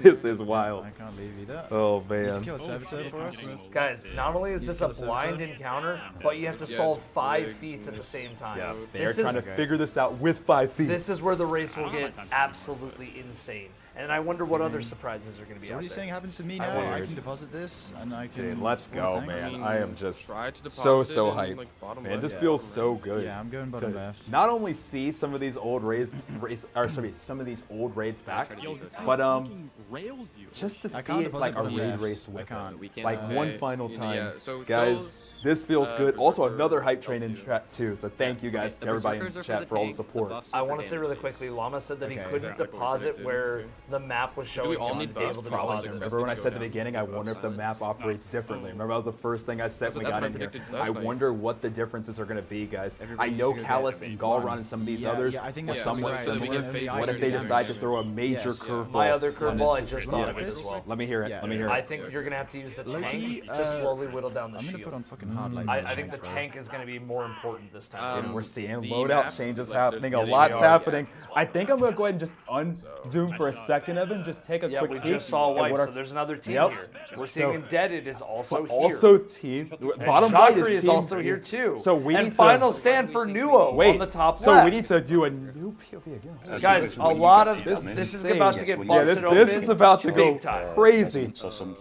This is wild. I can't believe you that. Oh, You just man. killed a servitor for us. Guys, not only is this a blind encounter, but you have to solve 5 feats at the same time. Yes, they are This is- trying to figure this out with 5 feet. This is where the race will get absolutely insane. And I wonder what other surprises are going to be So out what are you there. saying happens to me now? I can deposit this and I can... Dude, let's spawn go, tank? man. I am just Try to so deposit it in, hyped. like, bottom Man, it just left. feels so good. Yeah, I'm going to bottom left. not only see some of these old some of these old raids back, but just to I see can't it deposit like a bottom raid left. race I with can't. it. Like one final time. Yeah, so Guys, this feels good. Also, another hype train in chat too. So thank you guys to everybody in Berserkers are chat for for all the tank, support. buffs I are for want to say damage. really quickly, Llama said that he Okay. couldn't deposit where the map was showing all him need able buffs? to Probably. deposit. Remember when I said at the beginning, I wonder if the map operates differently. Remember that was the first thing I said when we That's got what I in here. predicted last I night. wonder what the differences are going to be, guys. Everybody I needs know to go get Callus and Galron and some of these Yeah, others yeah, I think are that's somewhat right. similar. Only What if I they can decide to damage. throw a major Yes. curveball? My other curveball, I just thought of it This- as well. Let me hear it. Yeah, Let me hear I it. think you're going to have to use the Low-key, tank to slowly whittle down the I'm gonna shield. put on fucking hard lights. I think the tank is going to be more important this time. Dude, we're seeing the loadout map, changes like, happening. A there's- lot's we are. happening. I think I'm going to go ahead and just unzoom for a second, Evan. Just take a Yeah, quick we peek just saw at White, what our- so there's another team Yep. here. We're seeing Indebted is also But here. also team bottom right Chakri is team also here too. So we and need final to stand for Nuo wait. on the top so left. we need to do a new POV again. Guys, a lot of This this is insane. about to get Yeah, busted this open. is about to go big time. crazy.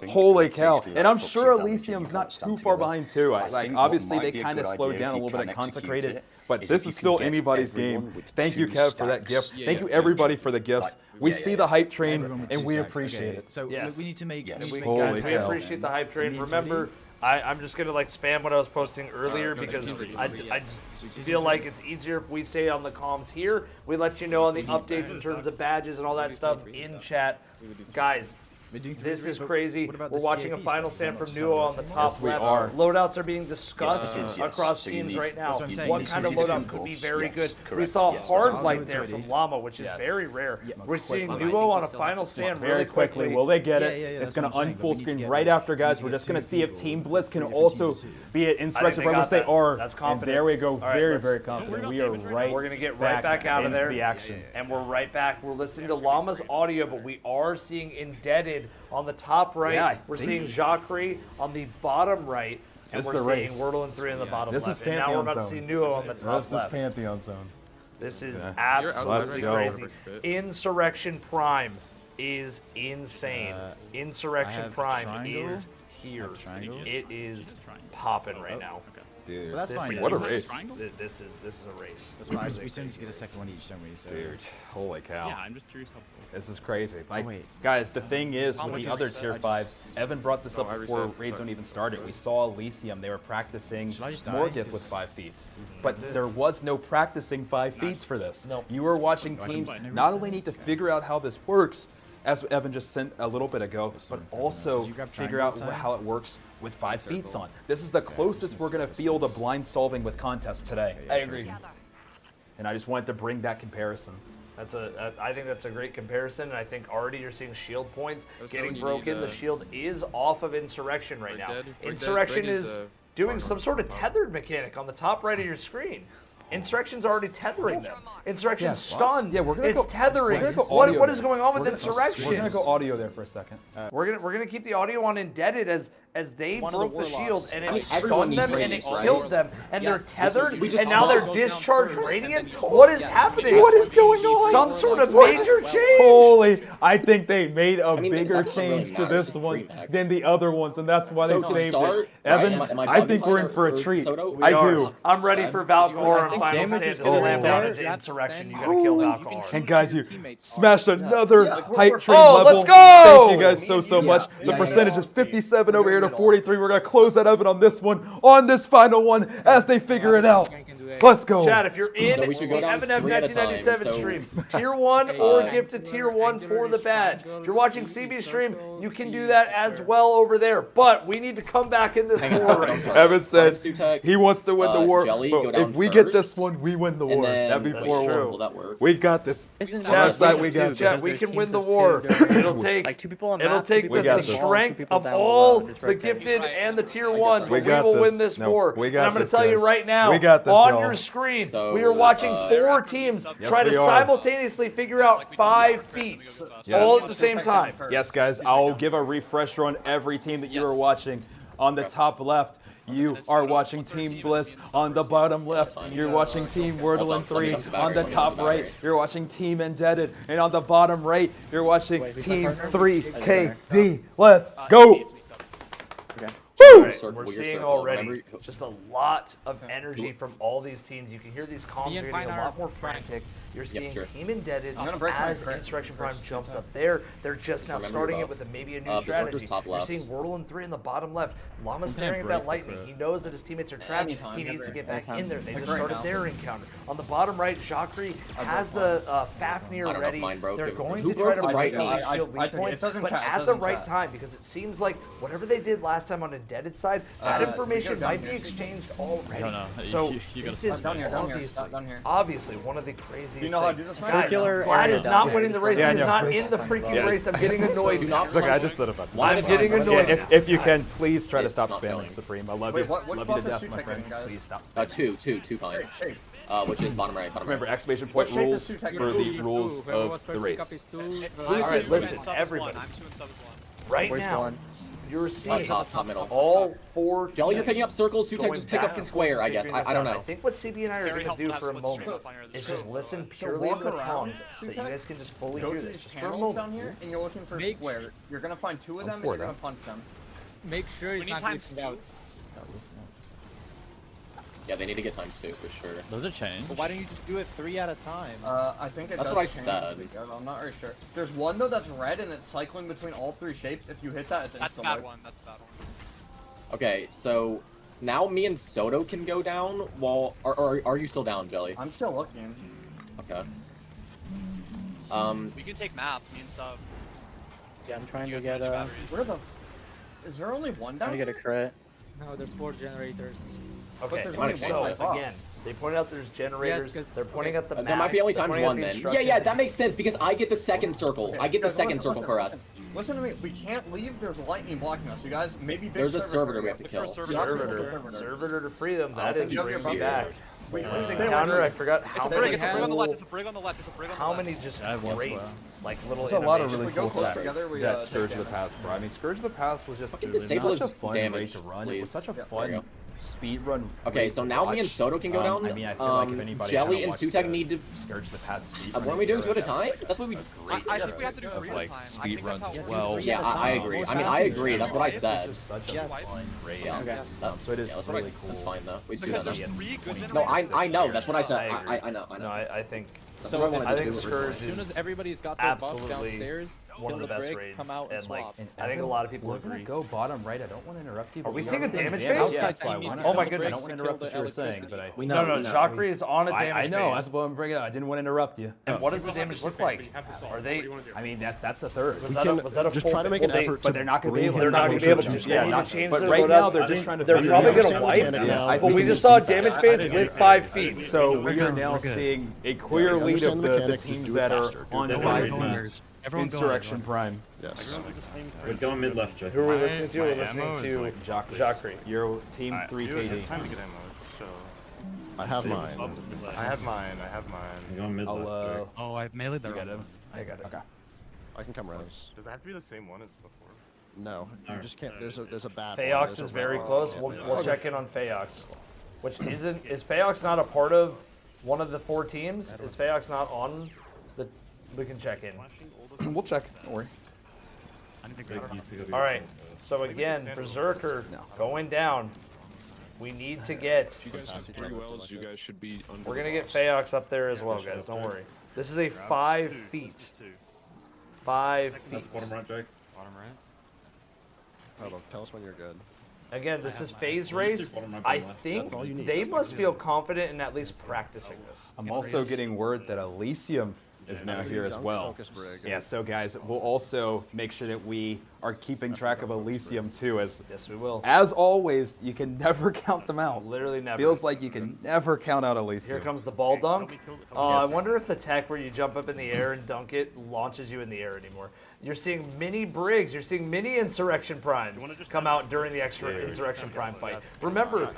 Holy cow! And I'm sure Elysium's not too far behind too. Like obviously they kind of slowed down a little bit at Consecrated, but this is still anybody's game. Thank you, Kev, for that gift. Thank you everybody for the gifts. We see the hype train Everyone with and two we stacks. appreciate Okay, it. So Yes. we need to make. And we, Holy guys, we cow. appreciate the hype train. So Remember, I'm just gonna like spam what I was posting earlier because I just feel like it's easier if we stay on the comms here. We let you know on the updates in terms of badges and all that stuff in chat. Guys, This is crazy. We're watching a final stand from Nuo on the top Yes, we left. are. Loadouts are being discussed Yes. across So you teams need- right now. that's what I'm saying. What You kind of need to loadout do could be both. very Yes, good? We correct. saw Yes. hard Solid light there ready. from Llama, which is Yes. very rare. We're seeing quickly. Nuo on a final stand Very quickly. Will they get it? It's going to unfull screen right after, guys. We're just going to see if Team Bliss can also be at Insurrection they Prime, got which they that. are. That's And confident. there we go. All right, Very, let's- very confident. We are right. We're gonna get right back out of into there. the action. And we're right back. We're listening to Llama's audio, but we are seeing Indebted on the top right. Yeah, I we're think- seeing Jacquerie on the bottom right. And This we're is a seeing race. Wordle and 3 on the bottom This left. is And now we're Pantheon about to see zone. Nuo on the top This is left. Pantheon zone. This is Yeah. absolutely You're outside crazy. right now. Insurrection Prime is insane. Insurrection have Prime triangle. is here. Triangle. It is popping right now. Dude, Well, that's This fine. is- what a This is race. triangle? This is a race. That's fine. We still need to get a second one each, don't we? So. Dude, holy cow. Yeah, I'm just curious how. This is crazy. Like, wait. guys, the thing is, How with much the is other it? tier I just- 5s, Evan brought this Oh, up I before reset. Raid Zone Sorry. even started. We saw Elysium. They were practicing Should I just die? Morgith with 5 feats. But there was no practicing 5 feats for this. Nope. You were watching So I can teams buy new not reset. only need to figure out how this works, as Evan just sent a little bit ago, but also Did you grab figure triangle out time? how it works with 5 feats on. This is the closest we're going to feel to blind solving with contests today. I agree. And I just wanted to bring that comparison. I think that's a great comparison, and I think already you're seeing shield points There's getting no need, broken. The shield is off of Insurrection right now. Dead. We're dead. Insurrection Greg is is, doing some sort of tethered mechanic on the top right of your screen. Insurrection's already tethering them. Insurrection's Yeah, stunned. yeah, we're gonna it's go- tethering. we're gonna go What audio is there. going on with We're Insurrection? gonna go audio there for a second. We're gonna keep the audio on Indebted as they One of the broke the warlocks. shield and I it mean, everyone stunned them needs and it radius, right? killed them and they're Yes. tethered We just and now they're almost- discharged radiance. What is happening? What is going on? Some sort of major change. Holy, I think they made a mean, bigger that doesn't really change to matter, this it's a one free max. than the other ones, and that's why they So to saved start, it. Evan, right, am I I think bugging we're on in for a or treat. Soto? I do. I'm ready for Valkor and final damage stand is to gonna slam start. down into That's Insurrection. You stand. gotta kill Holy, Valkor. And guys, you smashed another hype train Oh, level. let's go! Thank you guys so much. The Yeah, percentage is 57 over here to 43. We're gonna close that Evan on this one, on this final one, as they figure it out. Let's go. Chad, if you're in So we should go the down Evan F 3 at a 1997 time, so- stream, tier 1 or gift a tier 1 for the badge. If you're watching CB stream, you can do that as well over there. But we need to come back in this Hang on, war hold on, right now. hold on. Evan said Sutek, he wants to win the war, Jelly, but go if down we get this first, one, we win the and war. then That'd be wait, 4-1. will that work? We got this. Isn't On our Chad, side, we got Chad, this. we can win the war. It'll take like 2 people on It'll map, take 2 people We got the this. strength of down all below, just the right there. gifted and the tier I guess 1s. so. We We got will this. win this No, war. we And got I'm going this, to tell you guys. right now, We got this, on y'all. your screen, So, we are watching 4 Yes, teams we try to are. simultaneously figure out 5 feats all at the same time. Yes, guys, I'll give a refresher on every team that you are watching. On the top left, you are watching Team Bliss. On the bottom left, you're watching Team Wordle and 3. On the top right, you're watching Team Indebted. And on the bottom right, you're watching Team 3KD. Let's go! Right, Circle, we're your seeing circle. already Remember- just a lot of energy from all these teams. You can hear these comms Me and getting a Fine lot are more frantic. You're seeing sure. Team Indebted I'm gonna break my as crit. Insurrection Prime jumps up there. They're just now Remember starting your it buff. with maybe a new Berserker's strategy. top You're left. seeing Wordle and 3 in the bottom left. Llama's I'm staring at gonna that break the lightning. crit. He knows that his teammates are trapped. Anytime, He needs to never. get back Anytime. in there. They Like just right started now. their encounter. On the bottom right, Jacquerie has the Fafnir I don't know if ready. mine broke. They're Who going broke to try to the right break knee? these shield weak points, but at the right time, because it seems like whatever they did last time on Indebted side, that information might be exchanged already. No, no, So you gotta this is down here, obviously, obviously one of the craziest You know how to do things. this, Guys, circular Vlad area is down not here. winning the race. Yeah, He's no, not please. in the freaking Yeah. race. I'm getting annoyed. Look, I just said it. I'm getting annoyed. If you can, please try to It's stop not spamming showing. Supreme. I love Wait, you. what- which Love you to buff is death, my Sutek friend. getting, guys? Please stop spamming. Two kind. Which is bottom right, bottom Remember, right. exclamation point What shape rules is for Sutek? the rules of the race. All right, listen, everybody. I'm 2 and sub is 1. Right Where's now, one? you're seeing Top middle. all 4 Jelly, you're picking up teams circles. Sutek going just pick back up the and square, forth I guess. figuring I don't this out. know. I think what CB and I are Very going to helpful do to have for a split moment stream up on your is just stream. listen So purely walk to the around, comms so you Sutek, guys can just fully Go hear to this these just for a panels moment. down here, and you're looking for a square. You're gonna find 2 of them, and for you're that. gonna punch them. Make sure We it's need not times glitching out. Yeah, they need to get times 2 for sure. Does it change? But why don't you just do it 3 at a time? I think it That's does what I change said. because I'm not really sure. There's one though that's red and it's cycling between all 3 shapes. If you hit that, it's That's a insta bad lag. one. That's a bad one. Okay, so now me and Soto can go down while. Or are you still down, Jelly? I'm still looking. Okay. We can take maps, me and sub. Yeah, I'm trying to get Where the? Is there only one down? trying to get a crit. No, there's 4 generators. Okay, there's only so one left. again, they pointed out there's generators. Yes, 'cause- they're pointing at the map. There might be only they're times pointing at one the then. Yeah, instructions. yeah, that makes sense because I get the second circle. I get the Guys, second listen, circle for us. Listen to me. We can't leave. There's lightning blocking us. You guys, maybe big There's a servitor servitor we have to kill. Servitor to free them. That think is he's bringing here. me back. Wait, This stay encounter, away I forgot how It's a brig. many. It's a brig on the left. It's a brig on the left. It's a brig on the How left. many just I have one great, square. like little There's a lot of innovations. really we go cool close stuff. together, we, That take Scourge of the damage. Past, bro. I mean, Scourge of the Past was just Fucking disable such a his fun damage, raid to run. It please. was such a There we fun go. speed run. Okay, raid so to now me and watch. Soto can go down. I mean, I feel like if anybody Jelly kinda and watched Sutek the need to. Scourge of the Past speed Weren't run we doing era, 2 at a time? That's what we. I think we have to do 3 at a like time. I speed think that's runs how it well. works. Yeah, I agree. I mean, I agree. That's what I said. It's just such a Yes. fun raid. Yeah. Okay. So it is Yeah, that's really right. cool. That's fine though. We just do Because that there's now. 3 good generators. No, I know. That's what I said. I agree. I know. I No, know. I think. That's what I wanted I to think do. Scourge As soon as is everybody's got their buff absolutely downstairs, one kill of the the best brig, raids, come out and and like swap. I think a lot of people We're agree. gonna go bottom right. I don't want to interrupt you. Are but we we seeing are a damage damage phase? Yeah, that's why I Team wanna- needs Oh my to goodness. I don't want to interrupt what you were saying, but I. We No, know. no, we know. Jacquerie is on a damage I know. phase. That's what I'm bringing up. I didn't want to interrupt you. And what does the damage look like? Are they? I mean, that's a third. Was that a just full try to make thing? an Well, effort But they're not going to be able. They're not going to be able to. Yeah, They not, need to change but their right loadouts. now they're I just mean, trying to. They're figure probably out- going to understand the wipe. mechanic now. I But think we we just can saw a keep damage that. phase with 5 feet. So we are good, now we're good. seeing a clear Yeah, lead understand of the the mechanics, just teams do it that are faster. on Do it 5 faster. feet. Insurrection Prime. Yes. We're going mid left, Jay. Who are we listening to? We're listening ammo is to like Jacquerie. You're team 3 Dude, KD. it's time to get ammo. So. I have mine. I have mine. We're going mid left, Jay. Oh, I've meleeed the You got wrong him. I got it. Okay. I can come res. Does it have to be the same one as before? No, you just can't. There's a bad. Feox There's is a very red close. one. We'll check in on Feox. Which isn't is Feox not a part of one of the 4 teams? Is Feox not on the? We can check in. We'll check. Don't worry. All right. So again, Berserker going down. We need to get. You guys should be. We're gonna get Feox up there as well, guys. Don't worry. This is a 5 feet. 5 feet. That's bottom right, Jake. Bottom right. Hold on. Tell us when you're good. Again, this is phase race. I think That's all you need. they must feel confident in at least practicing this. I'm also getting word that Elysium is now here as well. Focus brig. Yeah, so guys, we'll also make sure that we are keeping track of Elysium too, as Yes, we will. as always, you can never count them out. Literally never. Feels like you can never count out Elysium. Here comes the ball dunk. I wonder if the tech where you jump up in the air and dunk it launches you in the air anymore. You're seeing mini brigs, you're seeing mini insurrection primes come out during the extra insurrection prime fight. Remember,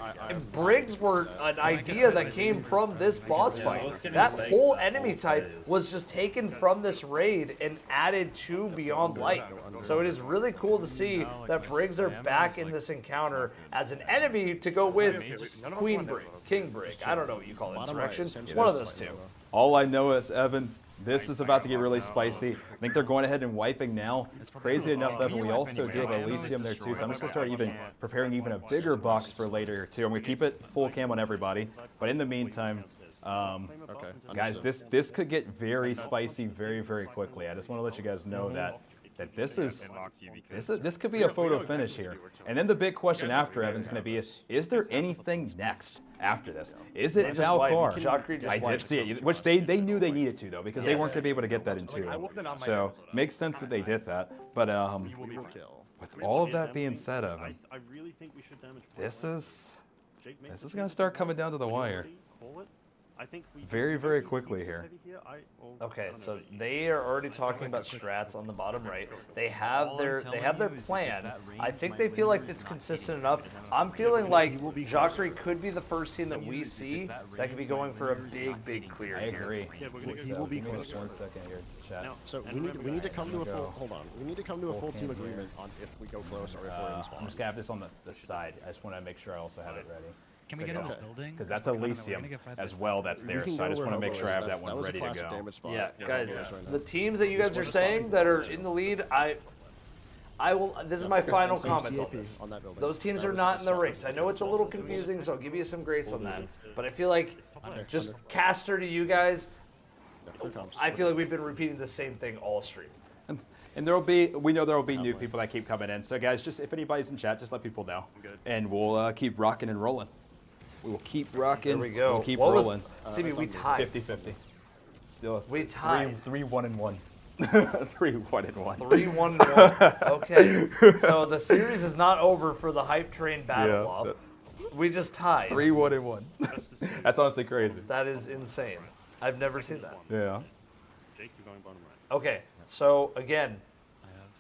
brigs were an idea that came from this boss fight. That whole enemy type was just taken from this raid and added to Beyond Light. So it is really cool to see that brigs are back in this encounter as an enemy to go with Queen Brig, King Brig. I don't know what you call it, insurrection. It's one of those two. All I know is, Evan, this is about to get really spicy. I think they're going ahead and wiping now. Crazy enough, Evan, we also do have Elysium there too, so I'm just going to start preparing even a bigger box for later too. I'm going to keep it full cam on everybody, but in the meantime, guys, this could get very spicy very, very quickly. I just want to let you guys know that this could be a photo finish here. And then the big question after Evan's going to be is there anything next after this? Is it Valkar? I did see it, which they knew they needed to though, because they weren't going to be able to get that in 2. So makes sense that they did that. But with all of that being said, Evan, this is going to start coming down to the wire. Very, very quickly here. Okay, so they are already talking about strats on the bottom right. They have their plan. I think they feel like it's consistent enough. I'm feeling like Jacquerie could be the first team that we see that could be going for a big clear. I agree. He will be Give me closer. 1 second here, chat. So we need to come to a full. Hold on. We need to come to a full team agreement on if we go close or if we're in I'm spawn. just gonna have this on the side. I just want to make sure I also have it ready. Can we get in this building? Because that's Elysium as well. That's there. We can So I go just where want to make Hobo sure I is. have that That one was a ready to classic go. Yeah, damage spot. guys, Right now. the teams that you guys are saying that are in the lead, I will. This is my final comment on this. On that building. Those teams That are was not the in the spot. race. I know it's a little confusing, so I'll give you some grace on that. But I feel like, just caster to you guys, Here it comes. I feel like we've been repeating the same thing all stream. And we know there will be new people that keep coming in. So guys, just if anybody's in chat, just let people know, and we'll keep rocking and rolling. We will keep rocking. There we go. We'll keep What was- rolling. CB, we tied. 50-50. Still We tied. 3-1-1. 3-1-1. 3-1-1. Okay. So the series is not over for the hype train battle off. We just tied. 3-1-1. That's honestly crazy. That is insane. I've never seen that. Yeah. Jake, you're going bottom right. Okay. So again,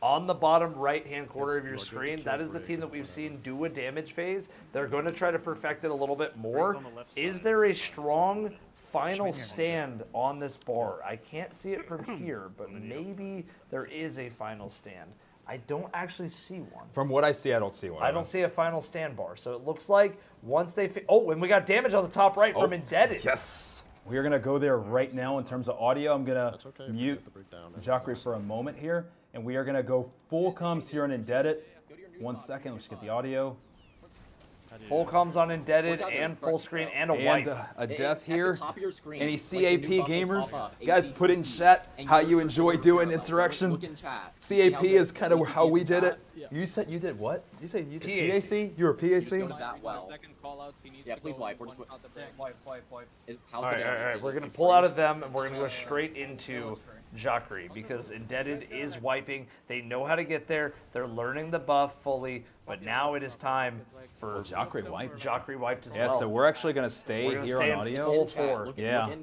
on the bottom right-hand corner of your screen, that is the team that we've seen do a damage phase. They're going to try to perfect it a little bit more. Is there a strong final stand on this bar? I can't see it from here, but maybe there is a final stand. I don't actually see one. From what I see, I don't see one. I don't see a final stand bar. So it looks like once they... Oh, and we got damage on the top right from Indebted. Yes. We are going to go there right now in terms of audio. I'm going to mute Jackery for a moment here. And we are going to go full comms here on Indebted. 1 second. Let's get the audio. Full comms on Indebted and full screen and a wipe. And a death here. Any CAP gamers? Guys, put in chat how you enjoy doing Insurrection. CAP is kind of how we did it. You said you did what? You said you did PAC? You were PAC? Yeah, please wipe. We're just Wipe. All right. We're going to pull out of them, and we're going to go straight into Jackery, because Indebted is wiping. They know how to get there. They're learning the buff fully, but now it is time for Jackery wipe. Jackery wiped as Yeah, well. so we're actually going to stay here on audio. Full four. Yeah.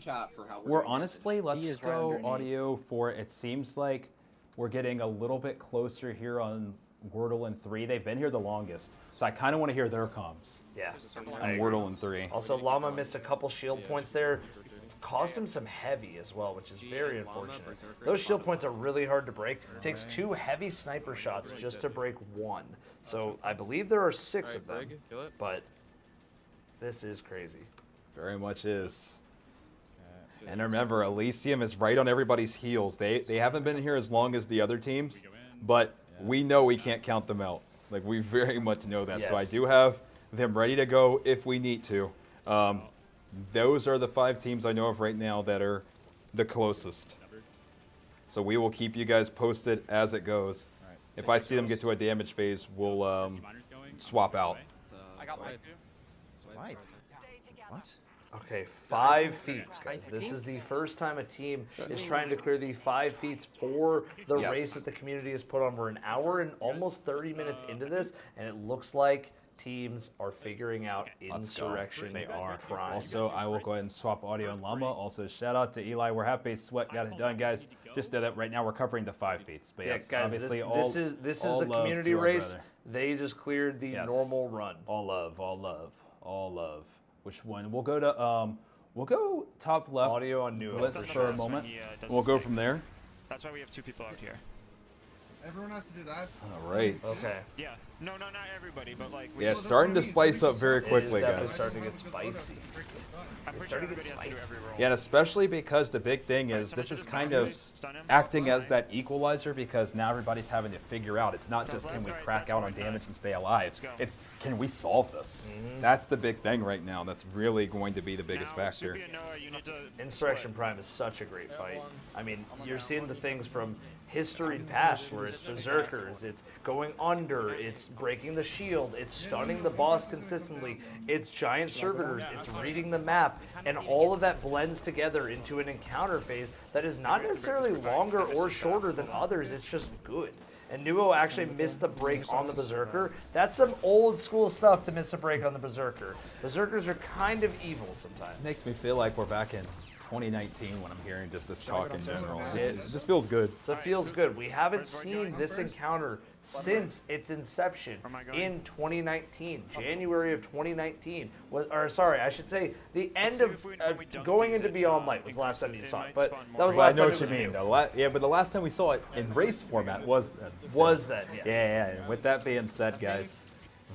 We're honestly, let's go audio for it. Seems like we're getting a little bit closer here on Wordle and 3. They've been here the longest, so I kind of want to hear their comms. Yeah. On Wordle and 3. Also, Llama missed a couple shield points there. Cost him some heavy as well, which is very unfortunate. Those shield points are really hard to break. It takes 2 heavy sniper shots just to break 1. So I believe there are 6 of them, but this is crazy. Very much is. And remember, Elysium is right on everybody's heels. They haven't been here as long as the other teams, but we know we can't count them out. Like, we very much know that. So I do have them ready to go if we need to. Those are the 5 teams I know of right now that are the closest. So we will keep you guys posted as it goes. If I see them get to a damage phase, we'll swap out. I got mine too. Why? What? Okay, 5 feet, guys. This is the first time a team is trying to clear the 5 feet for the race that the community has put on. We're an hour and almost 30 minutes into this, and it looks like teams are figuring out Insurrection. They are. Prime. Also, I will go ahead and swap audio and Llama. Also, shout out to Eli. We're happy Sweat got it done, guys. Just know that right now we're covering the 5 feet. But yes, guys, obviously this is the community race. They just cleared the normal run. All love. Which one? We'll go to we'll go top left. Audio on Nuo for a moment. We'll go from there. That's why we have 2 people out here. Everyone has to do that. All right. Okay. Yeah. No, not everybody, but like. Yeah, it's starting to spice up very quickly, definitely guys. starting to get spicy. I'm pretty sure everybody has to do every roll. Yeah, and especially because the big thing is this is kind of acting as that equalizer, because now everybody's having to figure out it's not just can we crack out on damage and stay alive. It's can we solve this? That's the big thing right now. That's really going to be the biggest factor. Insurrection Prime is such a great fight. I mean, you're seeing the things from history past where it's berserkers, it's going under, it's breaking the shield, it's stunning the boss consistently, it's giant servitors, it's reading the map, and all of that blends together into an encounter phase that is not necessarily longer or shorter than others, it's just good. And Nuo actually missed the break on the Berserker. That's some old school stuff to miss a break on the Berserker. Berserkers are kind of evil sometimes. It makes me feel like we're back in 2019 when I'm hearing just this talk in general. It just feels good. So it feels good. We haven't seen this encounter since its inception in 2019, January of 2019. I should say the end of going into Beyond Light was the last time you saw it. But that was last time. I know what you mean. Yeah, but the last time we saw it in race format was that. Yes. Yeah. And with that being said, guys,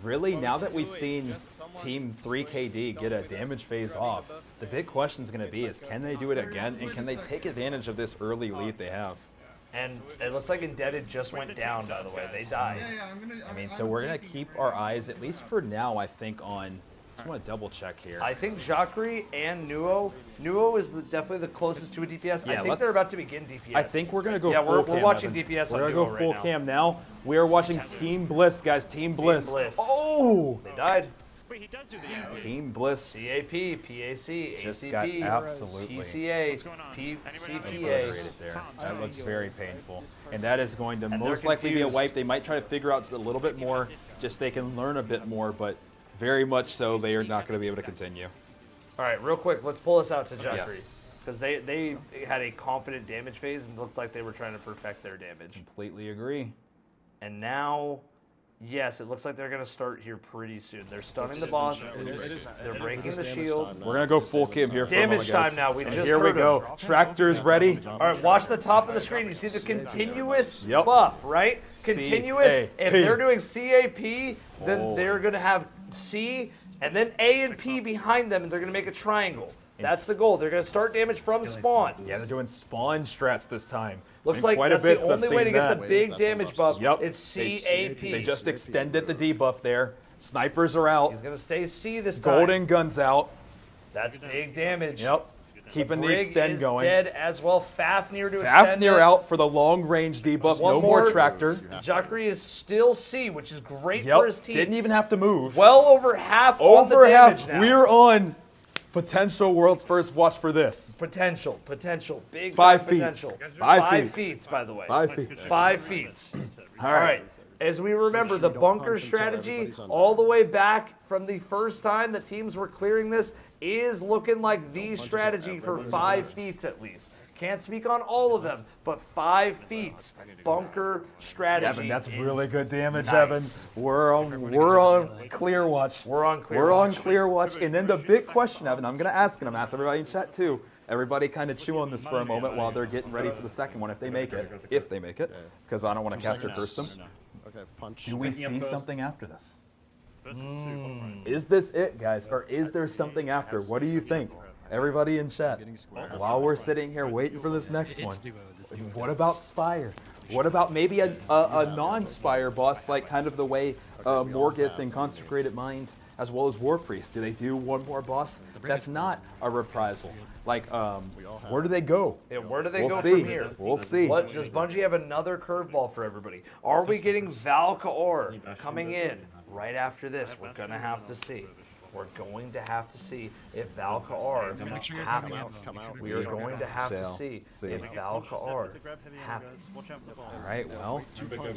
really now that we've seen Team 3KD get a damage phase off, the big question is going to be is can they do it again, and can they take advantage of this early lead they have? And it looks like Indebted just went down, by the way. They died. I mean, so we're going to keep our eyes, at least for now, I think, on... I just want to double check here. I think Jackery and Nuo. Nuo is definitely the closest to a DPS. I think they're about to begin DPS. I think we're going to go full cam. We're watching DPS on Nuo right now. We're going to go full cam now. We are watching Team Bliss, guys. Team Bliss. Team Bliss. Oh! They died. wait, he does do the AOE. Team Bliss CAP, PAC, just ACP, got absolutely PCA, What's going on? CPA. obliterated there. That looks very painful. And that is going to And most they're likely be a confused. wipe. They might try to figure out just a little bit more, just they can learn a bit more, but very much so they are not going to be able to continue. All right, real quick, let's pull us out to Jeffrey. Yes. Because they had a confident damage phase and looked like they were trying to perfect their damage. Completely agree. And now, yes, it looks like they're going to start here pretty soon. They're stunning the boss. They're breaking the shield. We're going to go full Kim here for a moment, Damage guys. time now. We And just here we heard go. him. Tractor's ready. All right, watch the top of the screen. You see the continuous Yep. buff, right? Continuous. CAP. If they're doing CAP, then Oh. they're going to have C and then A and P behind them, and they're going to make a triangle. That's the goal. They're going to start damage from spawn. Yeah, they're doing spawn strats this time. Looks Been like quite that's a bit the only way to get the big damage buff. Yep. It's They CAP. just extended the debuff there. Snipers are out. He's going to stay C this time. Golden guns out. That's big damage. Yep. Keeping the Brig extend is going. dead as well. Fafnir to extend Fafnir it. out for the long range debuff. One No more tractor. Jackery is still C, which is great Yep. for his team. Didn't even have to move. Well over half on the Over damage half. now. We're on potential world's first watch for this. Potential. Big 5 time feet. potential. 5 feet. feet, by the way. 5 feet. 5 feet. All All right. As we remember, the bunker strategy all the way back from the first time the teams were clearing this is looking like the strategy for 5 feet at least. Can't speak on all of them, but 5 feet bunker strategy. Evan, that's is really good damage, nice. Evan. We're on clear watch. We're on clear We're on watch. clear watch. And then the big question, Evan, I'm going to ask, and I'm asking everybody in chat too. Everybody kind of chew on this for a moment while they're getting ready for the second one, if they make it. If they make it, because I don't want to cast or curse them. Okay, punch. Do we see something after this? Is this it, guys, or is there something after? What do you think? Everybody in chat. While we're sitting here waiting for this next one, what about Spire? What about maybe a non-Spire boss, like kind of the way Morgith and Consecrated Mind, as well as War Priest? Do they do one more boss that's not a reprisal? Like, where do they go? Yeah, where do they We'll go see. from here? We'll see. What, does Bungie have another curveball for everybody? Are we getting Valkaor coming in right after this? We're going to have to see. We're going to have to see if Valkaor happens. We are going to have to see if Valkaor happens. All right, well,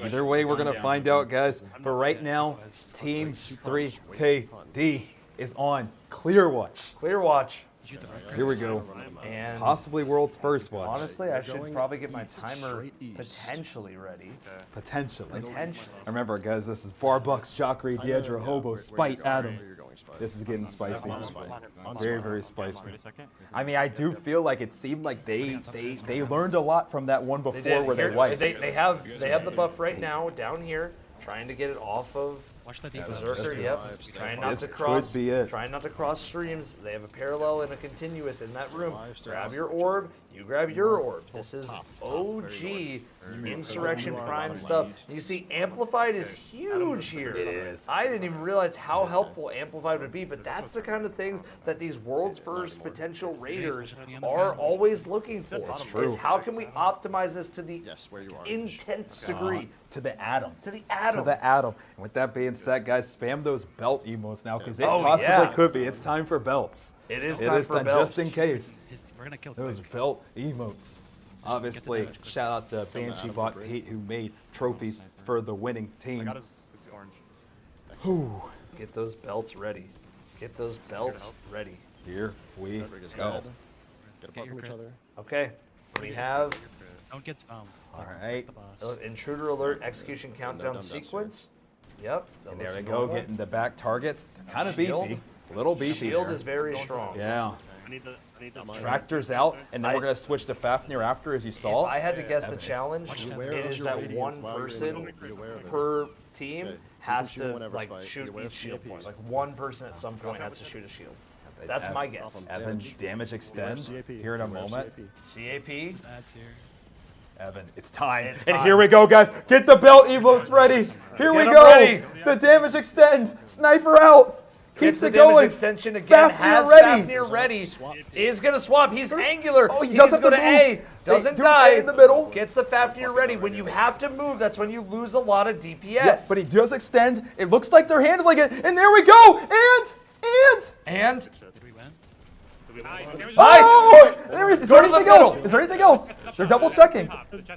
either way, we're going to find out, guys. But right now, Team 3KD is on Clear Watch. Clear watch. Here we go. And Possibly world's first watch. honestly, I should probably get my timer potentially ready. Potentially. Potentially. Remember, guys, this is Barbucks, Jackery, Diedra, Hobo, Spite, Adam. This is getting spicy. Very, very spicy. I mean, I do feel like it seemed like they learned a lot from that one before where they Here- wiped. They have the buff right now down here, trying to get it off of Berserker. Yep. Trying not This to cross. could be it. Trying not to cross streams. They have a parallel and a continuous in that room. Grab your orb. You grab your orb. This is OG Insurrection Prime stuff. You see, Amplified is huge here. It is. I didn't even realize how helpful Amplified would be, but that's the kind of things that these world's first potential raiders are always looking for. true. Is how can we optimize this to the intense degree? To the atom. To the atom. To the atom. And with that being said, guys, spam those belt emotes now, because it Oh, possibly yeah. could be. It's time for belts. It is time for time, belts. just in case. We're gonna kill Those belt emotes. Obviously, shout out to Banshee Bot 8 who made trophies for the winning team. Whew. Get those belts ready. Get those belts ready. Here we Go. go. Get apart from each other. Okay. We have Don't get spammed. All right. intruder alert execution countdown sequence. Yep. that And there looks we go, normal. getting the back targets. Kind of Shield. beefy. A little beefy. Shield there. is very strong. Yeah. I need the Tractor's out, and then we're going to switch to Fafnir after, as you saw. If I had to guess the challenge, Beware it of is your that radiance one while you're in person the middle. Be aware of it. per team Okay. You has can shoot to whenever like spike. shoot Be aware each of shield CAPs. point. Like one person at some point has to shoot a shield. That's my guess. Evan, damage extend here in a moment. CAP. That's here. Evan, it's time. It's And time. here we go, guys. Get the belt emotes ready. Here we Get 'em go. ready. The damage extend. Sniper out. Keeps Keeps the it damage going. extension again. Fafnir Has ready. Fafnir ready. Is going to swap. He's angular. Oh, he He's does have going to to A. Doesn't do die. A in the middle. Gets the Fafnir ready. When you have to move, that's when you lose a lot of DPS. Yes, but he does extend. It looks like they're handling it, and there we go. And. Did we win? Nice. Oh! There is Go there to the anything else? middle. Is there anything else? They're double checking.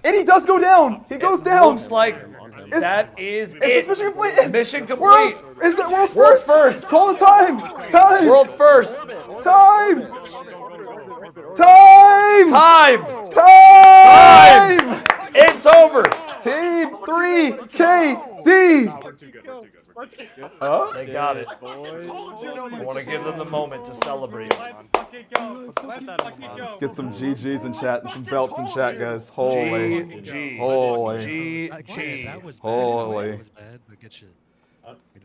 And he does go down. He goes down. Looks like that is it. Is this mission complete? Mission complete. Is it world's World's first? first. Call the time. Time. World's first. Time. Time. Time. Time. It's over. Team 3KD. They got it. I want to give them the moment to celebrate. Let's get some GGs in chat and some belts in chat, guys. Holy. GG. Holy. GG. Holy.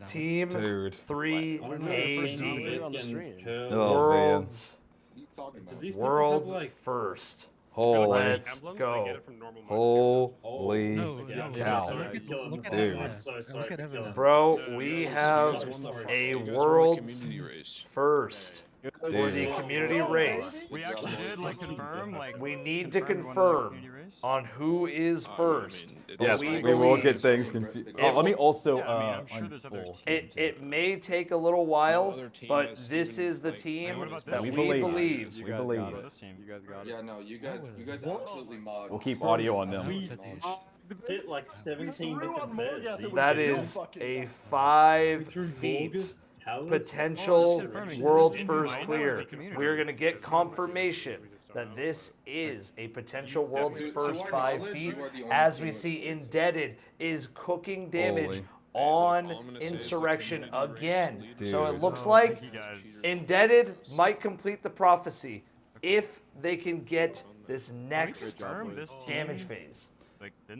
Team Dude. 3KD. Oh, man. World's first. Holy. Let's go. Holy cow. Dude. Bro, we have a world's first for the community race. We actually did confirm. We need to confirm on who is first. Yes, we will get things confused. Let me also unfold. It may take a little while, but this is the team that we believe. We believe. Yeah, no, you guys absolutely mod. We'll keep audio on them. Hit like 17 different beds. That is a 5 feet potential world's first clear. We're going to get confirmation that this is a potential world's first 5 feet, as we see Indebted is cooking damage on Insurrection again. So it looks like Indebted might complete the prophecy if they can get this next damage phase.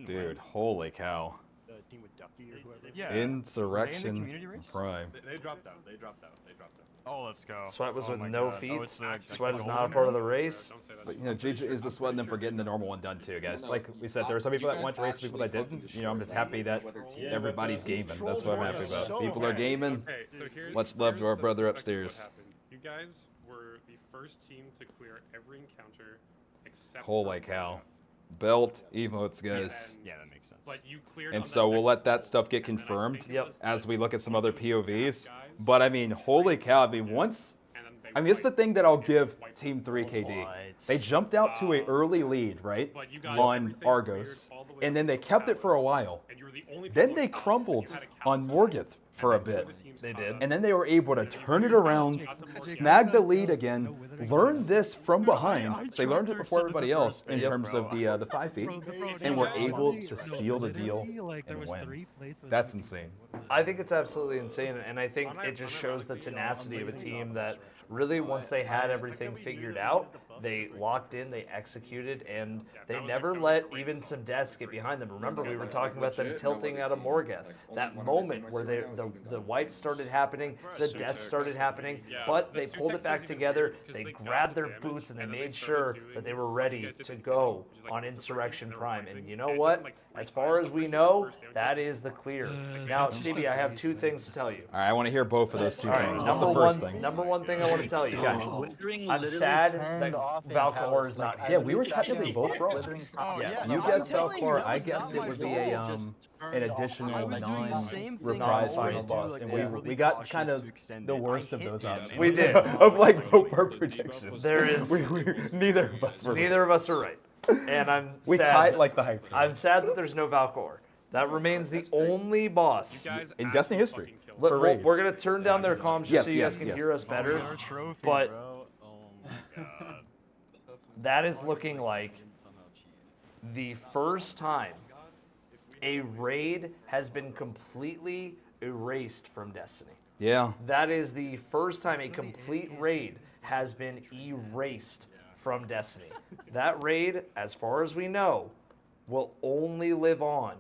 Dude, holy cow. Insurrection Prime. They dropped out. Oh, let's go. Sweat was with no feats. Sweat is not a part of the race. But, GG is the sweat and them for getting the normal one done too, guys. Like we said, there were some people that went to race, people that didn't. I'm just happy that everybody's gaming. That's what I'm happy about. People are gaming. Much love to our brother upstairs. You guys were the first team to clear every encounter except Holy cow. Belt emotes, guys. Yeah, that makes sense. But you cleared And so we'll let that stuff get confirmed as we look at some other POVs. But I mean, holy cow, once... it's the thing that I'll give Team 3KD. They jumped out to an early lead, right, on Argos, and then they kept it for a while. Then they crumbled on Morgoth for a bit. They did. And then they were able to turn it around, snag the lead again, learn this from behind. So they learned it before everybody else in terms of the 5 feet, and were able to seal the deal and win. That's insane. I think it's absolutely insane, and I think it just shows the tenacity of a team that really, once they had everything figured out, they locked in, they executed, and they never let even some deaths get behind them. Remember, we were talking about them tilting out of Morgoth. That moment where the wipes started happening, the deaths started happening, but they pulled it back together, they grabbed their boots, and they made sure that they were ready to go on Insurrection Prime. And you know what? As far as we know, that is the clear. Now, CB, I have 2 things to tell you. All right, I want to hear both of those 2 things. What's the Number first one, thing? number one thing I want to tell you. I'm sad that Valkor is not here. Yeah, we were technically both wrong. Yes. You guessed Valkor, I guessed it would be an additional non-reprise final boss, and we got kind of the worst of those options. We did. Of both our predictions. There is neither of us were. Neither of us are right, and I'm we sad. tied like the hype. I'm sad that there's no Valkor. That remains the only boss in Destiny history. We're gonna turn down their comms just so you guys can hear us better, but that is looking like the first time a raid has been completely erased from Destiny. Yeah. That is the first time a complete raid has been erased from Destiny. That raid, as far as we know, will only live on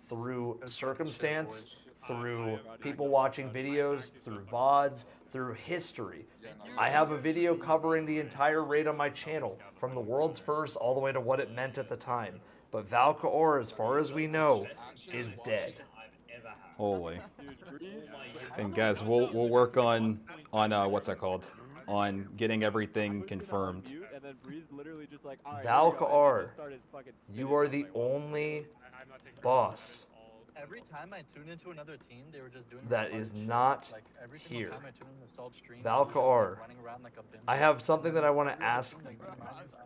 through circumstance, through people watching videos, through VODs, through history. I have a video covering the entire raid on my channel, from the world's first all the way to what it meant at the time. But Valkor, as far as we know, is dead. Holy. And guys, we'll work on what's that called? On getting everything confirmed then Breeze literally just like, all right, Valkar, you are the only boss Every time I tune into another team, they were just doing that is not like every single here. time I tune into Salt Stream, Valkar, running around like a bimbo. I have something that I want to ask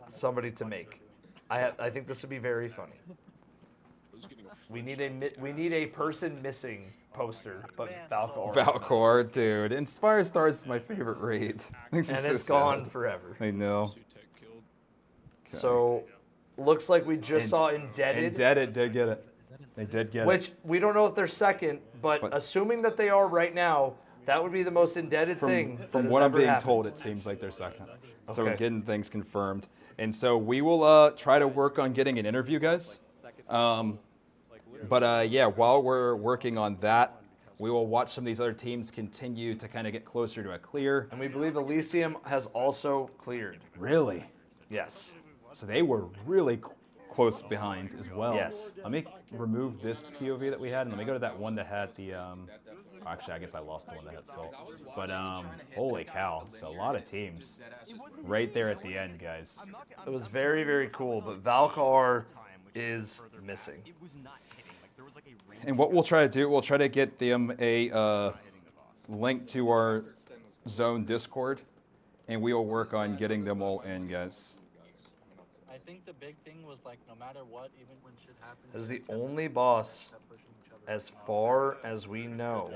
somebody to make. I think this would be very funny. We need a person missing poster, but Valkar. Valkor, dude. Inspire Stars is my favorite raid. And it's gone forever. I know. So, looks like we just saw Indebted. Indebted did get it. They did get it. Which, we don't know if they're second, but assuming that they are right now, that would be the most indebted thing. From what I'm being told, it seems like they're second. So we're Okay. getting things confirmed. And so we will try to work on getting an interview, guys. Yeah, while we're working on that, we will watch some of these other teams continue to kind of get closer to a clear. And we believe Elysium has also cleared. Really? Yes. So they were really close behind as well. Yes. Let me remove this POV that we had, and let me go to that one that had the. Actually, I guess I lost the one that had Salt. But holy cow! So a lot of teams right there at the end, guys. It was very, very cool, but Valkar is missing. And what we'll try to do, we'll try to get them a link to our zone Discord, and we will work on getting them all in, guys. I think the big thing was like no matter what, even when shit happens. That is the only boss, as far as we know.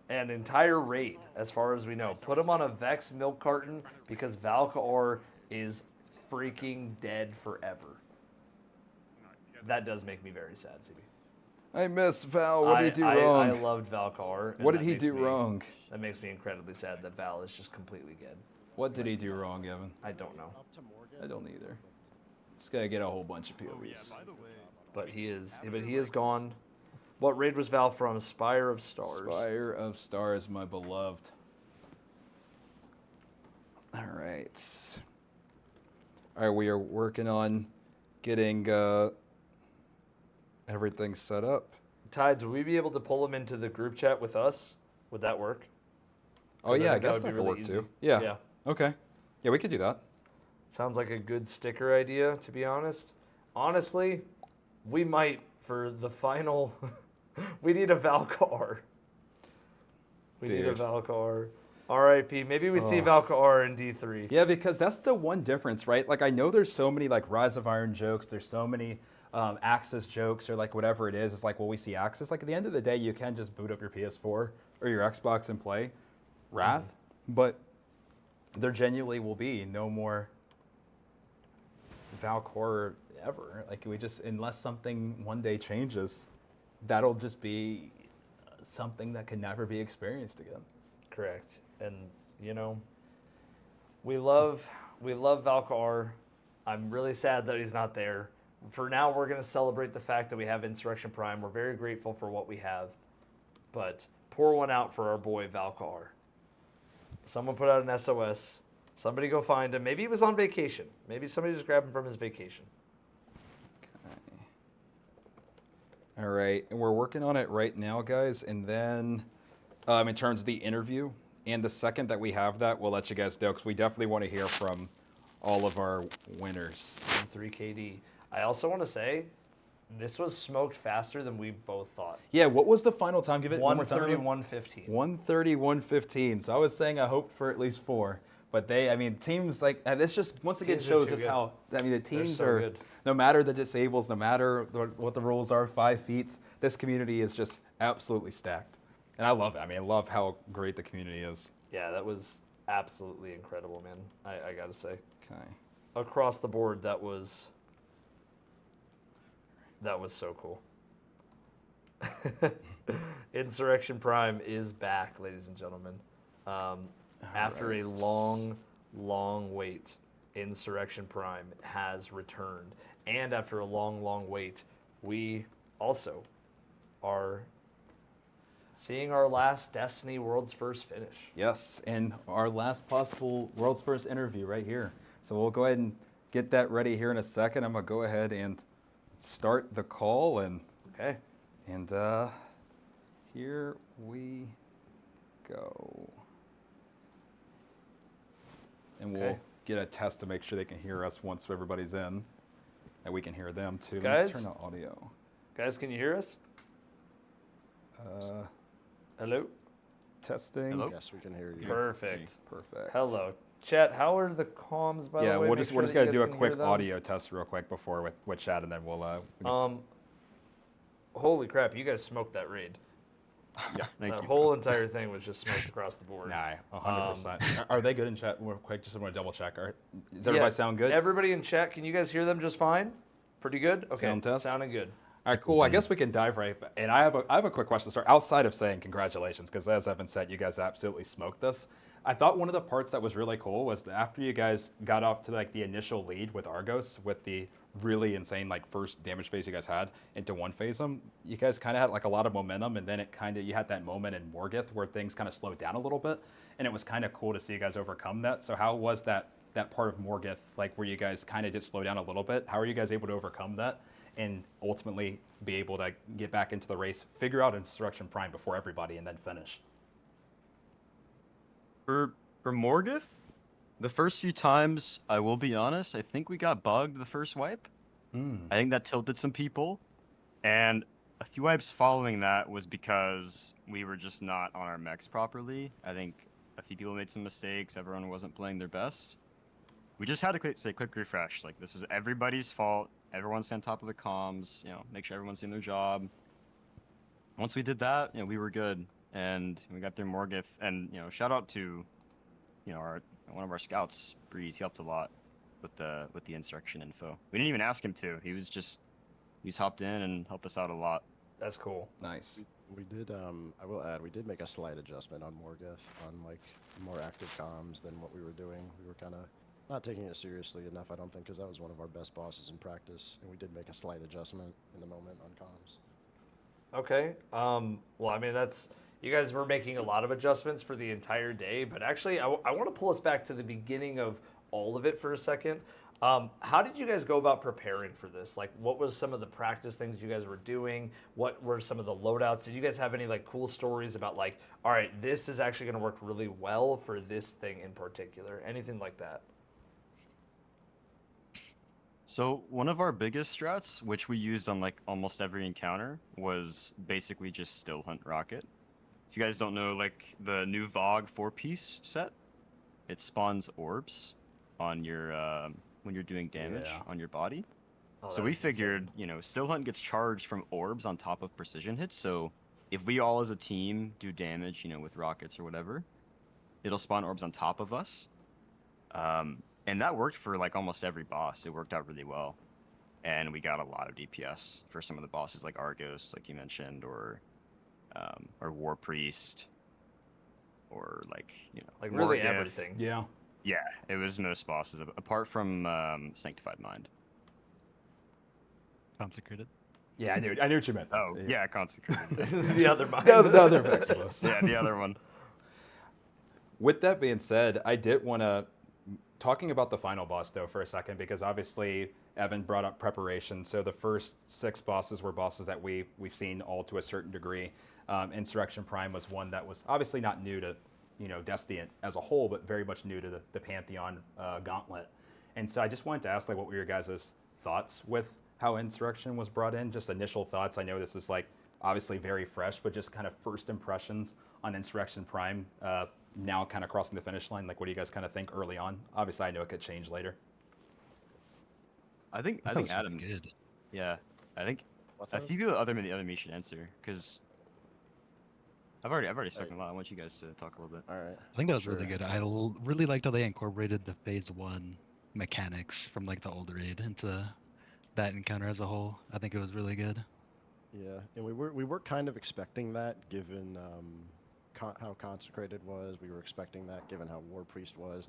An entire raid, as far as we know. Put him on a Vex milk carton because Valkar is freaking dead forever. That does make me very sad, CB. I miss Val. What did he do wrong? I loved Valkar. What did he do wrong? That makes me incredibly sad that Val is just completely dead. What did he do wrong, Evan? I don't know. I don't either. Just gotta get a whole bunch of POVs. But he is gone. What raid was Val from? Spire of Stars. Spire of Stars, my beloved. All right. All right, we are working on getting everything set up. Tides, would we be able to pull him into the group chat with us? Would that work? Oh yeah, I guess would that be could really work easy. too. Yeah. Okay. Yeah, we could do that. Sounds like a good sticker idea, to be honest. Honestly, we might for the final. We need a Valkar. We need a Dude. Valkar. R.I.P. Maybe we see Valkar in D3. Yeah, because that's the one difference, right? Like I know there's so many like Rise of Iron jokes. There's so many Axis jokes or like whatever it is. It's like, well, we see Axis. Like at the end of the day, you can just boot up your PS4 or your Xbox and play Wrath, but there genuinely will be no more Valkor ever. Like we just, unless something one day changes, that'll just be something that can never be experienced again. Correct. And you know, we love Valkar. I'm really sad that he's not there. For now, we're going to celebrate the fact that we have Insurrection Prime. We're very grateful for what we have. But pour one out for our boy Valkar. Someone put out an SOS. Somebody go find him. Maybe he was on vacation. Maybe somebody just grabbed him from his vacation. All right, and we're working on it right now, guys. And then in terms of the interview, and the second that we have that, we'll let you guys know, because we definitely want to hear from all of our winners. 3KD. I also want to say, this was smoked faster than we both thought. Yeah, what was the final time? Give it 1:30, 1:15. 1:30, 1:15. So I was saying I hoped for at least 4. But teams like, this just once again Teams are shows too us good. how, the teams so are, good. no matter the disables, no matter what the rules are, 5 feet, this community is just absolutely stacked. And I love it. I love how great the community is. Yeah, that was absolutely incredible, man. I got to say. Okay. Across the board, that was so cool. Insurrection Prime is back, ladies and gentlemen. After a long, long wait, Insurrection Prime has returned. And after a long, long wait, we also are seeing our last Destiny World's First finish. Yes, and our last possible World's First interview right here. So we'll go ahead and get that ready here in a second. I'm going to go ahead and start the call. And here we go. And we'll get a test to make sure they can hear us once everybody's in, and we can hear them too. Guys? Let me turn on audio. Guys, can you hear us? Hello? Testing. Hello? Yes, we can hear you. Perfect. Perfect. Hello. Chat, how are the comms, by the way? Yeah, we're Make just sure that gonna you do guys a can quick hear them. audio test real quick before with chat, and then we'll. We can Holy crap, you guys smoked that raid. yeah. That whole entire thing was just smoked across the board. Nah, 100%. Are they good in chat? Real quick, just want to double check. Does everybody sound good? Everybody in chat, can you guys hear them just fine? Pretty good? Okay, Sound test? sounding good. All right, cool. I guess we can dive right. And I have a quick question to start. Outside of saying congratulations, because as Evan said, you guys absolutely smoked this. I thought one of the parts that was really cool was that after you guys got off to like the initial lead with Argos, with the really insane like first damage phase you guys had into one phase them, you guys kind of had like a lot of momentum, and then it kind of you had that moment in Morgith where things kind of slowed down a little bit, and it was kind of cool to see you guys overcome that. So how was that part of Morgith, like where you guys kind of did slow down a little bit? How are you guys able to overcome that and ultimately be able to get back into the race, figure out Insurrection Prime before everybody, and then finish? For Morgith, the first few times, I will be honest, I think we got bugged the first wipe. I think that tilted some people. And a few wipes following that was because we were just not on our mechs properly. I think a few people made some mistakes. Everyone wasn't playing their best. We just had to say quick refresh. Like, this is everybody's fault. Everyone's on top of the comms. Make sure everyone's doing their job. Once we did that, we were good. And we got through Morgith, and shout out to, one of our scouts, Breeze. He helped a lot with the insurrection info. We didn't even ask him to. He's hopped in and helped us out a lot. That's cool. Nice. We did. I will add, we did make a slight adjustment on Morgith on like more active comms than what we were doing. We were kind of not taking it seriously enough, I don't think, because that was one of our best bosses in practice, and we did make a slight adjustment in the moment on comms. Okay. Well, I mean, you guys were making a lot of adjustments for the entire day, but actually, I want to pull us back to the beginning of all of it for a second. How did you guys go about preparing for this? Like, what was some of the practice things you guys were doing? What were some of the loadouts? Did you guys have any like cool stories about like, all right, this is actually going to work really well for this thing in particular? Anything like that? So one of our biggest strats, which we used on like almost every encounter, was basically just still hunt rocket. If you guys don't know, like the new Vogue 4-piece set, it spawns orbs on your when you're doing damage on your body. So we figured, still hunt gets charged from orbs on top of precision hits. So if we all as a team do damage, with rockets or whatever, it'll spawn orbs on top of us. And that worked for like almost every boss. It worked out really well, and we got a lot of DPS for some of the bosses like Argos, like you mentioned, or War Priest, or like really Morgith. everything. Yeah. Yeah, it was most bosses apart from Sanctified Mind. Consecrated. Yeah, I knew what you meant. Oh, yeah, Consecrated. The other mind. The other Vexilus. Yeah, the other one. With that being said, I did want to talking about the final boss though for a second, because obviously Evan brought up preparation. So the first 6 bosses were bosses that we've seen all to a certain degree. Insurrection Prime was one that was obviously not new to Destiny as a whole, but very much new to the Pantheon Gauntlet. And so I just wanted to ask, like, what were your guys' thoughts with how Insurrection was brought in? Just initial thoughts. I know this is like obviously very fresh, but just kind of first impressions on Insurrection Prime now kind of crossing the finish line. Like, what do you guys kind of think early on? Obviously, I know it could change later. I think Adam. Good. Yeah, I think a few people other than me should answer, because I've already spoken a lot. I want you guys to talk a little bit. All right. I think that was really good. I really liked how they incorporated the phase 1 mechanics from like the old raid into that encounter as a whole. I think it was really good. Yeah, and we were kind of expecting that, given how Consecrated was. We were expecting that, given how War Priest was.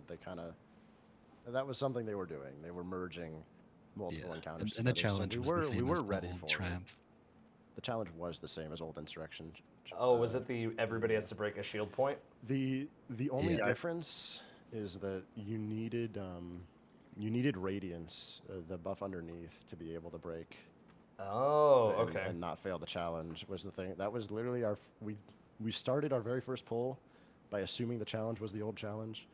That was something they were doing. They were merging multiple encounters. And the challenge was the same we were as ready the for Triumph. it. The challenge was the same as old Insurrection. Oh, was it the everybody has to break a shield point? The only difference is that you needed Radiance, the buff underneath, to be able to break. Oh, okay. And not fail the challenge was the thing. That was literally we started our very first pull by assuming the challenge was the old challenge,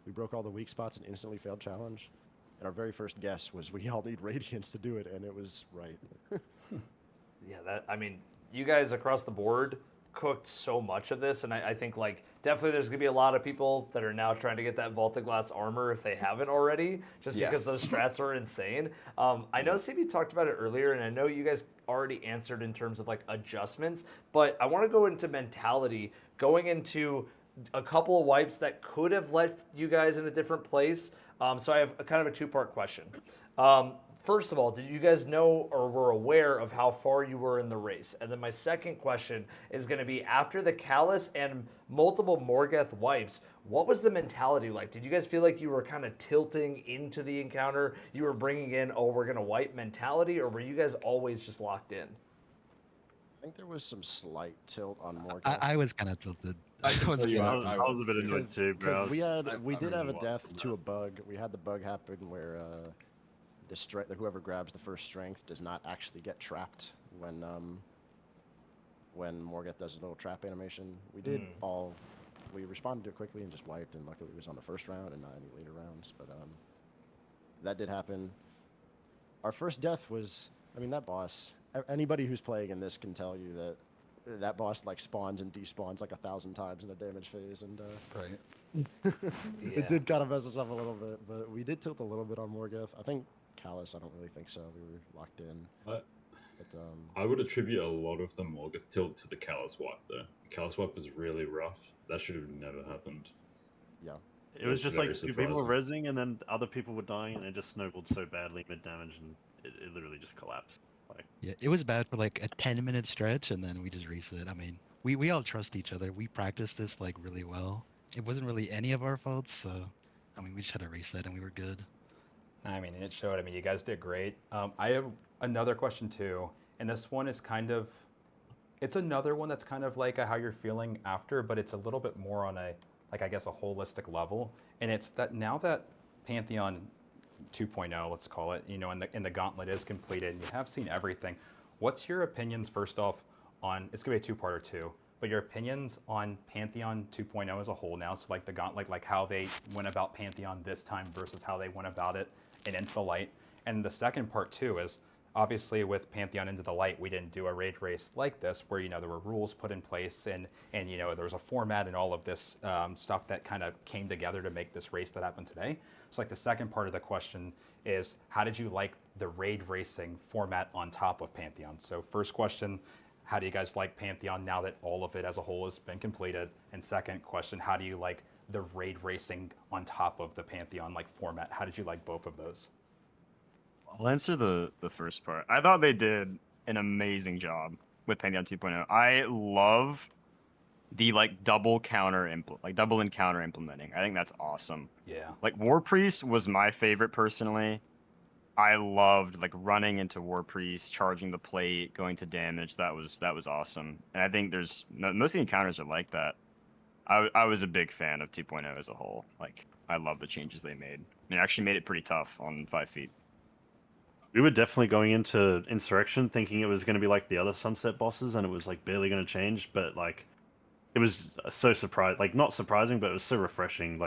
We broke all the weak spots and instantly failed challenge. And our very first guess was we all need Radiance to do it, and it was right. Yeah, I mean, you guys across the board cooked so much of this, and I think like definitely there's gonna be a lot of people that are now trying to get that vaulted glass armor if they haven't already, just because those strats are insane. I know CB talked about it earlier, and I know you guys already answered in terms of like adjustments, but I want to go into mentality, going into a couple of wipes that could have left you guys in a different place. So I have kind of a two-part question. First of all, did you guys know or were aware of how far you were in the race? And then my second question is going to be, after the Callus and multiple Morgeth wipes, what was the mentality like? Did you guys feel like you were kind of tilting into the encounter? You were bringing in, oh, we're going to wipe mentality? Or were you guys always just locked in? I think there was some slight tilt on Morgeth. I was kind of tilted. I was a bit annoyed too, bro. We did have a death to a bug. We had the bug happen where whoever grabs the first strength does not actually get trapped when Morgeth does his little trap animation. We responded to it quickly and just wiped, and luckily it was on the first round and not any later rounds. But that did happen. Our first death was, I mean, that boss. Anybody who's playing in this can tell you that that boss like spawns and despawns like 1,000 times in a damage phase, and it did kind of mess us up a little bit. But we did tilt a little bit on Morgeth. I think Callus, I don't really think so. We were locked in. But I would attribute a lot of the Morgeth tilt to the Callus wipe, though. The Callus wipe was really rough. That should have never happened. Yeah. It was just like people were rezzing, and then other people were dying, and it just snowballed so badly mid damage, and it literally just collapsed. Yeah, it was bad for like a 10-minute stretch, and then we just reset. I mean, we all trust each other. We practiced this like really well. It wasn't really any of our faults, so I mean, we just had a reset and we were good. I mean, it showed. I mean, you guys did great. I have another question too, and this one is it's another one that's kind of like how you're feeling after, but it's a little bit more on a, like, I guess, a holistic level. And it's that now that Pantheon 2.0, let's call it, and the Gauntlet is completed, and you have seen everything. What's your opinions, first off, on, it's gonna be a two-parter too, but your opinions on Pantheon 2.0 as a whole now, so like the Gauntlet, like how they went about Pantheon this time versus how they went about it in Into the Light. And the second part too is, obviously with Pantheon Into the Light, we didn't do a raid race like this where, there were rules put in place and there was a format and all of this stuff that kind of came together to make this race that happened today. So like the second part of the question is, how did you like the raid racing format on top of Pantheon? So first question, how do you guys like Pantheon now that all of it as a whole has been completed? And second question, how do you like the raid racing on top of the Pantheon like format? How did you like both of those? I'll answer the first part. I thought they did an amazing job with Pantheon 2.0. I love the double encounter implementing. I think that's awesome. Yeah. Like War Priest was my favorite personally. I loved running into War Priest, charging the plate, going to damage. That was awesome. And I think most of the encounters are like that. I was a big fan of 2.0 as a whole. I love the changes they made. It actually made it pretty tough on 5 feet. We were definitely going into Insurrection thinking it was going to be like the other Sunset bosses, and it was barely going to change, but it was so not surprising, but it was so refreshing,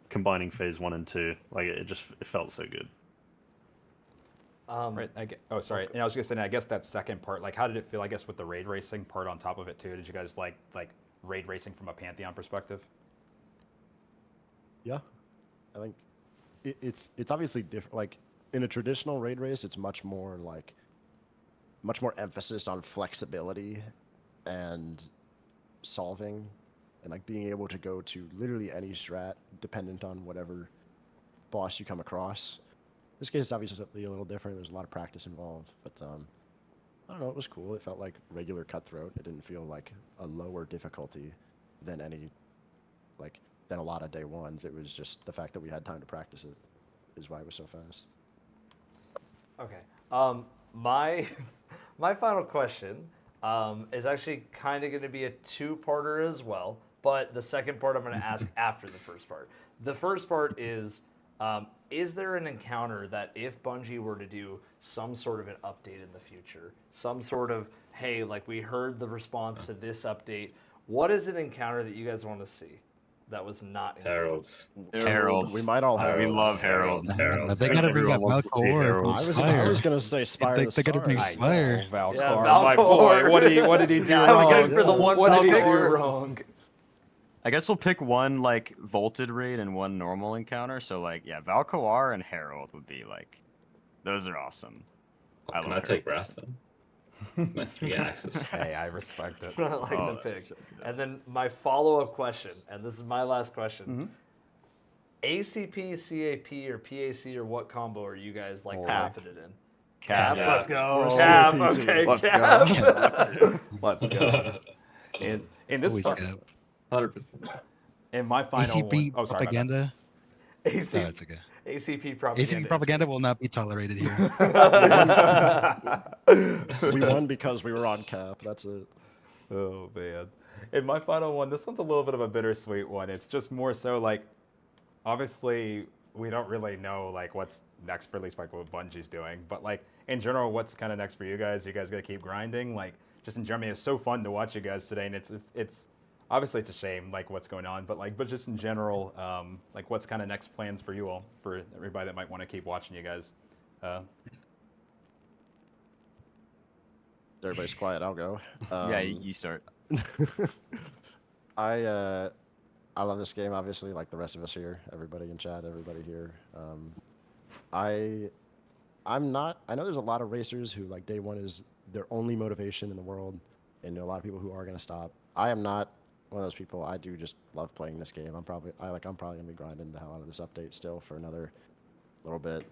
combining phase 1 and 2. It felt so good. Right. Sorry. Okay. And I was just saying, I guess that second part, how did it feel, I guess, with the raid racing part on top of it too? Did you guys like raid racing from a Pantheon perspective? Yeah. I think it's obviously different. In a traditional raid race, it's much more emphasis on flexibility and solving and being able to go to literally any strat dependent on whatever boss you come across. This case is obviously a little different. There's a lot of practice involved, but I don't know, it was cool. It felt like regular Cutthroat. It didn't feel like a lower difficulty than than a lot of day ones. It was just the fact that we had time to practice it is why it was so fast. Okay. My final question is actually kind of going to be a two-parter as well, but the second part I'm going to ask after the first part. The first part is there an encounter that if Bungie were to do some sort of an update in the future, some sort of, hey, we heard the response to this update, what is an encounter that you guys want to see? That was not Harold. Harold. We might all have. We love Harold. They gotta bring up Valcor. I was gonna say Spire. They gotta bring Spire. Valcor, Yeah, my Valcor. boy. What did he do Yeah, wrong? I guess for the one what did he do Valcor. wrong? I guess we'll pick one like vaulted raid and one normal encounter. So like, yeah, Valcoar and Harold would be like, those are awesome. Can I take Wrath then? My free access. Hey, I respect it. I like the pick. And then my follow-up question, and this is my last question. ACP, CAP, or PAC, or what combo are you guys like confident in? Cap. Yeah. Let's go. We're Cap. CAP too. Okay, Let's Cap. go. Let's go. In this Always part, Cap. 100%. in my final ACP one, sorry, my bad. propaganda. AC, No, it's okay. ACP propaganda. ACP propaganda will not be tolerated here. We won because we were on cap. That's it. Oh man. In my final one, this one's a little bit of a bittersweet one. It's just more so like, obviously we don't really know like what's next for at least like what Bungie's doing, but like in general, what's kind of next for you guys? You guys gonna keep grinding? Like just in Germany, it's so fun to watch you guys today, and it's obviously it's a shame like what's going on, but just in general, like what's kind of next plans for you all, for everybody that might want to keep watching you guys. Everybody's quiet. I'll go. Yeah, you start. I love this game, obviously, like the rest of us here, everybody in chat, everybody here. I'm not. I know there's a lot of racers who like day one is their only motivation in the world, and a lot of people who are gonna stop. I am not one of those people. I do just love playing this game. I'm probably gonna be grinding the hell out of this update still for another little bit.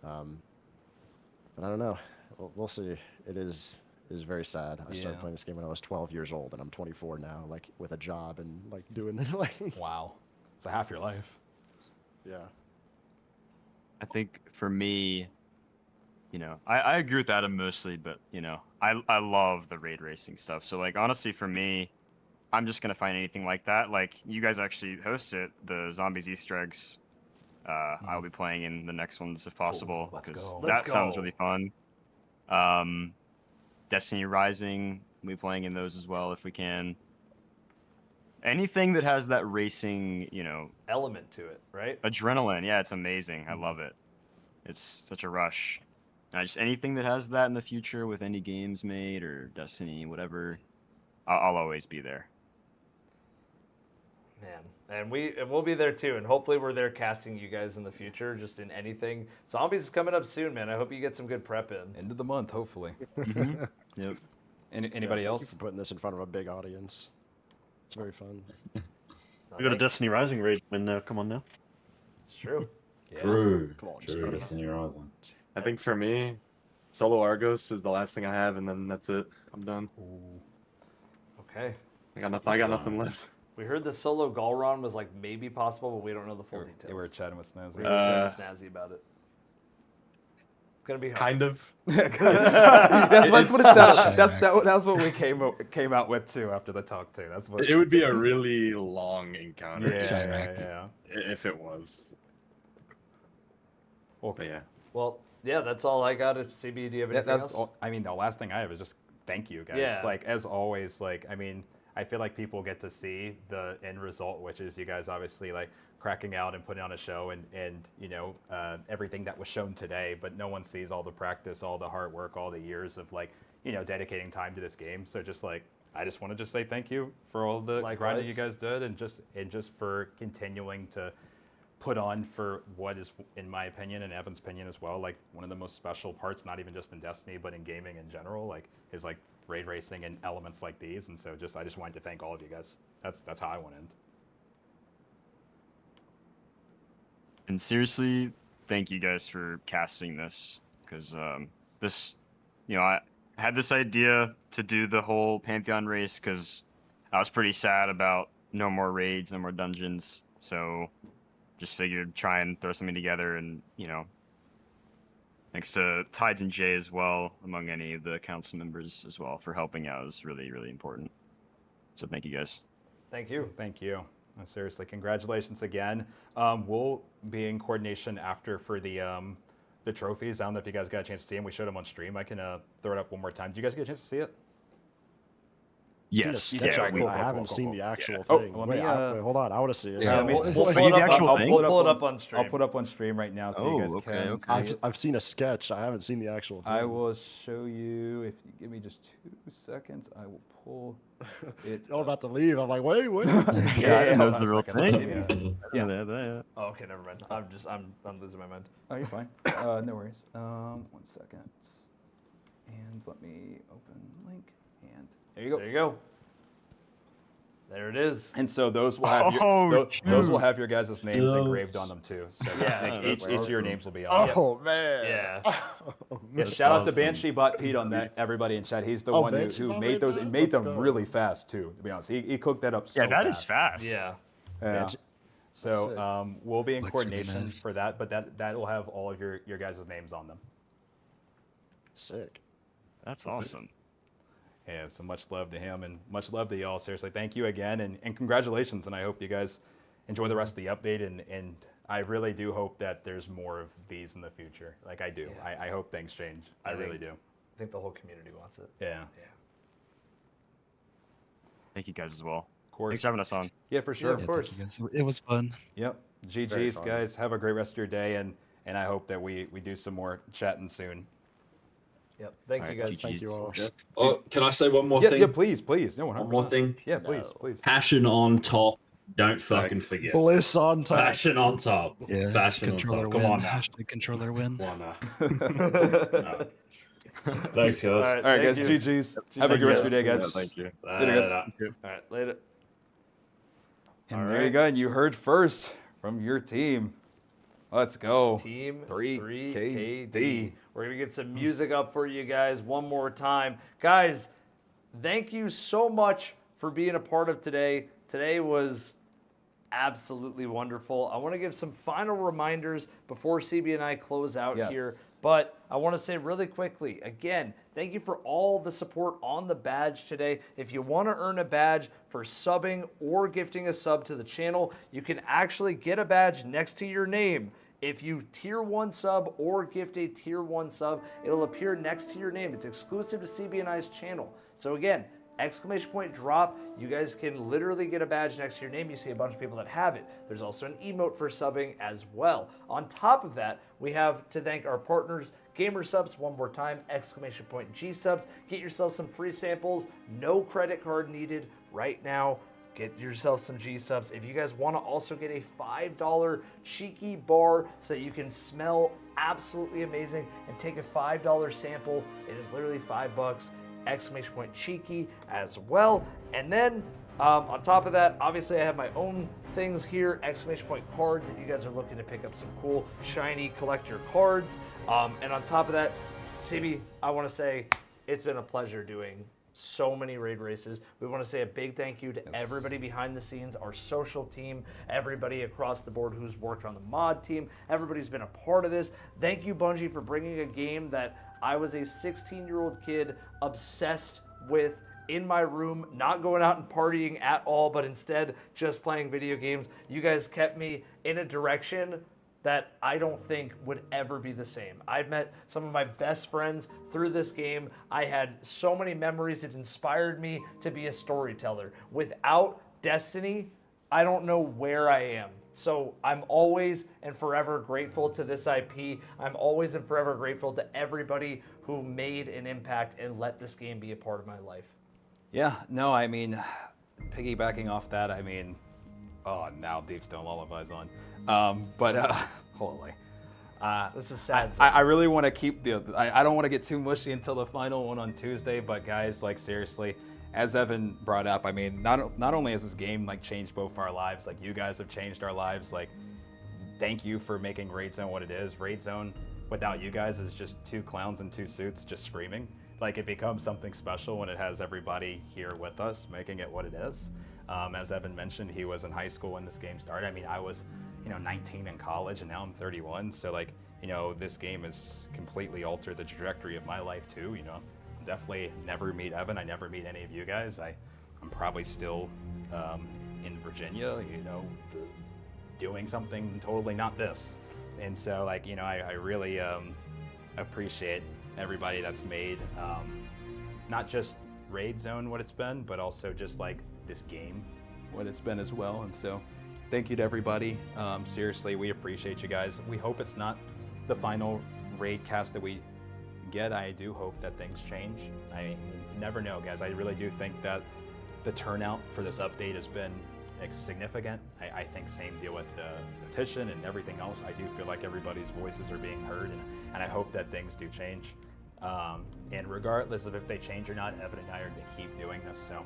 But I don't know. We'll see. It is very sad. I started playing this game when I was 12 years old, and I'm 24 now, like with a job and like doing like. Wow, so half your life. Yeah. I think for me, you know, I agree with Adam mostly, but you know, I love the raid racing stuff. So like honestly, for me, I'm just gonna find anything like that. Like you guys actually host it, the Zombies Easter eggs. I'll be playing in the next ones if possible, because that sounds really fun. Destiny Rising, we'll be playing in those as well if we can. Anything that has that racing, you know, element to it, right? Adrenaline, yeah, it's amazing. I love it. It's such a rush. Just anything that has that in the future with any games made or Destiny, whatever, I'll always be there. Man, and we'll be there too, and hopefully we're there casting you guys in the future, just in anything. Zombies is coming up soon, man. I hope you get some good prep in. End of the month, hopefully. Yep. Anybody else? Thank you for putting this in front of a big audience. It's very fun. We got a Destiny Rising raid win now. Come on now. It's true. Yeah. True. Come on, True. Destiny Rising. I think for me, Solo Argos is the last thing I have, and then that's it. I'm done. Okay. I got nothing left. We heard the solo Galron was like maybe possible, but we don't know the full details. They were chatting with Snazzy. We were chatting with Snazzy about it. It's gonna be hard. Kind of. that's what it sounded. That's what we came out with too after the talk too. That's what It would be a really long encounter. Yeah. If it was. Okay. But yeah. Well, yeah, that's all I got. If CB, do you have anything else? I mean, the last thing I have is just thank you guys. Yeah. Like as always, like I mean, I feel like people get to see the end result, which is you guys obviously like cracking out and putting on a show and you know everything that was shown today, but no one sees all the practice, all the hard work, all the years of like you know dedicating time to this game. So just like I just want to just say thank you for all the grinding you guys did, and just for continuing to put on for what is, in my opinion and Evan's opinion as well, like one of the most special parts, not even just in Destiny, but in gaming in general, like is like raid racing and elements like these. And so I just wanted to thank all of you guys. That's how I want to end. And seriously, thank you guys for casting this, because this, you know, I had this idea to do the whole Pantheon race because I was pretty sad about no more raids, no more dungeons. So just figured try and throw something together, and you know, thanks to Tides and Jay as well, among any of the council members as well, for helping out. Is really, really important. So thank you guys. Thank you. Thank you. Seriously, congratulations again. We'll be in coordination after for the trophies. I don't know if you guys got a chance to see them. We showed them on stream. I can throw it up one more time. Did you guys get a chance to see it? Yes. I haven't seen the actual Oh, thing. let Wait, me, wait, hold on. I want to see it. Yeah, we'll pull pull it up I'll on- pull we'll it pull it up up on stream. I'll put up on stream right now so you guys can see it. I've seen a sketch. I haven't seen the actual thing. I will show you. If you give me just 2 seconds, I will pull it. Y'all about to leave. I'm like, wait. Yeah, hold knows on the a real second. thing. Yeah. There. Oh, okay, never mind. I'm losing my mind. Oh, you're fine. No worries. 1 second. And let me open link. And there you go. There you go. There it is. And so those will have those will have your guys' names engraved on them too. So Yeah. each of your names will be on. Oh man. Yeah. Yeah, shout out to Banshee Bot Pete on that. Everybody in chat. He's the one who made those. He made them really fast too. To be honest, he cooked that up. So Yeah, that fast. is fast. Yeah. Yeah. So we'll be in Looks really coordination nice. for that, but that will have all of your guys' names on them. Sick. That's awesome. Yeah, so much love to him and much love to y'all. Seriously, thank you again and congratulations. And I hope you guys enjoy the rest of the update. And I really do hope that there's more of these in the future. Like I do. Yeah. I hope things change. I really do. I think the whole community wants it. Yeah. Thank you guys as well. Of course. Thanks for having us on. Yeah, for sure. Yeah, of course. Thank you guys. It was fun. Yep. GG's, guys. Have a great rest of your day. And I hope that we do some more chatting soon. Yep. Thank you guys. Thank you all. Oh, can I say one more Yeah, thing? yeah, please. No, 100%. One more thing. Yeah, please. Passion on top. Don't fucking forget. Bliss on top. Passion on top. Yeah. Passion on Controller top. win. Come on now. Hashtag controller win. Come on now. Thanks, guys. All right, guys. thank you. GG's. Have a good rest of your day, guys. Thank you. Later, guys. All right, later. And All there you right. go. And you heard first from your team. Let's go. Team 3KD. 3KD. We're going to get some music up for you guys one more time. Guys, thank you so much for being a part of today. Today was absolutely wonderful. I want to give some final reminders before CB and I close out here. But I want to say really quickly, again, thank you for all the support on the badge today. If you want to earn a badge for subbing or gifting a sub to the channel, you can actually get a badge next to your name. If you tier 1 sub or gift a tier 1 sub, it'll appear next to your name. It's exclusive to CB&I's channel. So again, exclamation point drop. You guys can literally get a badge next to your name. You see a bunch of people that have it. There's also an emote for subbing as well. On top of that, we have to thank our partners, Gamer Subs, one more time, exclamation point G Subs. Get yourself some free samples. No credit card needed right now. Get yourself some G Subs. If you guys want to also get a $5 cheeky bar so that you can smell absolutely amazing and take a $5 sample, it is literally $5. Exclamation point cheeky as well. And then on top of that, obviously I have my own things here, exclamation point cards, if you guys are looking to pick up some cool shiny collector cards. And on top of that, CB, I want to say it's been a pleasure doing so many raid races. We want to say a big thank you to everybody behind the scenes, our social team, everybody across the board who's worked on the mod team, everybody who's been a part of this. Thank you, Bungie, for bringing a game that I was a 16-year-old kid obsessed with in my room, not going out and partying at all, but instead just playing video games. You guys kept me in a direction that I don't think would ever be the same. I've met some of my best friends through this game. I had so many memories. It inspired me to be a storyteller. Without Destiny, I don't know where I am. So I'm always and forever grateful to this IP. I'm always and forever grateful to everybody who made an impact and let this game be a part of my life. Yeah, no, I mean, piggybacking off that, I mean, oh, now Deep Stone Lullaby's on. Holy. This is sad. I really want to keep I don't want to get too mushy until the final one on Tuesday, but guys, like seriously, as Evan brought up, I mean, not only has this game like changed both our lives, like you guys have changed our lives. Like, thank you for making Raid Zone what it is. Raid Zone without you guys is just 2 clowns in 2 suits just screaming. Like, it becomes something special when it has everybody here with us, making it what it is. As Evan mentioned, he was in high school when this game started. I mean, I was, 19 in college, and now I'm 31. So, like, this game has completely altered the trajectory of my life too. Definitely never meet Evan. I never meet any of you guys. I'm probably still in Virginia, doing something totally not this. And so, like, I really appreciate everybody that's made not just Raid Zone what it's been, but also just like this game what it's been as well. And so thank you to everybody. Seriously, we appreciate you guys. We hope it's not the final raid cast that we get. I do hope that things change. I never know, guys. I really do think that the turnout for this update has been significant. I think same deal with the petition and everything else. I do feel like everybody's voices are being heard, and I hope that things do change. And regardless of if they change or not, Evan and I are going to keep doing this. So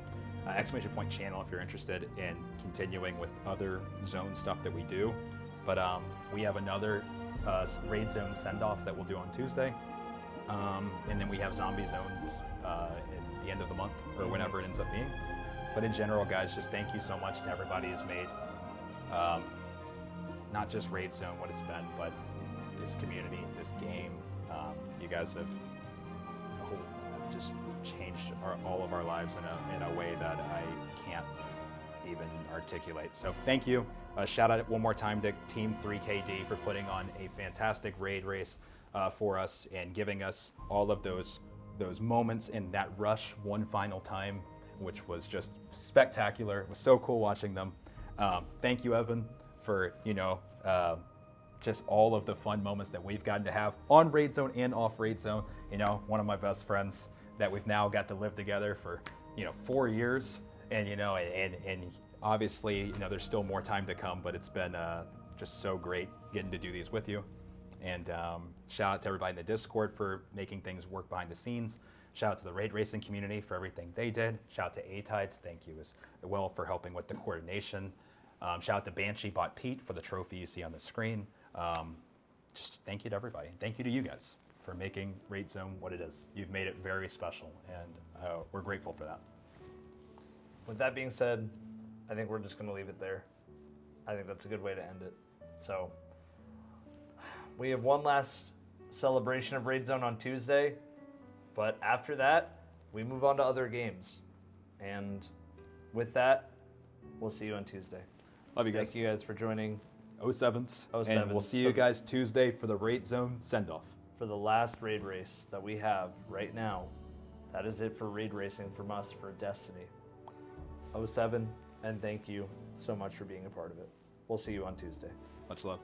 exclamation point channel if you're interested in continuing with other zone stuff that we do. But we have another raid zone send-off that we'll do on Tuesday. And then we have zombie zones in the end of the month or whenever it ends up being. But in general, guys, just thank you so much to everybody who's made not just raid zone what it's been, but this community, this game. You guys have just changed all of our lives in a way that I can't even articulate. So thank you. Shout out one more time to Team 3KD for putting on a fantastic raid race for us and giving us all of those moments in that rush one final time, which was just spectacular. It was so cool watching them. Thank you, Evan, for just all of the fun moments that we've gotten to have on Raid Zone and off Raid Zone. One of my best friends that we've now got to live together for 4 years, and and obviously there's still more time to come, but it's been just so great getting to do these with you. And shout out to everybody in the Discord for making things work behind the scenes. Shout out to the raid racing community for everything they did. Shout out to A-Tides, thank you as well for helping with the coordination. Shout out to Banshee Bot Pete for the trophy you see on the screen. Just thank you to everybody. Thank you to you guys for making Raid Zone what it is. You've made it very special, and we're grateful for that. With that being said, I think we're just going to leave it there. I think that's a good way to end it. So we have one last celebration of Raid Zone on Tuesday, but after that, we move on to other games. And with that, we'll see you on Tuesday. Love you guys. Thank you guys for joining. 07s. And we'll see you guys Tuesday for the Raid Zone send-off. For the last raid race that we have right now. That is it for raid racing from us for Destiny. 07, and thank you so much for being a part of it. We'll see you on Tuesday. Much love.